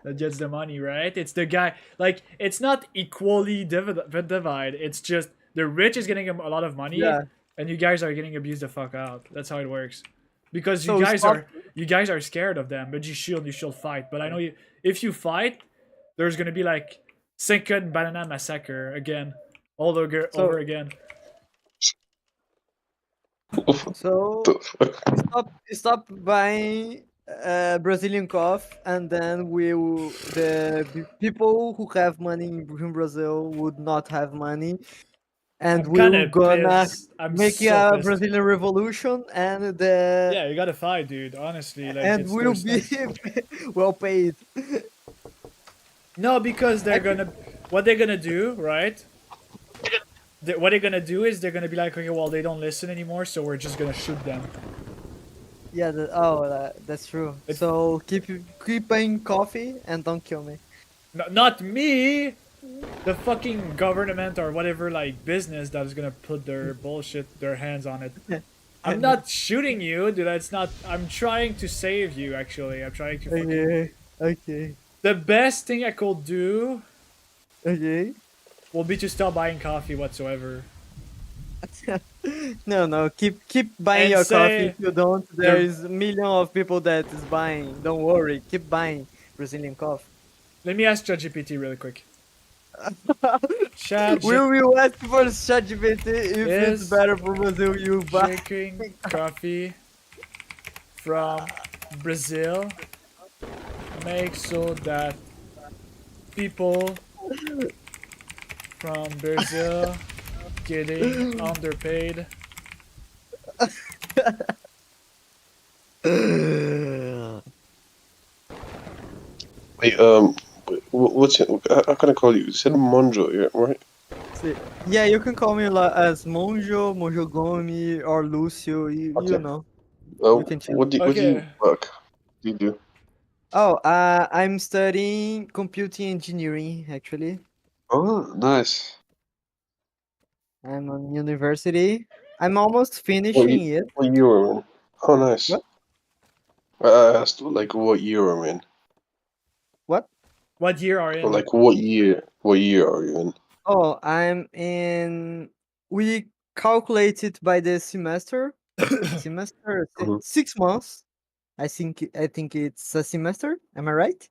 that gets the money, right? It's the guy, like, it's not equally divide. It's just the rich is getting a lot of money, Yeah. and you guys are getting abused the fuck out. That's how it works. Because So you guys are scared of them, but you should fight. But I know if you fight, there's gonna be like second banana massacre again, over again. So stop buying Brazilian coffee, and then people who have money in Brazil would not have money, and I'm we're kind of gonna pissed. I'm make so a pissed. Brazilian revolution, and Yeah, you gotta fight, dude. Honestly, like and it's we'll there's be no- well paid. No, because they're gonna. What they're gonna do, right? What they're gonna do is they're gonna be like, okay, well, they don't listen anymore, so we're just gonna shoot them. Yeah, that's true. So keep buying coffee and don't kill me. Not me! The fucking government or whatever, like, business that is gonna put their their hands on it. I'm not shooting you, dude. It's not. I'm trying to save you, actually. I'm trying to fucking. Okay. Okay. The best thing I could do. Okay. Will be to stop buying coffee whatsoever. No. Keep buying And your say coffee. If you don't, there the- is a million of people that is buying. Don't worry. Keep buying Brazilian coffee. Let me ask ChatGPT really quick. Chat We will ask for ChatGPT if it's Is better for Brazil. You buy. drinking coffee from Brazil make so that people from Brazil getting underpaid. Wait, what's it? How can I call you? You said Monjo, yeah, right? Yeah, you can call me as Monjo, Monjo Gomi, or Lucio. You know. You can choose. What do you work? What do you do? Oh, I'm studying computing engineering actually. Oh, nice. I'm on university. I'm almost What, finishing it. what year are we in? Oh, nice. What? I asked like what year I'm in. What year are you Or in? like what year? What year are you in? Oh, I'm in. We calculate it by the semester. Semester 6 months. I think it's a semester. Am I right?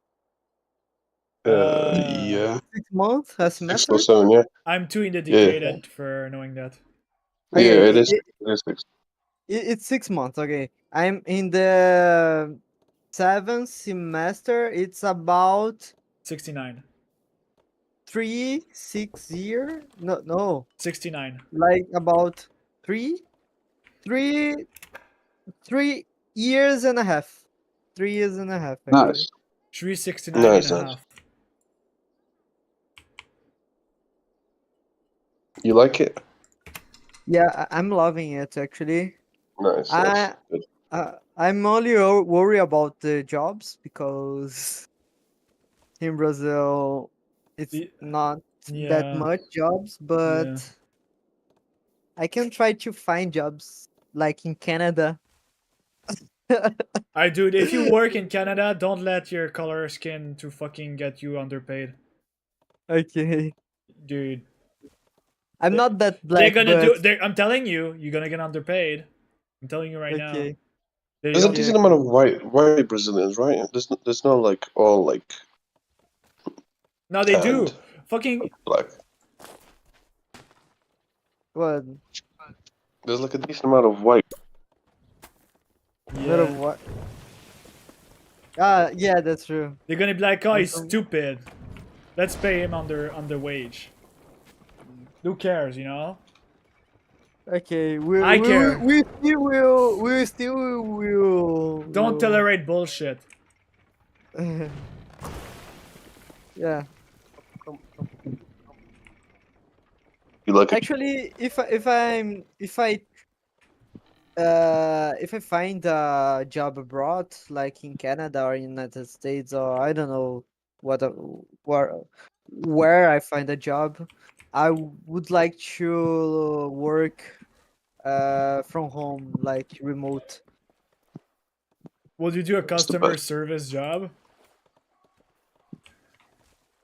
Yeah. 6 months a 6 semester. or 7, yeah. I'm too Yeah. uneducated for knowing that. Yeah, Okay, it is. It is 6. It's 6 months. Okay, I'm in the 7th semester. It's about 69. 6 year. No. 69. Like about 3 years and a half. 3 years and a half. Actually. Nice. 369 Nice, and a nice. half. You like it? Yeah, I'm loving it actually. Nice. I Good. I'm only worried about the jobs because in Brazil it's not that Yeah. much jobs, but Yeah. I can try to find jobs like in Canada. Alright, dude, if you work in Canada, don't let your color skin to fucking get you underpaid. Okay. Dude. I'm not that They're black. gonna but... I'm telling you, you're gonna get underpaid. I'm telling you right now. Okay. There's a decent amount of white Brazilians, right? There's not like all like No, they do. tanned Fucking black. What? There's like a decent amount of white. Lot of what? Yeah, that's true. They're gonna be like, oh, he's stupid. Let's pay him under wage. Who cares, you know? Okay, I care. we still will. Don't tolerate bullshit. Yeah. You like it? Actually, if I find a job abroad, like in Canada or United States, or I don't know where I find a job, I would like to work from home, like remote. Would you do a customer service job?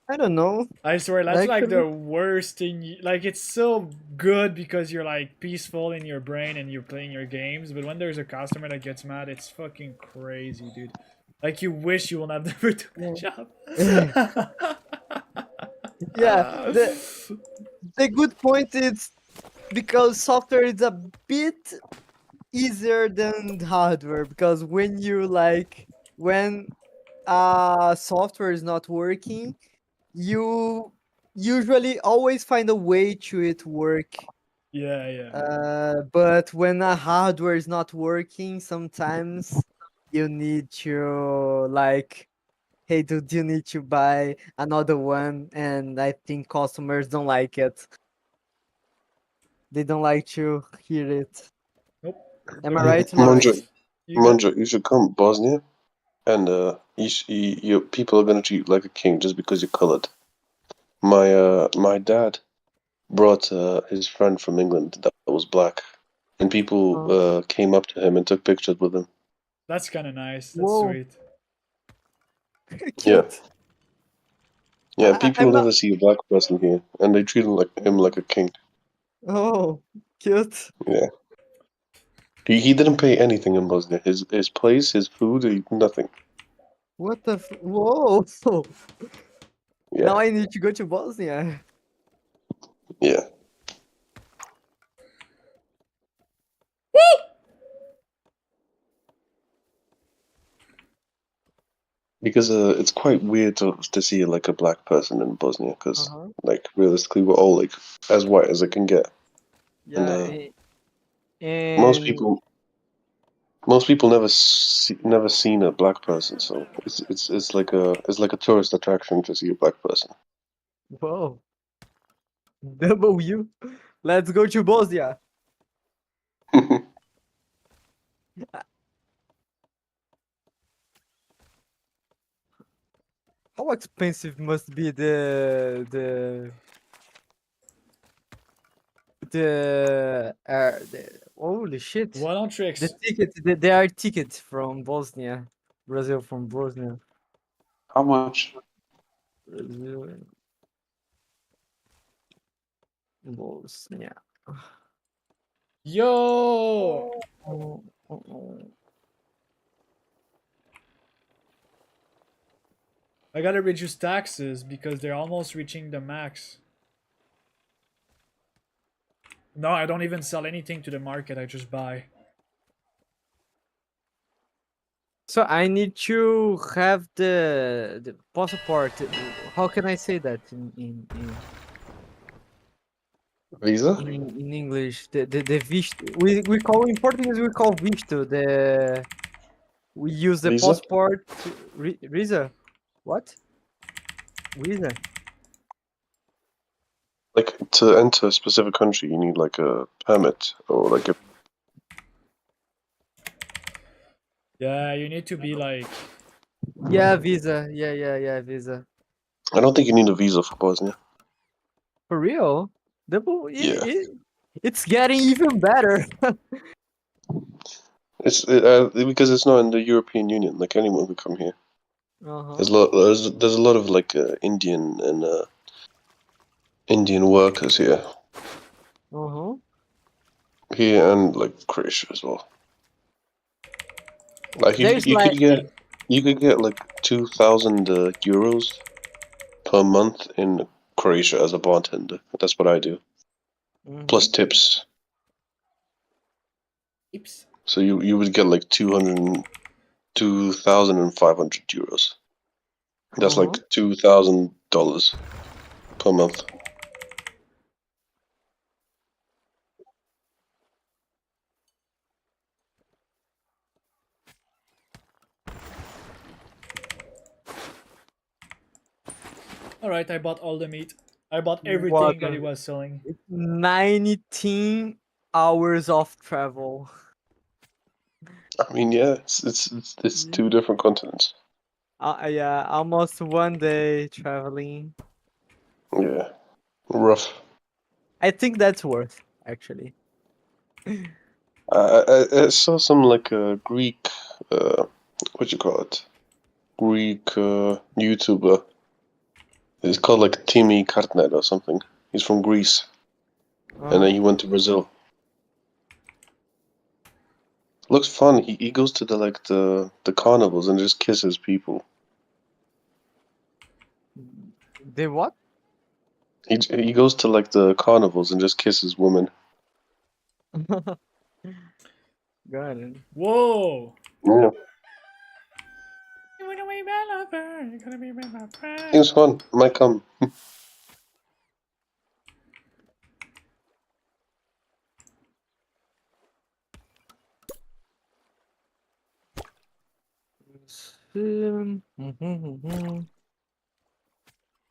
I don't know. I swear, that's like the Actually- worst thing. Like, it's so good because you're like peaceful in your brain and you're playing your games. But when there's a customer that gets mad, it's fucking crazy, dude. Like, you wish you will not never do that job. Yeah, the good point is because software is a bit easier than hardware because when you when software is not working, you usually always find a way to it work. Yeah, yeah. But when a hardware is not working, sometimes you need to hey dude, you need to buy another one, and I think customers don't like it. They don't like to hear it. Nope. Am I right, Mondra, Lawrence? Mondra, you should come Bosnia, and your people are gonna treat you like a king just because you're colored. My dad brought his friend from England that was black, and people came up to him and took pictures with him. That's kind of nice. That's Whoa. sweet. Yeah. Yeah, people I'm never not. see a black person here, and they treat him like a king. Oh, cute. Yeah. He didn't pay anything in Bosnia. His place, his food, nothing. What the? Whoa. Yeah. Now I need to go to Bosnia. Yeah. Because it's quite weird to see like a black person in Bosnia, because like realistically we're all like as white as it can get. Yeah. And most people never seen a black person, so it's like a tourist attraction to see a black person. Whoa. W. Let's go to Bosnia. How expensive must be the holy shit. Why don't you The ticket, the air ticket from Bosnia. Brazil from Bosnia. How much? Brazil. Bosnia. Yo! I gotta reduce taxes because they're almost reaching the max. No, I don't even sell anything to the market, I just buy. So I need to have the passport. How can I say that in Visa? in English? The visto. We call in Portuguese we call visto. We use the Visa? passport visa. What? Visa. Like to enter a specific country, you need like a permit or like a. Yeah, you need to be like. Yeah, visa. Yeah, visa. I don't think you need a visa for Bosnia. For real? Yeah. It's getting even better. It's because it's not in the European Union. Like anyone could come here. There's a lot of like Indian and Indian workers here. Here and like Croatia as well. Like you could get like 2,000 euros per month in Croatia as a bartender. That's what I do. Plus tips. Tips. So you would get like 2,500 euros. That's like $2,000 per month. Alright, I bought all the meat. I bought everything that he was selling. 19 hours of travel. I mean, yeah, it's two different continents. Yeah, almost one day traveling. Yeah, rough. I think that's worth actually. I saw some like Greek, what you call it? Greek YouTuber. He's called like Timmy Kartner or something. He's from Greece, and then he went to Brazil. Looks fun. He goes to the carnivals and just kisses people. The what? He goes to like the carnivals and just kisses women. Got it. Whoa. Yeah. You wanna be my lover, you're gonna be my friend. It's fun. Might come.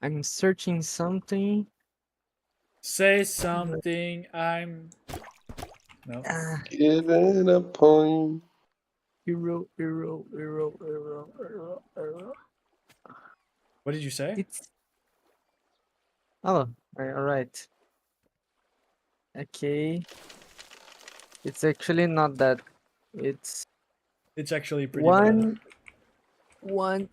I'm searching something. Say something. I'm. No. Given a point. Hero. What did you say? It's. Oh, alright. Okay. It's actually not that. It's It's actually pretty bad. one. One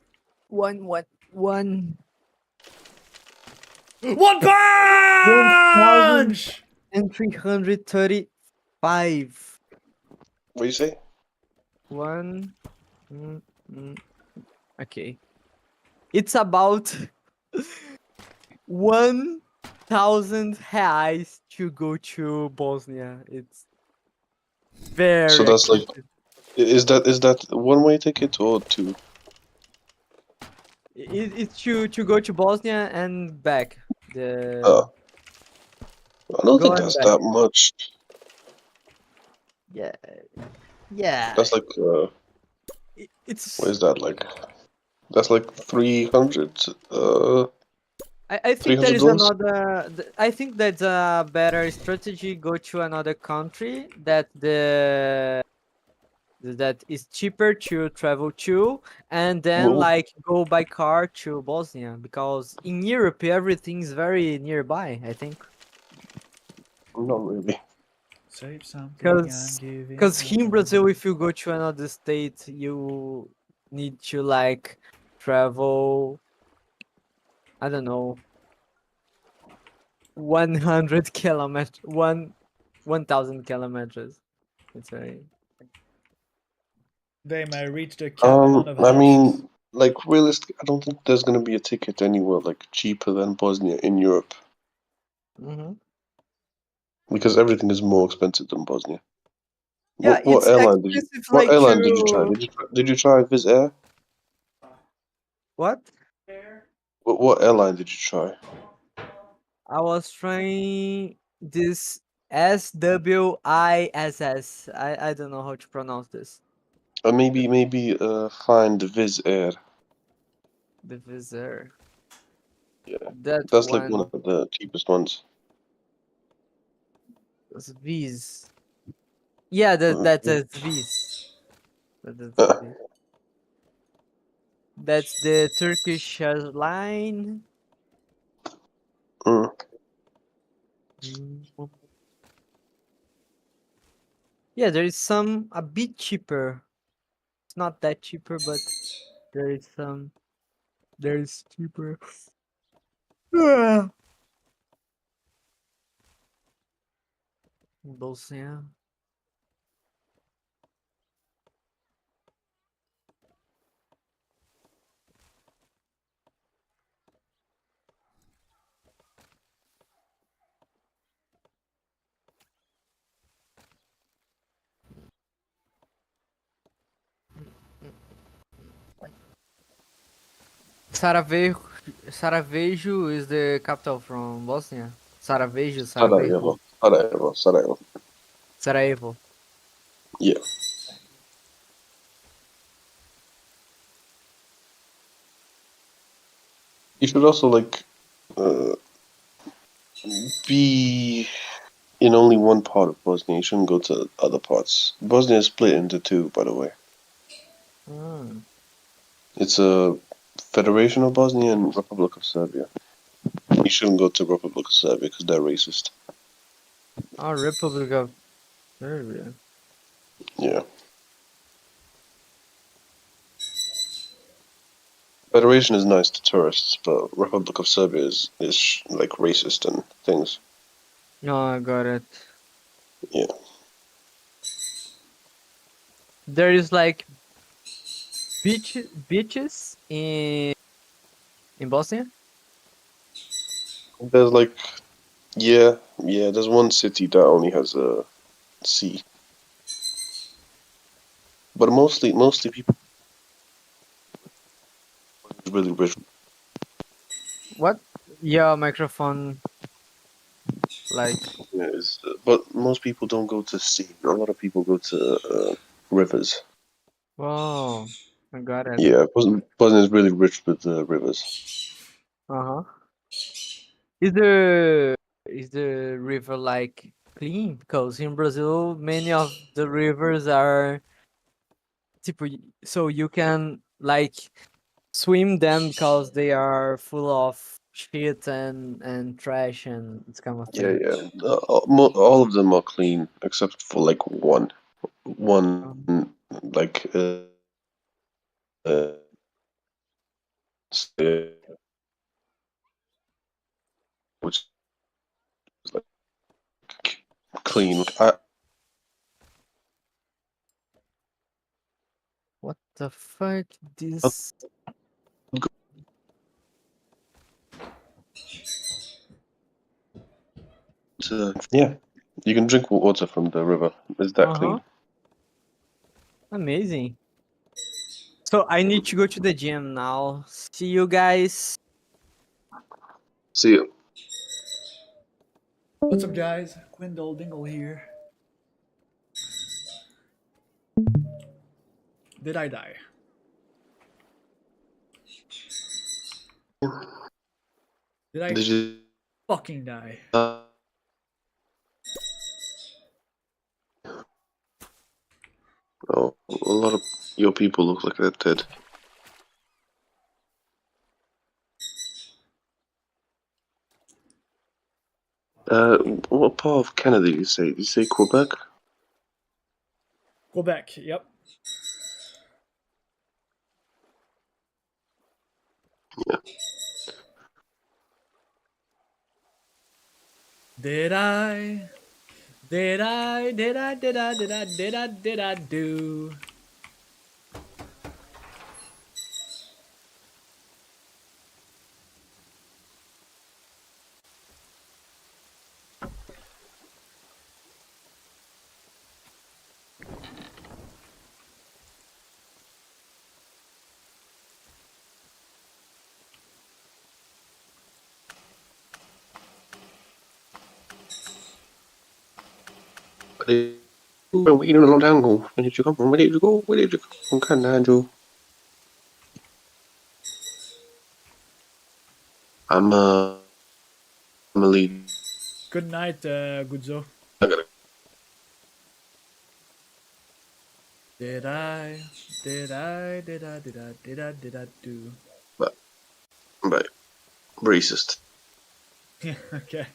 punch! 1,335. What do you say? One. Okay. It's about 1,000 reais to go to Bosnia. It's very So that's like, expensive. is that one-way ticket or two? It's to go to Bosnia and back. Oh. I don't Go think and that's back. that much. Yeah. Yeah. That's like, It's. what is that like? That's like 300. I think there is $300? another. I think that's a better strategy. Go to another country that is cheaper to travel to, and then Well, like go by car to Bosnia, because in Europe everything's very nearby, I think. not really. Save something. Because here in Brazil, if you go to another state, you need to like travel. I don't know. 100 kilometers, 1,000 kilometers. It's very. They may reach the cap amount of I houses. mean, like realistic, I don't think there's gonna be a ticket anywhere like cheaper than Bosnia in Europe because everything is more expensive than Bosnia. Yeah, What it's airline did you? expensive What like airline did you try? to. Did you try Wizz Air? What? What airline did you try? I was trying this SWISS. I don't know how to pronounce this. Maybe find Wizz Air. The Vizer. Yeah, That that's like one. one of the cheapest ones. It's Viz. Yeah, that's Viz. That's the Turkish line. Yeah, there is some a bit cheaper. It's not that cheaper, but there is some. There is cheaper. Bosnia. Sarajevo is the capital from Bosnia. Sarajevo. Sarajevo. Yeah. You should also like be in only one part of Bosnia. You shouldn't go to other parts. Bosnia is split into two, by the way. It's a Federation of Bosnia and Republic of Serbia. You shouldn't go to Republic of Serbia because they're racist. Oh, Republic of Serbia. Yeah. Federation is nice to tourists, but Republic of Serbia is like racist and things. No, I got it. Yeah. There is like beaches in Bosnia. There's like, yeah. There's one city that only has a sea. but mostly people really rich. What? Yeah, microphone. Like. Yes, but most people don't go to sea. A lot of people go to rivers. Wow, I got it. Yeah, Bosnia is really rich with rivers. Uh huh. Is the river like clean? Because in Brazil, many of the rivers are tipo, so you can like swim them because they are full of shit and trash and this kind of Yeah, thing. yeah. All of them are clean except for like one like uh, s- which is like clean. What the fuck? This. Yeah, you can drink water from the river. It's that Uh huh. clean. Amazing. So I need to go to the gym now. See you guys. See you. What's up, guys? Quindle Dingle here. Did I die? Did I Did you? fucking die? Oh, a lot of your people look like they're dead. What part of Canada did you say? Did you say Quebec? Quebec, yep. Yeah. Did I do? We've been waiting a long time ago. Where did you come from? Where did you go? Where did you come from? Canada. I'm a lead. Good night, Gudzo. I gotta. Did I do? Bye. Racist. Yeah, okay.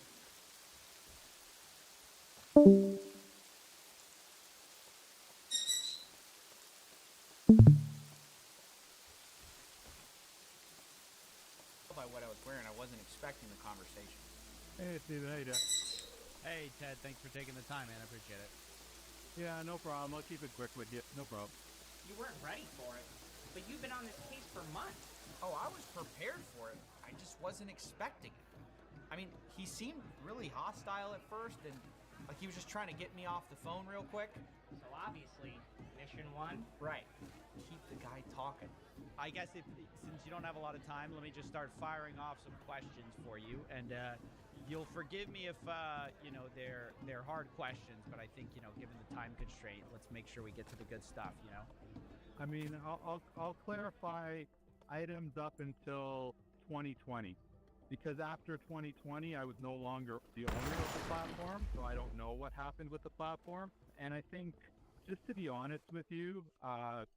By what I was wearing, I wasn't expecting the conversation. Hey, Steve, how you doing? Hey, Ted, thanks for taking the time, man. I appreciate it. Yeah, no problem. I'll keep it quick with you. No problem. You weren't ready for it, but you've been on this case for months. Oh, I was prepared for it. I just wasn't expecting it. I mean, he seemed really hostile at first, and like he was just trying to get me off the phone real quick. So obviously, mission one. Right. Keep the guy talking. I guess since you don't have a lot of time, let me just start firing off some questions for you, and you'll forgive me if they're hard questions, but I think given the time constraint, let's make sure we get to the good stuff. I mean, I'll clarify items up until 2020, because after 2020, I was no longer the owner of the platform, so I don't know what happened with the platform. And I think, just to be honest with you,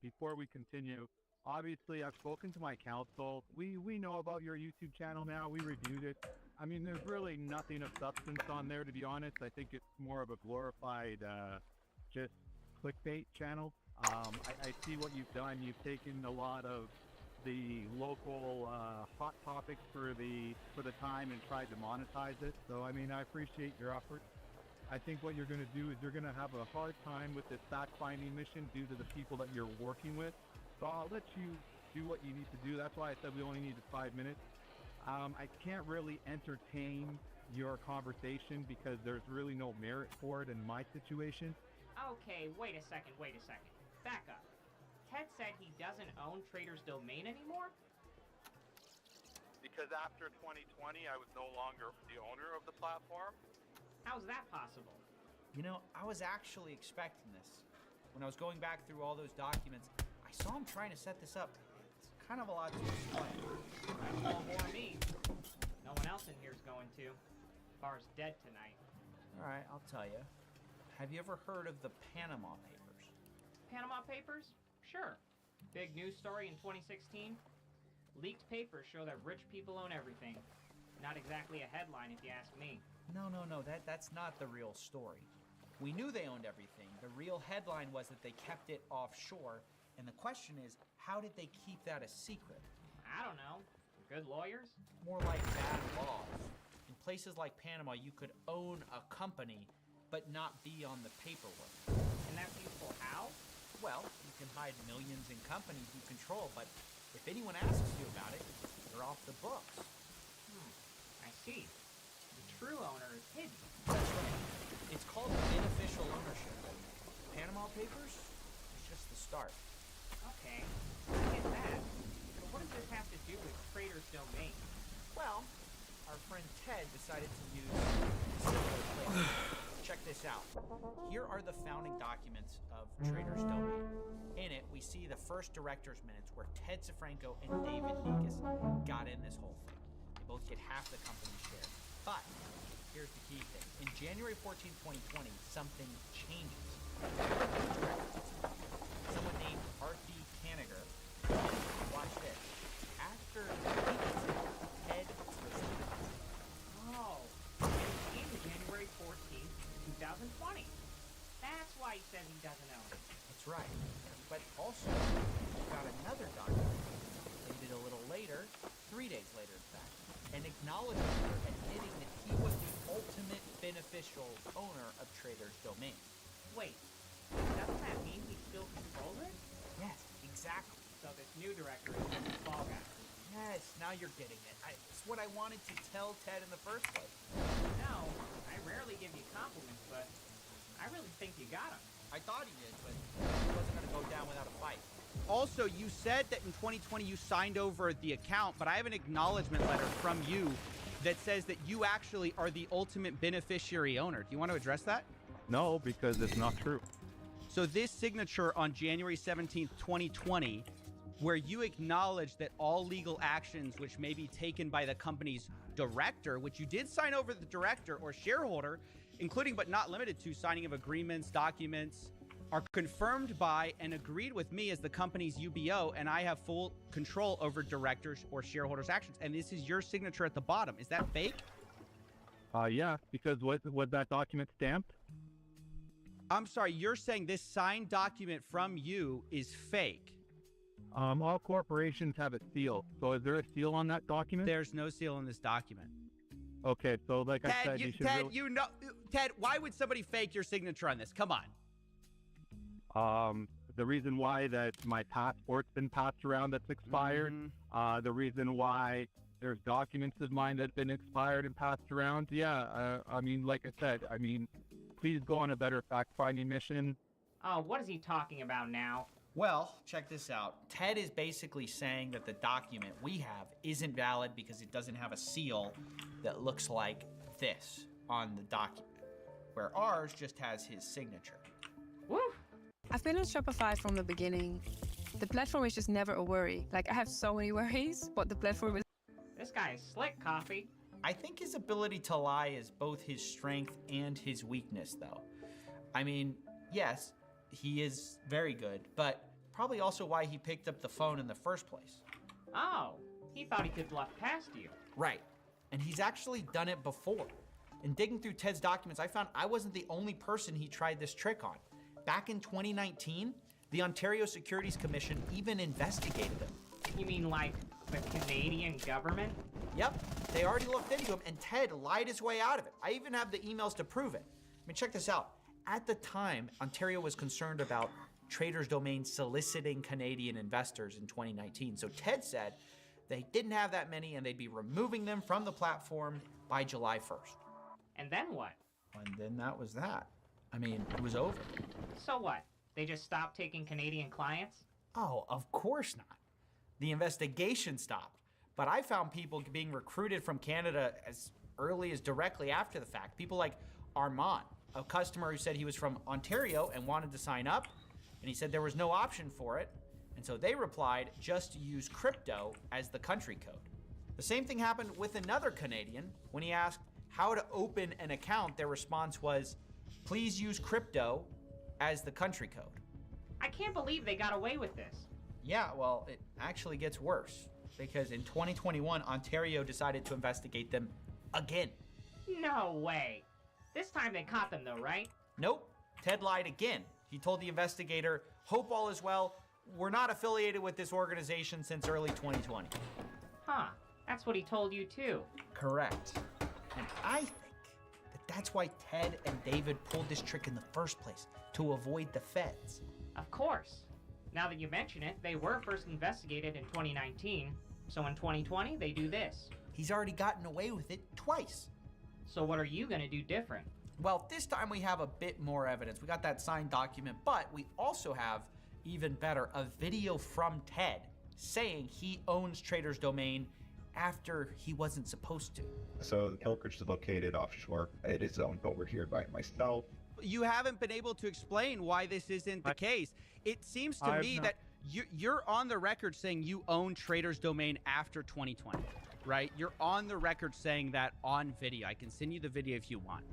before we continue, obviously I've spoken to my counsel. We know about your YouTube channel now. We reviewed it. I mean, there's really nothing of substance on there, to be honest. I think it's more of a glorified, just clickbait channel. I see what you've done. You've taken a lot of the local hot topics for the time and tried to monetize it. So I mean, I appreciate your effort. I think what you're going to do is you're going to have a hard time with this fact-finding mission due to the people that you're working with. So I'll let you do what you need to do. That's why I said we only needed 5 minutes. I can't really entertain your conversation because there's really no merit for it in my situation. Okay, wait a second. Back up. Ted said he doesn't own Trader's Domain anymore? Because after 2020, I was no longer the owner of the platform. How's that possible? You know, I was actually expecting this. When I was going back through all those documents, I saw him trying to set this up. It's kind of a lot to explain. That's all more me. No one else in here's going to. Bar's dead tonight. All right, I'll tell you. Have you ever heard of the Panama Papers? Panama Papers? Sure. Big news story in 2016. Leaked papers show that rich people own everything. Not exactly a headline if you ask me. No, that's not the real story. We knew they owned everything. The real headline was that they kept it offshore, and the question is, how did they keep that a secret? I don't know. Good lawyers? More like bad laws. In places like Panama, you could own a company, but not be on the paperwork. And that's useful how? Well, you can hide millions in companies you control, but if anyone asks you about it, you're off the books. I see. The true owner is hidden. That's right. It's called beneficial ownership. Panama Papers is just the start. Okay, I get that. But what does this have to do with Trader's Domain? Well, our friend Ted decided to use similar things. Check this out. Here are the founding documents of Trader's Domain. In it, we see the first director's minutes where Ted Safranco and David Negus got in this whole thing. They both get half the company's shares. But here's the key thing. In January 14, 2020, something changes. Someone named Arthie Kaniger. Watch this. After Ted resigned. Oh, in January 14th, 2020. That's why he says he doesn't own it. That's right. But also, we got another document, dated a little later, 3 days later in fact, an acknowledgement admitting that he was the ultimate beneficial owner of Trader's Domain. Wait, doesn't that mean he still controls it? Yes, exactly. So this new director is just a fall guy. Yes, now you're getting it. It's what I wanted to tell Ted in the first place. No, I rarely give you compliments, but I really think you got him. I thought he did, but he wasn't going to go down without a fight. Also, you said that in 2020 you signed over the account, but I have an acknowledgement letter from you that says that you actually are the ultimate beneficiary owner. Do you want to address that? No, because it's not true. So this signature on January 17th, 2020, where you acknowledge that all legal actions which may be taken by the company's director, which you did sign over the director or shareholder, including but not limited to signing of agreements, documents, are confirmed by and agreed with me as the company's UBO, and I have full control over directors or shareholders' actions. And this is your signature at the bottom. Is that fake? Yeah, because was that document stamped? I'm sorry, you're saying this signed document from you is fake? All corporations have a seal. So is there a seal on that document? There's no seal on this document. Okay, so like I said, you should Ted, really... you know, Ted, why would somebody fake your signature on this? Come on. The reason why that my passport's been passed around that's expired, the reason why there's documents of mine that've been expired and passed around. Yeah, I mean, like I said, I mean, please go on a better fact-finding mission. Oh, what is he talking about now? Well, check this out. Ted is basically saying that the document we have isn't valid because it doesn't have a seal that looks like this on the document, where ours just has his signature. Woo! I've been on Shopify from the beginning. The platform is just never a worry. Like, I have so many worries, but the platform is... This guy is slick, Coffee. I think his ability to lie is both his strength and his weakness, though. I mean, yes, he is very good, but probably also why he picked up the phone in the first place. Oh, he thought he could bluff past you. Right, and he's actually done it before. In digging through Ted's documents, I found I wasn't the only person he tried this trick on. Back in 2019, the Ontario Securities Commission even investigated him. You mean like the Canadian government? Yep, they already looked into him, and Ted lied his way out of it. I even have the emails to prove it. I mean, check this out. At the time, Ontario was concerned about Trader's Domain soliciting Canadian investors in 2019. So Ted said they didn't have that many and they'd be removing them from the platform by July 1st. And then what? And then that was that. I mean, it was over. So what? They just stopped taking Canadian clients? Oh, of course not. The investigation stopped, but I found people being recruited from Canada as early as directly after the fact. People like Armand, a customer who said he was from Ontario and wanted to sign up, and he said there was no option for it, and so they replied just to use crypto as the country code. The same thing happened with another Canadian. When he asked how to open an account, their response was, please use crypto as the country code. I can't believe they got away with this. Yeah, well, it actually gets worse, because in 2021, Ontario decided to investigate them again. No way. This time they caught them though, right? Nope. Ted lied again. He told the investigator, hope all is well. We're not affiliated with this organization since early 2020. Huh. That's what he told you too. Correct. And I think that that's why Ted and David pulled this trick in the first place, to avoid the feds. Of course. Now that you mention it, they were first investigated in 2019. So in 2020, they do this. He's already gotten away with it twice. So what are you gonna do different? Well, this time we have a bit more evidence. We got that signed document, but we also have, even better, a video from Ted saying he owns Trader's Domain after he wasn't supposed to. So Kilkridge is located offshore. It is owned over here by myself. You haven't been able to explain why this isn't the case. It seems to me that you're on the record saying you own Trader's Domain after 2020, right? You're on the record saying that on video. I can send you the video if you want.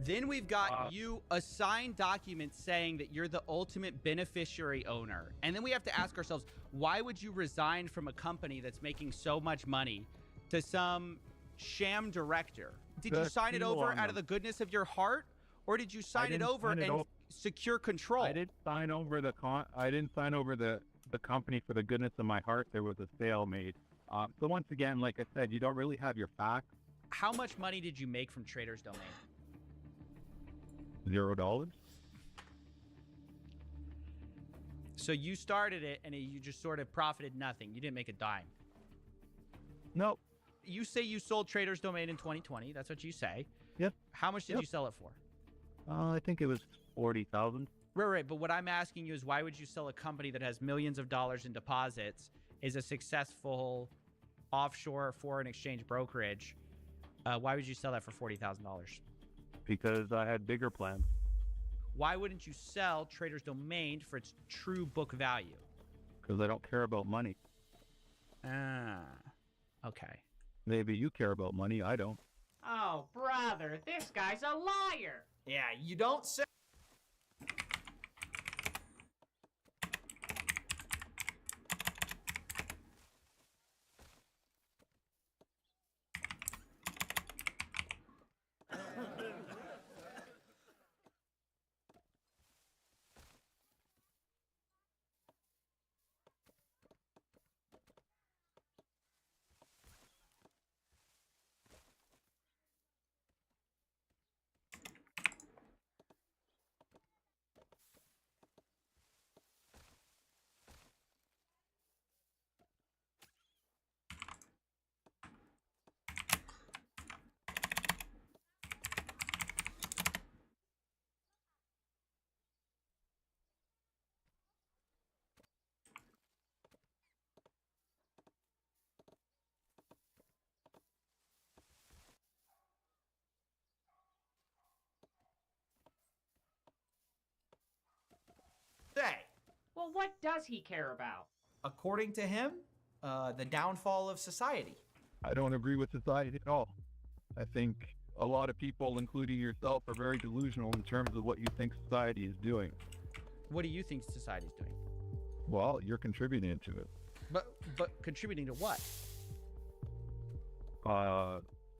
Then we've got you a signed document saying that you're the ultimate beneficiary owner. And then we have to ask ourselves, why would you resign from a company that's making so much money to some sham director? Did you sign it over out of the goodness of your heart? Or did you sign it over and secure control? I didn't sign over the company for the goodness of my heart. There was a sale made. So once again, like I said, you don't really have your facts. How much money did you make from Trader's Domain? $0. So you started it and you just sort of profited nothing. You didn't make a dime. Nope. You say you sold Trader's Domain in 2020. That's what you say. Yep. How much did you sell it for? I think it was 40,000. Right. But what I'm asking you is, why would you sell a company that has millions of dollars in deposits, is a successful offshore foreign exchange brokerage? Why would you sell that for $40,000? Because I had bigger plans. Why wouldn't you sell Trader's Domain for its true book value? Because I don't care about money. Okay. Maybe you care about money. I don't. Oh, brother, this guy's a liar. Yeah, you don't say. Well, what does he care about? According to him, the downfall of society. I don't agree with society at all. I think a lot of people, including yourself, are very delusional in terms of what you think society is doing. What do you think society's doing? Well, you're contributing to it. But contributing to what?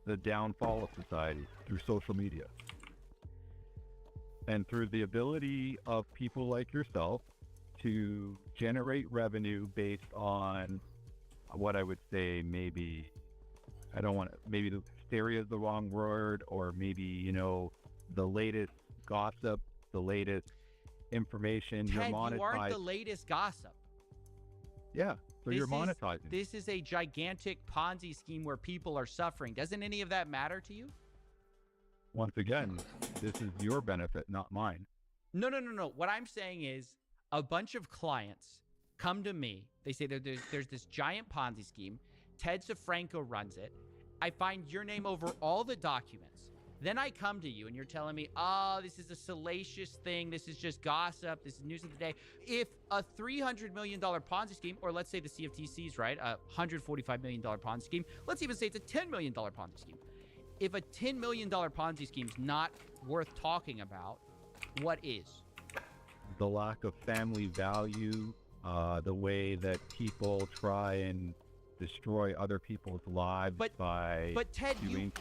The downfall of society through social media. And through the ability of people like yourself to generate revenue based on what I would say maybe the hysteria is the wrong word, or maybe, the latest gossip, the latest information. Ted, you're monetized. you aren't the latest gossip. Yeah, so you're monetizing. This is a gigantic Ponzi scheme where people are suffering. Doesn't any of that matter to you? Once again, this is your benefit, not mine. No. What I'm saying is, a bunch of clients come to me. They say there's this giant Ponzi scheme. Ted Safranco runs it. I find your name over all the documents. Then I come to you and you're telling me, oh, this is a salacious thing. This is just gossip. This is news of the day. If a $300 million Ponzi scheme, or let's say the CFTC's right, a $145 million Ponzi scheme, let's even say it's a $10 million Ponzi scheme. If a $10 million Ponzi scheme is not worth talking about, what is? The lack of family value, the way that people try and destroy other people's lives by But Ted, doing...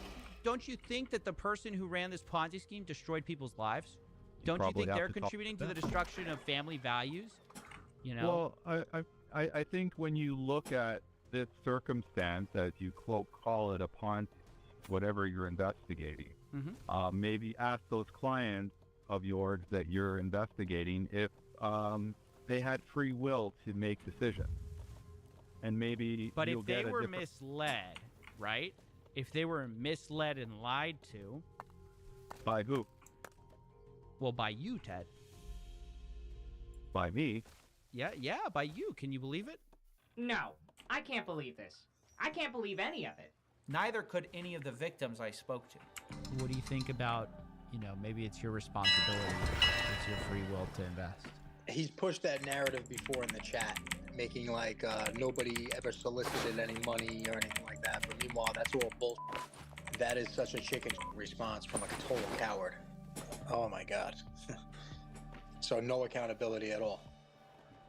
don't you think that the person who ran this Ponzi scheme destroyed people's lives? Don't you probably think have they're to talk contributing to to the them. destruction of family values? You know? Well, I think when you look at this circumstance, as you call it, a Ponzi, whatever you're investigating, maybe ask those clients of yours that you're investigating if they had free will to make decisions. And maybe But you'll if they get a were different... misled, right? If they were misled and lied to... By who? Well, by you, Ted. By me? Yeah, by you. Can you believe it? No, I can't believe this. I can't believe any of it. Neither could any of the victims I spoke to. What do you think about, maybe it's your responsibility, it's your free will to invest? He's pushed that narrative before in the chat, making like nobody ever solicited any money or anything like that. But meanwhile, that's all bullshit. That is such a chicken response from like a total coward. Oh my God. So no accountability at all.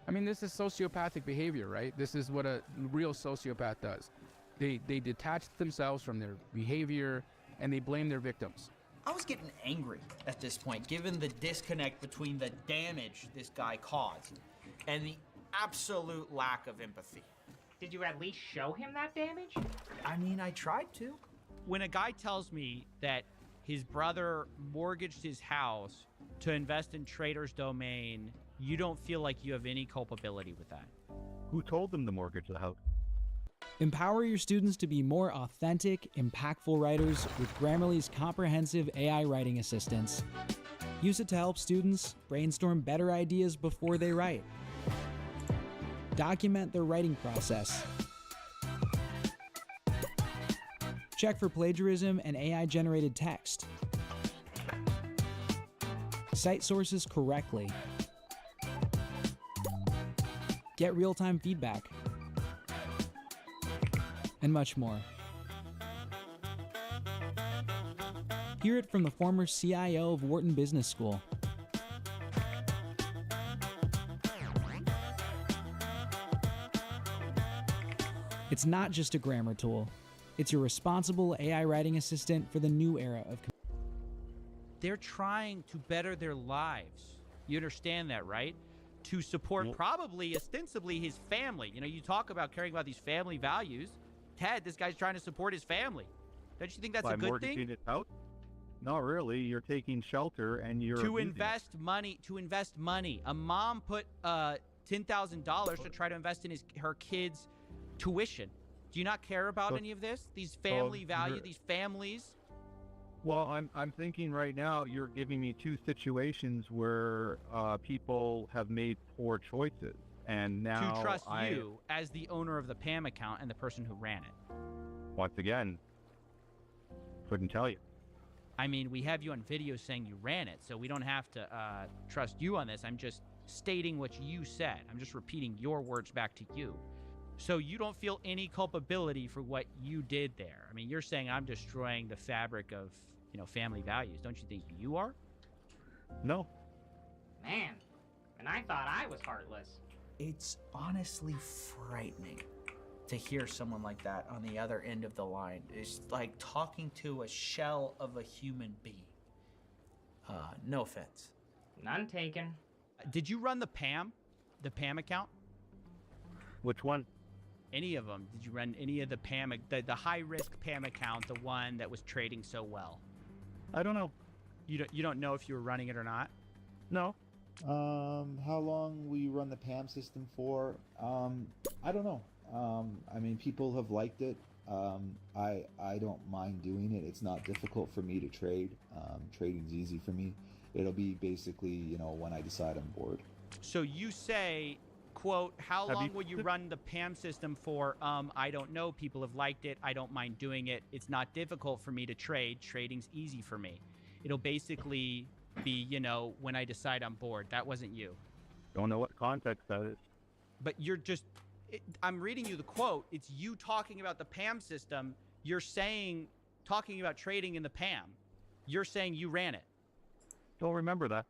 I mean, this is sociopathic behavior, right? This is what a real sociopath does. They detach themselves from their behavior and they blame their victims. I was getting angry at this point, given the disconnect between the damage this guy caused and the absolute lack of empathy. Did you at least show him that damage? I mean, I tried to. When a guy tells me that his brother mortgaged his house to invest in Trader's Domain, you don't feel like you have any culpability with that. Who told them to mortgage the house? Empower your students to be more authentic, impactful writers with Grammarly's comprehensive AI writing assistance. Use it to help students brainstorm better ideas before they write. Document their writing process. Check for plagiarism and AI-generated text. Cite sources correctly. Get real-time feedback. And much more. Hear it from the former CIO of Wharton Business School. It's not just a grammar tool. It's your responsible AI writing assistant for the new era of... They're trying to better their lives. You understand that, right? To support probably, ostensibly, his family. You talk about caring about these family values. Ted, this guy's trying to support his family. Don't you think that's a good mortgaging thing? it out? Not really. You're taking shelter and you're To abusing invest money. A mom put $10,000 to try to invest in her kids' tuition. Do you not care about any of this? These family value, these families? Well, I'm thinking right now you're giving me two situations where people have made poor choices, and now to trust you as the owner of the PAM account and the person who ran it. Once again, couldn't tell you. I mean, we have you on video saying you ran it, so we don't have to trust you on this. I'm just stating what you said. I'm just repeating your words back to you. So you don't feel any culpability for what you did there. I mean, you're saying I'm destroying the fabric of, family values. Don't you think you are? No. Man, and I thought I was heartless. It's honestly frightening to hear someone like that on the other end of the line. It's like talking to a shell of a human being. No offense. None taken. Did you run the PAM account? Which one? Any of them? Did you run any of the PAM, the high-risk PAM account, the one that was trading so well? I don't know. You don't know if you were running it or not? No. How long will you run the PAM system for? I don't know. I mean, people have liked it. I don't mind doing it. It's not difficult for me to trade. Trading's easy for me. It'll be basically, when I decide I'm bored. So you say, quote, how Have long you- will you run the PAM system for? I don't know. People have liked it. I don't mind doing it. It's not difficult for me to trade. Trading's easy for me. It'll basically be, you know, when I decide I'm bored. That wasn't you. Don't know what context that is. But you're just, I'm reading you the quote. It's you talking about the PAM system. You're saying, talking about trading in the PAM. You're saying you ran it. Don't remember that.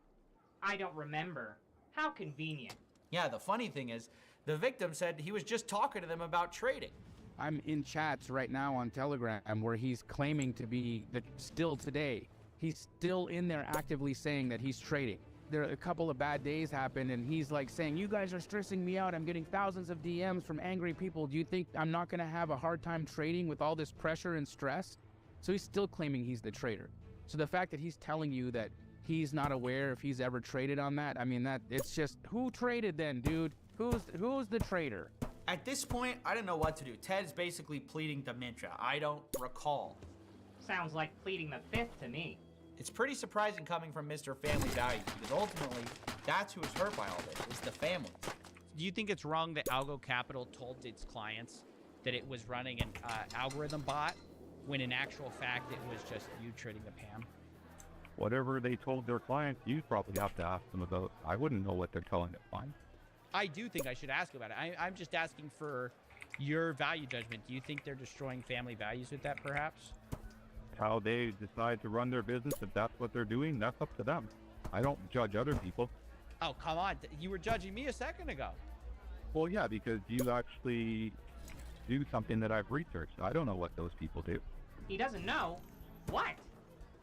I don't remember. How convenient. Yeah, the funny thing is, the victim said he was just talking to them about trading. I'm in chats right now on Telegram where he's claiming to be still today. He's still in there actively saying that he's trading. There a couple of bad days happened and he's like saying, you guys are stressing me out. I'm getting thousands of DMs from angry people. Do you think I'm not going to have a hard time trading with all this pressure and stress? So he's still claiming he's the trader. So the fact that he's telling you that he's not aware if he's ever traded on that, I mean, that it's just, who traded then, dude? Who's the trader? At this point, I don't know what to do. Ted's basically pleading dementia. I don't recall. Sounds like pleading the fifth to me. It's pretty surprising coming from Mr. Family Values, because ultimately, that's who is hurt by all this, is the family. Do you think it's wrong that Algo Capital told its clients that it was running an algorithm bot, when in actual fact it was just you trading the PAM? Whatever they told their clients, you probably have to ask them about. I wouldn't know what they're telling their clients. I do think I should ask about it. I'm just asking for your value judgment. Do you think they're destroying family values with that, perhaps? How they decide to run their business, if that's what they're doing, that's up to them. I don't judge other people. Oh, come on. You were judging me a second ago. Well, yeah, because you actually do something that I've researched. I don't know what those people do. He doesn't know. What?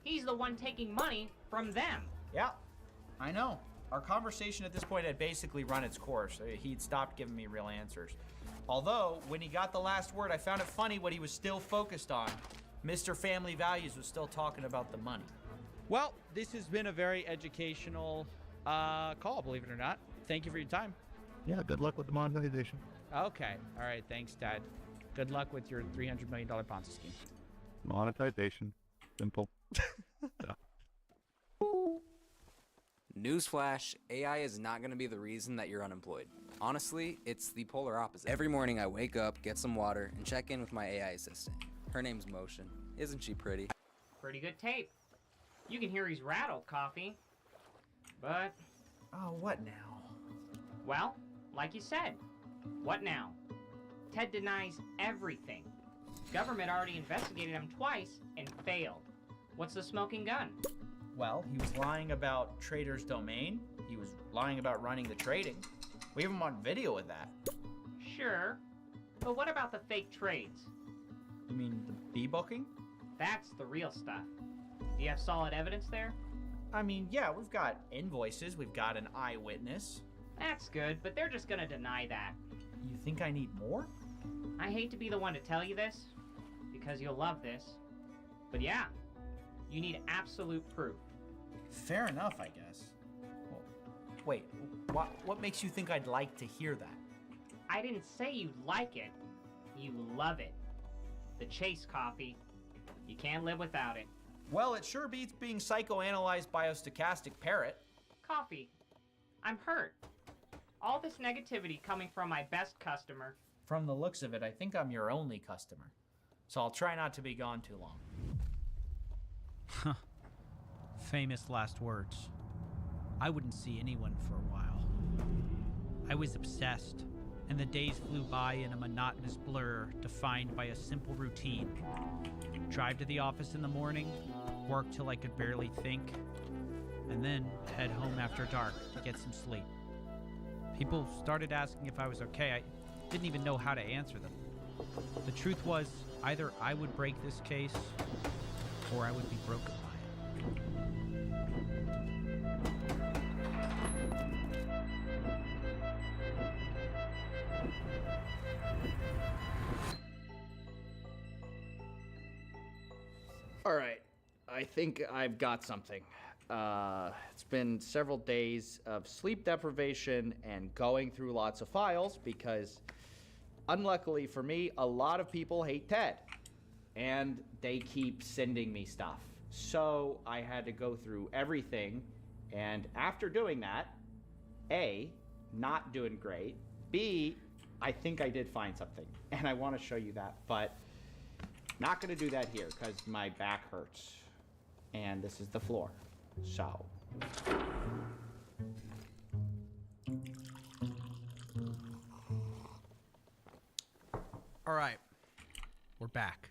He's the one taking money from them. Yeah, I know. Our conversation at this point had basically run its course. He'd stopped giving me real answers. Although, when he got the last word, I found it funny what he was still focused on. Mr. Family Values was still talking about the money. Well, this has been a very educational call, believe it or not. Thank you for your time. Yeah, good luck with the monetization. Okay. All right. Thanks, Dad. Good luck with your $300 million Ponzi scheme. Monetization. Simple. Yeah. Newsflash, AI is not going to be the reason that you're unemployed. Honestly, it's the polar opposite. Every morning I wake up, get some water, and check in with my AI assistant. Her name's Motion. Isn't she pretty? Pretty good tape. You can hear he's rattled, Coffee. But... oh, what now? Well, like you said. What now? Ted denies everything. Government already investigated him twice and failed. What's the smoking gun? Well, he was lying about Trader's Domain. He was lying about running the trading. We have him on video with that. Sure. But what about the fake trades? You mean the bee-booking? That's the real stuff. Do you have solid evidence there? I mean, yeah, we've got invoices. We've got an eyewitness. That's good, but they're just gonna deny that. You think I need more? I hate to be the one to tell you this, because you'll love this. But yeah, you need absolute proof. Fair enough, I guess. Well, wait, what makes you think I'd like to hear that? I didn't say you like it. You love it. The Chase Coffee. You can't live without it. Well, it sure beats being psychoanalyzed by a stochastic parrot. Coffee. I'm hurt. All this negativity coming from my best customer. From the looks of it, I think I'm your only customer. So I'll try not to be gone too long. Huh. Famous last words. I wouldn't see anyone for a while. I was obsessed, and the days flew by in a monotonous blur defined by a simple routine. Drive to the office in the morning, work till I could barely think, and then head home after dark to get some sleep. People started asking if I was okay. I didn't even know how to answer them. The truth was, either I would break this case, or I would be broken by it. All right, I think I've got something. It's been several days of sleep deprivation and going through lots of files because, unluckily for me, a lot of people hate Ted. And they keep sending me stuff. So I had to go through everything. And after doing that, A, not doing great. B, I think I did find something, and I want to show you that, but not going to do that here because my back hurts. And this is the floor. So. All right, we're back.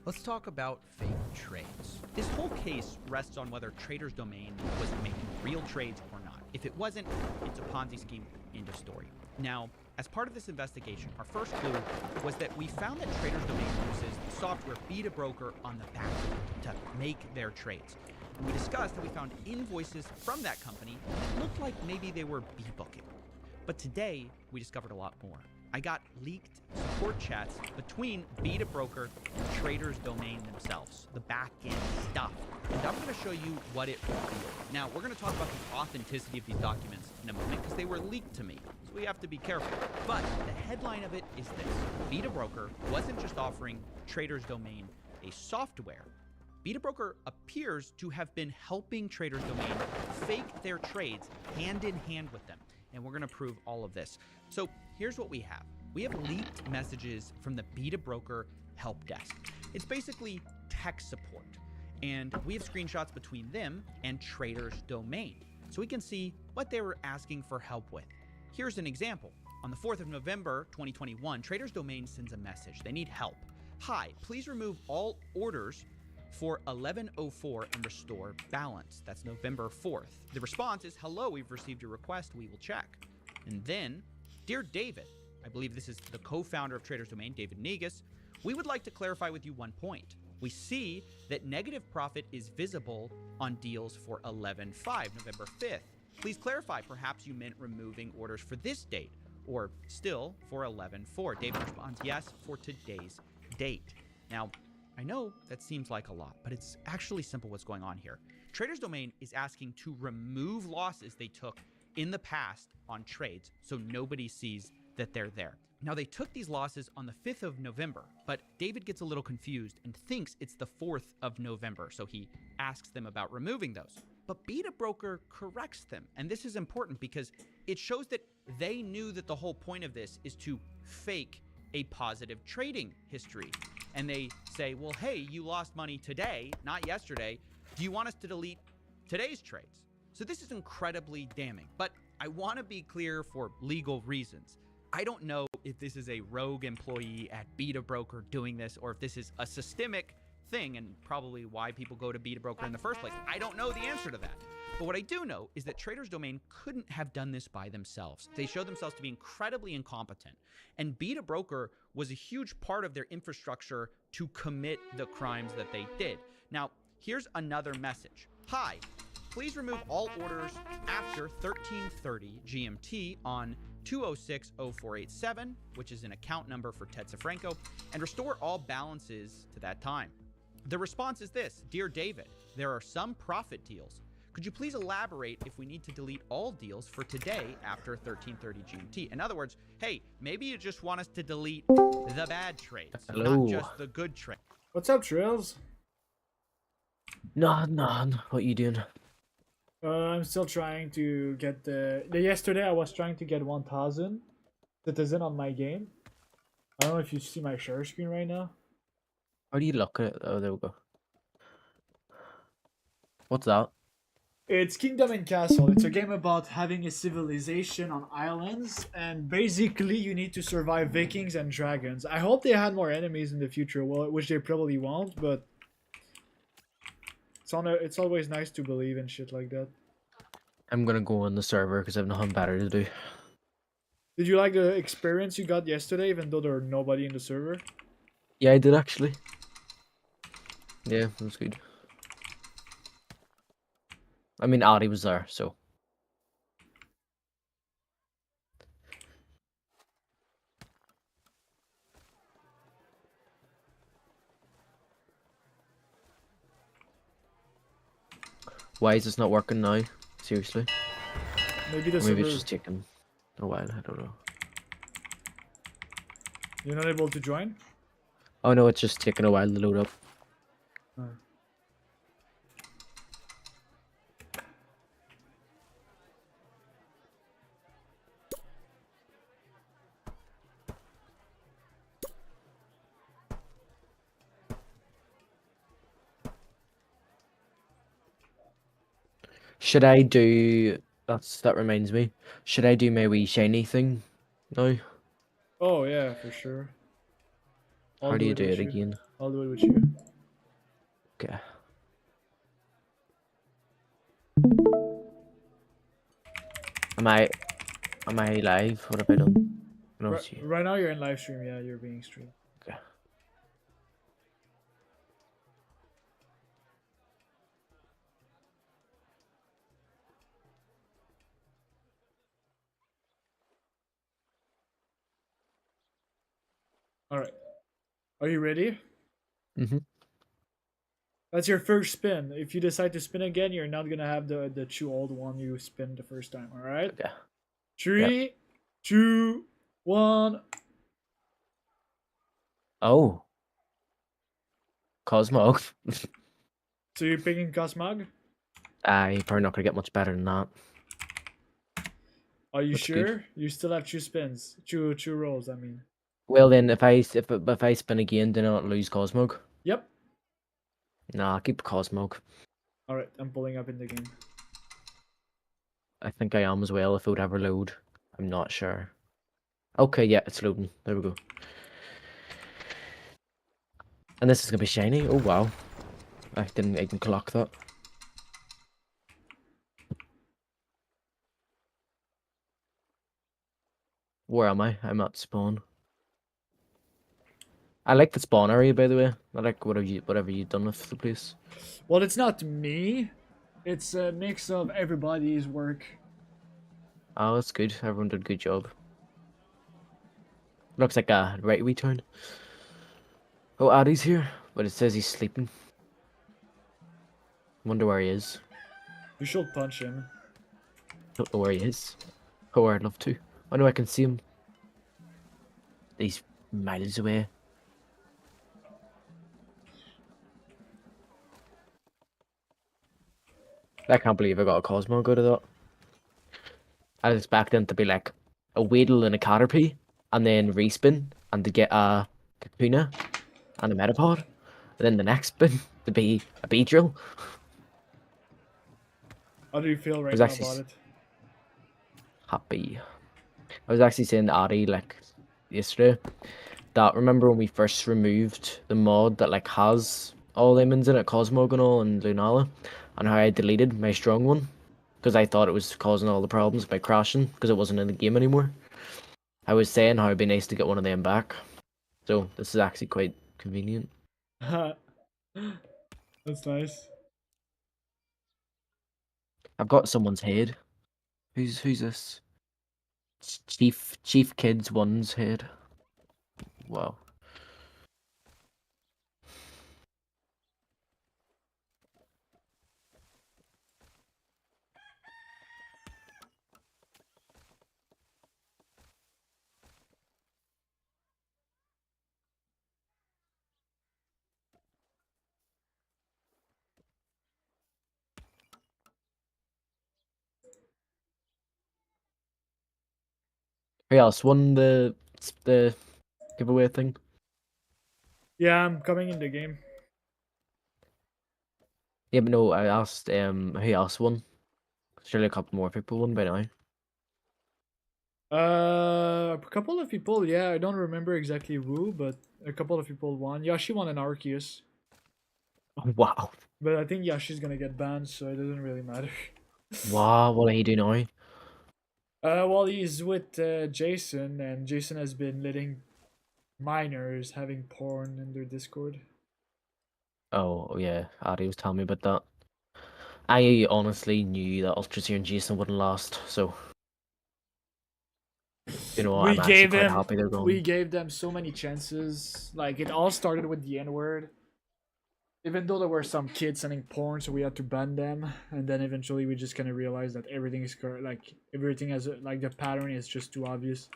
Let's talk about fake trades. This whole case rests on whether Trader's Domain was making real trades or not. If it wasn't, it's a Ponzi scheme. End of story. Now, as part of this investigation, our first clue was that we found that Trader's Domain uses the software Beta Broker on the back end to make their trades. And we discussed that we found invoices from that company that looked like maybe they were B-booking. But today, we discovered a lot more. I got leaked support chats between Beta Broker and Trader's Domain themselves, the back-end stuff. And I'm going to show you what it revealed. Now, we're going to talk about the authenticity of these documents in a moment because they were leaked to me, so we have to be careful. But the headline of it is this. Beta Broker wasn't just offering Trader's Domain a software. Beta Broker appears to have been helping Trader's Domain fake their trades hand in hand with them. And we're going to prove all of this. So here's what we have. We have leaked messages from the Beta Broker help desk. It's basically tech support. And we have screenshots between them and Trader's Domain, so we can see what they were asking for help with. Here's an example. On the 4th of November, 2021, Trader's Domain sends a message. They need help. Hi, please remove all orders for 1104 and restore balance. That's November 4th. The response is, hello, we've received your request. We will check. And then, dear David, I believe this is the co-founder of Trader's Domain, David Negus, we would like to clarify with you one point. We see that negative profit is visible on deals for 11/5, November 5th. Please clarify, perhaps you meant removing orders for this date, or still for 11/4. David responds, yes, for today's date. Now, I know that seems like a lot, but it's actually simple what's going on here. Trader's Domain is asking to remove losses they took in the past on trades so nobody sees that they're there. Now, they took these losses on the 5th of November, but David gets a little confused and thinks it's the 4th of November, so he asks them about removing those. But Beta Broker corrects them, and this is important because it shows that they knew that the whole point of this is to fake a positive trading history. And they say, well, hey, you lost money today, not yesterday. Do you want us to delete today's trades? So this is incredibly damning, but I want to be clear for legal reasons. I don't know if this is a rogue employee at Beta Broker doing this, or if this is a systemic thing and probably why people go to Beta Broker in the first place. I don't know the answer to that. But what I do know is that Trader's Domain couldn't have done this by themselves. They showed themselves to be incredibly incompetent. And Beta Broker was a huge part of their infrastructure to commit the crimes that they did. Now, here's another message. Hi, please remove all orders after 1330 GMT on 2060487, which is an account number for Ted Safranco, and restore all balances to that time. The response is this. Dear David, there are some profit deals. Could you please elaborate if we need to delete all deals for today after 1330 GMT? In other words, hey, maybe you just want us to delete the bad trades, not just the good trades. What's up, Trills? None. What you doing? I'm still trying to get yesterday I was trying to get 1000 citizen on my game. I don't know if you see my share screen right now. How do you look at it? Oh, there we go. What's that? It's Kingdom and Castle. It's a game about having a civilization on islands, and basically you need to survive Vikings and dragons. I hope they had more enemies in the future, well, which they probably won't, but it's always nice to believe in shit like that. I'm gonna go on the server because I have nothing better to do. Did you like the experience you got yesterday, even though there were nobody in the server? Yeah, I did actually. Yeah, it was good. I mean, Adi was there, so. Why is this not working now? Seriously? Maybe the Maybe server... it's just taking a while, I don't know. You're not able to join? Oh no, it's just taking a while to load up. Should I do? That reminds me. Should I do my wee shiny thing? No. Oh yeah, for sure. How do you do with it you. again? I'll do it with you. Okay. Am I live? What have I done? No, it's you. Right now you're in live stream. Yeah, you're being streamed. Okay. All right. Are you ready? Mm-hmm. That's your first spin. If you decide to spin again, you're not gonna have the two old one you spin the first time. All right. Okay. 3, 2, 1. Oh. Cosmog. So you're picking Cosmog? You're probably not gonna get much better than that. Are you That's sure? good. You still have two spins, two rolls. I mean. Well then, if I spin again, then I'll lose Cosmog. Yep. Nah, I'll keep Cosmog. All right, I'm pulling up in the game. I think I am as well. If it would ever load, I'm not sure. Okay, yeah, it's loading. There we go. And this is gonna be shiny. Oh wow! I didn't even clock that. Where am I? I'm at spawn. I like the spawn area, by the way. I like whatever you've done with the place. Well, it's not me. It's a mix of everybody's work. Oh, that's good. Everyone did a good job. Looks like a right wee turn. Oh, Addy's here, but it says he's sleeping. Wonder where he is. You should punch him. Don't know where he is. Oh, I'd love to. I know I can see him. He's miles away. I can't believe I got a Cosmo out of that. I was expecting it to be like a Weedle and a Caterpie, and then respin, and to get a Kakuna and a Metapod, and then the next spin to be a Beedrill. How do you feel right was now actually about it? Happy. I was actually saying to Addy like yesterday that remember when we first removed the mod that like has all lemons in it, Cosmog and all, and Lunala, and how I deleted my strong one because I thought it was causing all the problems by crashing because it wasn't in the game anymore. I was saying how it'd be nice to get one of them back, so this is actually quite convenient. That's nice. I've got someone's head. Who's this? Chief Kids One's head. Wow. Who else won the giveaway thing? Yeah, I'm coming in the game. Yeah, but no, I asked who else won. Surely a couple more people won by now. A couple of people, yeah, I don't remember exactly who, but a couple of people won. Yashi won an Arceus. Oh, wow. But I think Yashi's gonna get banned, so it doesn't really matter. Wow, what did he do now? Well, he's with Jason, and Jason has been letting minors having porn in their Discord. Oh, yeah, Addy was telling me about that. I honestly knew that Ultraseer and Jason wouldn't last, so... You know, I'm actually quite happy they're gone. We gave them so many chances. Like, it all started with the N-word. Even though there were some kids sending porn, so we had to ban them. And then eventually we just kind of realized that everything is correct. Everything has, like, the pattern is just too obvious.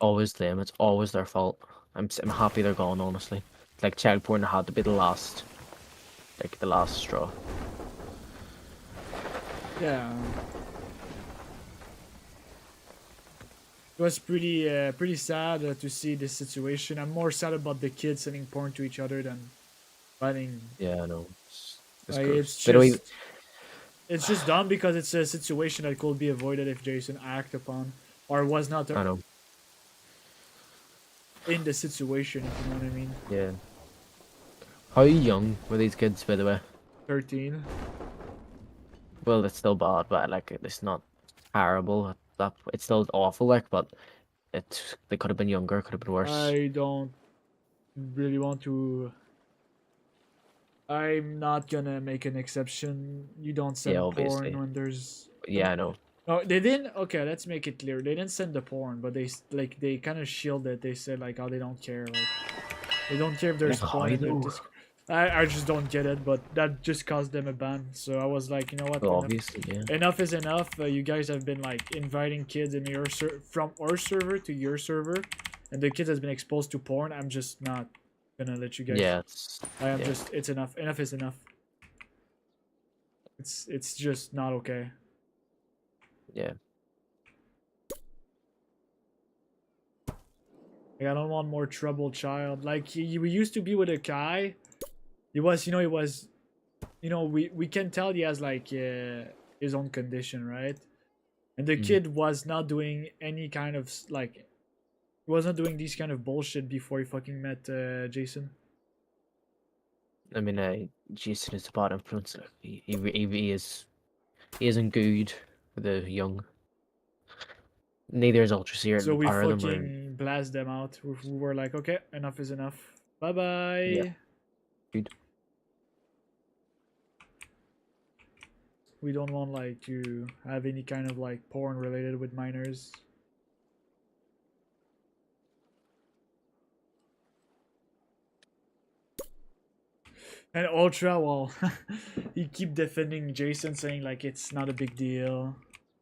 Always them. It's always their fault. I'm happy they're gone, honestly. Like, child porn had to be the last straw. Yeah. It was pretty sad to see this situation. I'm more sad about the kids sending porn to each other than banning. Yeah, I know. It's Like, gross. it's By the way, just... It's just dumb because it's a situation that could be avoided if Jason acted upon or was not I know. in the situation, if you know what I mean. Yeah. How young were these kids, by the way? 13. Well, it's still bad, but like it's not terrible. That it's still awful, like, but they could have been younger, could have been worse. I don't really want to. I'm not gonna make an exception. You don't send Yeah, obviously. porn when there's. Yeah, I know. Oh, they didn't. Okay, let's make it clear. They didn't send the porn, but they kind of shielded. They said like, oh, they don't care. Like, they don't care if there's Like, porn how in their though? Discord. I just don't get it, but that just caused them a ban. So I was like, you know what? Well, enough- obviously, yeah. Enough is enough. You guys have been like inviting kids in your from our server to your server, and the kids has been exposed to porn. I'm just not gonna let you guys. Yeah, I am yeah. just. It's enough. Enough is enough. It's just not okay. Yeah. Like, I don't want more troubled child. Like we used to be with a guy. He was, we can tell he has like his own condition, right? And the kid was not doing any kind of like, he was not doing these kind of bullshit before he fucking met Jason. I mean, Jason is a bad influence. Like, he isn't good for the young. Neither is Ultra Seer. So we Power them fucking blast them out. We were like, okay, enough is enough. Bye bye. Yeah. Good. We don't want like to have any kind of like porn related with minors. And Ultra, well, he keep defending Jason, saying like it's not a big deal.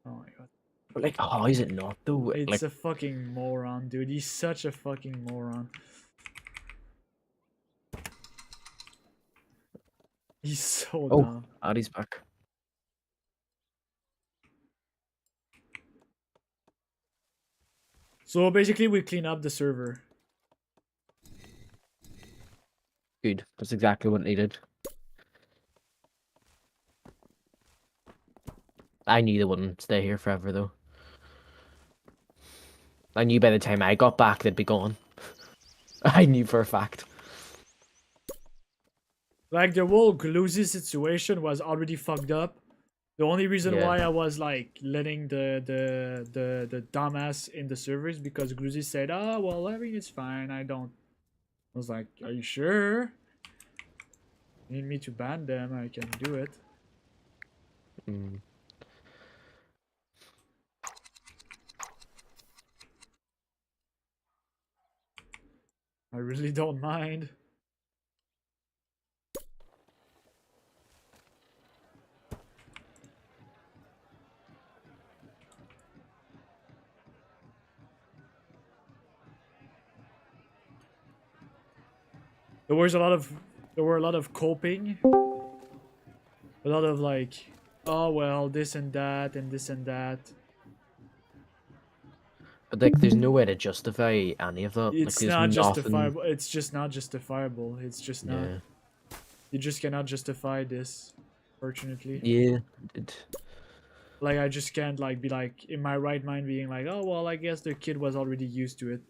Oh my god. But like, how is it not though? It's Like, a fucking moron, dude. He's such a fucking moron. He's so oh, dumb. Addy's back. So basically, we clean up the server. Good. That's exactly what it needed. I knew they wouldn't stay here forever though. I knew by the time I got back they'd be gone. I knew for a fact. Like the whole Gluzy situation was already fucked up. The only reason Yeah. why I was like letting the dumbass in the servers because Gluzy said, "Oh well, I mean it's fine. I don't." I was like, "Are you sure? You need me to ban them? I can do it." Mm. I really don't mind. There were a lot of coping. A lot of like, oh well, this and that and this and that. But like, there's no way to justify any of that. It's like, not there's nothing- justifiable. It's just not justifiable. It's just not. Yeah. You just cannot justify this, fortunately. Yeah. Like I just can't like be like in my right mind being like, oh well, I guess the kid was already used to it.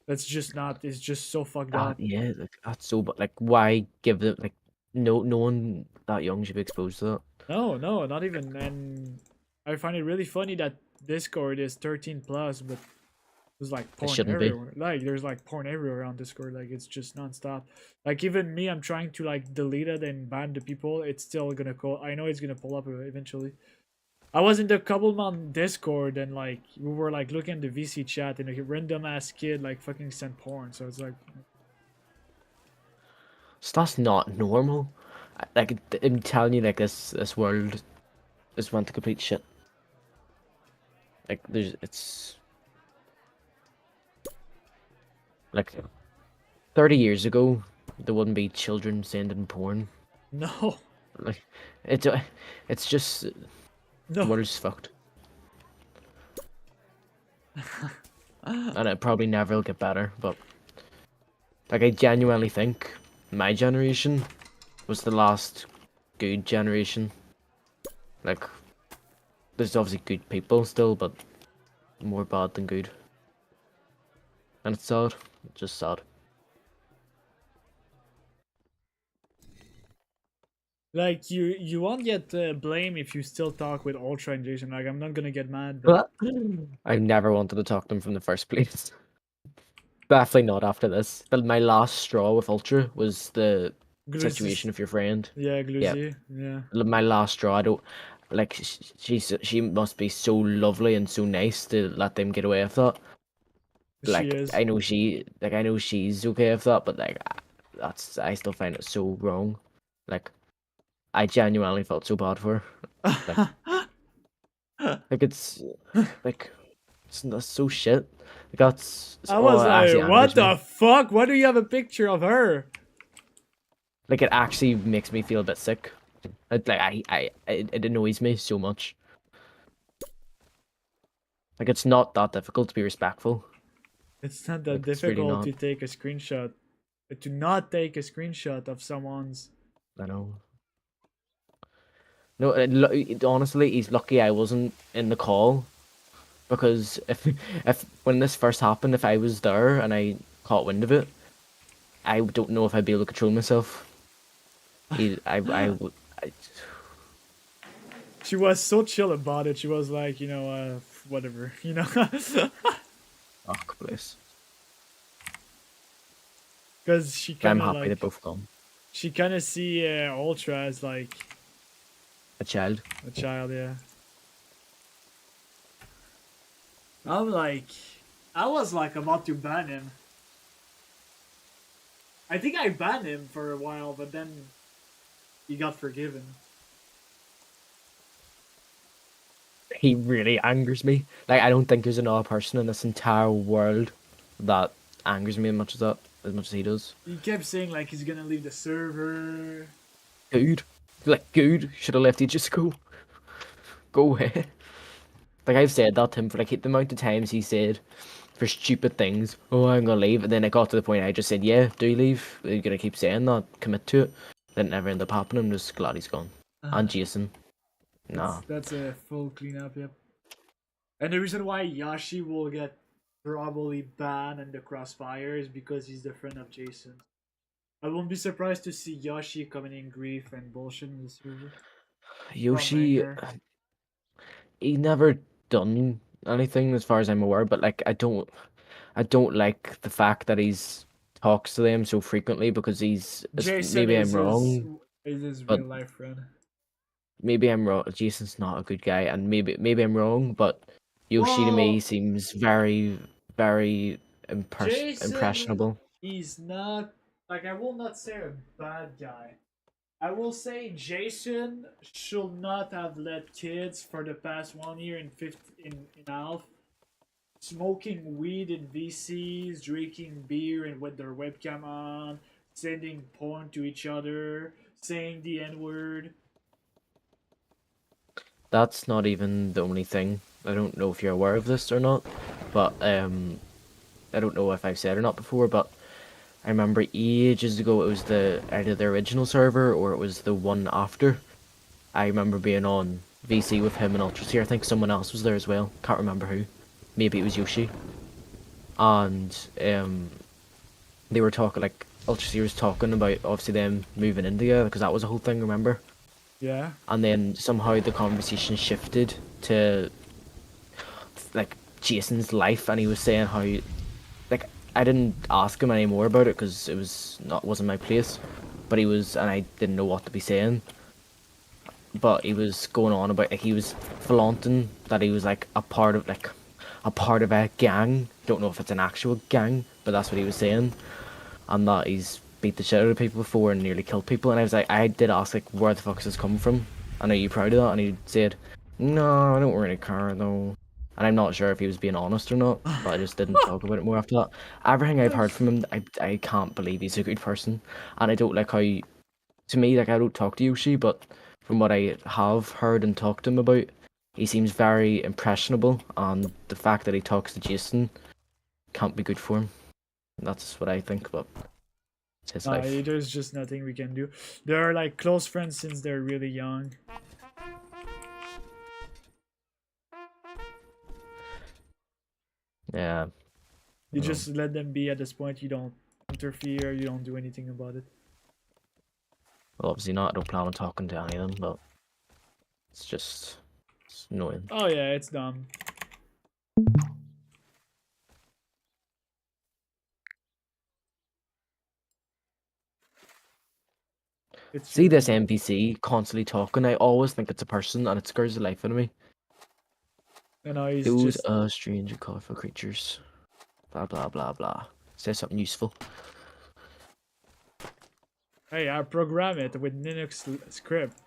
That's just not. It's just so fucked up. Yeah, like, that's so. But like, why give them like? No one that young should be exposed to that. No, no, not even. And I find it really funny that Discord is 13 plus, but there's like porn shouldn't be. everywhere. Like there's like porn everywhere on Discord. Like it's just nonstop. Like even me, I'm trying to like delete it and ban the people. It's still gonna call. I know it's gonna pull up eventually. I was in the Cobblemon Discord and like we were like looking at the VC chat and a random ass kid like fucking sent porn. So it's like. So that's not normal. Like, I'm telling you, like this world is went to complete shit. Like it's like 30 years ago, there wouldn't be children sending porn. No. Like it's just No. the world's fucked. And it probably never will get better, but like I genuinely think my generation was the last good generation. Like, there's obviously good people still, but more bad than good. And it's sad. It's just sad. Like, you won't get blame if you still talk with Ultra and Jason. Like, I'm not gonna get mad, but... I never wanted to talk to them from the first place. Definitely not after this. My last straw with Ultra was the situation of your friend. Yeah, Gluzy. Yeah. My last straw. I don't like. She must be so lovely and so nice to let them get away with that. Like, She is. I know she's okay with that, but like I still find it so wrong. Like, I genuinely felt so bad for her. Like it's that's so shit. Like that's I was it actually like, what angers me. the fuck? Why do you have a picture of her? Like, it actually makes me feel a bit sick. It annoys me so much. Like, it's not that difficult to be respectful. It's not that Like, it's really difficult not. to take a screenshot. To not take a screenshot of someone's. I know. No, honestly, he's lucky I wasn't in the call, because if when this first happened, if I was there and I caught wind of it, I don't know if I'd be able to control myself. She was so chill about it. She was like, you know, whatever, you know. Fuck, please. Because she I'm kind of happy like, they're both gone. she kind of see Ultra as like A child. a child, yeah. I'm like, I was like about to ban him. I think I banned him for a while, but then he got forgiven. He really angers me. Like, I don't think there's another person in this entire world that angers me as much as he does. He kept saying like he's gonna leave the server. Good. Like, good. Should have left ages ago. Go away. Like, I've said that to him for like the amount of times he said for stupid things, oh, I'm gonna leave, and then it got to the point I just said, yeah, do leave. You're gonna keep saying that, commit to it. Then it never ended up happening. I'm just glad he's gone. And Jason. Nah. That's a full cleanup, yep. And the reason why Yashi will get probably banned in the Crossfire is because he's the friend of Jason. I won't be surprised to see Yashi coming in grief and bullshit in the server. Yoshi, From anger. he never done anything as far as I'm aware, but like I don't like the fact that he's talks to them so frequently, because Jason maybe I'm is wrong. Is his but real life friend. maybe I'm wrong. Jason's not a good guy, and maybe I'm wrong, but Yoshi to me Well- seems very, very Jason, impressionable. he's not, like, I will not say a bad guy. I will say Jason should not have let kids for the past 1 year and in half smoking weed in VCs, drinking beer and with their webcam on, sending porn to each other, saying the N-word. That's not even the only thing. I don't know if you're aware of this or not, but I don't know if I've said or not before, but I remember ages ago it was either the original server or it was the one after. I remember being on VC with him and Ultraseer. I think someone else was there as well. Can't remember who. Maybe it was Yoshi. And they were talking, like, Ultraseer was talking about obviously them moving in together, because that was a whole thing, remember? Yeah. And then somehow the conversation shifted to like Jason's life, and he was saying how, like, I didn't ask him any more about it because it wasn't my place, but he was, and I didn't know what to be saying. But he was going on about, like, he was flaunting that he was like a part of a gang. Don't know if it's an actual gang, but that's what he was saying, and that he's beat the shit out of people before and nearly killed people. And I was like, I did ask, like, where the fuck is this coming from? And are you proud of that? And he said, no, I don't really care though. And I'm not sure if he was being honest or not, but I just didn't talk about it more after that. Everything I've heard from him, I can't believe he's a good person. And I don't like how, to me, like, I don't talk to Yoshi, but from what I have heard and talked to him about, he seems very impressionable, and the fact that he talks to Jason can't be good for him. That's what I think, but it's his life. There's just nothing we can do. They're like close friends since they're really young. Yeah. You Well, just let them be at this point. You don't interfere. You don't do anything about it. well, obviously not. I don't plan on talking to any of them, but it's just it's annoying. Oh yeah, it's dumb. It's See this NPC constantly talking. I always think it's a person, and it scares the life out of me. You know, he's Those just strange and colorful creatures. Blah blah blah blah. Say something useful. hey, I program it with Linux script.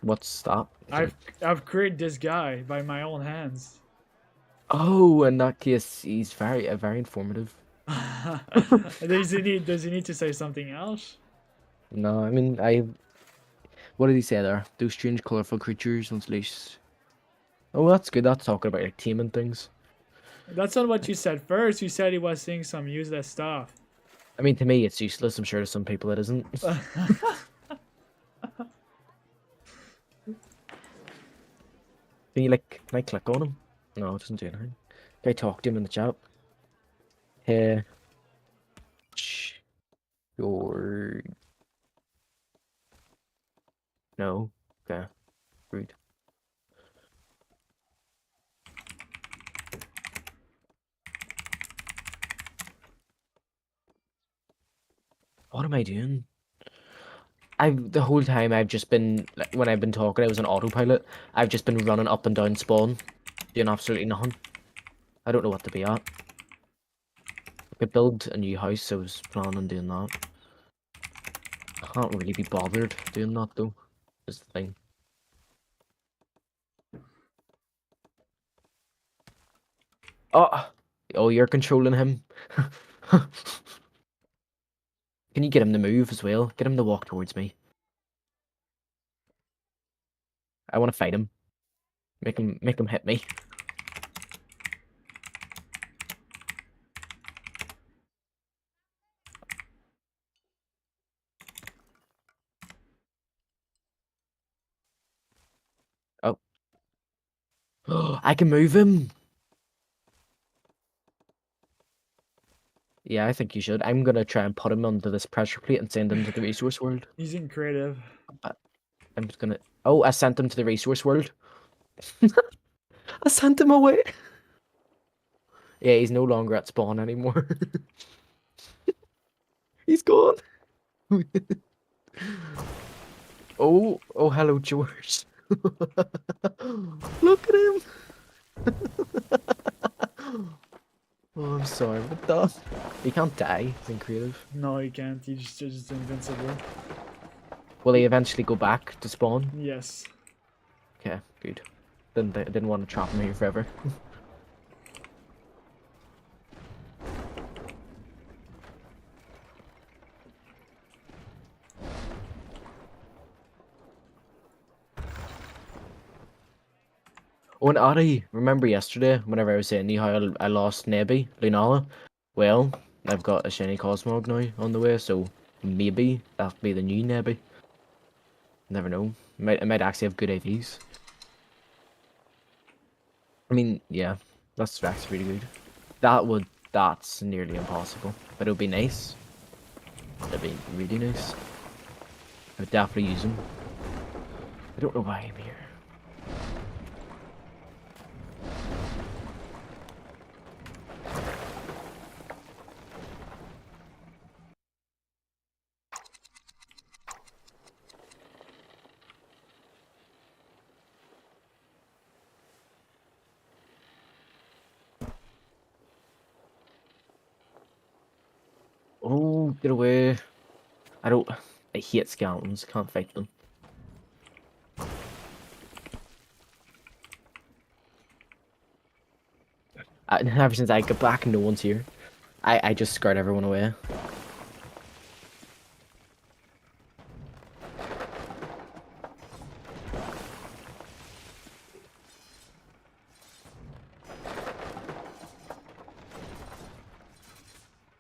What's that? I've created this guy by my own hands. Oh, in that case, he's very informative. Does he need to say something else? No, I mean What did he say there? Those strange, colorful creatures once leashed. Oh, that's good. That's talking about like taming things. That's not what you said first. You said he was saying some useless stuff. I mean, to me, it's useless. I'm sure to some people it isn't. Can I click on him? No, it doesn't do anything. Can I talk to him in the chat? Hey. Your... No? Okay. Rude. What am I doing? The whole time I've just been, like, when I've been talking, I was on autopilot. I've just been running up and down spawn, doing absolutely nothing. I don't know what to be at. I could build a new house, so I was planning on doing that. Can't really be bothered doing that though, is the thing. Oh, you're controlling him. Can you get him to move as well? Get him to walk towards me. I want to fight him. Make him hit me. Oh. I can move him. Yeah, I think you should. I'm gonna try and put him onto this pressure plate and send him to the resource world. He's in creative. I'm just gonna... Oh, I sent him to the resource world. I sent him away. Yeah, he's no longer at spawn anymore. He's gone. Oh, hello, George. Look at him. Oh, I'm sorry about that. He can't die. He's in creative. No, he can't. He's just invincible. Will he eventually go back to spawn? Yes. Okay, good. Didn't want to trap him here forever. Oh, and Ari, remember yesterday whenever I was saying to you how I lost Nebby, Lunala? Well, I've got a shiny Cosmog now on the way, so maybe that'll be the new Nebby. Never know. It might actually have good AVs. I mean, yeah, that's actually really good. That's nearly impossible, but it would be nice. It'd be really nice. I would definitely use them. I don't know why I'm here. Oh, get away. I hate skeletons, can't fight them. Ever since I got back, no one's here. I just scared everyone away.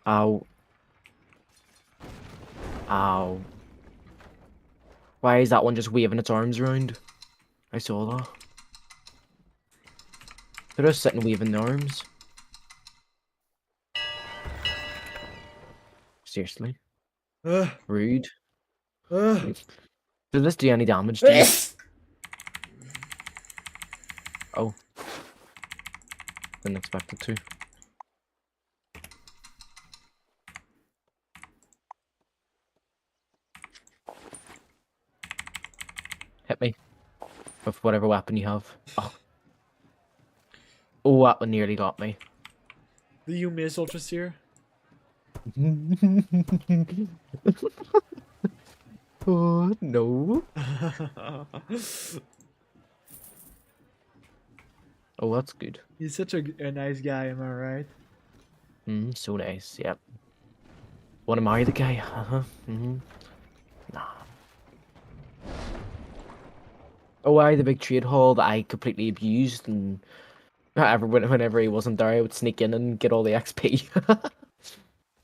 Ow. Ow. Why is that one just waving its arms around? I saw that. They're just sitting waving their arms. Seriously. Ugh. Rude. Ugh. Did this do any damage to you? Oh. Didn't expect it to. Hit me. With whatever weapon you have. Oh. Oh, that one nearly got me. Do you miss Ultra Seer? Oh, no. Oh, that's good. He's such a nice guy, am I right? So nice, yep. What am I, the guy? Nah. Oh, I the big trade hall that I completely abused, and whenever he wasn't there, I would sneak in and get all the XP.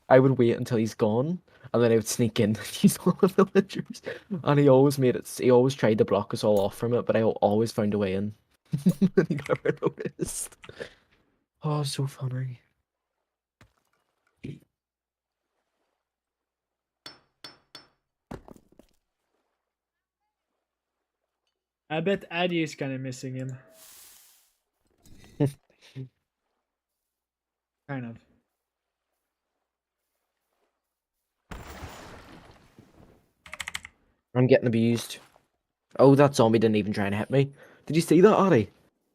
I would wait until he's gone, and then I would sneak in and use all the villagers. And he always made it. He always tried to block us all off from it, but I always found a way in. And he never noticed. Oh, so funny. I bet Addy is kind of missing him. Kind of. I'm getting abused. Oh, that zombie didn't even try and hit me. Did you see that, Addy?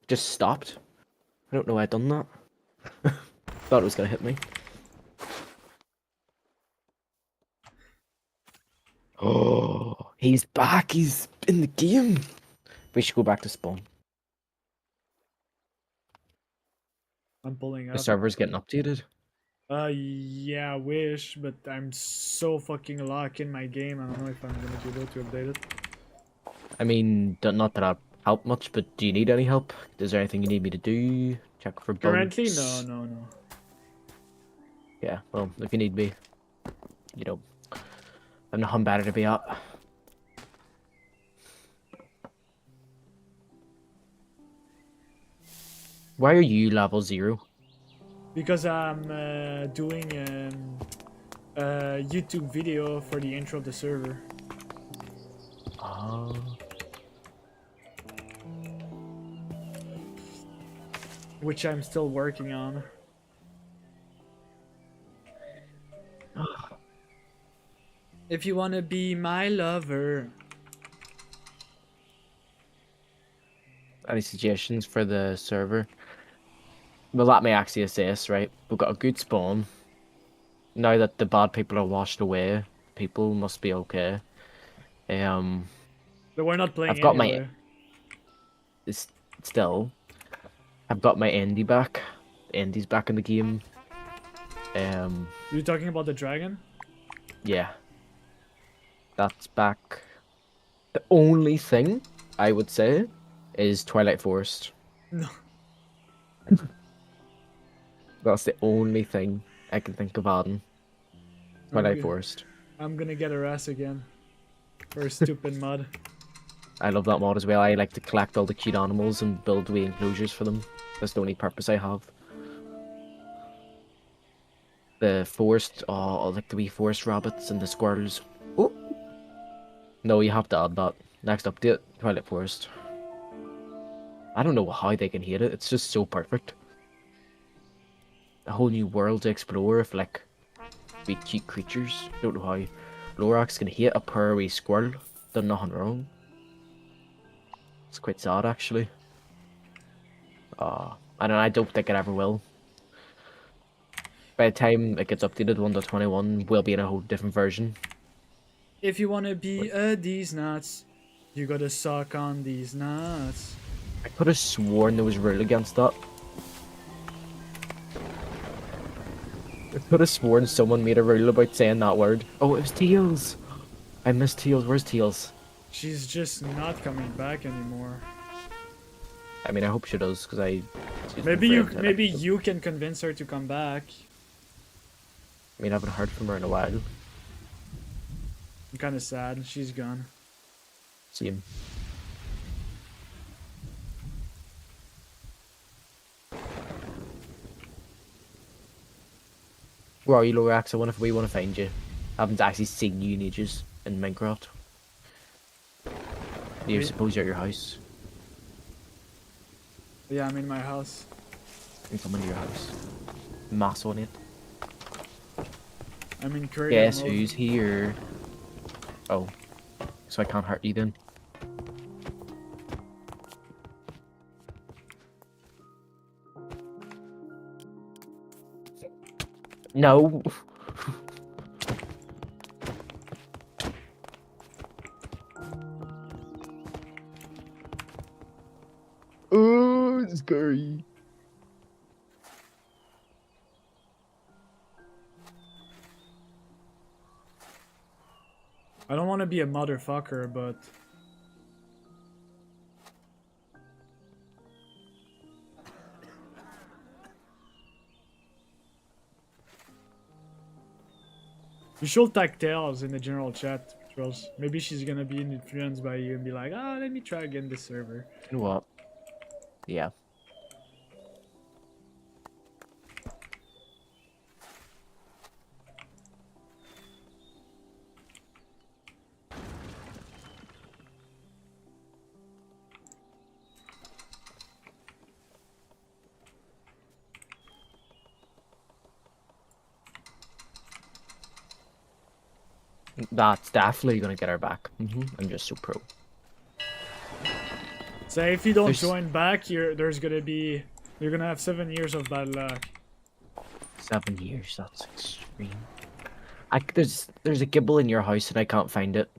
Just stopped. I don't know why I done that. Thought it was gonna hit me. Oh, he's back. He's in the game. We should go back to spawn. I'm pulling up. The server's getting updated. Yeah, I wish, but I'm so fucking locked in my game. I don't know if I'm gonna be able to update it. I mean, not that I'll help much, but do you need any help? Is there anything you need me to do? Check for bugs? Currently, no. Yeah, well, if you need me, you know, I'm not better to be at. Why are you level 0? Because I'm doing a YouTube video for the intro of the server. Oh. Which I'm still working on. If you wanna be my lover. Any suggestions for the server? Well, that may actually assess, right? We've got a good spawn. Now that the bad people are washed away, people must be okay. But we're not playing I've got anyway. Still, I've got my Andy back. Andy's back in the game. You're talking about the dragon? Yeah. That's back. The only thing I would say is Twilight Forest. No. That's the only thing I can think of adding. Twilight Forest. I'm gonna get her ass again. For stupid mud. I love that mod as well. I like to collect all the cute animals and build wee enclosures for them. That's the only purpose I have. The forest, oh, like the wee forest rabbits and the squirrels. Oh! No, you have to add that. Next update, Twilight Forest. I don't know how they can hate it. It's just so perfect. A whole new world to explore of like wee cute creatures. Don't know how Lorax can hate a poor wee squirrel. Done nothing wrong. It's quite sad actually. And I don't think it ever will. By the time it gets updated 1.21, we'll be in a whole different version. If you wanna be these nuts, you gotta suck on these nuts. I could have sworn there was a rule against that. I could have sworn someone made a rule about saying that word. Oh, it was Teals. I missed Teals. Where's Teals? She's just not coming back anymore. I mean, I hope she does, because Maybe you can convince her to come back. I mean, I haven't heard from her in a while. I'm kind of sad. She's gone. Same. Where are you, Lorax? I wonder if we want to find you. I haven't actually seen you in ages in Minecraft. Do you suppose you're at your house? Yeah, I'm in my house. I'm coming to your house. Mass on it. I'm in creative Guess mode. who's here? Oh. So I can't hurt you then. No. Oh, it's scary. I don't want to be a motherfucker, but you should tag Tails in the general chat, Trolls. Maybe she's gonna be influenced by you and be like, "Ah, let me try again this server." You know what? Yeah. That's definitely gonna get her back. I'm just so pro. So if you don't There's- join back, you're gonna have 7 years of bad luck. 7 years, that's extreme. There's a gibble in your house and I can't find it.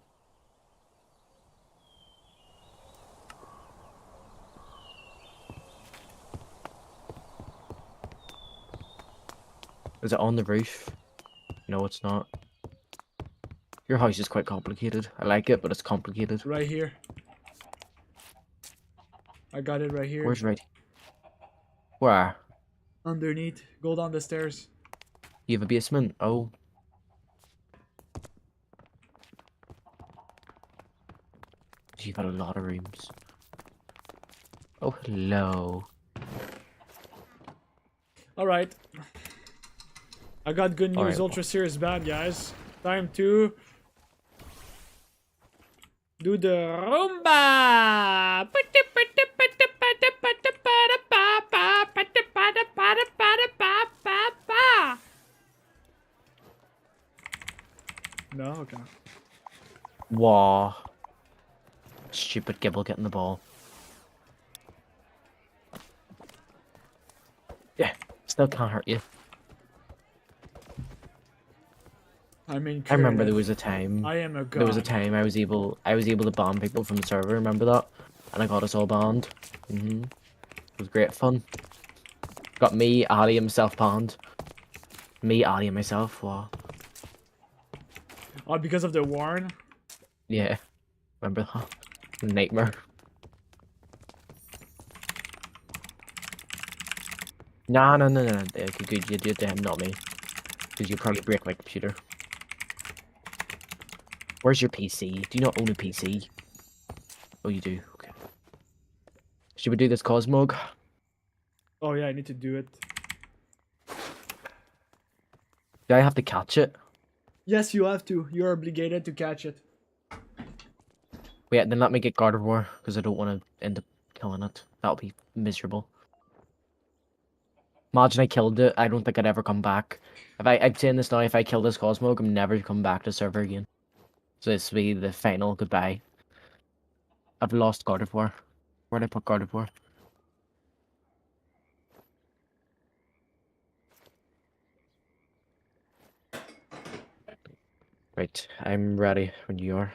Is it on the roof? No, it's not. Your house is quite complicated. I like it, but it's complicated. Right here. I got it right here. Where's right? Where? Underneath. Go down the stairs. You have a basement? Oh. You've got a lot of rooms. Oh, hello. Alright. I got good news. Alright. Ultra Series bad, guys. Time to do the Roomba! No? Okay. Wow. Stupid Gibble getting the ball. Yeah, still can't hurt you. I mean, I remember there was a time. I am a There was a god. time I was able to ban people from the server. Remember that? And I got us all banned. It was great fun. Got me, Ali himself banned. Me, Ali, and myself. Wow. Oh, because of the Warren? Yeah. Remember that? Nightmare. No. Okay, good. You did to him, not me. Because you probably break my computer. Where's your PC? Do you not own a PC? Oh, you do. Okay. Should we do this Cosmog? Oh yeah, I need to do it. Do I have to catch it? Yes, you have to. You're obligated to catch it. Wait, then let me get God of War, because I don't want to end up killing it. That'll be miserable. Imagine I killed it, I don't think I'd ever come back. I'm saying this now, if I kill this Cosmog, I'm never to come back to server again. So this will be the final goodbye. I've lost God of War. Where'd I put God of War? Right, I'm ready when you are.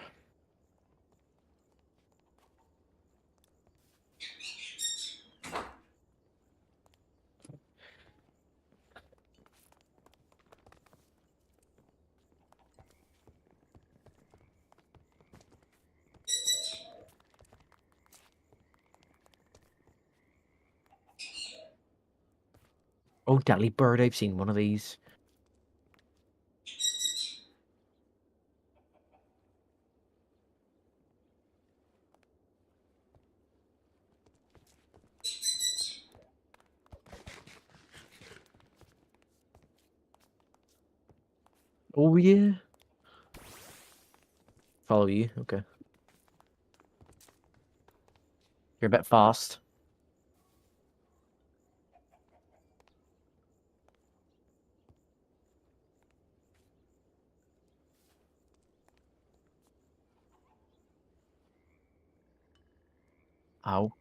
Oh, Deadly Bird, I've seen one of these. Oh yeah. Follow you. Okay. You're a bit fast. Ow.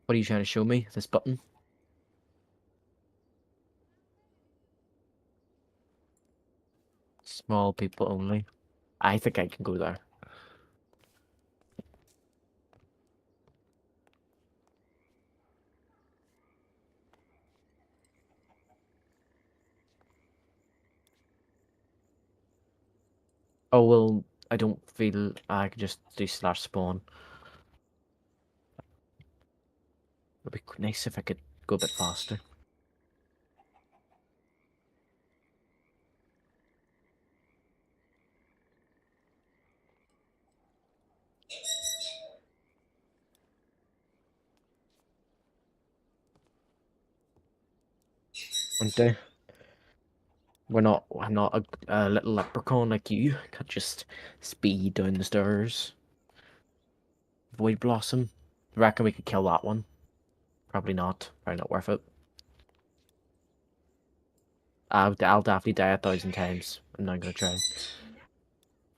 What are you trying to show me? This button? Small people only. I think I can go there. Oh, well, I don't feel I could just do slash spawn. It'd be nice if I could go a bit faster. One day. I'm not a little leprechaun like you. Can't just speed down the stairs. Void Blossom. Reckon we could kill that one. Probably not. Probably not worth it. I'll definitely die 1,000 times. I'm not gonna try.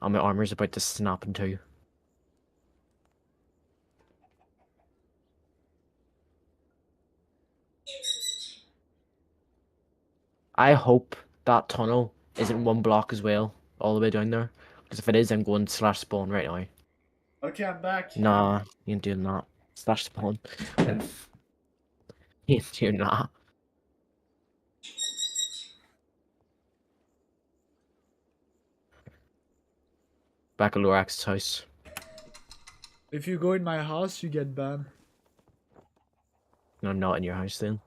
Oh, my armor's about to snap in two. I hope that tunnel isn't one block as well, all the way down there. Because if it is, I'm going slash spawn right now. Okay, I'm back. Nah, you ain't doing that. Slash spawn. You ain't doing that. Back at Lorax's house. If you go in my house, you get banned. No, not in your house then.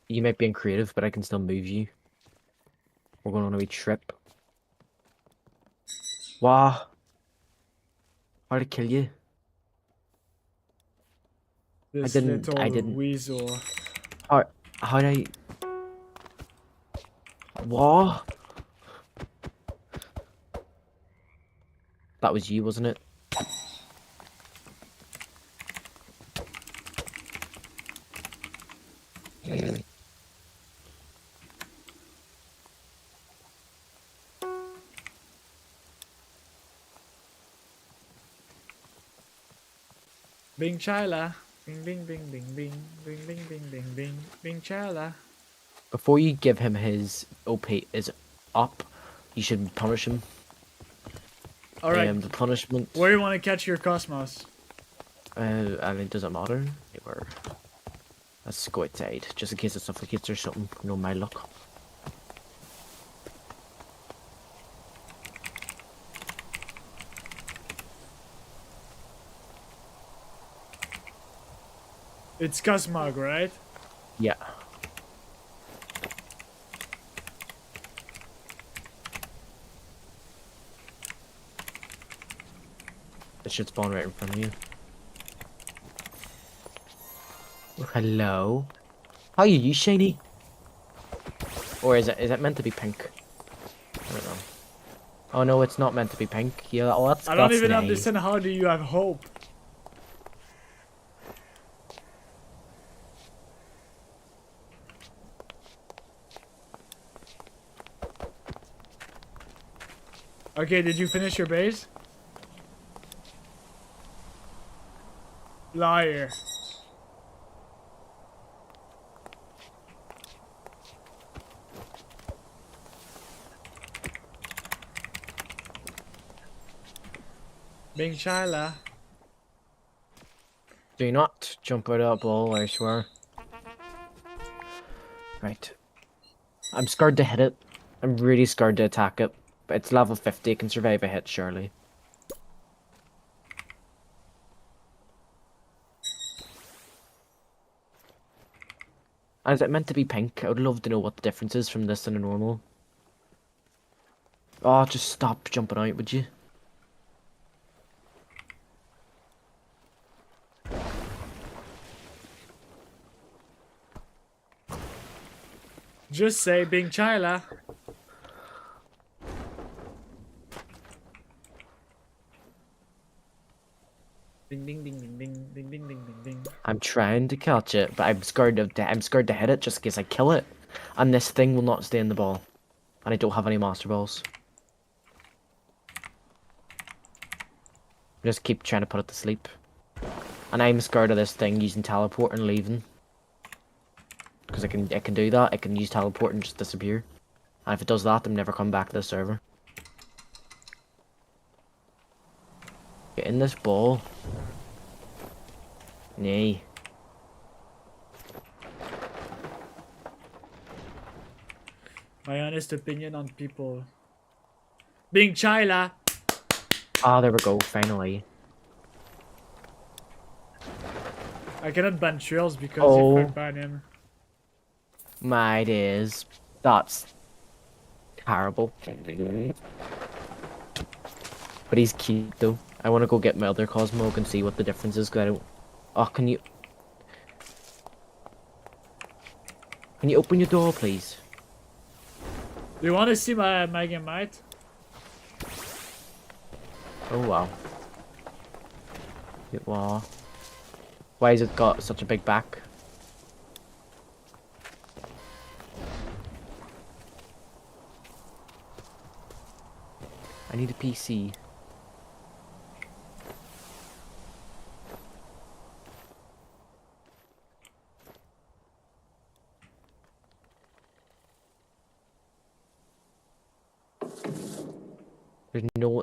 You might be in creative, but I can still move you. We're going on a wee trip. Wow. How to kill you? This I didn't. weasel. How did I? What? That was you, wasn't it? Bing Chala. Bing bing bing bing bing bing bing bing bing bing bing Chala. Before you give him his OP is up, you should punish him. Alright. The punishment. Where do you want to catch your Cosmos? I mean, does it matter? Or let's go outside, just in case it suffocates or something. No, my luck. It's Cosmog, right? Yeah. It should spawn right in front of you. Oh, hello. How are you, shiny? Or is it meant to be pink? I don't know. Oh no, it's not meant to be pink. Yeah, oh, that's. I don't that's even nice. understand how do you have hope. Okay, did you finish your base? Liar. Bing Shyla. Do not jump out of that ball, I swear. Right. I'm scared to hit it. I'm really scared to attack it. But it's level 50, it can survive a hit, surely. Is it meant to be pink? I would love to know what the difference is from this and a normal. Oh, just stop jumping out, would you? Just say Bing Chila. Ding ding ding ding ding ding ding ding ding ding. I'm trying to catch it, but I'm scared to hit it just in case I kill it. And this thing will not stay in the ball. And I don't have any master balls. Just keep trying to put it to sleep. And I'm scared of this thing using teleport and leaving. Because it can do that. It can use teleport and just disappear. And if it does that, I'm never coming back to the server. Get in this ball. Nay. My honest opinion on people. Bing Chila. Ah, there we go, finally. I cannot ban Trails because Oh. if I ban him. My days. That's terrible. But he's cute though. I want to go get my other Cosmog and see what the difference is. Cause I don't. Oh, can you open your door, please? Do you want to see my Mega Might? Oh wow. Wow. Why has it got such a big back? I need a PC.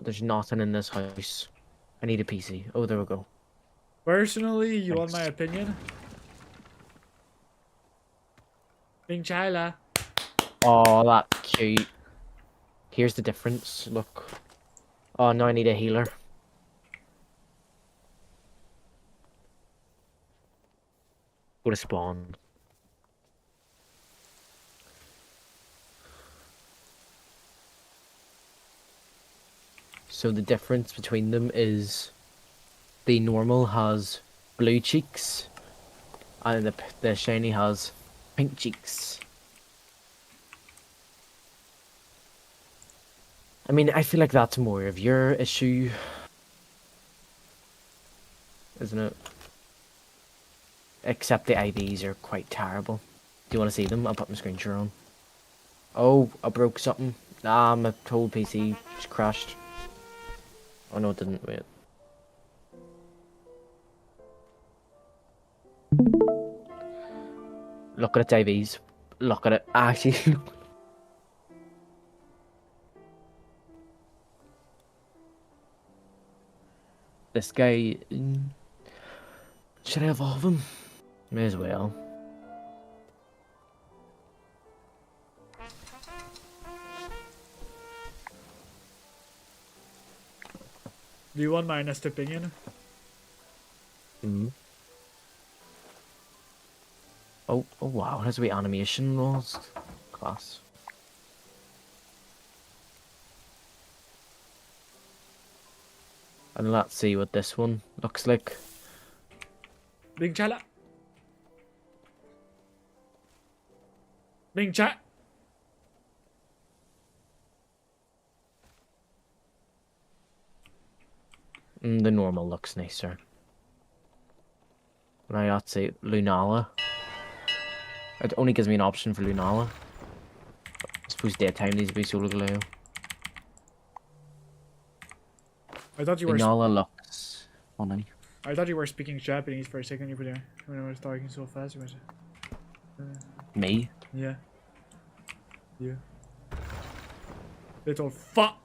There's nothing in this house. I need a PC. Oh, there we go. Personally, you want my opinion? Bing Chila. Oh, that's cute. Here's the difference. Look. Oh, now I need a healer. Go to spawn. So the difference between them is the normal has blue cheeks and the shiny has pink cheeks. I mean, I feel like that's more of your issue, isn't it? Except the IVs are quite terrible. Do you want to see them? I'll put my screen share on. Oh, I broke something. Ah, my whole PC just crashed. Oh no, it didn't. Wait. Look at its IVs. Look at it. Actually. This guy. Should I evolve him? May as well. Do you want my honest opinion? Mm. Oh wow, has we animation rules? Class. And let's see what this one looks like. Bing Chala. Bing Chat. The normal looks nicer. And I ought to say Lunala. It only gives me an option for Lunala. I suppose daytime needs to be Solar Glow. I thought you were. Lunala looks funny. I thought you were speaking Japanese for a second. You were there when I was talking so fast. You was. Me? Yeah. Yeah. Little fuck.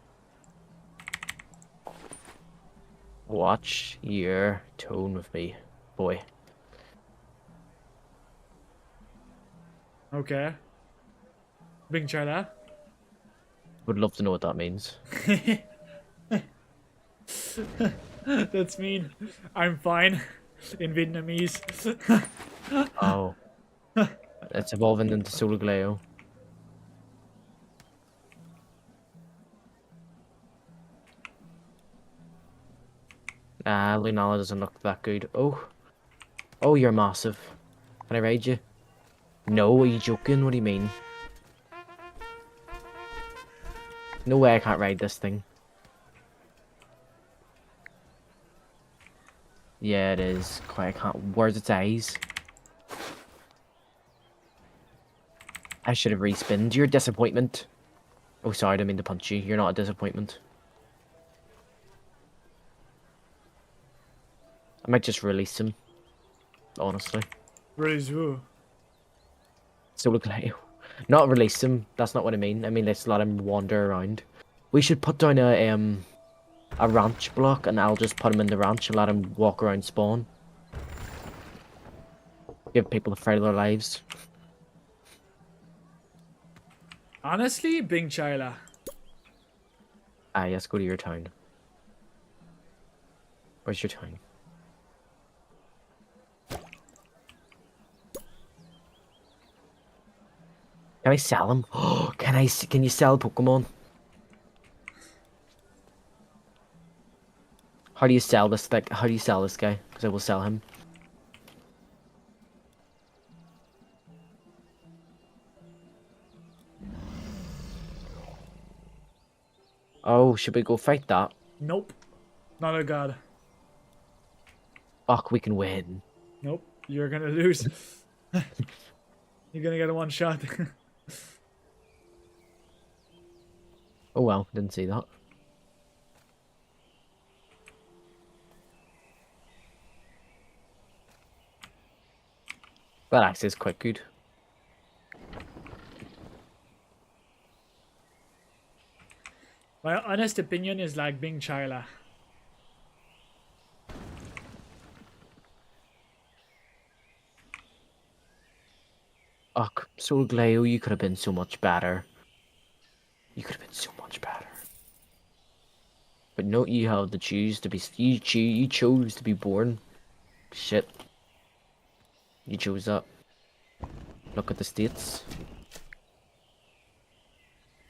Watch your tone with me, boy. Okay. Bing Chala. Would love to know what that means. That's mean. I'm fine in Vietnamese. Oh. It's evolving into Solgaleo. Lunala doesn't look that good. Oh. Oh, you're massive. Can I raid you? No, are you joking? What do you mean? No way I can't ride this thing. Yeah, it is. Quite, I can't. Where's its eyes? I should have respinned. You're a disappointment. Oh, sorry, I didn't mean to punch you. You're not a disappointment. I might just release him. Honestly. Release who? Solgaleo. Not release him. That's not what I mean. I mean, let's let him wander around. We should put down a ranch block, and I'll just put him in the ranch and let him walk around spawn. Give people the fright of their lives. Honestly, Bing Chila. Yes, go to your town. Where's your town? Can I sell them? Oh, can you sell Pokemon? How do you sell this? Like, how do you sell this guy? Because I will sell him. Oh, should we go fight that? Nope. Not a god. Fuck, we can win. Nope. You're gonna lose. You're gonna get a one shot. Oh well, didn't see that. That axe is quite good. My honest opinion is like Bing Chila. Ugh, Solgaleo, you could have been so much better. You could have been so much better. But no, you have to choose to be. You chose to be born. Shit. You chose that. Look at the states.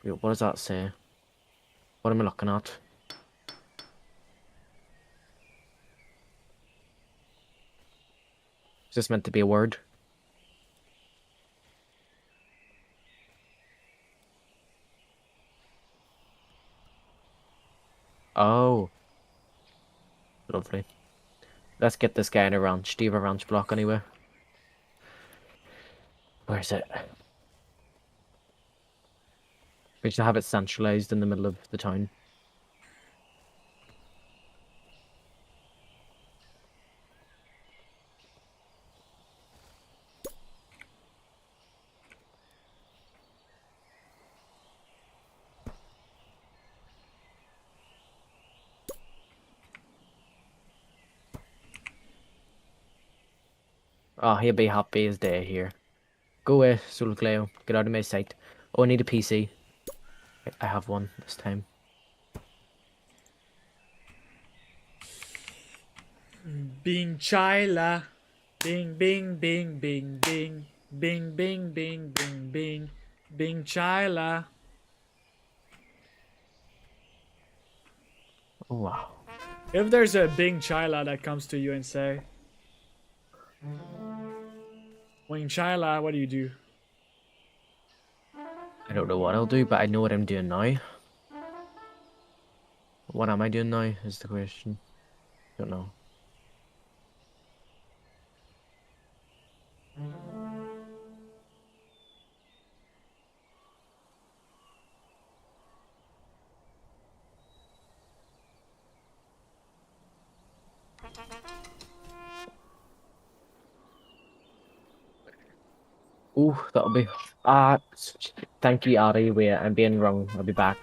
Wait, what does that say? What am I looking at? Is this meant to be a word? Oh. Lovely. Let's get this guy in a ranch. Do you have a ranch block anywhere? Where is it? We should have it centralized in the middle of the town. Oh, he'll be happy as day here. Go away, Solgaleo. Get out of my sight. Oh, I need a PC. I have one this time. Bing Chila. Bing, bing, bing, bing, bing. Bing, bing, bing, bing, bing. Bing Chila. Oh, wow. If there's a Bing Chila that comes to you and say, Bing Chila, what do you do? I don't know what I'll do, but I know what I'm doing now. What am I doing now is the question. Don't know. Ooh, that'll be... thank you, Ari. Wait, I'm being wrong. I'll be back.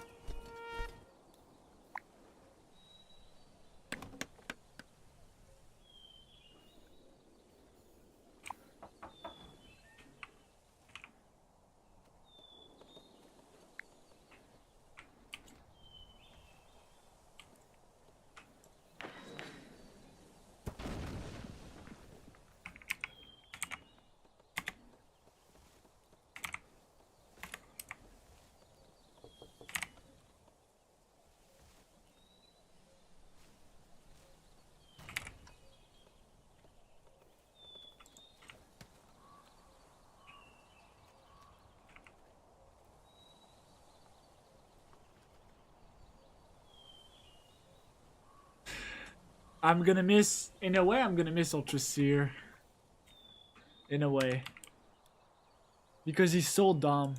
I'm gonna miss, in a way, I'm gonna miss Ultra Seer. In a way. Because he's so dumb.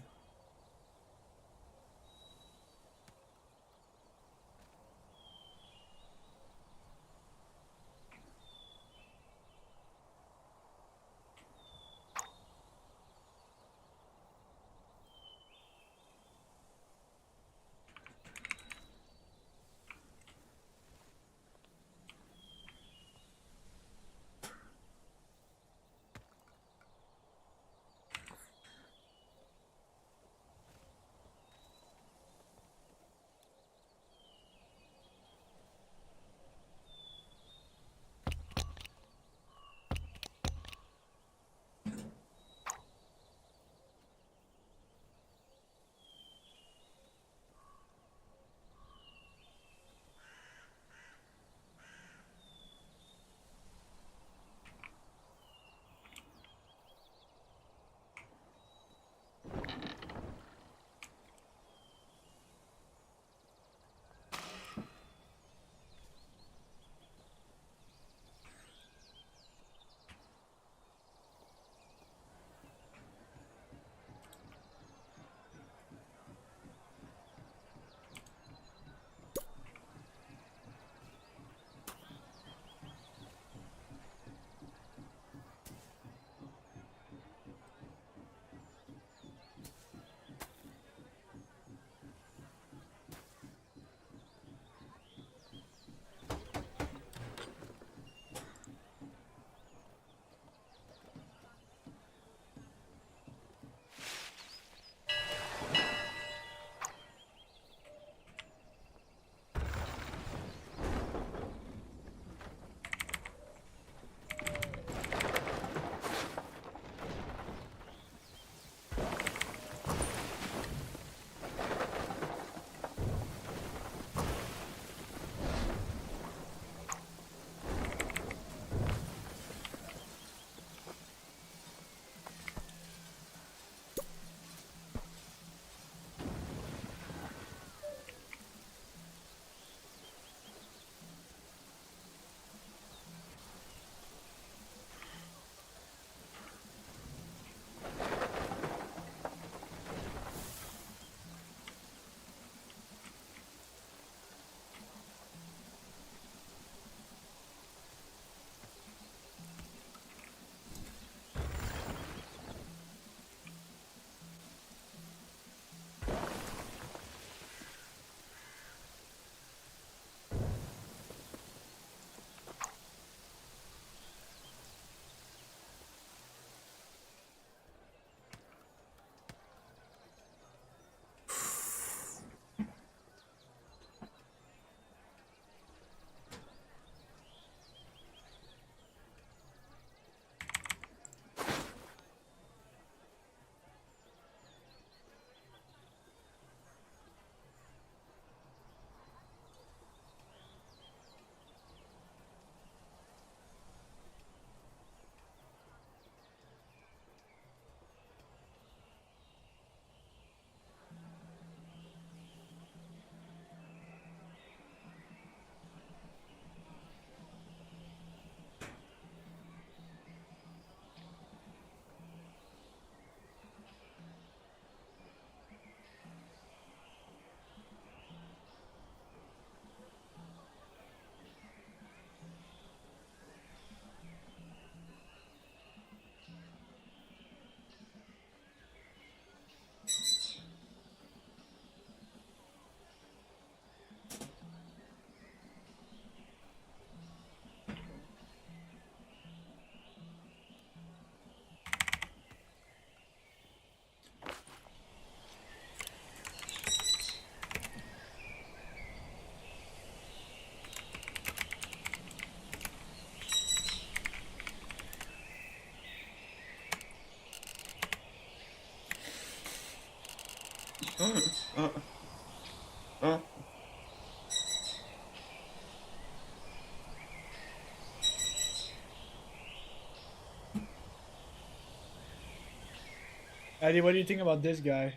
Eddie, what do you think about this guy?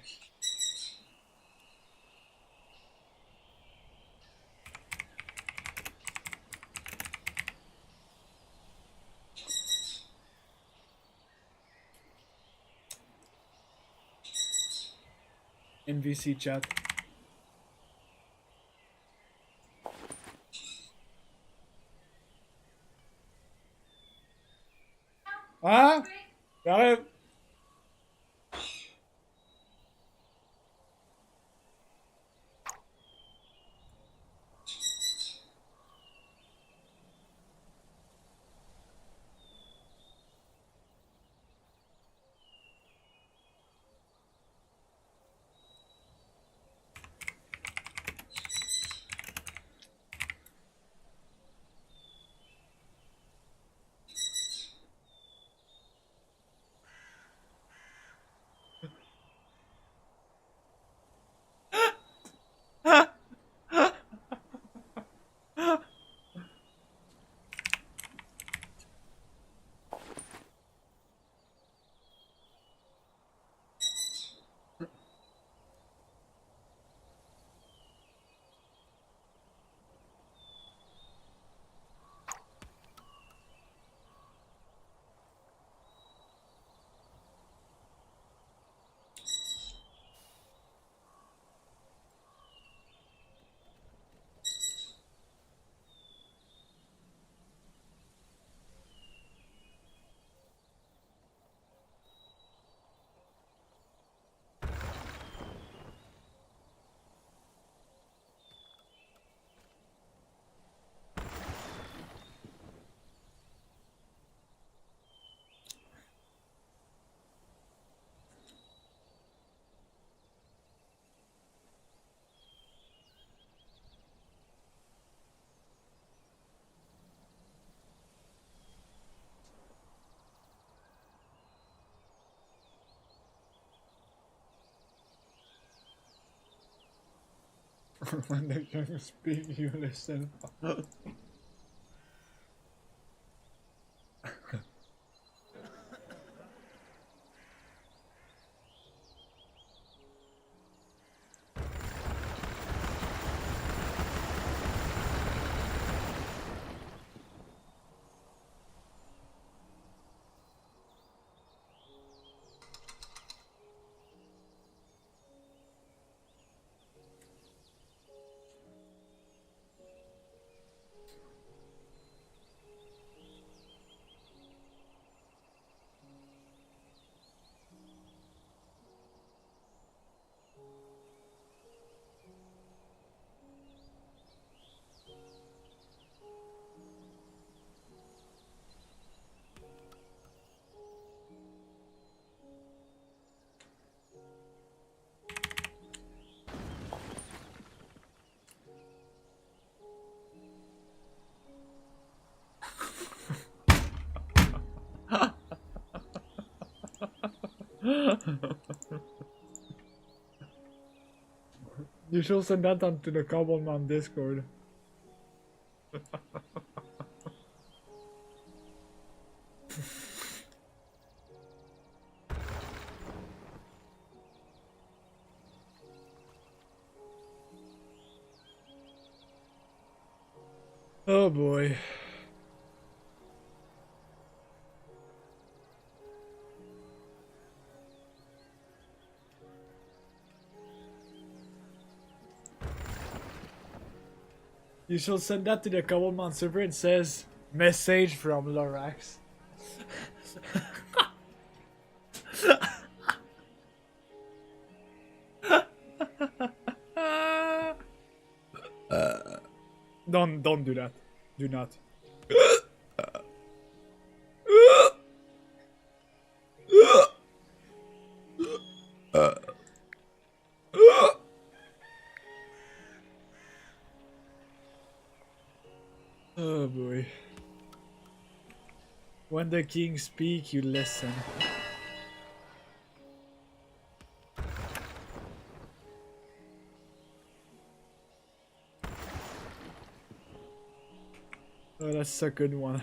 NVC chat. Ah, j'arrive. When they can speak, you listen. You should send that onto the Cobbleman Discord. Oh boy. You should send that to the Cobbleman server. It says, message from Lorax. Don't do that. Do not. Oh boy. When the king speak, you listen. Oh, that's a good one.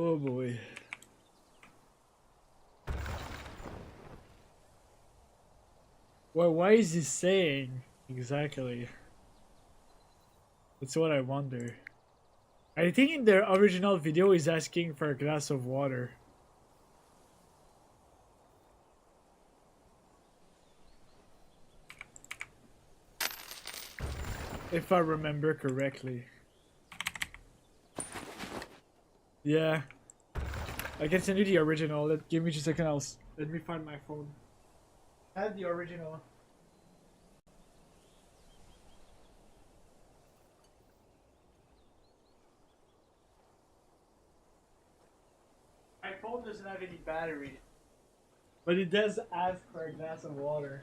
Oh boy. Well, why is he saying exactly? That's what I wonder. I think in the original video he's asking for a glass of water. If I remember correctly. Yeah. I can send you the original. Give me just a second else. Let me find my phone. I have the original. My phone doesn't have any battery. But it does ask for a glass of water.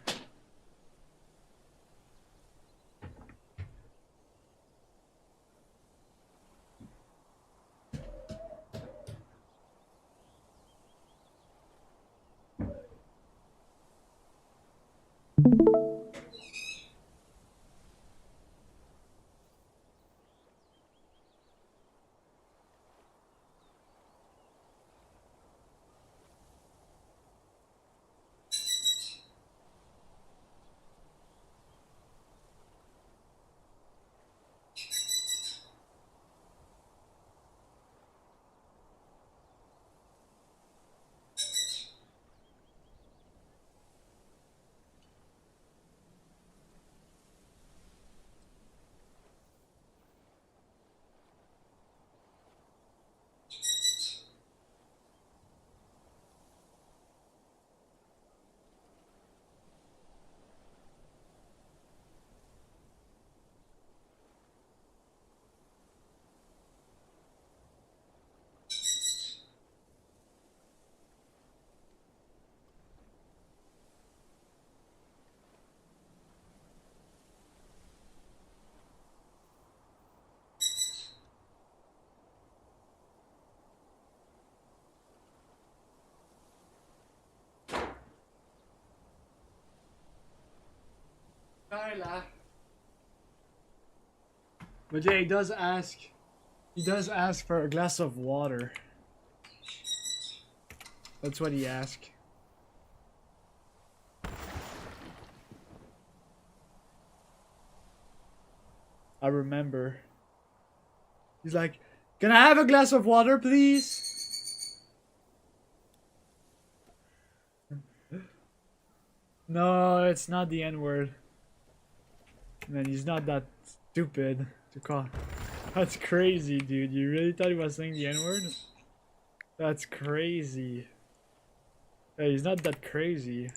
But yeah, he does ask for a glass of water. That's what he asked. I remember. He's like, "Can I have a glass of water, please?" No, it's not the N-word. Man, he's not that stupid to call. That's crazy, dude. You really thought he was saying the N-word? That's crazy. Hey, he's not that crazy.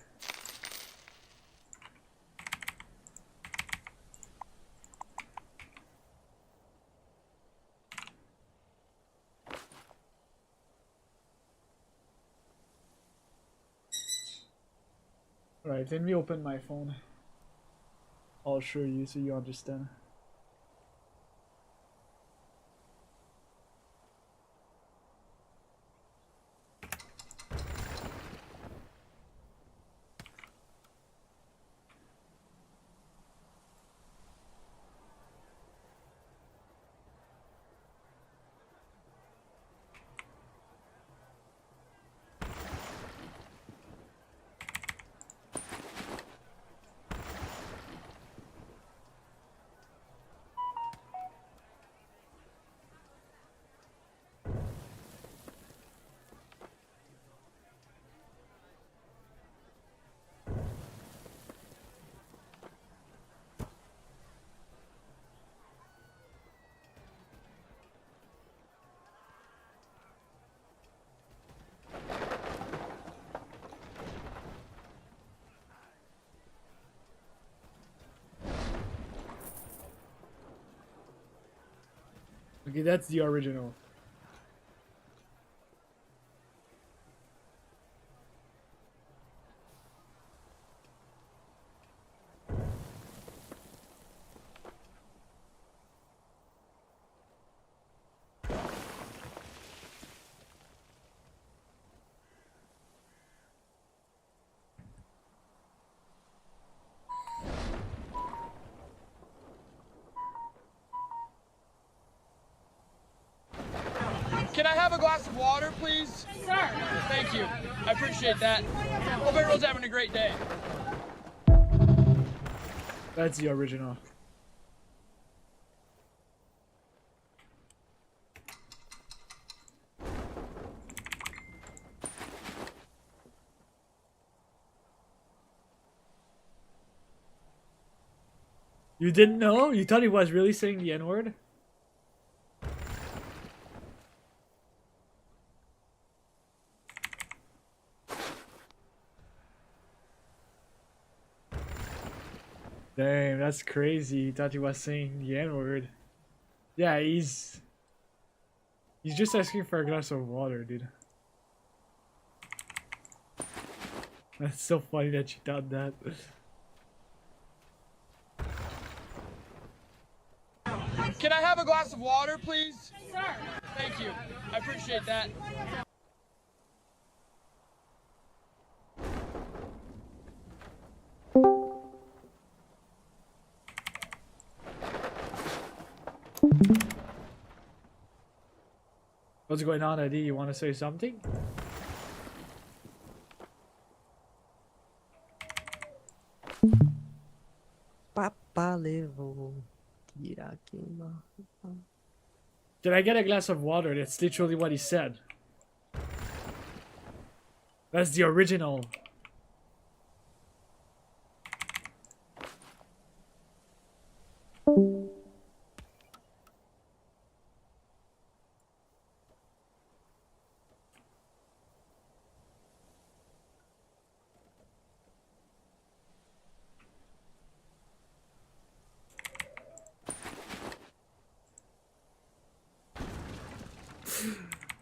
Alright, let me open my phone. I'll show you so you understand. Okay, that's the original. have a glass of water, please? Sir. Thank you. I appreciate that. Hope everyone's having a great day. That's the original. You didn't know? You thought he was really saying the N-word? Damn, that's crazy. He thought he was saying the N-word. Yeah, he's just asking for a glass of water, dude. That's so funny that you thought that. Can I have a glass of water, please? Sir. Thank you. I appreciate that. What's going on, Eddie? You want to say something? Papa levou, tira queima. Did I get a glass of water? That's literally what he said. That's the original.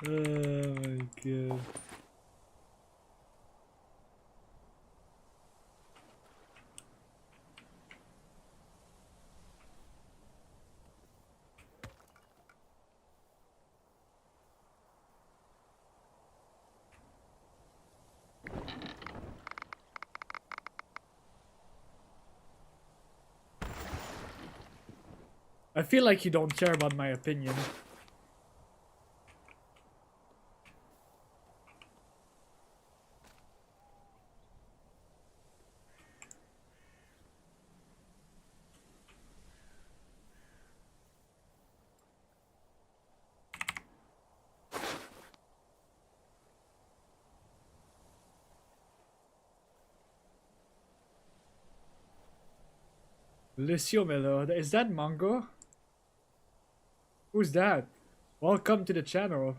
Oh my god. I feel like you don't care about my opinion. Lucio Melo, is that Mongo? Who's that? Welcome to the channel.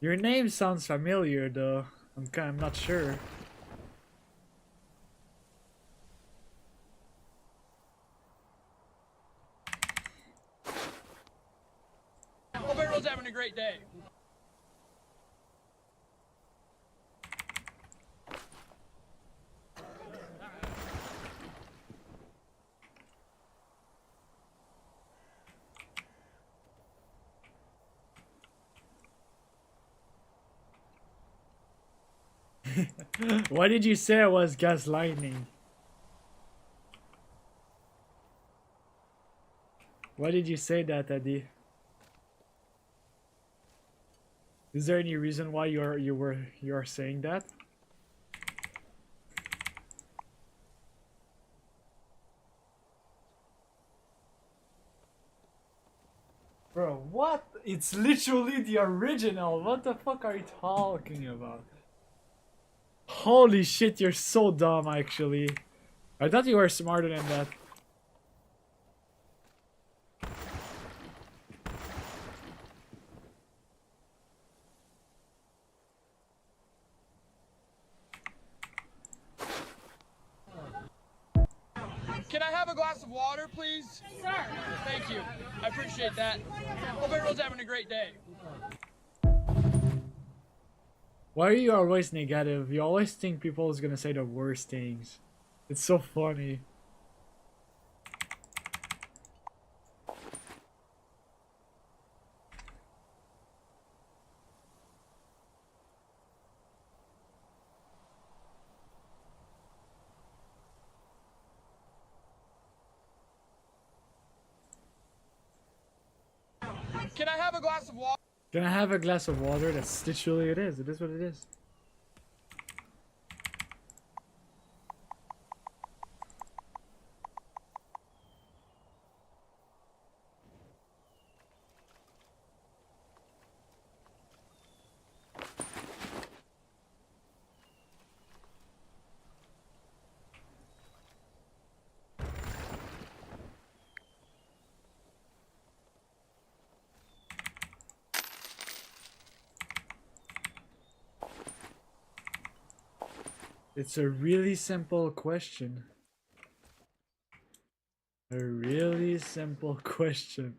Your name sounds familiar though. I'm not sure. Hope everyone's having a great day. Why did you say I was gaslighting? Why did you say that, Eddie? Is there any reason why you're saying that? Bro, what? It's literally the original. What the fuck are you talking about? Holy shit, you're so dumb actually. I thought you were smarter than that. Can I have a glass of water, please? Sir. Thank you. I appreciate that. Hope everyone's having a great day. Why are you always negative? You always think people is gonna say the worst things. It's so funny. Can I have a glass of water? Can I have a glass of water? That's literally it is. It is what it is. It's a really simple question. A really simple question.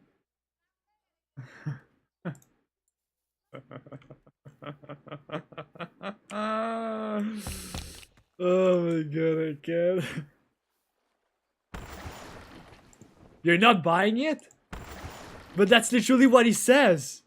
Oh my god, I can't. You're not buying it? But that's literally what he says.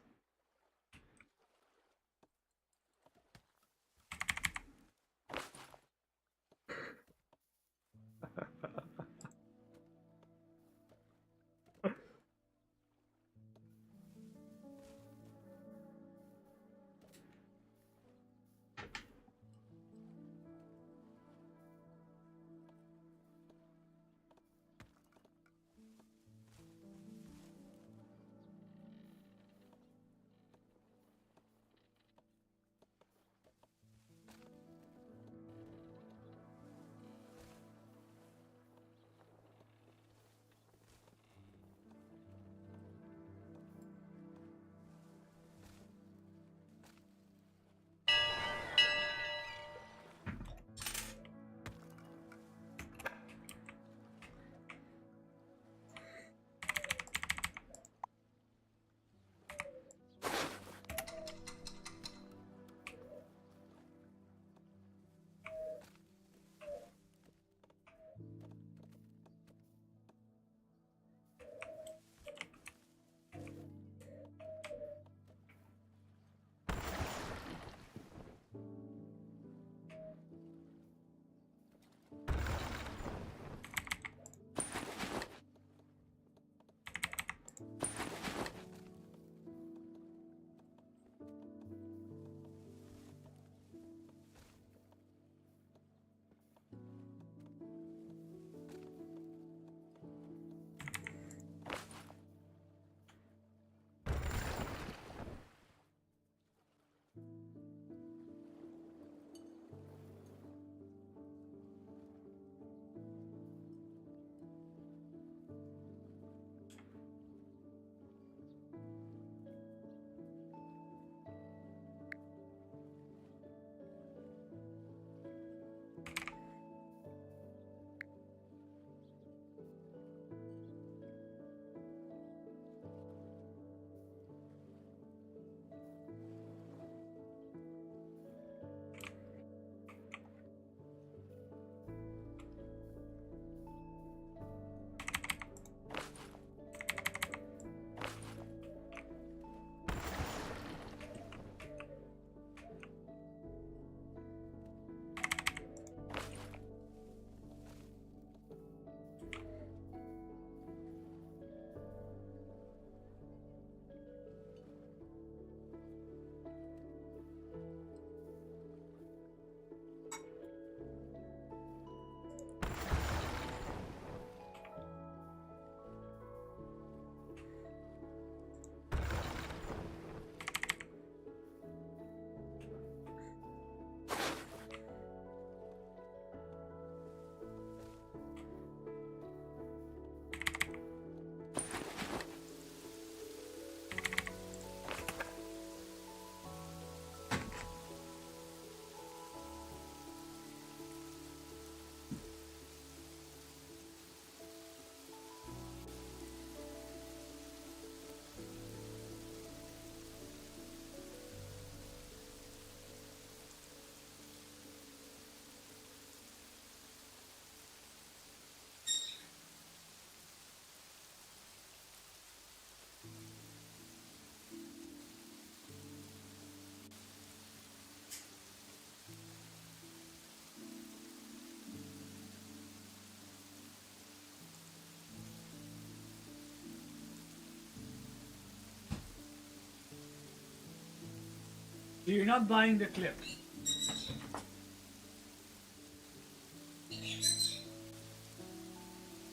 You're not buying the clip.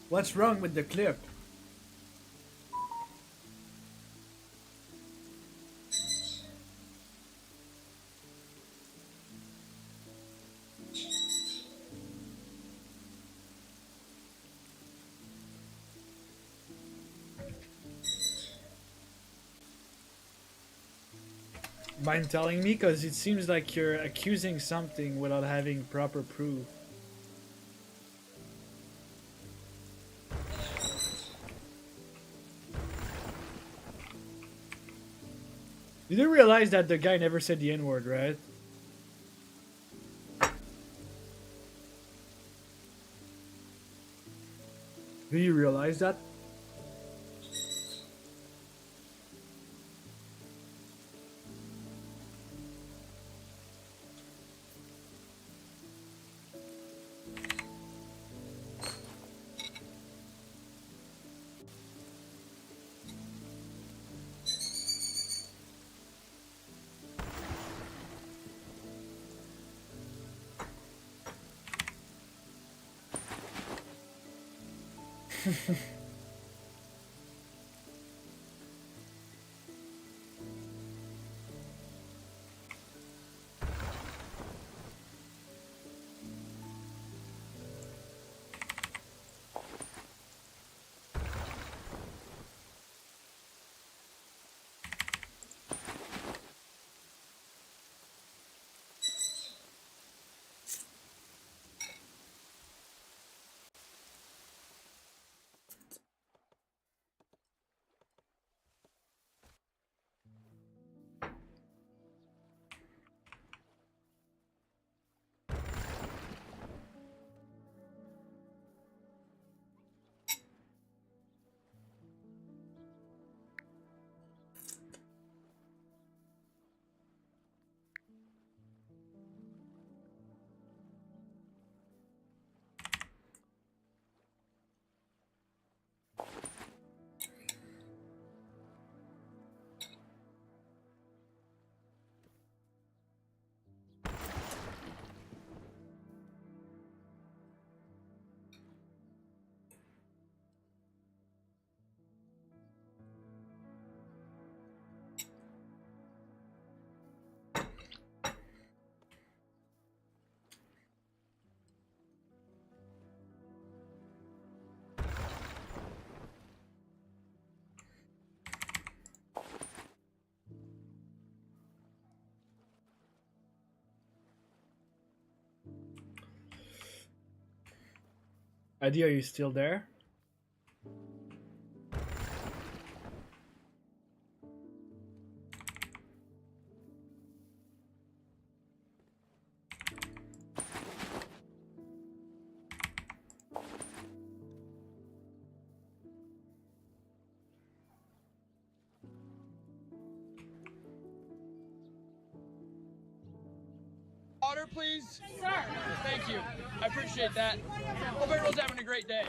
What's wrong with the clip? Mind telling me? Because it seems like you're accusing something without having proper proof. You do realize that the guy never said the N-word, right? Do you realize that? Adi, are you still there? Water, please? Sir. Thank you. I appreciate that. Hope everyone's having a great day.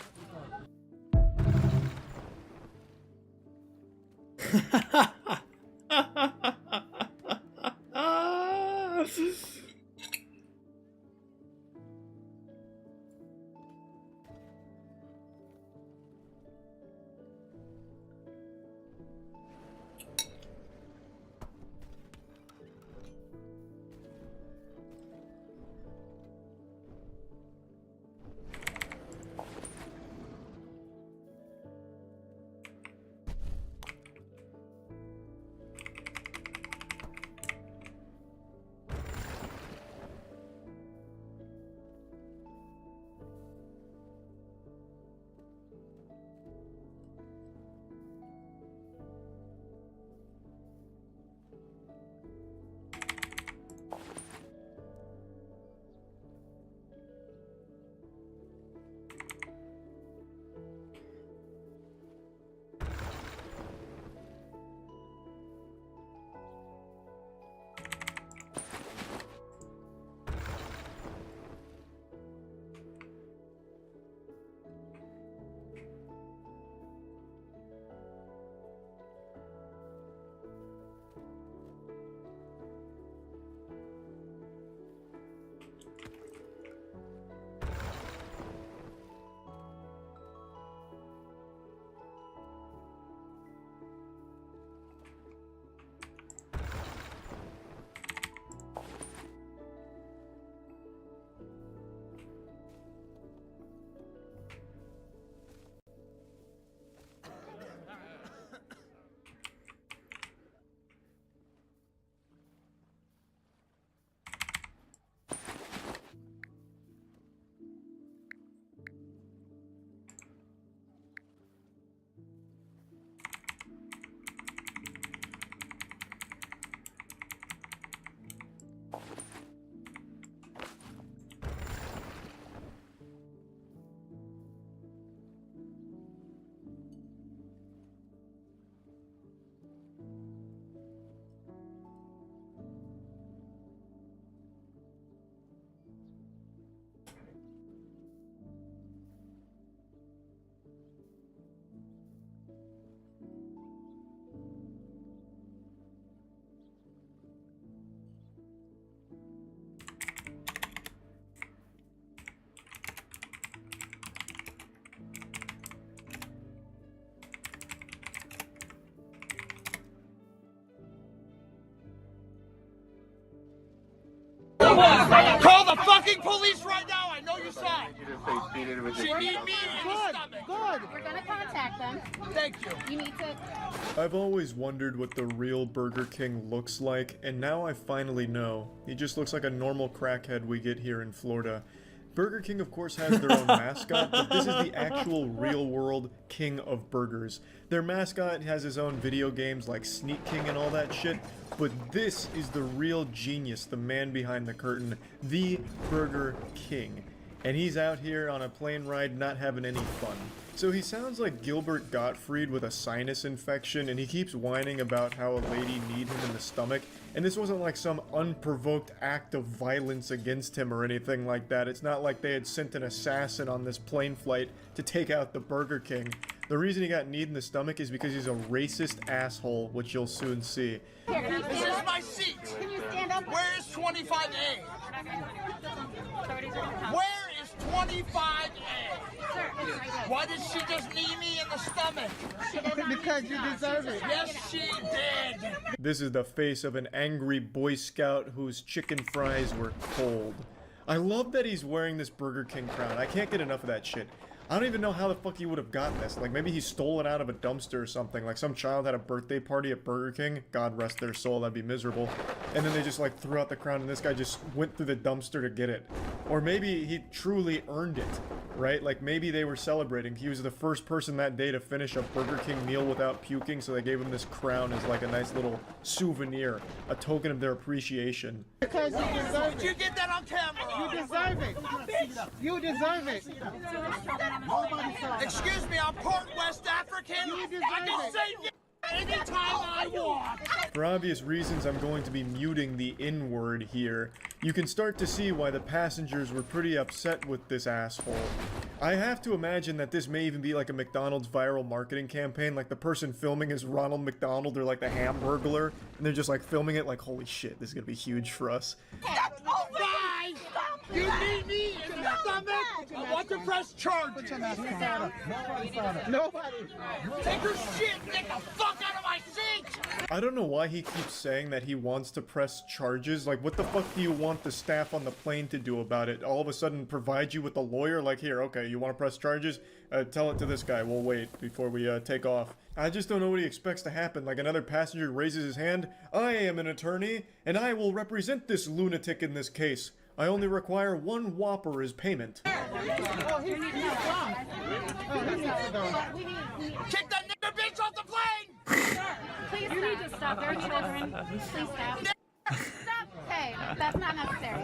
fucking police right now. I know you saw it. She need me in the stomach. Good. We're gonna contact them. Thank you. You need to. I've always wondered what the real Burger King looks like, and now I finally know. He just looks like a normal crackhead we get here in Florida. Burger King, of course, has their own mascot, but this is the actual real-world king of burgers. Their mascot has his own video games like Sneak King and all that shit, but this is the real genius, the man behind the curtain, the Burger King. And he's out here on a plane ride not having any fun. So he sounds like Gilbert Gottfried with a sinus infection, and he keeps whining about how a lady need him in the stomach. And this wasn't like some unprovoked act of violence against him or anything like that. It's not like they had sent an assassin on this plane flight to take out the Burger King. The reason he got kneed in the stomach is because he's a racist asshole, which you'll soon see. This is my seat. Can you stand up? Where is 25A? Where is 25A? Why did she just knee me in the stomach? Because you deserve it. Yes, she did. This is the face of an angry Boy Scout whose chicken fries were cold. I love that he's wearing this Burger King crown. I can't get enough of that shit. I don't even know how the fuck he would have gotten this. Like, maybe he stole it out of a dumpster or something. Like, some child had a birthday party at Burger King. God rest their soul, that'd be miserable. And then they just, like, threw out the crown, and this guy just went through the dumpster to get it. Or maybe he truly earned it, right? Like, maybe they were celebrating. He was the first person that day to finish a Burger King meal without puking, so they gave him this crown as, like, a nice little souvenir. A token of their appreciation. Because you deserve it. Did you get that on camera? You deserve it. You deserve it. Excuse me, I'm part West African. I can say anytime I want. For obvious reasons, I'm going to be muting the N-word here. You can start to see why the passengers were pretty upset with this asshole. I have to imagine that this may even be like a McDonald's viral marketing campaign, like the person filming is Ronald McDonald or like the Hamburglar, and they're just like filming it like, holy shit, this is gonna be huge for us. Bye! You need me in the stomach? I want to press charges. Put your mask on. Nobody. Take your shit, get the fuck out of my seat! I don't know why he keeps saying that he wants to press charges. Like, what the fuck do you want the staff on the plane to do about it? All of a sudden provide you with a lawyer? Like, here, okay, you want to press charges? Tell it to this guy. We'll wait before we take off. I just don't know what he expects to happen. Like, another passenger raises his hand. I am an attorney, and I will represent this lunatic in this case. I only require one Whopper as payment. Kick that nigger bitch off the plane! Please you need to stop. There are children. Please stop. Stop. Hey, that's not necessary.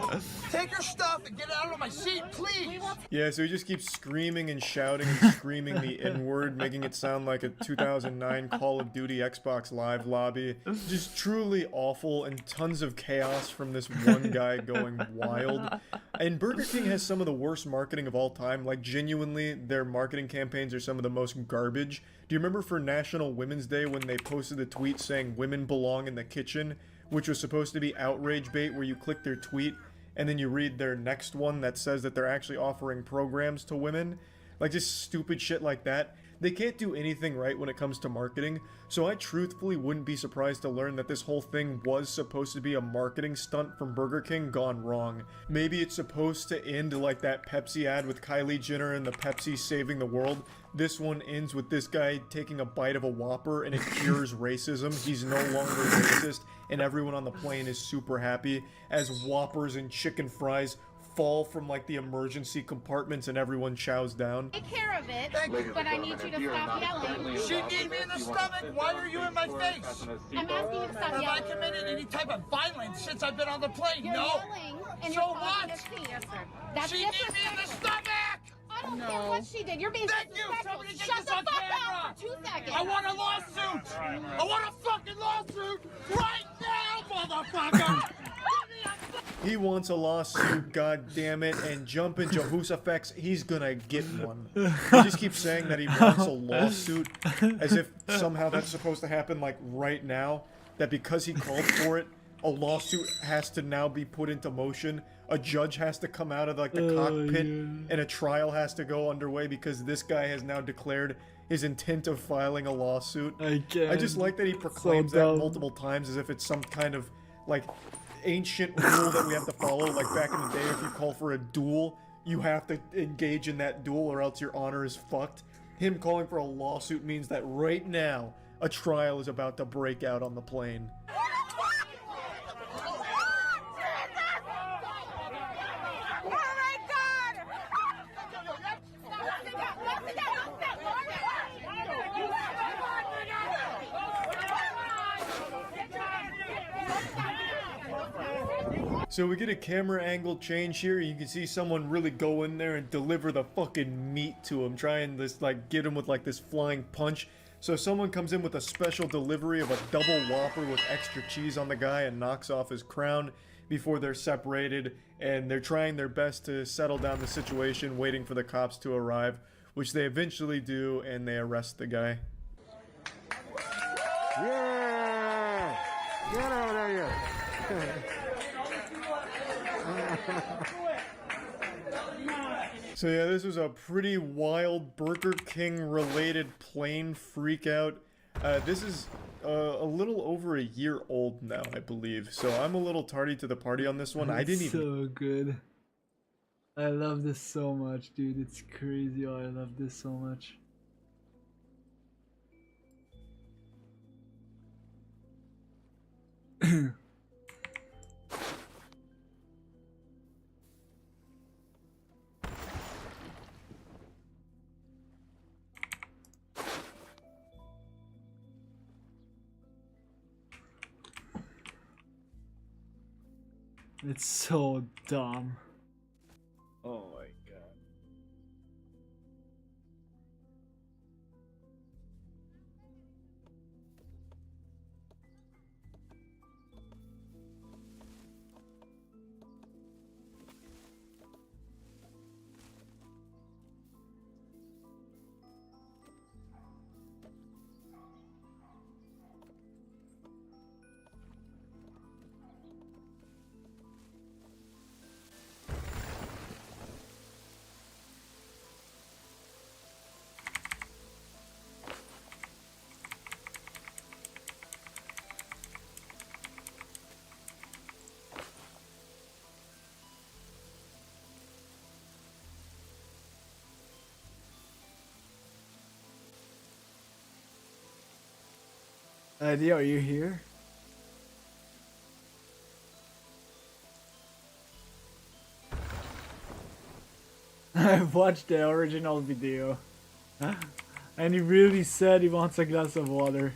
Take your stuff and get out of my seat, please! Yeah, so he just keeps screaming and shouting and screaming the N-word, making it sound like a 2009 Call of Duty Xbox Live lobby. Just truly awful, and tons of chaos from this one guy going wild. And Burger King has some of the worst marketing of all time. Like, genuinely, their marketing campaigns are some of the most garbage. Do you remember for National Women's Day when they posted a tweet saying women belong in the kitchen? Which was supposed to be outrage bait, where you click their tweet and then you read their next one that says that they're actually offering programs to women. Like, just stupid shit like that. They can't do anything right when it comes to marketing, so I truthfully wouldn't be surprised to learn that this whole thing was supposed to be a marketing stunt from Burger King gone wrong. Maybe it's supposed to end like that Pepsi ad with Kylie Jenner and the Pepsi saving the world. This one ends with this guy taking a bite of a Whopper and it cures racism. He's no longer racist, and everyone on the plane is super happy as Whoppers and chicken fries fall from like the emergency compartments and everyone chows down. Take care of it, but I need you to stop yelling. She need me in the stomach. Why are you in my face? I'm asking you to stop Have yelling. I committed any type of violence since I've been on the plane? You're No. yelling, and So you're causing what? a scene. Yes, sir. That's She need me in the stomach. I don't care what she did. You're being Thank you. disrespectful. Somebody get Shut this the on fuck camera. up for 2 seconds. I want a lawsuit. I want a fucking lawsuit right now, motherfucker. He wants a lawsuit, god damn it, and jumping Jehoshaphat, he's gonna get one. He just keeps saying that he wants a lawsuit, as if somehow that's supposed to happen like right now, that because he called for it, a lawsuit has to now be put into motion. A judge has to come out of like the cockpit, and a trial has to go underway because this guy has now declared his intent of filing a lawsuit. I just like that he proclaims that multiple times as if it's some kind of like ancient rule that we have to follow. Like back in the day, if you call for a duel, you have to engage in that duel or else your honor is fucked. Him calling for a lawsuit means that right now, a trial is about to break out on the plane. So we get a camera angle change here. You can see someone really go in there and deliver the fucking meat to him, trying this like get him with like this flying punch. So someone comes in with a special delivery of a double Whopper with extra cheese on the guy and knocks off his crown before they're separated, and they're trying their best to settle down the situation, waiting for the cops to arrive, which they eventually do, and they arrest the guy. Yeah! Get out of here! So yeah, this was a pretty wild Burger King related plane freakout. This is a little over a year old now, I believe. So I'm a little tardy to the party on this one. I didn't even... So good. I love this so much, dude. It's crazy. Oh, I love this so much. It's so dumb. Oh my god. Eddie, are you here? I've watched the original video. And he really said he wants a glass of water.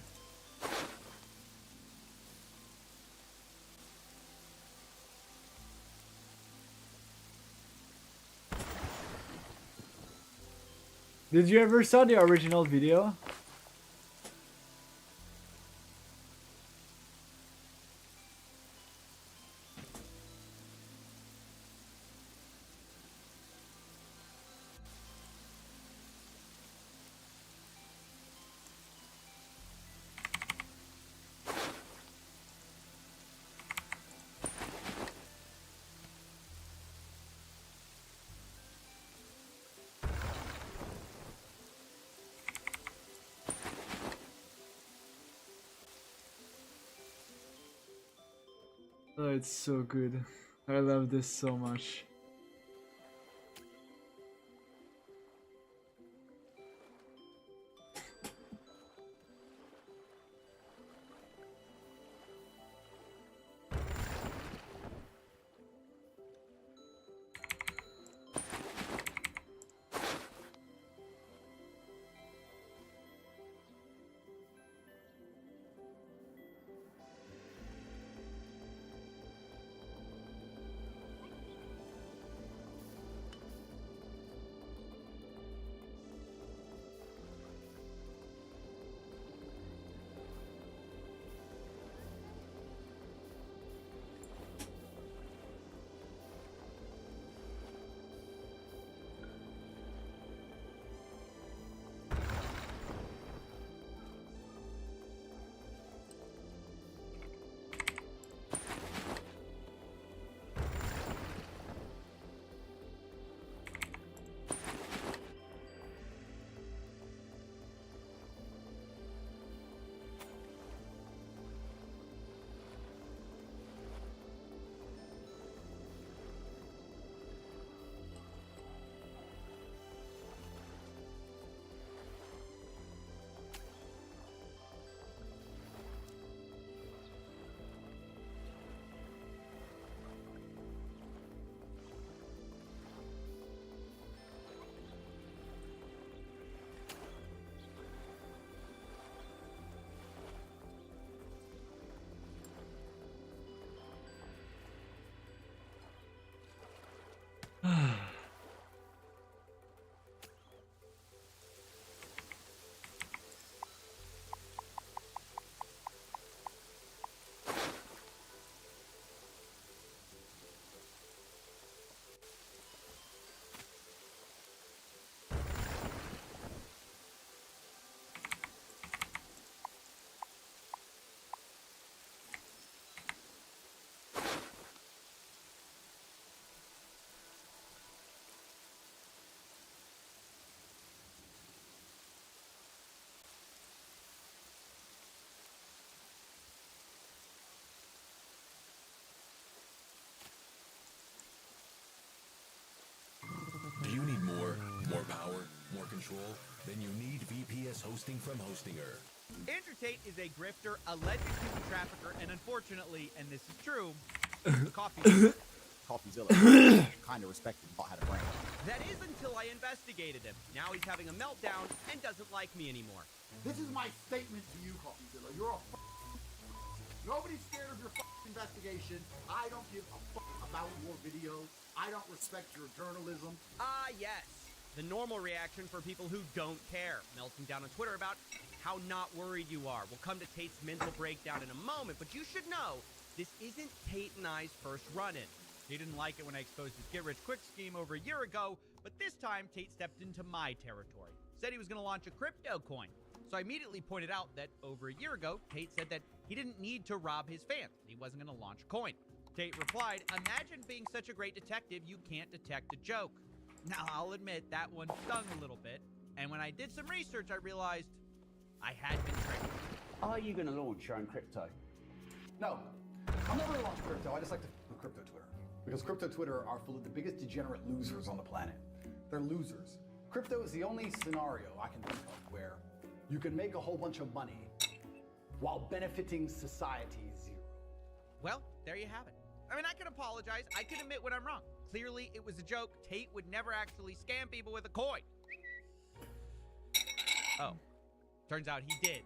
Did you ever saw the original video? Oh, it's so good. I love this so much. usual, then you need VPS hosting from Hostinger. Andrew Tate is a grifter, alleged human trafficker, and unfortunately, and this is true, CoffeeZilla kind of respected not had a brain. that is until I investigated him. Now he's having a meltdown and doesn't like me anymore. This is my statement to you, CoffeeZilla. You're a nobody's scared of your investigation. I don't give a about your videos. I don't respect your journalism. Yes. The normal reaction for people who don't care. Melting down on Twitter about how not worried you are. We'll come to Tate's mental breakdown in a moment, but you should know this isn't Tate and I's first run-in. He didn't like it when I exposed his get-rich-quick scheme over a year ago, but this time Tate stepped into my territory. Said he was going to launch a crypto coin. So I immediately pointed out that over a year ago, Tate said that he didn't need to rob his fans. He wasn't going to launch a coin. Tate replied, "Imagine being such a great detective you can't detect a joke." Now, I'll admit that one stung a little bit, and when I did some research, I realized I had been tricked. Are you going to launch your own crypto? No. I'm not going to launch crypto. I just like to crypto Twitter. Because crypto Twitter are full of the biggest degenerate losers on the planet. They're losers. Crypto is the only scenario I can think of where you can make a whole bunch of money while benefiting society zero. Well, there you have it. I mean, I can apologize. I can admit when I'm wrong. Clearly, it was a joke. Tate would never actually scam people with a coin. Oh, turns out he did.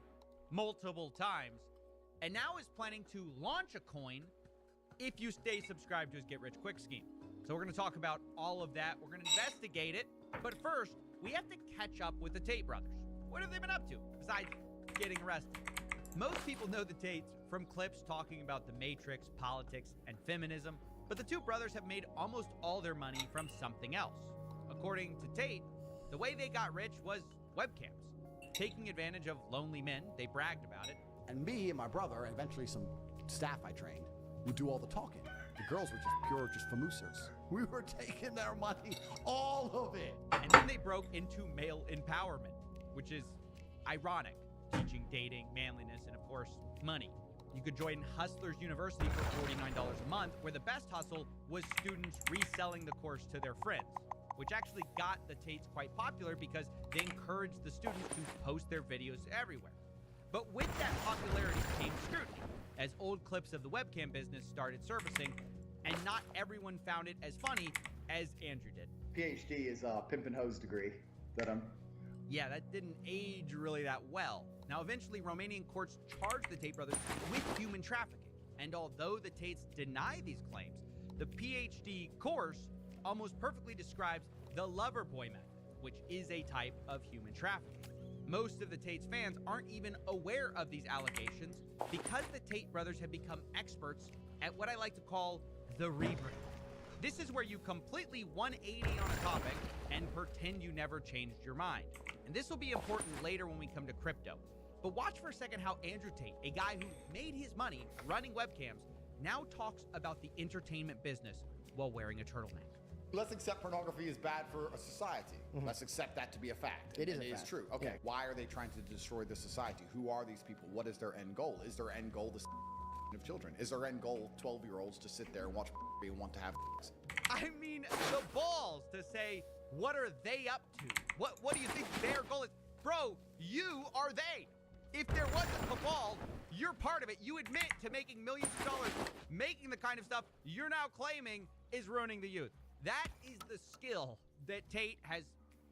Multiple times. And now is planning to launch a coin if you stay subscribed to his get-rich-quick scheme. So we're going to talk about all of that. We're going to investigate it. But first, we have to catch up with the Tate brothers. What have they been up to, besides getting arrested? Most people know the Tates from clips talking about the Matrix, politics, and feminism, but the two brothers have made almost all their money from something else. According to Tate, the way they got rich was webcams. Taking advantage of lonely men, they bragged about it. And me and my brother, and eventually some staff I trained, would do all the talking. The girls were just pure, just famousers. We were taking their money, all of it. And then they broke into male empowerment, which is ironic, teaching dating, manliness, and of course, money. You could join Hustlers University for $49 a month, where the best hustle was students reselling the course to their friends, which actually got the Tates quite popular because they encouraged the students to post their videos everywhere. But with that popularity came scrutiny, as old clips of the webcam business started surfacing, and not everyone found it as funny as Andrew did. PhD is a pimp and hose degree that I'm... Yeah, that didn't age really that well. Now, eventually, Romanian courts charged the Tate brothers with human trafficking. And although the Tates deny these claims, the PhD course almost perfectly describes the lover boy method, which is a type of human trafficking. Most of the Tate's fans aren't even aware of these allegations because the Tate brothers have become experts at what I like to call the rebrand. This is where you completely 180 on a topic and pretend you never changed your mind. And this will be important later when we come to crypto. But watch for a second how Andrew Tate, a guy who made his money running webcams, now talks about the entertainment business while wearing a turtleneck. Let's accept pornography is bad for a society. Let's accept that to be a fact. It is And a it is fact. true. Okay, Yeah. why are they trying to destroy the society? Who are these people? What is their end goal? Is their end goal the of children? Is their end goal 12-year-olds to sit there and watch and want to have I mean, the balls to say, what are they up to? What do you think their goal is? Bro, you are they. If there was a cabal, you're part of it. You admit to making millions of dollars, making the kind of stuff you're now claiming is ruining the youth. That is the skill that Tate has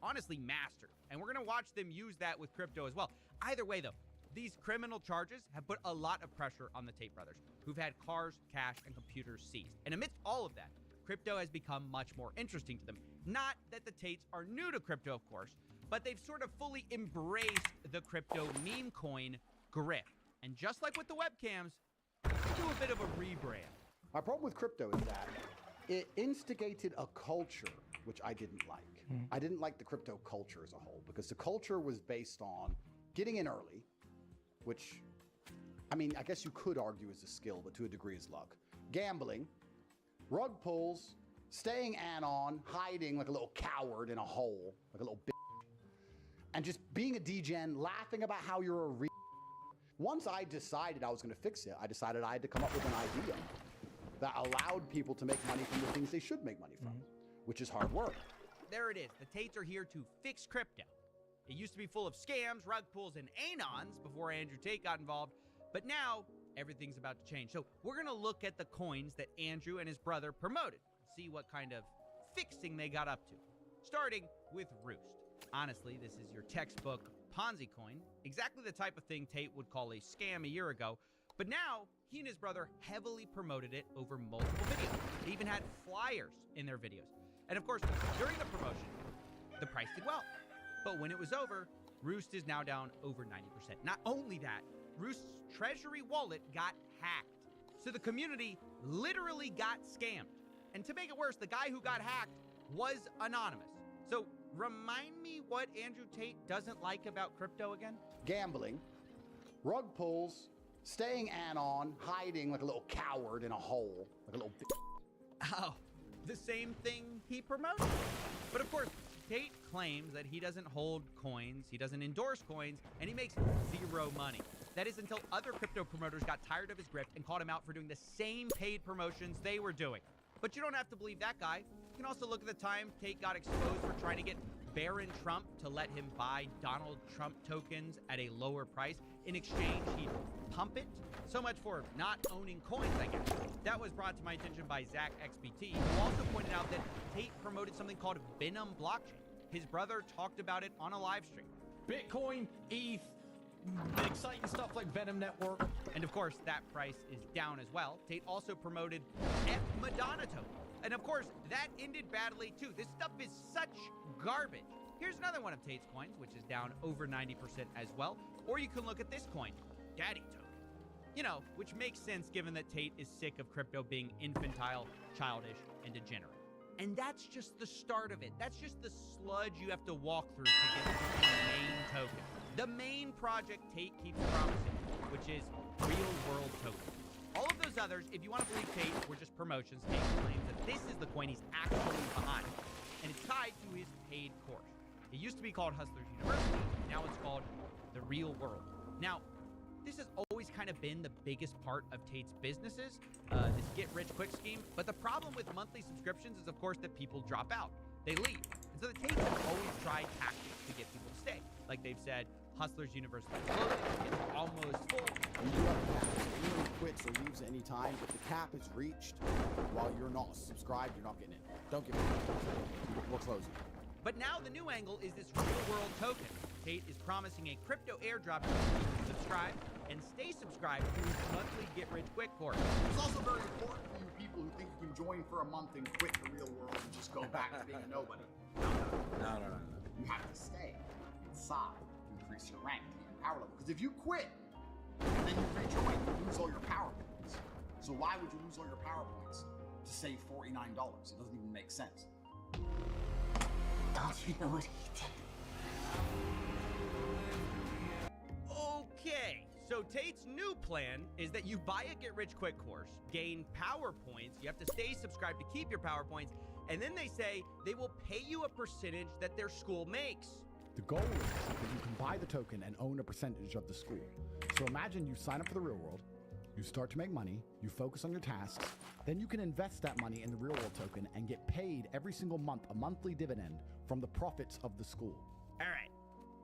honestly mastered. And we're going to watch them use that with crypto as well. Either way, though, these criminal charges have put a lot of pressure on the Tate brothers, who've had cars, cash, and computers seized. And amidst all of that, crypto has become much more interesting to them. Not that the Tates are new to crypto, of course, but they've sort of fully embraced the crypto meme coin grift. And just like with the webcams, they do a bit of a rebrand. My problem with crypto is that it instigated a culture which I didn't like. I didn't like the crypto culture as a whole because the culture was based on getting in early, which, I mean, I guess you could argue is a skill, but to a degree is luck. Gambling, rug pulls, staying anon, hiding like a little coward in a hole, like a little bitch, and just being a degen, laughing about how you're a Once I decided I was going to fix it, I decided I had to come up with an idea that allowed people to make money from the things they should make money from, which is hard work. There it is. The Tates are here to fix crypto. It used to be full of scams, rug pulls, and anons before Andrew Tate got involved, but now everything's about to change. So we're going to look at the coins that Andrew and his brother promoted, see what kind of fixing they got up to. Starting with Roost. Honestly, this is your textbook Ponzi coin, exactly the type of thing Tate would call a scam a year ago, but now he and his brother heavily promoted it over multiple videos. They even had flyers in their videos. And of course, during the promotion, the price did well. But when it was over, Roost is now down over 90%. Not only that, Roost's treasury wallet got hacked. So the community literally got scammed. And to make it worse, the guy who got hacked was anonymous. So remind me what Andrew Tate doesn't like about crypto again? Gambling, rug pulls, staying anon, hiding like a little coward in a hole, like a little Oh, the same thing he promoted. But of course, Tate claims that he doesn't hold coins, he doesn't endorse coins, and he makes zero money. That is until other crypto promoters got tired of his grift and called him out for doing the same paid promotions they were doing. But you don't have to believe that guy. You can also look at the time Tate got exposed for trying to get Barron Trump to let him buy Donald Trump tokens at a lower price. In exchange, he'd pump it. So much for not owning coins, I guess. That was brought to my attention by Zach XBT, who also pointed out that Tate promoted something called Venom Blockchain. His brother talked about it on a live stream. Bitcoin, ETH, exciting stuff like Venom Network. And of course, that price is down as well. Tate also promoted F Madonna token. And of course, that ended badly too. This stuff is such garbage. Here's another one of Tate's coins, which is down over 90% as well. Or you can look at this coin, Daddy token. You know, which makes sense given that Tate is sick of crypto being infantile, childish, and degenerate. And that's just the start of it. That's just the sludge you have to walk through to get to the main token. The main project Tate keeps promising, which is Real World Token. All of those others, if you want to believe Tate, were just promotions. Tate claims that this is the coin he's actually behind, and it's tied to his paid course. It used to be called Hustlers University. Now it's called The Real World. Now, this has always kind of been the biggest part of Tate's businesses, this get-rich-quick scheme. But the problem with monthly subscriptions is, of course, that people drop out. They leave. And so the Tates have always tried tactics to get people to stay. Like they've said, Hustlers University is closed, it's almost full. And you have caps. Anyone quits or leaves at any time, if the cap is reached while you're not subscribed, you're not getting in. Don't get me wrong. We're closing. But now the new angle is this Real World Token. Tate is promising a crypto airdrop to people who subscribe and stay subscribed to his monthly get-rich-quick course. It's also very important for you people who think you can join for a month and quit the real world and just go back to being a nobody. No. You have to stay inside to increase your rank and power level. Because if you quit and then you rejoin, you lose all your power points. So why would you lose all your power points to save $49? It doesn't even make sense. Don't you know what he did? Okay, so Tate's new plan is that you buy a get-rich-quick course, gain power points, you have to stay subscribed to keep your power points, and then they say they will pay you a percentage that their school makes. The goal is that you can buy the token and own a percentage of the school. So imagine you sign up for the real world, you start to make money, you focus on your tasks, then you can invest that money in the real world token and get paid every single month a monthly dividend from the profits of the school. All right,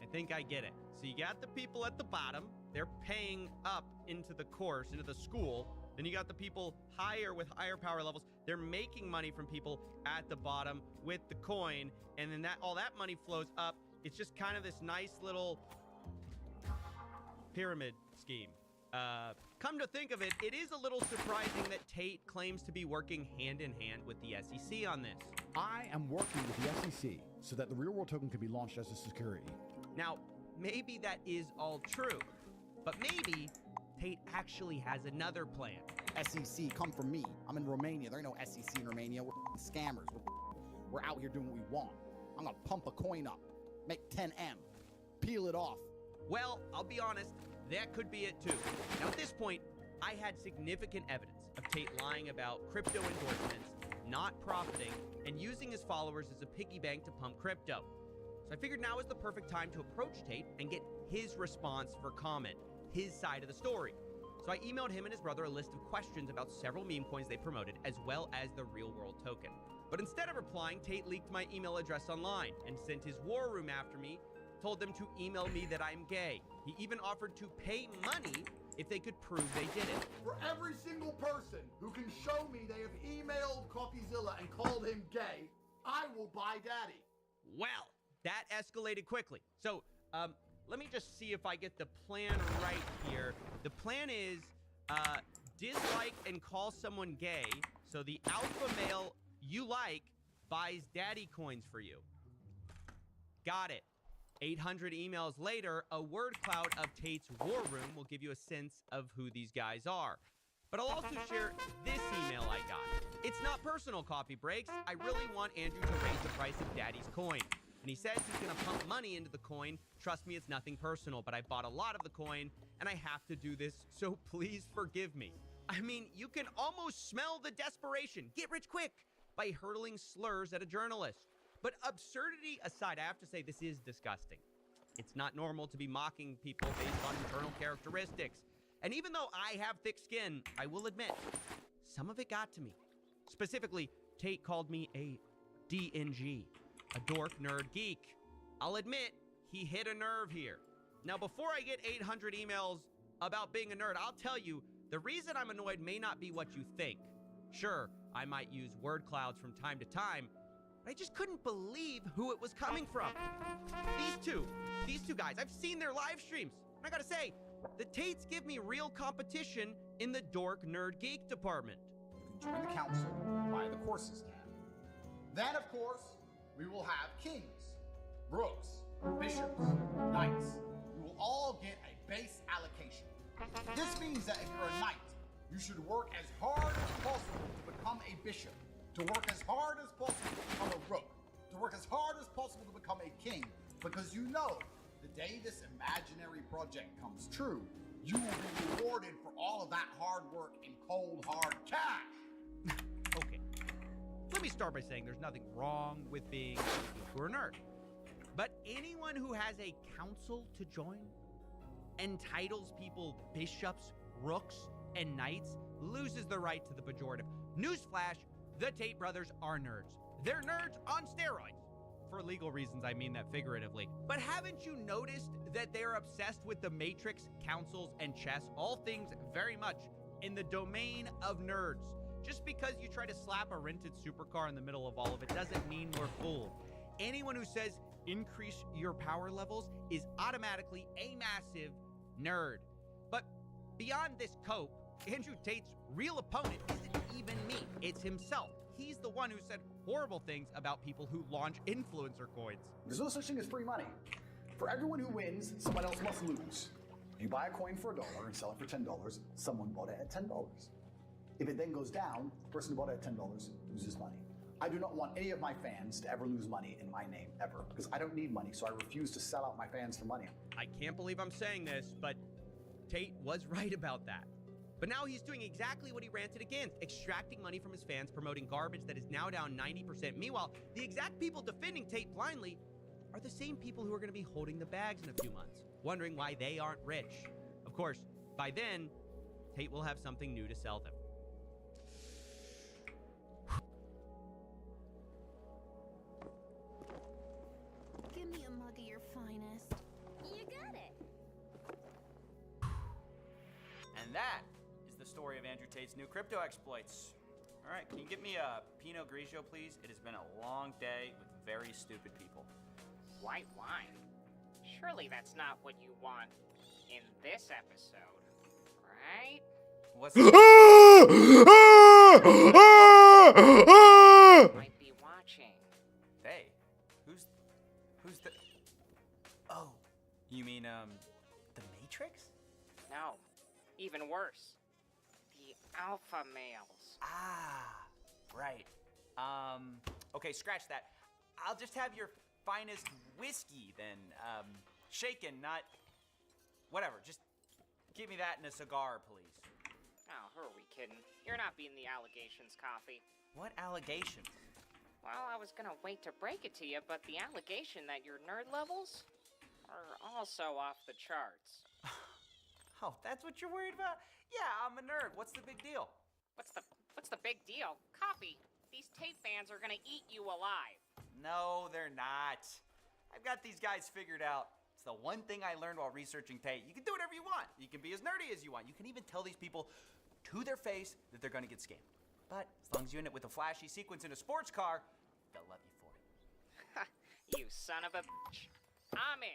I think I get it. So you got the people at the bottom, they're paying up into the course, into the school. Then you got the people higher with higher power levels. They're making money from people at the bottom with the coin. And then all that money flows up. It's just kind of this nice little pyramid scheme. Come to think of it, it is a little surprising that Tate claims to be working hand in hand with the SEC on this. I am working with the SEC so that the real world token can be launched as a security. Now, maybe that is all true, but maybe Tate actually has another plan. SEC, come from me. I'm in Romania. There ain't no SEC in Romania. We're scammers. We're out here doing what we want. I'm gonna pump a coin up, make 10M, peel it off. Well, I'll be honest, that could be it too. Now at this point, I had significant evidence of Tate lying about crypto endorsements, not profiting, and using his followers as a piggy bank to pump crypto. So I figured now is the perfect time to approach Tate and get his response for comment, his side of the story. So I emailed him and his brother a list of questions about several meme coins they promoted, as well as the real world token. But instead of replying, Tate leaked my email address online and sent his war room after me told them to email me that I'm gay. He even offered to pay money if they could prove they did it. For every single person who can show me they have emailed CoffeeZilla and called him gay, I will buy Daddy. Well, that escalated quickly. So, let me just see if I get the plan right here. The plan is, dislike and call someone gay, so the alpha male you like buys daddy coins for you. Got it. 800 emails later, a word cloud of Tate's war room will give you a sense of who these guys are. But I'll also share this email I got. It's not personal, Coffee Breaks. I really want Andrew to raise the price of Daddy's coin. And he says he's gonna pump money into the coin. Trust me, it's nothing personal, but I bought a lot of the coin, and I have to do this, so please forgive me. I mean, you can almost smell the desperation. Get rich quick by hurling slurs at a journalist. But absurdity aside, I have to say this is disgusting. It's not normal to be mocking people based on internal characteristics. And even though I have thick skin, I will admit, some of it got to me. Specifically, Tate called me a DNG, a dork nerd geek. I'll admit, he hit a nerve here. Now, before I get 800 emails about being a nerd, I'll tell you, the reason I'm annoyed may not be what you think. Sure, I might use word clouds from time to time, but I just couldn't believe who it was coming from. These two guys, I've seen their live streams. And I gotta say, the Tates give me real competition in the dork nerd geek department. You can join the council via the courses tab. Then, of course, we will have kings, rooks, bishops, knights. You will all get a base allocation. This means that if you're a knight, you should work as hard as possible to become a bishop, to work as hard as possible to become a rook, to work as hard as possible to become a king, because you know the day this imaginary project comes true, you will be rewarded for all of that hard work in cold, hard cash. Okay, let me start by saying there's nothing wrong with being a geek or a nerd. But anyone who has a council to join, entitles people bishops, rooks, and knights, loses the right to the pejorative. Newsflash, the Tate brothers are nerds. They're nerds on steroids. For legal reasons, I mean that figuratively. But haven't you noticed that they're obsessed with the Matrix, councils, and chess, all things very much in the domain of nerds? Just because you try to slap a rented supercar in the middle of all of it doesn't mean we're fooled. Anyone who says increase your power levels is automatically a massive nerd. But beyond this cope, Andrew Tate's real opponent isn't even me, it's himself. He's the one who said horrible things about people who launch influencer coins. There's no such thing as free money. For everyone who wins, someone else must lose. If you buy a coin for $1 and sell it for $10, someone bought it at $10. If it then goes down, the person who bought it at $10 loses money. I do not want any of my fans to ever lose money in my name, ever, because I don't need money, so I refuse to sell out my fans for money. I can't believe I'm saying this, but Tate was right about that. But now he's doing exactly what he ranted against, extracting money from his fans, promoting garbage that is now down 90%. Meanwhile, the exact people defending Tate blindly are the same people who are going to be holding the bags in a few months, wondering why they aren't rich. Of course, by then, Tate will have something new to sell them. Give me a mug of your finest. You got it. And that is the story of Andrew Tate's new crypto exploits. All right, can you get me a Pinot Grigio, please? It has been a long day with very stupid people. White wine? Surely that's not what you want in this episode, right? What's Might be watching. They? Who's the... Oh, you mean, the Matrix? No, even worse. The alpha males. Ah, right. Okay, scratch that. I'll just have your finest whiskey then. Shaken, not... Whatever, just give me that and a cigar, please. Oh, who are we kidding? You're not beating the allegations, Coffee. What allegations? Well, I was gonna wait to break it to you, but the allegation that your nerd levels are also off the charts. Oh, that's what you're worried about? Yeah, I'm a nerd. What's the big deal? What's the big deal? Coffee, these Tate fans are gonna eat you alive. No, they're not. I've got these guys figured out. the one thing I learned while researching pay. You can do whatever you want. You can be as nerdy as you want. You can even tell these people to their face that they're gonna get scammed. But as long as you end it with a flashy sequence in a sports car, they'll love you for it. You son of a bitch. I'm in.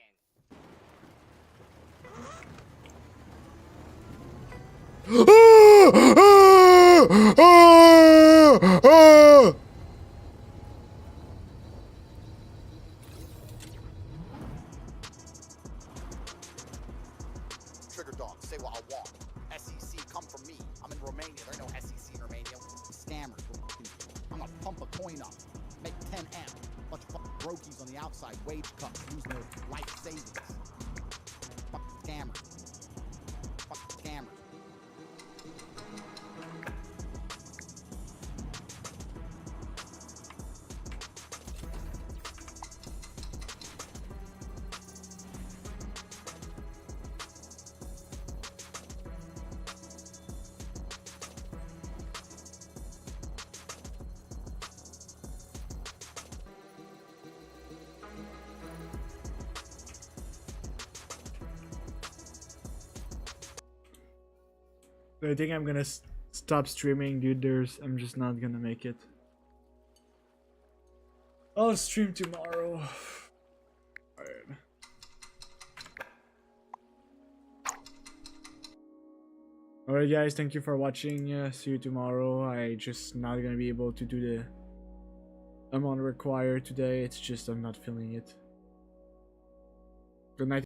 Trigger dog, say what I want. SEC, come from me. I'm in Romania. There ain't no SEC in Romania. Scammers. I'm gonna pump a coin up, make 10 M. Bunch of fucking brokies on the outside, wage cuts, using their life savings. Fucking scammers. Fucking scammers. I think I'm gonna stop streaming, dude. I'm just not gonna make it. I'll stream tomorrow. Alright. Alright guys, thank you for watching. See you tomorrow. I just not gonna be able to do the amount required today. It's just I'm not feeling it. Good night.